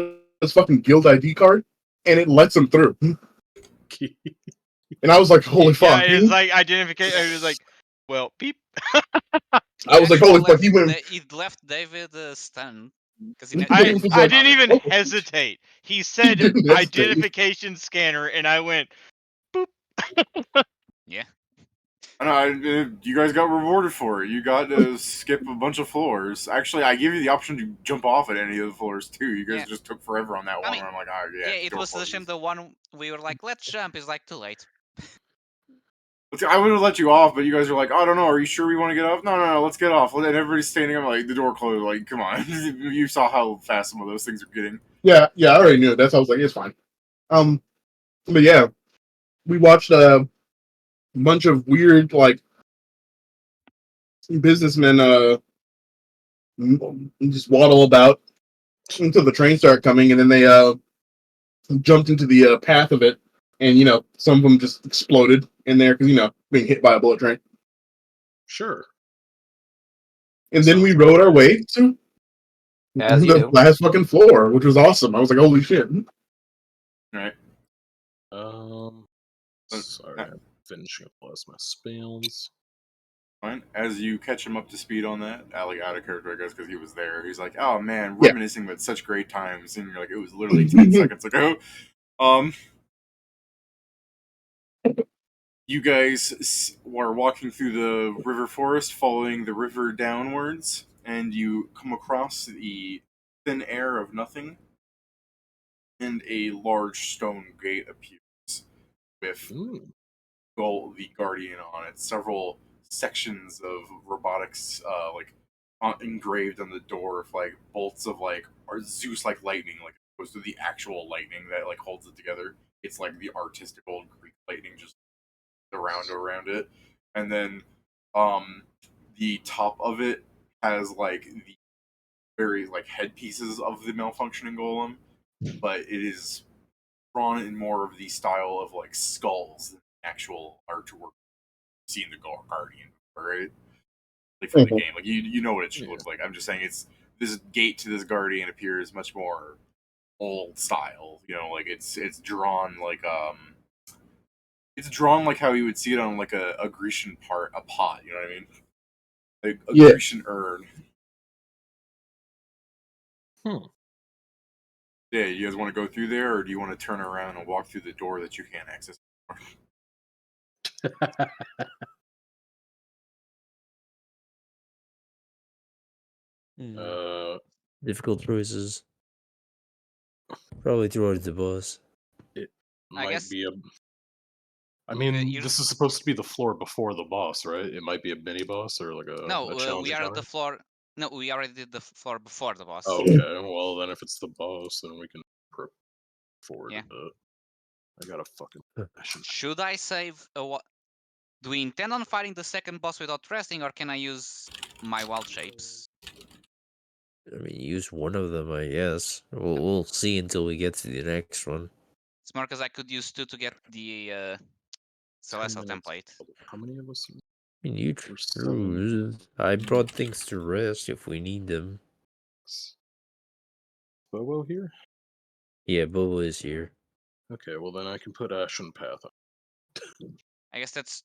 S6: his fucking guild ID card, and it lets him through. And I was like, holy fuck.
S5: Yeah, it's like identification. It was like, well, beep.
S6: I was like, holy fuck, he went.
S3: It left David stunned. Because
S5: I
S6: was
S5: I
S6: like,
S5: didn't even
S6: oh.
S5: hesitate. He said
S6: didn't hesitate.
S5: identification scanner, and I went, boop.
S3: Yeah.
S1: You guys got rewarded for it. You got to skip a bunch of floors. Actually, I give you the option to jump off at any of the floors too. You guys
S3: Yeah.
S1: just took forever on that one.
S3: mean,
S1: where I'm like, oh yeah.
S3: it
S1: go
S3: was
S1: for
S3: the shame.
S1: it.
S3: The one we were like, let's jump, is like too late.
S1: I would have let you off, but you guys are like, oh, I don't know. Are you sure we want to get off? No, let's get off. And everybody's standing up, like the door closed. Like, come on. You saw how fast some of those things are getting.
S6: Yeah, I already knew it. That's why I was like, it's fine. But yeah, we watched a bunch of weird like businessmen just waddle about until the train started coming, and then they jumped into the path of it, and some of them just exploded in there because being hit by a bullet train.
S8: Sure.
S6: And then we rode our way to
S4: As you
S6: the
S4: do.
S6: last fucking floor, which was awesome. I was like, holy shit.
S1: Right.
S8: Sorry, I'm finishing up the last of my spells.
S1: Fine. As you catch him up to speed on that, Alec out of character, I guess, because he was there. He's like, "Oh man,
S6: Yeah.
S1: reminiscing with such great times," and you're like, "It was literally 10 seconds ago." You guys were walking through the river forest, following the river downwards, and you come across the thin air of nothing, and a large stone gate appears with the Guardian on it. Several sections of robotics, engraved on the door, with like bolts of like or Zeus-like lightning, like opposed to the actual lightning that like holds it together. It's like the artistical Greek lightning just around it, and then the top of it has like the very like headpieces of the malfunctioning golem, but it is drawn in more of the style of like skulls than actual artwork seen the Guardian, right? Like from the game, like you know what it should look like. I'm just saying it's this gate to this Guardian appears much more old style. Like it's drawn like it's drawn like how you would see it on like a Grecian pot. You know what I mean? Like a Grecian urn. Yeah, you guys want to go through there, or do you want to turn around and walk through the door that you can't access?
S2: Difficult choices. Probably towards the boss.
S8: It
S3: I
S8: might
S3: guess-
S8: be a. I mean,
S3: you-
S8: this is supposed to be the floor before the boss, right? It might be a mini boss or like a
S3: No,
S8: challenge
S3: we are at
S8: encounter.
S3: the floor. No, we already did the floor before the boss.
S8: Okay, well then if it's the boss, then we can prep forward
S3: Yeah.
S8: a bit. I got a fucking mission.
S3: Should I save a Do we intend on fighting the second boss without resting, or can I use my wild shapes?
S2: I mean, use one of them, I guess. We'll see until we get to the next one.
S3: It's more because I could use 2 to get the
S8: 10
S3: Celestial
S8: minutes.
S3: template.
S8: How many of us?
S2: I mean, you
S8: We're
S2: choose. I brought things to rest if we need them.
S8: Bobo here?
S2: Yeah, Bobo is here.
S8: Okay, well then I can put Ashen Path on.
S3: I guess that's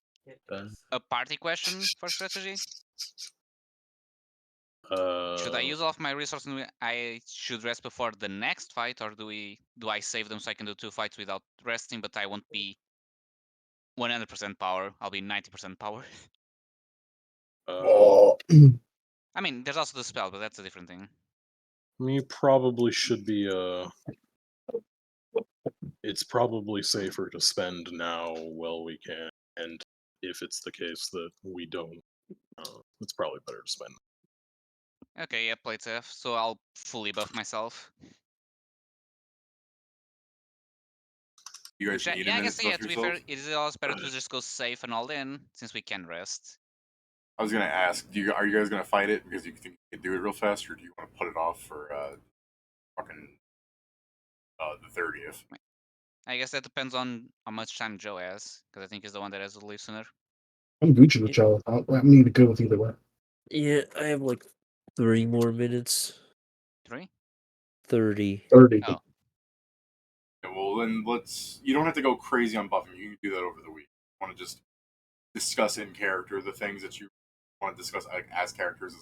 S8: Then,
S3: a party question for strategy. Should I use all of my resources and I should rest before the next fight, or do I save them so I can do 2 fights without resting, but I won't be 100% power. I'll be 90% power.
S6: Oh,
S3: I mean, there's also the spell, but that's a different thing.
S8: me probably should be it's probably safer to spend now while we can, and if it's the case that we don't, it's probably better to spend.
S3: Okay, yeah, play safe. So I'll fully buff myself.
S1: You guys
S3: Which,
S1: need
S3: yeah,
S1: a
S3: I
S1: minute
S3: guess,
S1: to
S3: yeah,
S1: buff
S3: to be fair,
S1: yourself?
S3: it is always better to just go safe and all in, since we can rest.
S1: I was gonna ask, are you guys gonna fight it because you think you can do it real fast, or do you want to put it off for fucking the 30th?
S3: I guess that depends on how much time Joe has, because I think he's the one that has to leave sooner.
S6: I'm Gucci with y'all. I'm need to go with either way.
S2: Yeah, I have like 3 more minutes.
S3: 3?
S2: 30.
S6: 30.
S3: Oh.
S1: Yeah, well, then you don't have to go crazy on buffing. You can do that over the week. You want to just discuss in character the things that you want to discuss as characters,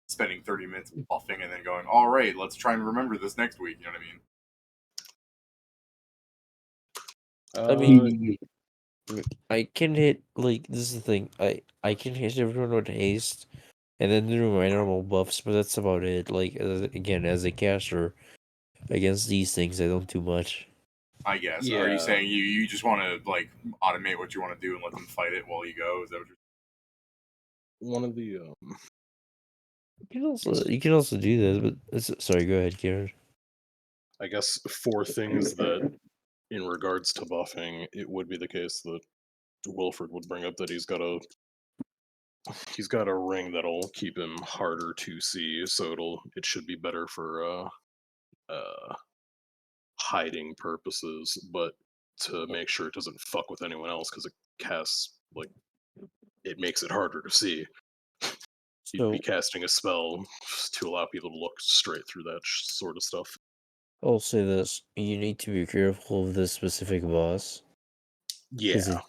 S1: spending 30 minutes buffing and then going, all right, let's try and remember this next week. You know what I mean?
S2: I mean, I can hit, like, this is the thing. I can hit everyone with haste and then do my normal buffs, but that's about it. Like, again, as a caster, against these things, I don't do much.
S1: I guess. Are you
S8: Yeah.
S1: saying you just want to like automate what you want to do and let them fight it while you go? Is that what you're
S8: One of the
S2: You can also do this, but sorry, go ahead, Karen.
S8: I guess 4 things that, in regards to buffing, it would be the case that Wilfred would bring up that he's got a ring that'll keep him harder to see, so it should be better for hiding purposes, but to make sure it doesn't fuck with anyone else because it casts like it makes it harder to see. You'd be
S2: So,
S8: casting a spell to allow people to look straight through that sort of stuff.
S2: I'll say this. You need to be careful of this specific boss. Because
S8: Yeah.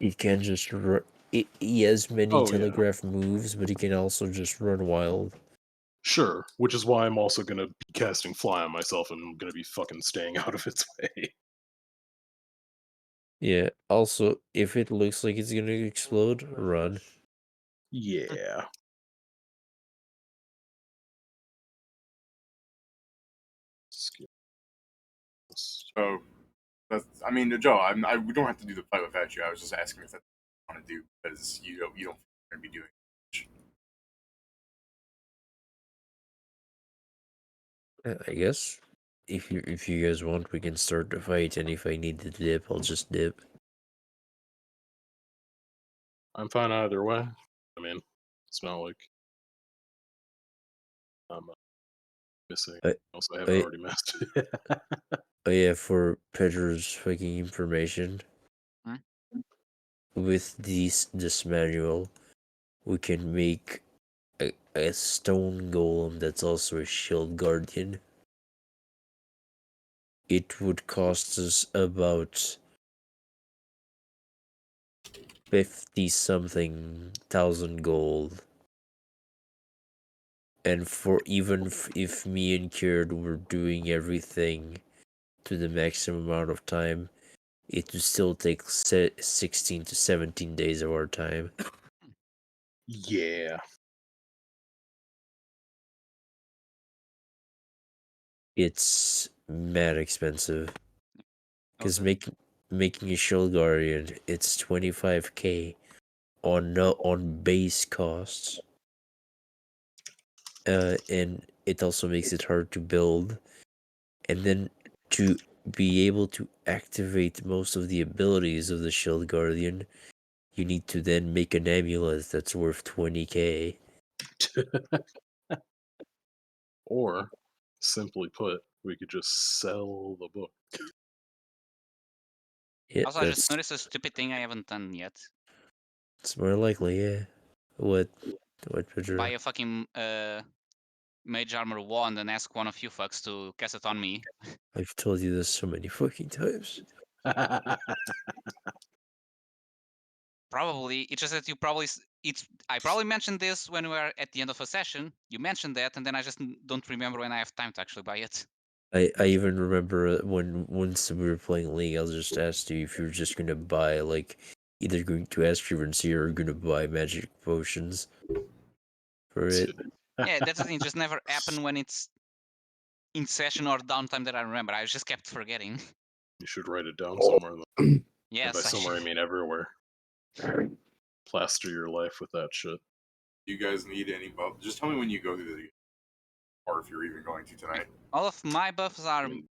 S2: it can just run. He has many
S8: Oh, yeah.
S2: telegraph moves, but he can also just run wild.
S8: Sure. Which is why I'm also gonna be casting Fly on myself and I'm gonna be fucking staying out of its way.
S2: Yeah, also, if it looks like it's gonna explode, run.
S8: Yeah.
S1: So I mean, Joe, we don't have to do the fight without you. I was just asking if that's what you want to do because you don't going to be doing much.
S2: I guess if you guys want, we can start the fight, and if I need to dip, I'll just dip.
S8: I'm fine either way. I mean, it's not like I'm missing
S2: I,
S8: else I haven't
S2: I,
S8: already missed.
S2: oh yeah, for Pedro's fucking information,
S3: Hmm?
S2: with this manual, we can make a stone golem that's also a shield guardian. It would cost us about 50 something thousand gold. And for even if me and Kieran were doing everything to the maximum amount of time, it would still take 16 to 17 days of our time.
S8: Yeah.
S2: It's mad expensive. Because
S3: Okay.
S2: making a shield guardian, it's 25k on base costs. And it also makes it hard to build. And then to be able to activate most of the abilities of the shield guardian, you need to then make an amulet that's worth 20k.
S8: Or, simply put, we could just sell the book.
S2: Yeah,
S3: Also, I just
S2: that's
S3: noticed a stupid thing I haven't done yet.
S2: it's more likely. Yeah. What picture?
S3: Buy a fucking mage armor wand and ask one of you fucks to cast it on me.
S2: I've told you this so many fucking times.
S3: Probably. It's just that you probably I probably mentioned this when we were at the end of a session. You mentioned that, and then I just don't remember when I have time to actually buy it.
S2: I even remember when once we were playing League, I just asked you if you were just gonna buy like either going to ask Frequency or gonna buy magic potions for it.
S3: Yeah, that's the thing. It just never happened when it's in session or downtime that I remember. I just kept forgetting.
S8: You should write it down
S6: Oh.
S8: somewhere. And by
S3: Yes, I
S8: somewhere, I
S3: should.
S8: mean everywhere. Plaster your life with that shit.
S1: Do you guys need any buff? Just tell me when you go to the, or if you're even going to tonight.
S3: All of my buffs are
S8: I mean,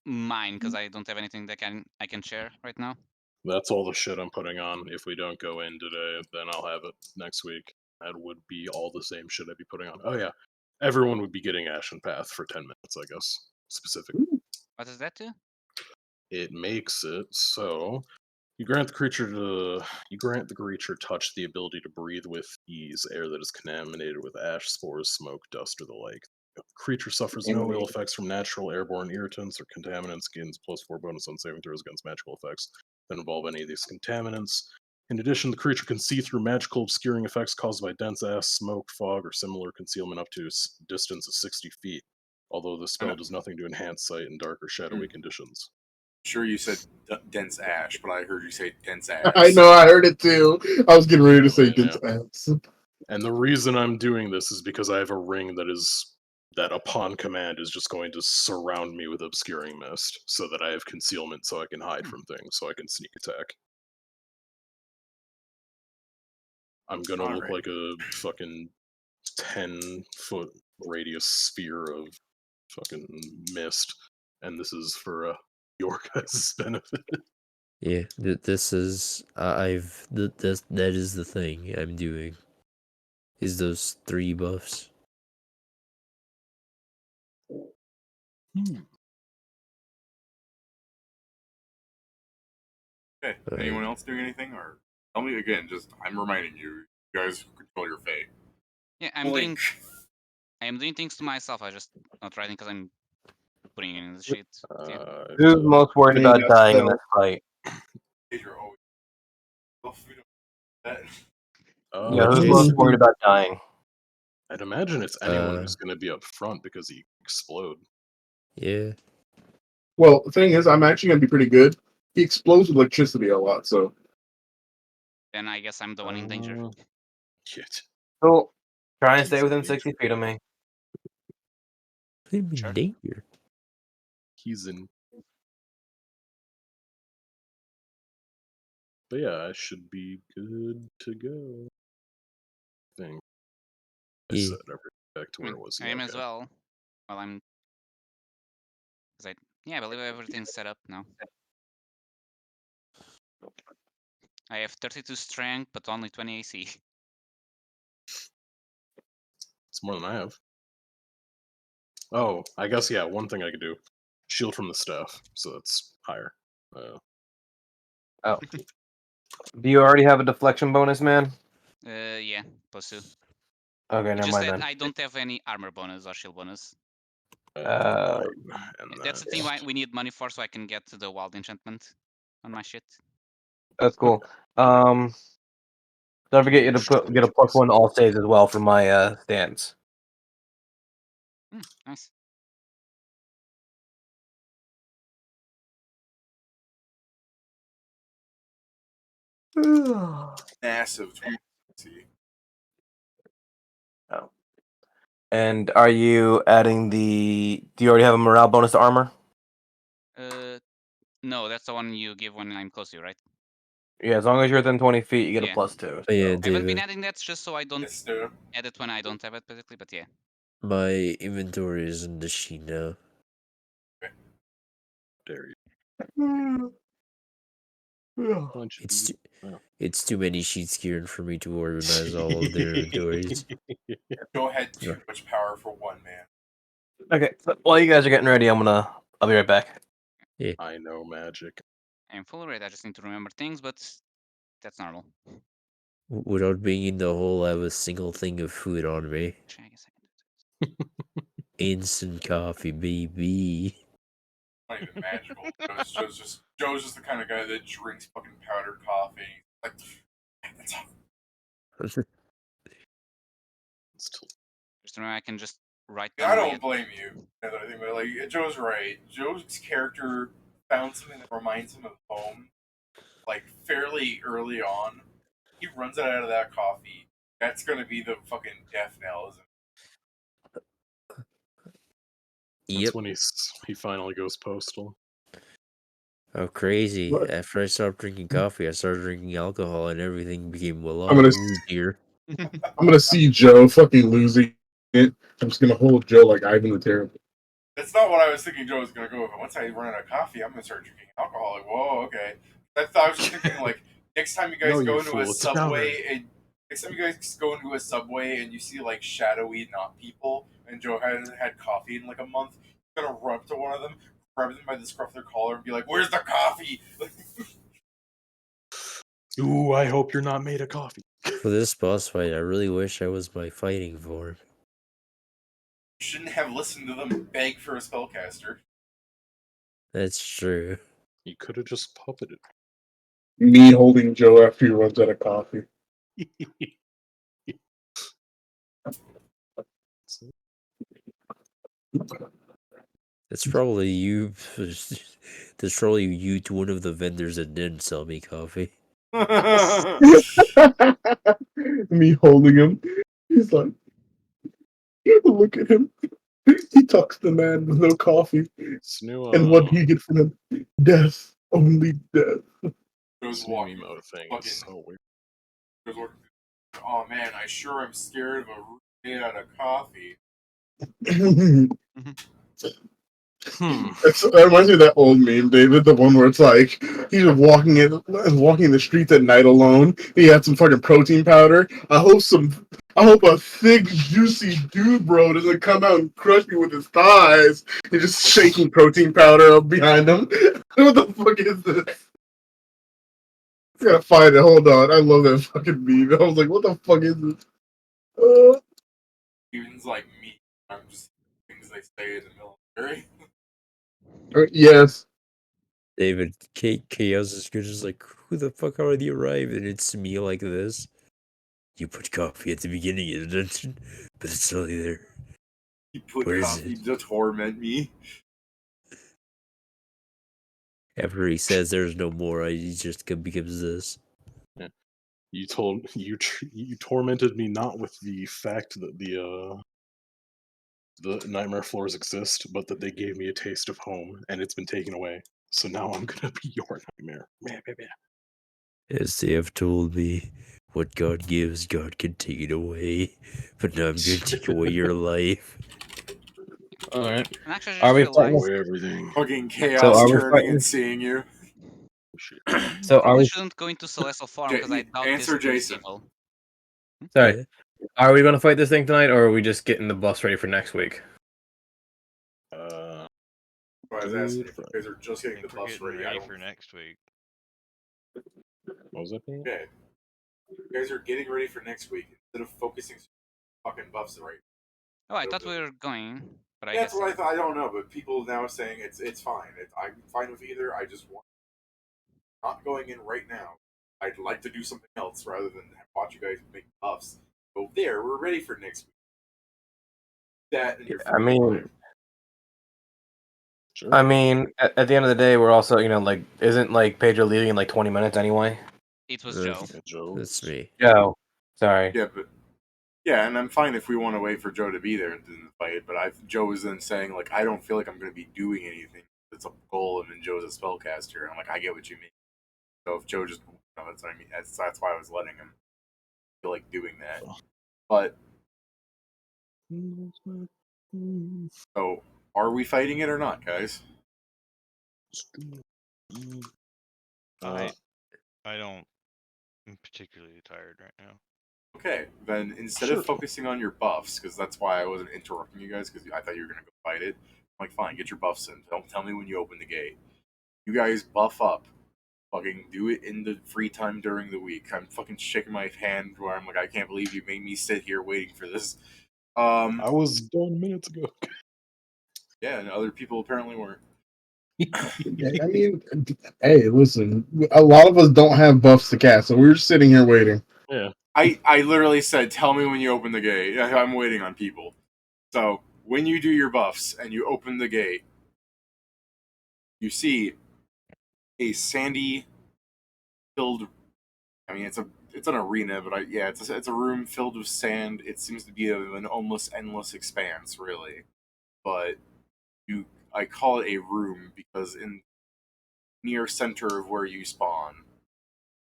S3: mine because I don't have anything that I can share right now.
S8: that's all the shit I'm putting on. If we don't go in today, then I'll have it next week. That would be all the same shit I'd be putting on. Oh yeah, everyone would be getting Ashen Path for 10 minutes, I guess. Specifically,
S3: What does that do?
S8: it makes it so you grant the creature touch the ability to breathe with ease air that is contaminated with ash, spores, smoke, dust, or the like. The creature suffers no ill effects from natural airborne irritants or contaminants, gains +4 bonus on saving throws against magical effects that involve any of these contaminants. In addition, the creature can see through magical obscuring effects caused by dense ash, smoke, fog, or similar concealment up to a distance of 60 feet, although the spell does nothing to enhance sight in dark or shadowy conditions.
S1: Sure, you said dense ash, but I heard you say dense ass.
S6: I know, I heard it too. I was getting ready to say
S8: Yeah.
S6: dense ass.
S8: And the reason I'm doing this is because I have a ring that upon command is just going to surround me with obscuring mist, so that I have concealment so I can hide from things, so I can sneak attack. I'm gonna look
S1: Alright.
S8: like a fucking 10-foot radius sphere of fucking mist, and this is for your guys' benefit.
S2: Yeah, this is that is the thing I'm doing. Is those 3 buffs?
S1: Okay. Anyone else doing anything, or tell me again? Just I'm reminding you, you guys control your fate.
S3: Yeah, I am doing things to myself. I just not writing because I'm putting it in the sheet. Yeah.
S4: Who's most worried
S6: I mean,
S4: about
S6: that's
S4: dying in
S6: still-
S4: this fight?
S1: You're always that.
S4: Yeah, who's
S2: Jason?
S4: most worried about dying?
S8: I'd imagine it's anyone who's going to be up front because he explode.
S2: Yeah.
S6: Well, the thing is, I'm actually going to be pretty good. He explodes with electricity a lot, so.
S3: Then I guess I'm the one in danger.
S8: Shit.
S4: Cool. Try and
S8: He's
S4: stay within
S8: in
S4: 60 feet of me.
S2: I'm in
S3: Sure.
S2: danger.
S8: He's in. But yeah, I should be good to go. I think I
S2: Yeah.
S8: set everything back to
S3: I
S8: where
S3: mean,
S8: it was.
S3: I
S8: Yeah,
S3: am
S8: okay.
S3: as well. While I'm, I believe everything's set up now. I have 32 strength, but only 20 AC.
S8: It's more than I have. Oh, I guess, yeah, one thing I could do. Shield from the staff, so that's higher.
S4: Oh. Do you already have a deflection bonus, man?
S3: Yeah, +2.
S4: Okay,
S3: It's
S4: never
S3: just
S4: mind
S3: that
S4: then.
S3: I don't have any armor bonus or shield bonus.
S8: And
S3: That's the thing why we need money for, so I can get the wild enchantment on my shit.
S4: That's cool. Don't forget you to get a +1 to all saves as well for my stance.
S3: Nice.
S1: Massive 20.
S4: Oh. And are you adding the? Do you already have a morale bonus to armor?
S3: No, that's the one you give when I'm close to you, right?
S4: Yeah, as long as you're within 20 feet, you get
S3: Yeah.
S4: a +2.
S2: Oh, yeah,
S3: I haven't been
S2: David.
S3: adding that just so I don't
S1: Yes, dude.
S3: add it when I don't have it, basically. But yeah.
S2: My inventory is in the sheet now.
S8: dare you.
S2: It's It's too many sheets here for me to organize all of their inventories.
S1: Joe had too
S2: Yeah.
S1: much power for one man.
S4: Okay, so while you guys are getting ready, I'll be right back.
S8: I know magic.
S3: I'm fully ready. I just need to remember things, but that's normal.
S2: Without being in the hole, I have a single thing of food on me.
S3: Actually, I guess I can do this.
S2: Instant coffee, baby.
S1: Not even magical. Joe's just the kind of guy that drinks fucking powdered coffee. Like, that's how
S3: Just remember, I can just write
S1: I
S3: down.
S1: don't blame you. Now that I think about it, like Joe's right. Joe's character found something that reminds him of home, like fairly early on. He runs it out of that coffee. That's gonna be the fucking death knell, isn't it?
S2: Yep.
S8: That's when he finally goes postal.
S2: Oh, crazy.
S6: What?
S2: After I stopped drinking coffee, I started drinking alcohol and everything became a lot
S6: I'm gonna
S2: easier.
S6: I'm gonna see Joe fucking losing it. I'm just gonna hold Joe like Ivan the Terrible.
S1: That's not what I was thinking Joe was gonna go with. Once I run out of coffee, I'm gonna start drinking alcohol. Like, whoa, okay. I was just thinking like next time you guys
S8: No,
S1: go
S8: you
S1: into
S8: fool,
S1: a
S8: it's a powder.
S1: subway and next time you guys go into a subway and you see like shadowy not people and Joe hasn't had coffee in like a month, you're gonna run up to one of them, grab them by the scruff of their collar and be like, "Where's the coffee?"
S8: Ooh, I hope you're not made of coffee.
S2: For this boss fight, I really wish I was my fighting form.
S1: You shouldn't have listened to them beg for a spellcaster.
S2: That's true.
S8: You could have just puppeted.
S6: Me holding Joe after he runs out of coffee.
S2: That's probably you. That's probably you to one of the vendors that didn't sell me coffee.
S6: Me holding him. He's like, look at him. He talks to the man with no coffee.
S8: This new,
S6: And what do you get from him? Death. Only death.
S1: Joe's
S8: this new
S1: walking
S8: emote thing
S1: fucking-
S8: is so weird.
S1: Joe's walking, oh man, I sure am scared of a root made out of coffee.
S6: That reminds me of that old meme, David, the one where it's like he's just walking in the streets at night alone. He had some fucking protein powder. I hope a thick, juicy dude bro doesn't come out and crush me with his thighs. He's just shaking protein powder up behind him. What the fuck is this? I gotta find it. Hold on. I love that fucking meme. I was like, what the fuck is this?
S1: Even like me, I'm just things they say in the military.
S6: Yes.
S2: David, Chaos is just like, who the fuck already arrived? And it's me like this. You put coffee at the beginning of the dungeon, but it's only there.
S1: You put
S2: Where is
S1: coffee
S2: it?
S1: to torment me.
S2: After he says there's no more, he just becomes this.
S8: You tormented me not with the fact that the nightmare floors exist, but that they gave me a taste of home, and it's been taken away. So now I'm gonna be your nightmare.
S2: As they have told me, what God gives, God can take it away. But now I'm going to take away your life.
S4: Alright.
S3: And actually, I
S4: Are
S3: just
S4: we
S8: Take
S3: realized.
S8: away everything.
S1: Fucking
S4: So
S1: chaos
S4: are we
S1: turning
S4: fighting?
S1: and seeing you.
S8: Shit.
S4: So are
S3: Probably
S4: we
S3: shouldn't go into Celestial Form because I doubt
S1: Answer
S3: this is
S1: Jason.
S3: evil.
S4: sorry. Are we gonna fight this thing tonight, or are we just getting the bus ready for next week?
S1: I was asking if you guys are just
S5: I
S1: getting the
S5: think we're
S1: bus
S5: getting
S1: ready.
S5: ready for next week.
S8: What was that?
S1: Okay. You guys are getting ready for next week instead of focusing on fucking buffs right.
S3: Oh, I thought we were going, but I
S1: That's
S3: guess
S1: what I thought. I don't know, but people now are saying it's fine. I'm fine with either. I just want not going in right now. I'd like to do something else rather than watch you guys make buffs. Go there. We're ready for next week. That and your
S4: I mean,
S8: Sure.
S4: at the end of the day, we're also, like, isn't like Pedro leaving in like 20 minutes anyway?
S3: it was
S2: That's-
S3: Joe.
S8: Yeah, Joe.
S2: That's me.
S4: Joe. Sorry.
S1: Yeah, but yeah, and I'm fine if we want to wait for Joe to be there and then fight. But Joe was then saying like, I don't feel like I'm going to be doing anything. It's a goal, and then Joe's a spellcaster. I'm like, I get what you mean. So if Joe just, that's what I mean. That's why I was letting him feel like doing that. But so, are we fighting it or not, guys?
S5: I don't I'm particularly tired right now.
S1: Okay, then instead
S8: Sure.
S1: of focusing on your buffs, because that's why I wasn't interrupting you guys, because I thought you were gonna go fight it. I'm like, fine, get your buffs in. Don't tell me when you open the gate. You guys buff up. Fucking do it in the free time during the week. I'm fucking shaking my hand where I'm like, I can't believe you made me sit here waiting for this.
S8: I was done minutes ago.
S1: Yeah, and other people apparently weren't.
S6: I mean, hey, listen, a lot of us don't have buffs to cast, so we're just sitting here waiting.
S8: Yeah.
S1: I literally said, tell me when you open the gate. I'm waiting on people. So when you do your buffs and you open the gate, you see a sandy filled. I mean, it's an arena, but it's a room filled with sand. It seems to be an almost endless expanse, really. But I call it a room because in near center of where you spawn,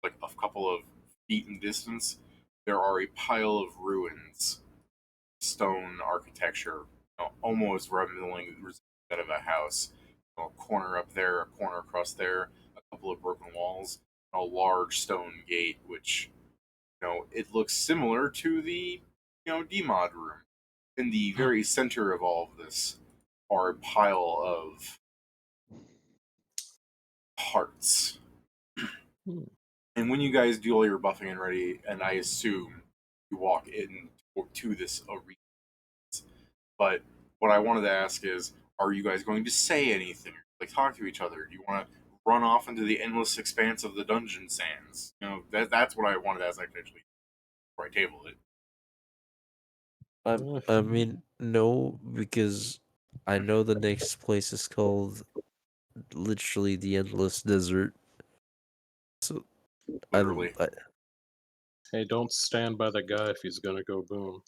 S1: like a couple of feet in distance, there are a pile of ruins, stone architecture, almost resembling that of a house. A corner up there, a corner across there, a couple of broken walls, a large stone gate, which it looks similar to the DMod room. In the very center of all of this are a pile of hearts.
S8: Hmm.
S1: And when you guys do all your buffing and ready, and I assume you walk in to this arena. But what I wanted to ask is, are you guys going to say anything? Like talk to each other? Do you want to run off into the endless expanse of the dungeon sands? That's what I wanted to ask actually before I table it.
S2: I mean, no, because I know the next place is called literally the Endless Desert. So I don't.
S1: Literally.
S8: Hey, don't stand by the guy if he's gonna go boom.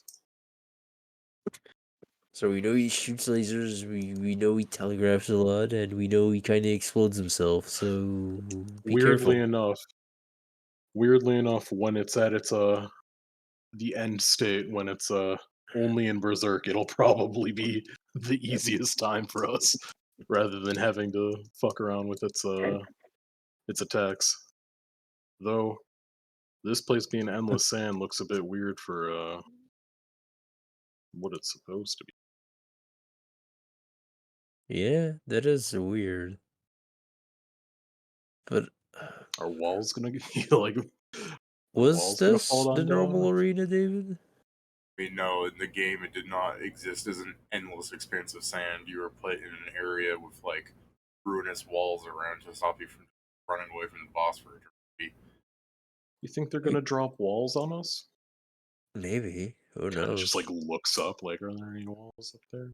S2: So we know he shoots lasers. We know he telegraphs a lot, and we know he kind of explodes himself. So be
S8: Weirdly
S2: careful.
S8: enough, when it's at its the end state, when it's only in Berserk, it'll probably be the easiest time for us, rather than having to fuck around with its attacks. Though this place being endless sand looks a bit weird for what it's supposed to be.
S2: Yeah, that is weird. But
S8: Are walls gonna get like
S2: was
S8: walls gonna fall
S2: this the
S8: down
S2: normal
S8: down?
S2: arena, David?
S1: We know in the game it did not exist as an endless expanse of sand. You were put in an area with like ruinous walls around to stop you from running away from the boss for eternity.
S8: You think they're gonna drop walls on us?
S2: Maybe. Who
S8: Kind of just like
S2: knows?
S8: looks up, like, are there any walls up there?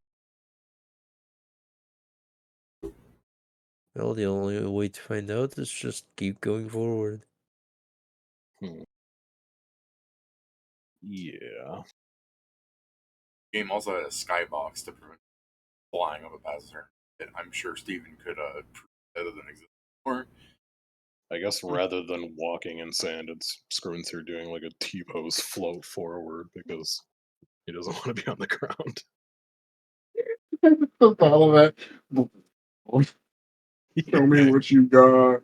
S2: Well, the only way to find out is just keep going forward.
S8: Hmm. Yeah.
S1: The game also had a skybox to prevent flying of a passenger. And I'm sure Steven could prove better than exists. Or
S8: I guess rather than walking in sand, it's Scrunser doing like a T-pose float forward because he doesn't want to be on the ground.
S6: All of that. Show me what you got.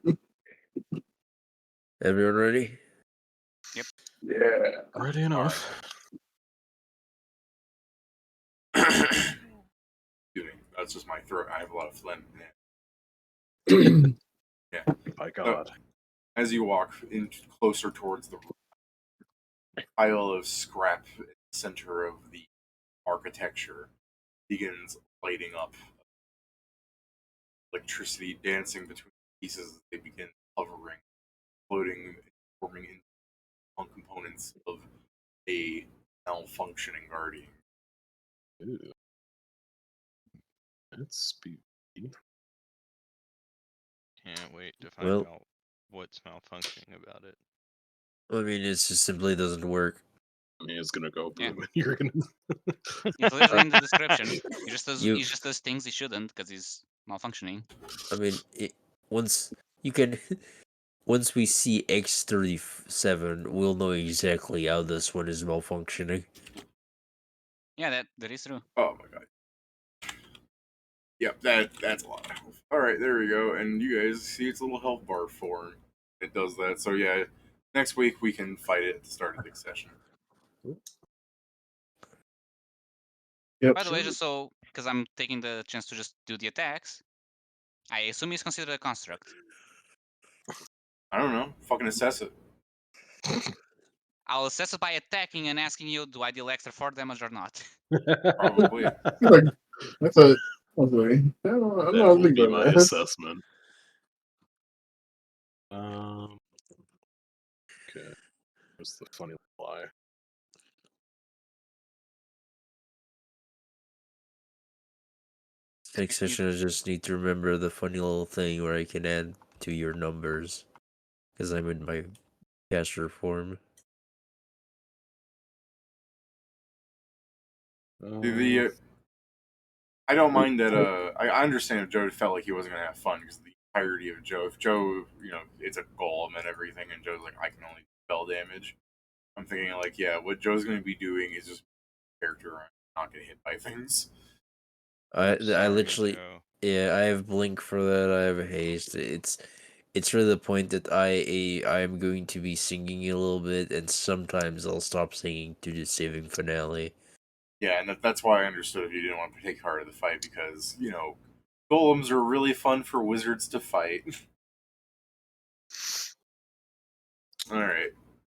S2: Everyone ready?
S6: Yeah.
S8: Ready enough.
S1: Excuse me, that's just my throat. I have a lot of phlegm. Yeah.
S8: By
S1: So,
S8: God.
S1: as you walk in closer towards the pile of scrap in the center of the architecture begins lighting up. Electricity dancing between pieces as they begin hovering, floating, forming into components of a malfunctioning guardian.
S8: Ew. That's spooky.
S5: Can't wait to find
S2: Well,
S5: out what's malfunctioning about it.
S2: I mean, it just simply doesn't work.
S8: I mean, it's gonna go
S3: Yeah.
S8: boom and you're gonna...
S3: It's literally in the description.
S2: You,
S3: He just does things he shouldn't because he's malfunctioning.
S2: I mean, once you can, once we see X37, we'll know exactly how this one is malfunctioning.
S3: Yeah, that is true.
S1: Oh my god. Yep, that's a lot of health. Alright, there we go. And you guys see its little health bar form. It does that. So yeah, next week we can fight it at the start of the session.
S6: Yep.
S3: By the way, just so because I'm taking the chance to just do the attacks, I assume it's considered a construct.
S1: I don't know. Fucking assess it.
S3: I'll assess it by attacking and asking you, do I deal extra 4 damage or not?
S1: Probably.
S6: Like, that's a. Okay. I'm
S8: That
S6: not
S8: will
S6: thinking
S8: be
S6: about
S8: my
S6: that.
S8: assessment. Okay. Where's the funny lie?
S2: Next session, I just need to remember the funny little thing where I can add to your numbers. Because I'm in my caster form.
S1: The I don't mind that. I understand if Joe felt like he wasn't gonna have fun because the entirety of Joe. If Joe, it's a golem and everything, and Joe's like, I can only spell damage. I'm thinking like, yeah, what Joe's gonna be doing is just character not getting hit by things.
S2: I
S5: Sorry,
S2: literally,
S5: Joe.
S2: yeah, I have blink for that. I have haste. It's really the point that I am going to be singing a little bit, and sometimes I'll stop singing to the saving finale.
S1: Yeah, and that's why I understood if you didn't want to take part of the fight because golems are really fun for wizards to fight. All right,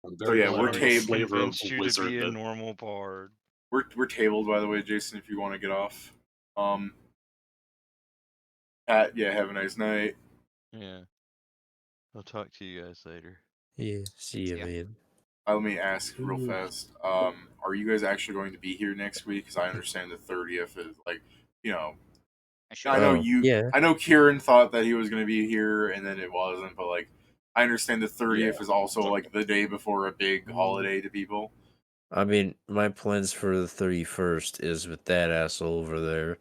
S8: I'm
S1: So,
S8: very
S1: yeah,
S8: glad
S1: we're
S8: I'm the
S1: tabled.
S8: flavor of
S5: Convinced you to
S8: wizard
S5: be a
S8: that
S5: normal bard.
S1: we're tabled by the way, Jason. If you want to get off, Pat, yeah, have a nice night.
S5: Yeah. I'll talk to you guys later.
S2: Yeah, see you,
S3: Yeah.
S2: man.
S1: Let me ask real fast. Are you guys actually going to be here next week? Because I understand the 30th is like,
S3: I should.
S1: I know
S2: Oh, yeah.
S1: I know Kieran thought that he was going to be here and then it wasn't, but like, I understand the 30th is also like the day before a big holiday to people.
S2: I mean, my plans for the 31st is with that asshole over there.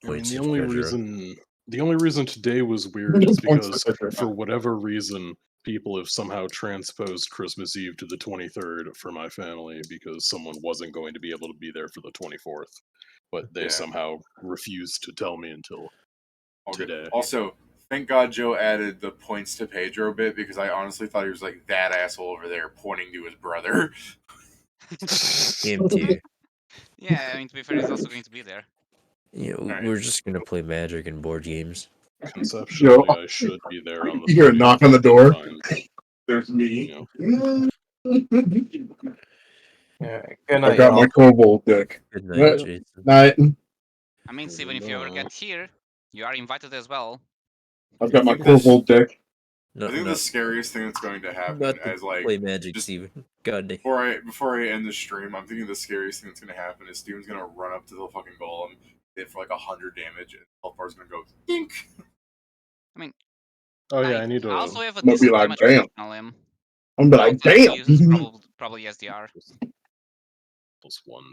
S8: I mean,
S2: Points
S8: the
S2: of
S8: only
S2: treasure.
S8: reason today was weird is
S6: Points
S8: because
S6: to treasure.
S8: for whatever reason people have somehow transposed Christmas Eve to the 23rd for my family because someone wasn't going to be able to be there for the 24th, but they
S1: Yeah.
S8: somehow refused to tell me until
S1: Okay.
S8: today.
S1: Also, thank God Joe added the points to Pedro bit because I honestly thought he was like that asshole over there pointing to his brother.
S2: Him too.
S3: Yeah, I mean, to be fair, he's also going to be there.
S2: Yeah,
S1: Alright.
S2: we're just gonna play Magic and board games.
S8: Conceptually, I should be there on the
S6: You hear a
S8: 30th.
S6: knock on the door.
S8: Fine, but,
S6: There's me.
S4: Yeah. Good
S6: I
S4: night,
S6: got my
S4: y'all.
S6: kobold deck.
S2: Good night,
S6: Right.
S2: Jason.
S6: Night.
S3: I mean, Steven, if you ever get here, you are invited as well.
S6: I've got my
S1: think this-
S6: kobold deck.
S2: No,
S1: I think
S2: no,
S1: the scariest thing that's going to happen
S2: not to
S1: as like
S2: play Magic,
S1: just
S2: Steven. God damn.
S1: before I end the stream, I'm thinking the scariest thing that's going to happen is Steven's going to run up to the fucking golem, hit for like 100 damage, and health bar's going to go dink.
S8: oh yeah, I need
S3: I also
S8: to
S3: have a
S6: I'm gonna be
S3: decent
S6: like,
S3: damage
S6: damn.
S3: prediction on him.
S6: I'm gonna be
S3: The
S6: like,
S3: only thing he uses
S6: damn.
S3: probably SDR.
S8: plus one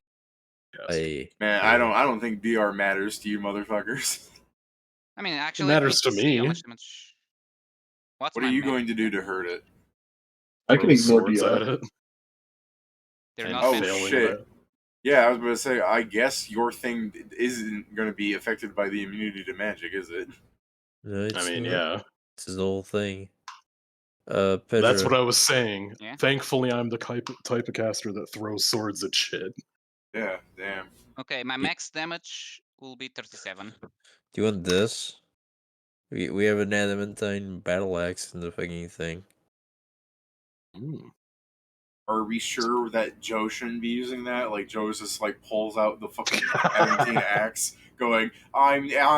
S8: cast.
S1: Man, I don't think DR matters to you motherfuckers.
S3: I mean, actually,
S8: matters
S3: let me
S8: to
S3: see how
S8: me.
S3: much damage. What's
S1: What
S3: my
S1: are you
S3: max
S1: going to do to
S3: damage?
S1: hurt it?
S6: I can
S8: Throw
S6: ignore
S8: swords
S6: DR.
S8: at it.
S3: They're
S8: and
S3: not
S1: Oh,
S3: meant to
S8: failing
S1: shit.
S8: that.
S1: Yeah, I was going to say, I guess your thing isn't going to be affected by the immunity to magic, is it?
S2: No, it's
S8: I mean,
S2: not.
S8: yeah.
S2: This is the whole thing.
S8: That's
S2: Pedro.
S8: what I was saying.
S3: Yeah.
S8: Thankfully, I'm the type of caster that throws swords at shit.
S1: Yeah, damn.
S3: Okay, my max damage will be 37.
S2: Do you want this? We have an adamantine battle axe in the fucking thing.
S8: Mm.
S1: Are we sure that Joe shouldn't be using that? Like Joe's just like pulls out the fucking adamantine axe, going, I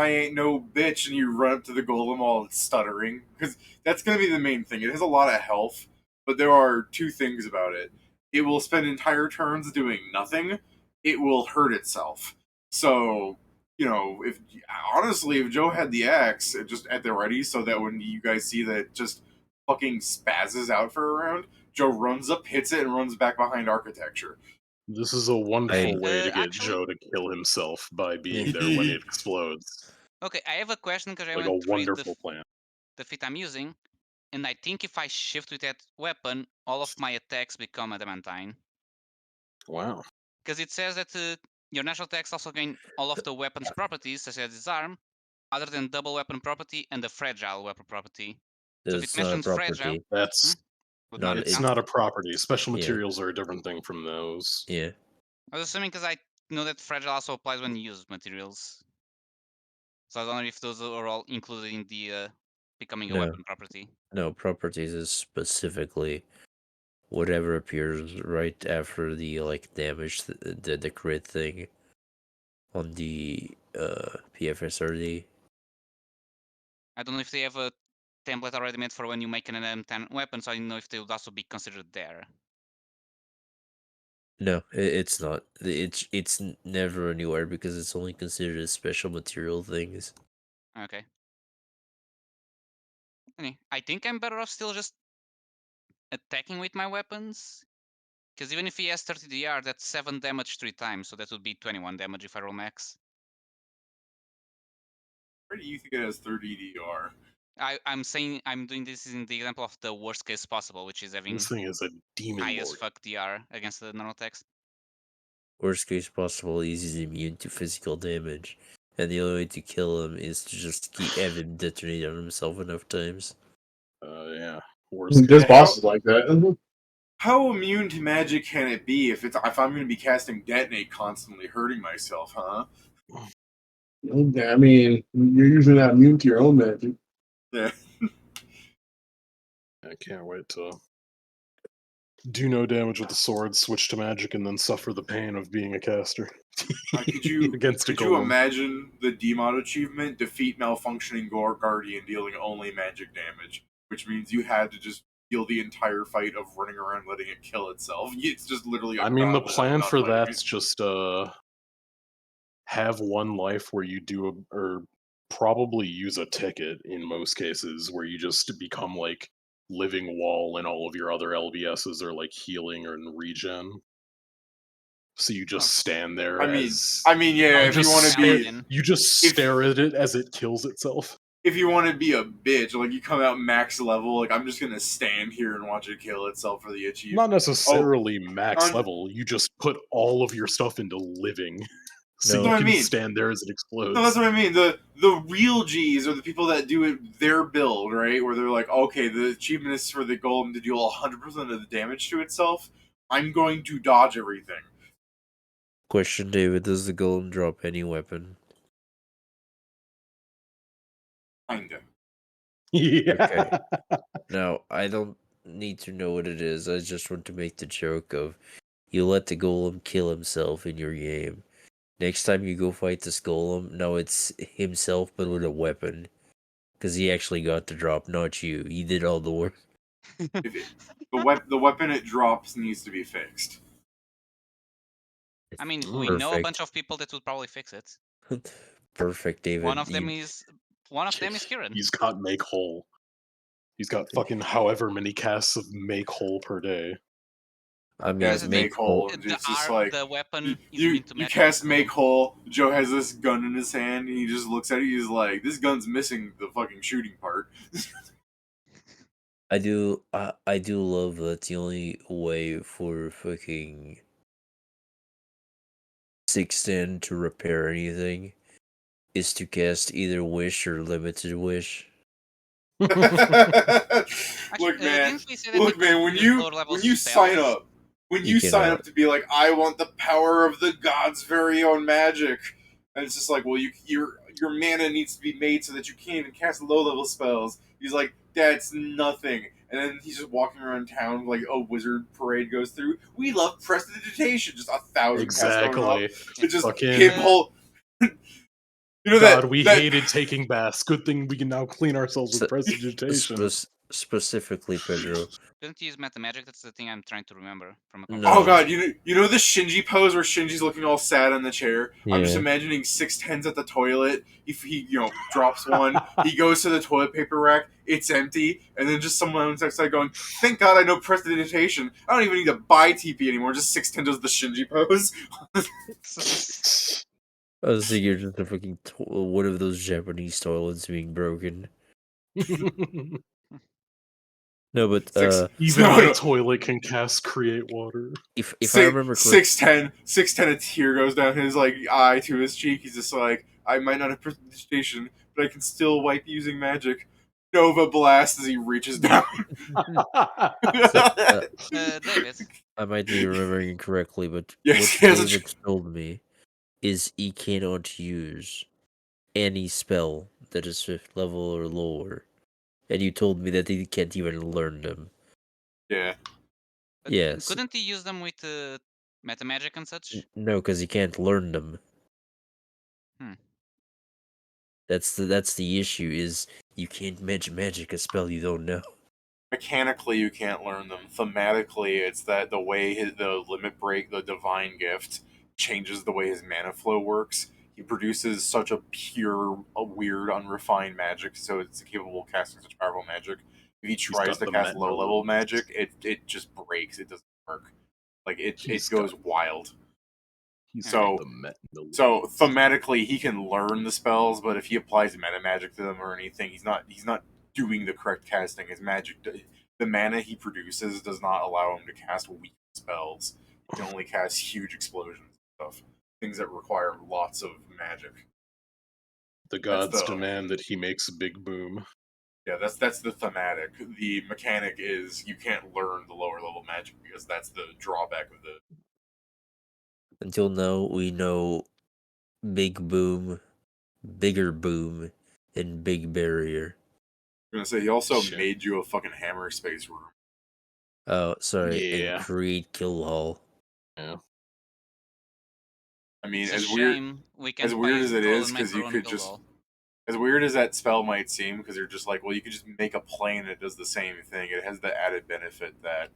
S1: ain't no bitch," and you run up to the golem all stuttering because that's gonna be the main thing. It has a lot of health, but there are two things about it. It will spend entire turns doing nothing. It will hurt itself. So if honestly, if Joe had the axe just at the ready, so that when you guys see that it just fucking spazzes out for a round, Joe runs up, hits it, and runs back behind architecture.
S8: This is a wonderful
S2: I-
S8: way to get
S3: Actually-
S8: Joe to kill himself by being there when it explodes.
S3: Okay, I have a question because I
S8: Like a
S3: went to read
S8: wonderful plan.
S3: the feat I'm using, and I think if I shift with that weapon, all of my attacks become adamantine.
S8: Wow.
S3: Because it says that your natural attacks also gain all of the weapon's properties, such as disarm, other than double weapon property and the fragile weapon property. So if
S2: It's
S3: it
S2: not a
S3: mentions fragile,
S2: property.
S8: That's
S3: Would
S2: No,
S3: not
S8: It's
S3: count?
S8: not a property. Special
S2: Yeah.
S8: materials are a different thing from those.
S2: Yeah.
S3: I was assuming because I know that fragile also applies when you use materials. So I was wondering if those are all included in the becoming a
S2: No.
S3: weapon property.
S2: No, properties is specifically whatever appears right after the like damage, the crit thing on the PFSRD.
S3: I don't know if they have a template already made for when you make an M10 weapon, so I don't know if they would also be considered there.
S2: No, it's not. It's never anywhere because it's only considered as special material things.
S3: Okay. I think I'm better off still just attacking with my weapons. Because even if he has 30 DR, that's 7 damage 3 times, so that would be 21 damage if I roll max.
S1: Where do you think it has 30 DR?
S3: I'm saying I'm doing this in the example of the worst case possible, which is having
S8: This thing is a demon
S3: high as
S8: lord.
S3: fuck DR against the normal attacks.
S2: Worst case possible, he's immune to physical damage, and the only way to kill him is to just have him detonate on himself enough times.
S8: Yeah. Worst
S6: This
S8: case.
S6: boss is like that.
S1: How immune to magic can it be if I'm going to be casting detonate constantly, hurting myself, huh?
S6: I mean, you're usually not immune to your own magic.
S1: Yeah.
S8: I can't wait to do no damage with the sword, switch to magic, and then suffer the pain of being a caster.
S1: Could you
S8: against a
S1: could you
S8: golem.
S1: imagine the demod achievement? Defeat malfunctioning Gore Guardian dealing only magic damage, which means you had to just deal the entire fight of running around letting it kill itself. It's just literally a
S8: I mean, the
S1: gauntlet of
S8: plan
S1: not
S8: for
S1: fighting
S8: that's
S1: it.
S8: just have one life where you do or probably use a ticket in most cases where you just become like living wall and all of your other LBSs are like healing or in regen. So you just stand there
S1: I mean,
S8: as
S1: yeah.
S3: Oh,
S1: If you
S8: just
S1: want to be,
S3: Paladin.
S8: you just
S1: if-
S8: stare at it as it kills itself.
S1: if you want to be a bitch, like you come out max level, like I'm just gonna stand here and watch it kill itself for the achievement.
S8: Not necessarily max
S1: on-
S8: level. You just put all of your stuff into living, so
S2: No.
S8: you
S1: I
S8: can
S1: mean.
S8: stand there as it explodes.
S1: No, that's what I mean. The real G's are the people that do it their build, right? Where they're like, okay, the achievement is for the golem to deal 100% of the damage to itself. I'm going to dodge everything.
S2: Question, David: does the golem drop any weapon?
S1: Kinda.
S8: Yeah.
S2: Now, I don't need to know what it is. I just want to make the joke of you let the golem kill himself in your game. Next time you go fight this golem, now it's himself but with a weapon. Because he actually got the drop, not you. He did all the work.
S1: The weapon it drops needs to be fixed.
S3: I mean,
S8: Mm.
S3: we know a
S2: Perfect.
S3: bunch of people that would probably fix it.
S2: Perfect, David.
S3: One of them is Kieran.
S8: He's got make whole. He's got fucking however many casts of make whole per day.
S2: I mean,
S1: Yeah,
S3: Here's
S1: it's
S3: the thing,
S1: make whole.
S3: The
S1: It's just like
S3: the weapon is
S1: you
S3: immune to
S1: you
S3: magic.
S1: cast make whole. Joe has this gun in his hand, and he just looks at it. He's like, "This gun's missing the fucking shooting part."
S2: I do love that the only way for fucking 610 to repair anything is to cast either wish or limited wish.
S1: Look, man.
S3: Didn't we say that
S1: Look, man. When you
S3: lower level
S1: sign
S3: spells?
S1: up, when
S2: You
S1: you sign
S2: cannot.
S1: up to be like, I want the power of the god's very own magic, and it's just like, well, your mana needs to be made so that you can't even cast low level spells. He's like, that's nothing. And then he's just walking around town like a wizard parade goes through. We love prestidigitation, just 1,000 casts going
S8: Exactly.
S1: up. It's just
S8: Fucking
S1: him whole. You know
S8: God,
S1: that
S8: we
S1: that,
S8: hated taking baths. Good thing we can now clean ourselves with
S2: So-
S8: prestidigitation.
S2: Specifically, Pedro.
S3: Didn't you use meta magic? That's the thing I'm trying to remember from a
S2: No.
S1: Oh
S3: conversation.
S1: god, you know the Shinji pose where Shinji's looking all sad on the chair? I'm just
S2: Yeah.
S1: imagining 610's at the toilet. If he, drops one, he goes to the toilet paper rack, it's empty, and then just someone outside going, thank god I know prestidigitation. I don't even need to buy TP anymore, just 610 does the Shinji pose.
S2: I was thinking you're just a fucking one of those Japanese toilets being broken. No, but
S8: Even
S1: No,
S8: my
S1: no.
S8: toilet can cast create water.
S2: if I remember correctly,
S1: 610, a tear goes down his eye to his cheek. He's just like, I might not have prestidigitation, but I can still wipe using magic. Nova Blast as he reaches down.
S2: So,
S3: David.
S2: I might be remembering incorrectly, but
S1: Yes,
S2: what
S1: yes,
S2: David told me is he cannot use any spell that is 5th level or lower. And you told me that he can't even learn them.
S1: yeah.
S2: Yes.
S3: Couldn't he use them with meta magic and such?
S2: No, because he can't learn them.
S3: Hmm.
S2: That's the issue. Is you can't magic a spell you don't know.
S1: Mechanically, you can't learn them. Thematically, it's that the way the limit break, the divine gift, changes the way his mana flow works. He produces such a pure, weird, unrefined magic, so it's capable of casting such powerful magic. If he tries
S8: got
S1: to
S8: the
S1: cast
S8: Met
S1: low level
S8: Nobles.
S1: magic, it just breaks. It doesn't work. Like it
S8: He's
S1: goes wild.
S8: He's
S1: So-
S8: got the Met Nobles.
S1: So thematically, he can learn the spells, but if he applies meta magic to them or anything, he's not doing the correct casting. His magic, the mana he produces, does not allow him to cast weak spells. He can only cast huge explosions and stuff, things that require lots of magic.
S8: the gods
S1: the-
S8: demand that he makes a big boom.
S1: Yeah, that's the thematic. The mechanic is you can't learn the lower level magic because that's the drawback of the.
S2: Until now, we know Big Boom, Bigger Boom, and Big Barrier.
S1: I'm gonna say he also
S8: Shit.
S1: made you a fucking hammer space room.
S2: Oh, sorry,
S8: Yeah.
S2: and create Kill Hall.
S8: Yeah.
S1: I mean,
S3: It's a
S1: as weird
S3: shame we can't
S1: as weird
S3: play
S1: as it
S3: Troll
S1: is,
S3: and make
S1: because
S3: our
S1: you
S3: own
S1: could
S3: guild
S1: just
S3: hall.
S1: as weird as that spell might seem, because you're just like, well, you could just make a plane that does the same thing. It has the added benefit that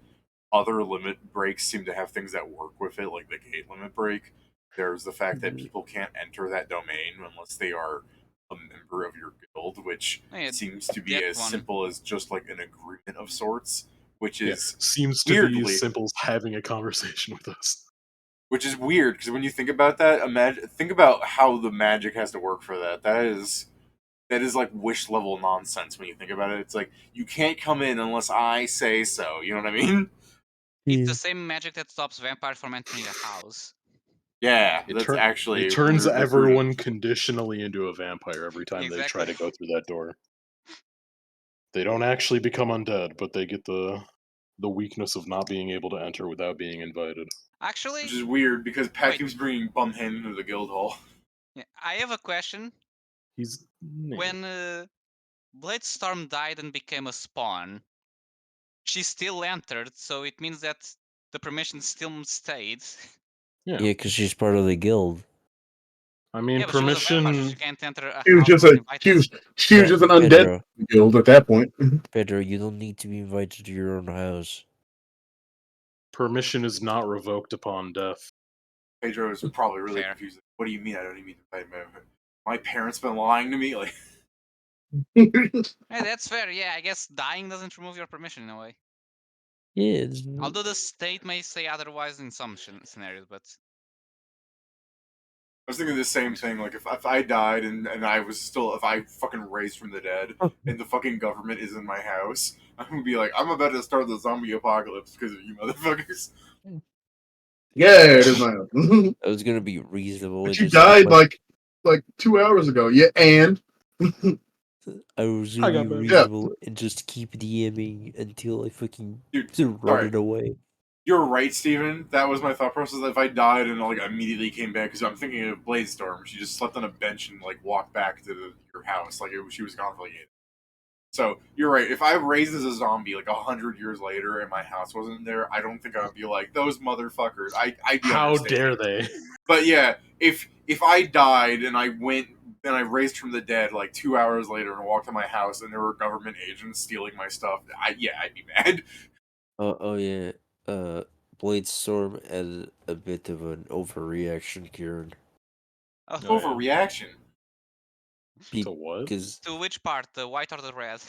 S1: other limit breaks seem to have things that work with it, like the gate limit break. There's the fact that people can't enter that domain unless they are a member of your guild, which
S3: Yeah,
S1: seems to be
S3: that
S1: as
S3: one.
S1: simple as just like an agreement of sorts, which
S8: Yeah.
S1: is
S8: Seems to be
S1: weirdly-
S8: as simple as having a conversation with us.
S1: which is weird because when you think about that, think about how the magic has to work for that. That is like wish level nonsense when you think about it. It's like you can't come in unless I say so. You know what I mean?
S3: It's the same magic that stops vampires from entering a house.
S1: Yeah,
S8: It
S1: that's
S8: tur-
S1: actually
S8: It turns
S1: weirdly
S8: everyone conditionally into a vampire every time they try to
S3: Exactly.
S8: go through that door. They don't actually become undead, but they get the weakness of not being able to enter without being invited.
S3: Actually,
S1: which is weird because Pat
S3: Wait.
S1: keeps bringing Bumhand into the guild hall.
S3: yeah, I have a question.
S8: He's
S3: When Bladestorm died and became a spawn, she still entered, so it means that the permission still stayed.
S8: yeah.
S2: Yeah, because she's part of the guild.
S8: I mean,
S3: Yeah, but she was a vampire, so
S8: permission.
S3: she can't enter a
S6: She was
S3: house
S6: just
S3: not
S6: a
S3: invited.
S6: she was just an undead
S2: Pedro,
S6: guild at that point.
S2: Pedro, you don't need to be invited to your own house.
S8: Permission is not revoked upon death.
S1: Pedro is probably really
S3: Fair.
S1: confused. What do you mean I don't even need to invite him over? My parents been lying to me. Like,
S3: Hey, that's fair. Yeah, I guess dying doesn't remove your permission in a way.
S2: Yeah, it's,
S3: Although the state may say otherwise in some scenarios, but
S1: I was thinking the same thing. Like, if I died and I was still, if I fucking raised from the dead and the fucking government is in my house, I'm gonna be like, I'm about to start the zombie apocalypse because of you motherfuckers.
S6: Yeah, it is my house.
S2: I was gonna be reasonable.
S6: But
S2: and
S6: you
S2: just keep
S6: died
S2: my-
S6: like 2 hours ago. Yeah, and
S2: I was
S8: I
S2: gonna
S8: got
S2: be
S8: that.
S2: reasonable and just keep DMing until I fucking
S1: Dude,
S2: run it away.
S1: You're right, Steven. That was my thought process. If I died and like immediately came back, because I'm thinking of Bladestorm, she just slept on a bench and like walked back to your house, like she was gone for like 8. So you're right. If I raised as a zombie like 100 years later and my house wasn't there, I don't think I would be like those motherfuckers. I'd be
S8: How
S1: understanding.
S8: dare they?
S1: But yeah, if I died and I went and I raised from the dead like 2 hours later and walked to my house and there were government agents stealing my stuff, I'd be mad.
S2: Oh yeah. Bladestorm had a bit of an overreaction, Kieran.
S3: oh,
S8: Oh, yeah.
S1: Overreaction.
S8: To what?
S2: Because
S3: to which part, the white or the red?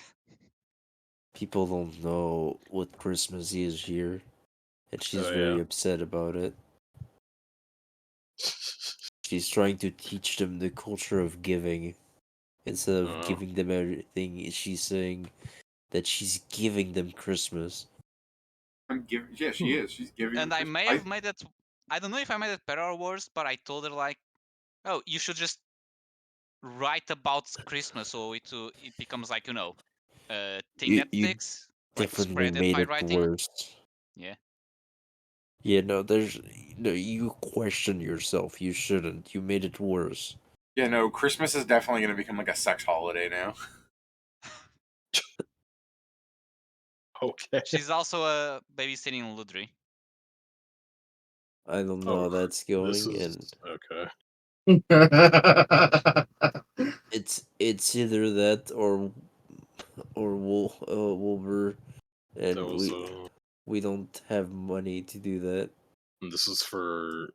S2: people don't know what Christmas is here, and she's
S8: Oh,
S2: very
S8: yeah.
S2: upset about it. She's trying to teach them the culture of giving. Instead of
S8: Oh.
S2: giving them everything, she's saying that she's giving them Christmas.
S1: I'm giving. Yeah, she is. She's giving.
S3: And
S1: them
S3: I
S1: Christmas.
S3: may have made it. I don't know if I made it better or worse, but I told her like, "Oh, you should just write about Christmas, so it becomes like thing
S2: You
S3: that
S2: you
S3: sticks, like
S2: definitely
S3: spread it
S2: made
S3: by
S2: it
S3: writing.
S2: worse.
S3: Yeah.
S2: Yeah, no, there's no. You question yourself. You shouldn't. You made it worse.
S1: Yeah, no, Christmas is definitely going to become like a sex holiday now.
S8: Okay.
S3: She's also babysitting Ludri.
S2: I don't know
S8: Oh,
S2: how that's
S8: this
S2: going, and
S8: is okay.
S2: it's either that or Wolver,
S8: That
S2: and
S8: was
S2: we don't have money to do that.
S8: this is for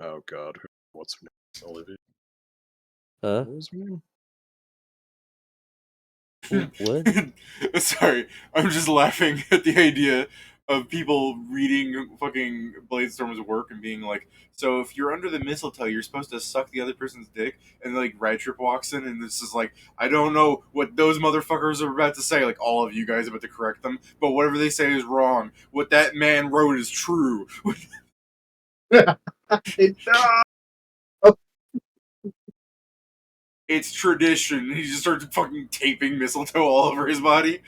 S8: oh god, what's her name? Olivia.
S2: Huh?
S8: What was her name?
S2: What?
S1: Sorry, I'm just laughing at the idea of people reading fucking Bladestorm's work and being like, so if you're under the mistletoe, you're supposed to suck the other person's dick, and like Red Trip walks in, and this is like, I don't know what those motherfuckers are about to say, like all of you guys are about to correct them, but whatever they say is wrong. What that man wrote is true. It's tradition. He just starts fucking taping mistletoe all over his body.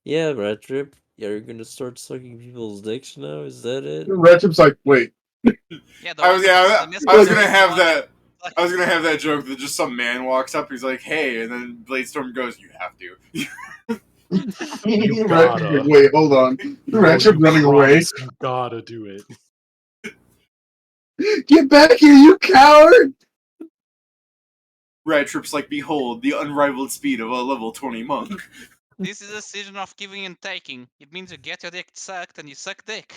S2: Yeah, Red Trip. Yeah, you're gonna start sucking people's dicks now. Is that it?
S6: Ratchet's like, wait.
S3: Yeah, the
S1: I was
S3: one
S1: yeah,
S3: the
S1: I was
S3: mistletoe
S1: gonna
S3: is the
S1: have
S3: one
S1: that.
S3: that
S1: I was gonna have that joke that just some man walks up, he's like, "Hey," and then Bladestorm goes, "You have to."
S8: You
S6: Ratchet's
S8: gotta.
S6: like, wait, hold on.
S8: No,
S6: Ratchet
S8: you
S6: running away.
S8: promise. You gotta do it.
S6: Get back here, you coward!
S1: Red Trip's like, "Behold the unrivaled speed of a level 20 monk."
S3: This is a season of giving and taking. It means you get your dick sucked and you suck dick.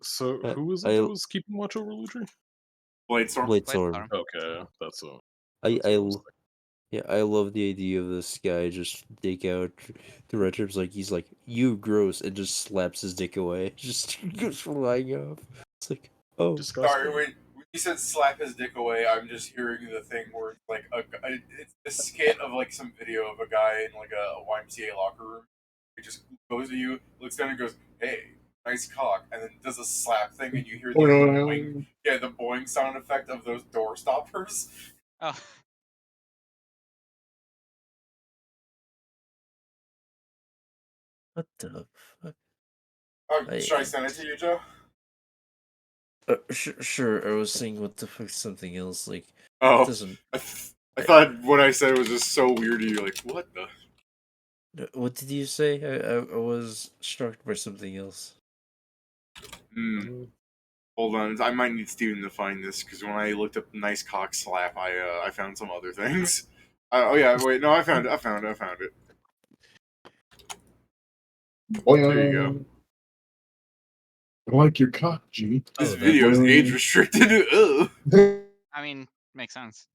S8: So
S2: I
S8: who was it
S2: I
S8: that was keeping watch over Ludri?
S1: Bladestorm.
S2: Bladestorm.
S3: Bladestorm.
S8: Okay, that's a.
S2: I
S8: That's
S2: I
S8: what I was
S2: l- yeah, I love the idea of this guy just dick out the Red Trip's like he's like, you gross, and just slaps his dick away. Just goes flying off. It's like, oh,
S1: Sorry,
S8: disgusting.
S1: when you said slap his dick away, I'm just hearing the thing where it's like it's a skit of like some video of a guy in like a YMCA locker room. He just goes to you, looks down, and goes, "Hey, nice cock," and then does a slap thing, and you hear the boing, yeah, the boing sound effect of those door stoppers.
S3: Oh,
S2: what the fuck?
S1: Oh,
S2: I
S1: should I send it to you, Joe?
S2: sure. I was saying what the fuck something else like
S1: Oh,
S2: doesn't.
S1: I thought what I said was just so weird to you. Like, what the?
S2: What did you say? I was struck by something else.
S1: Hmm. Hold on, I might need Steven to find this because when I looked up "nice cock slap," I found some other things. Oh yeah, wait, no, I found it. I found it. I found it. There you go.
S6: I like your cock, G.
S1: This
S2: Oh, that
S1: video is age restricted. Ugh.
S3: I mean, makes sense.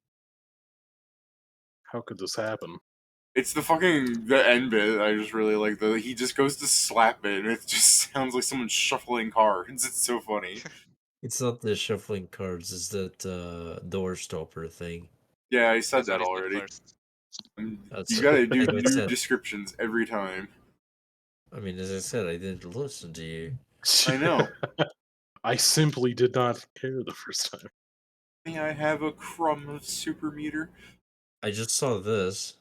S8: How could this happen?
S1: It's the end bit. I just really like the he just goes to slap it, and it just sounds like someone shuffling cards. It's so funny.
S2: It's not the shuffling cards. It's that door stopper thing.
S1: Yeah, I said
S3: That's what
S1: that
S3: he said
S1: already.
S3: first.
S2: That's
S1: You gotta do
S2: like I
S1: new
S2: said.
S1: descriptions every time.
S2: I mean, as I said, I didn't listen to you.
S1: I know.
S8: I simply did not care the first time.
S1: May I have a crumb of super meter?
S2: I just saw this.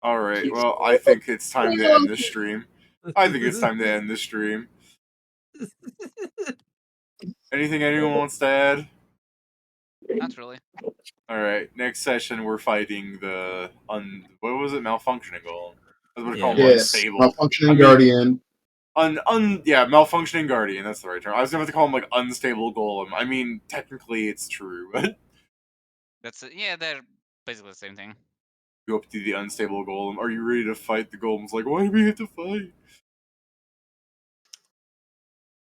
S1: All right. Well, I think it's time to end the stream. I think it's time to end the stream. Anything anyone wants to add?
S3: Not really.
S1: All right. Next session, we're fighting the what was it? Malfunctioning golem. I was going to call him
S2: Yeah.
S6: Yes,
S1: unstable.
S6: malfunctioning
S1: I mean-
S6: guardian.
S1: Yeah, malfunctioning guardian. That's the right term. I was going to call him like unstable golem. I mean, technically it's true, but
S3: That's it. Yeah, they're basically the same thing.
S1: go up to the unstable golem. Are you ready to fight? The golem's like, why do we have to fight?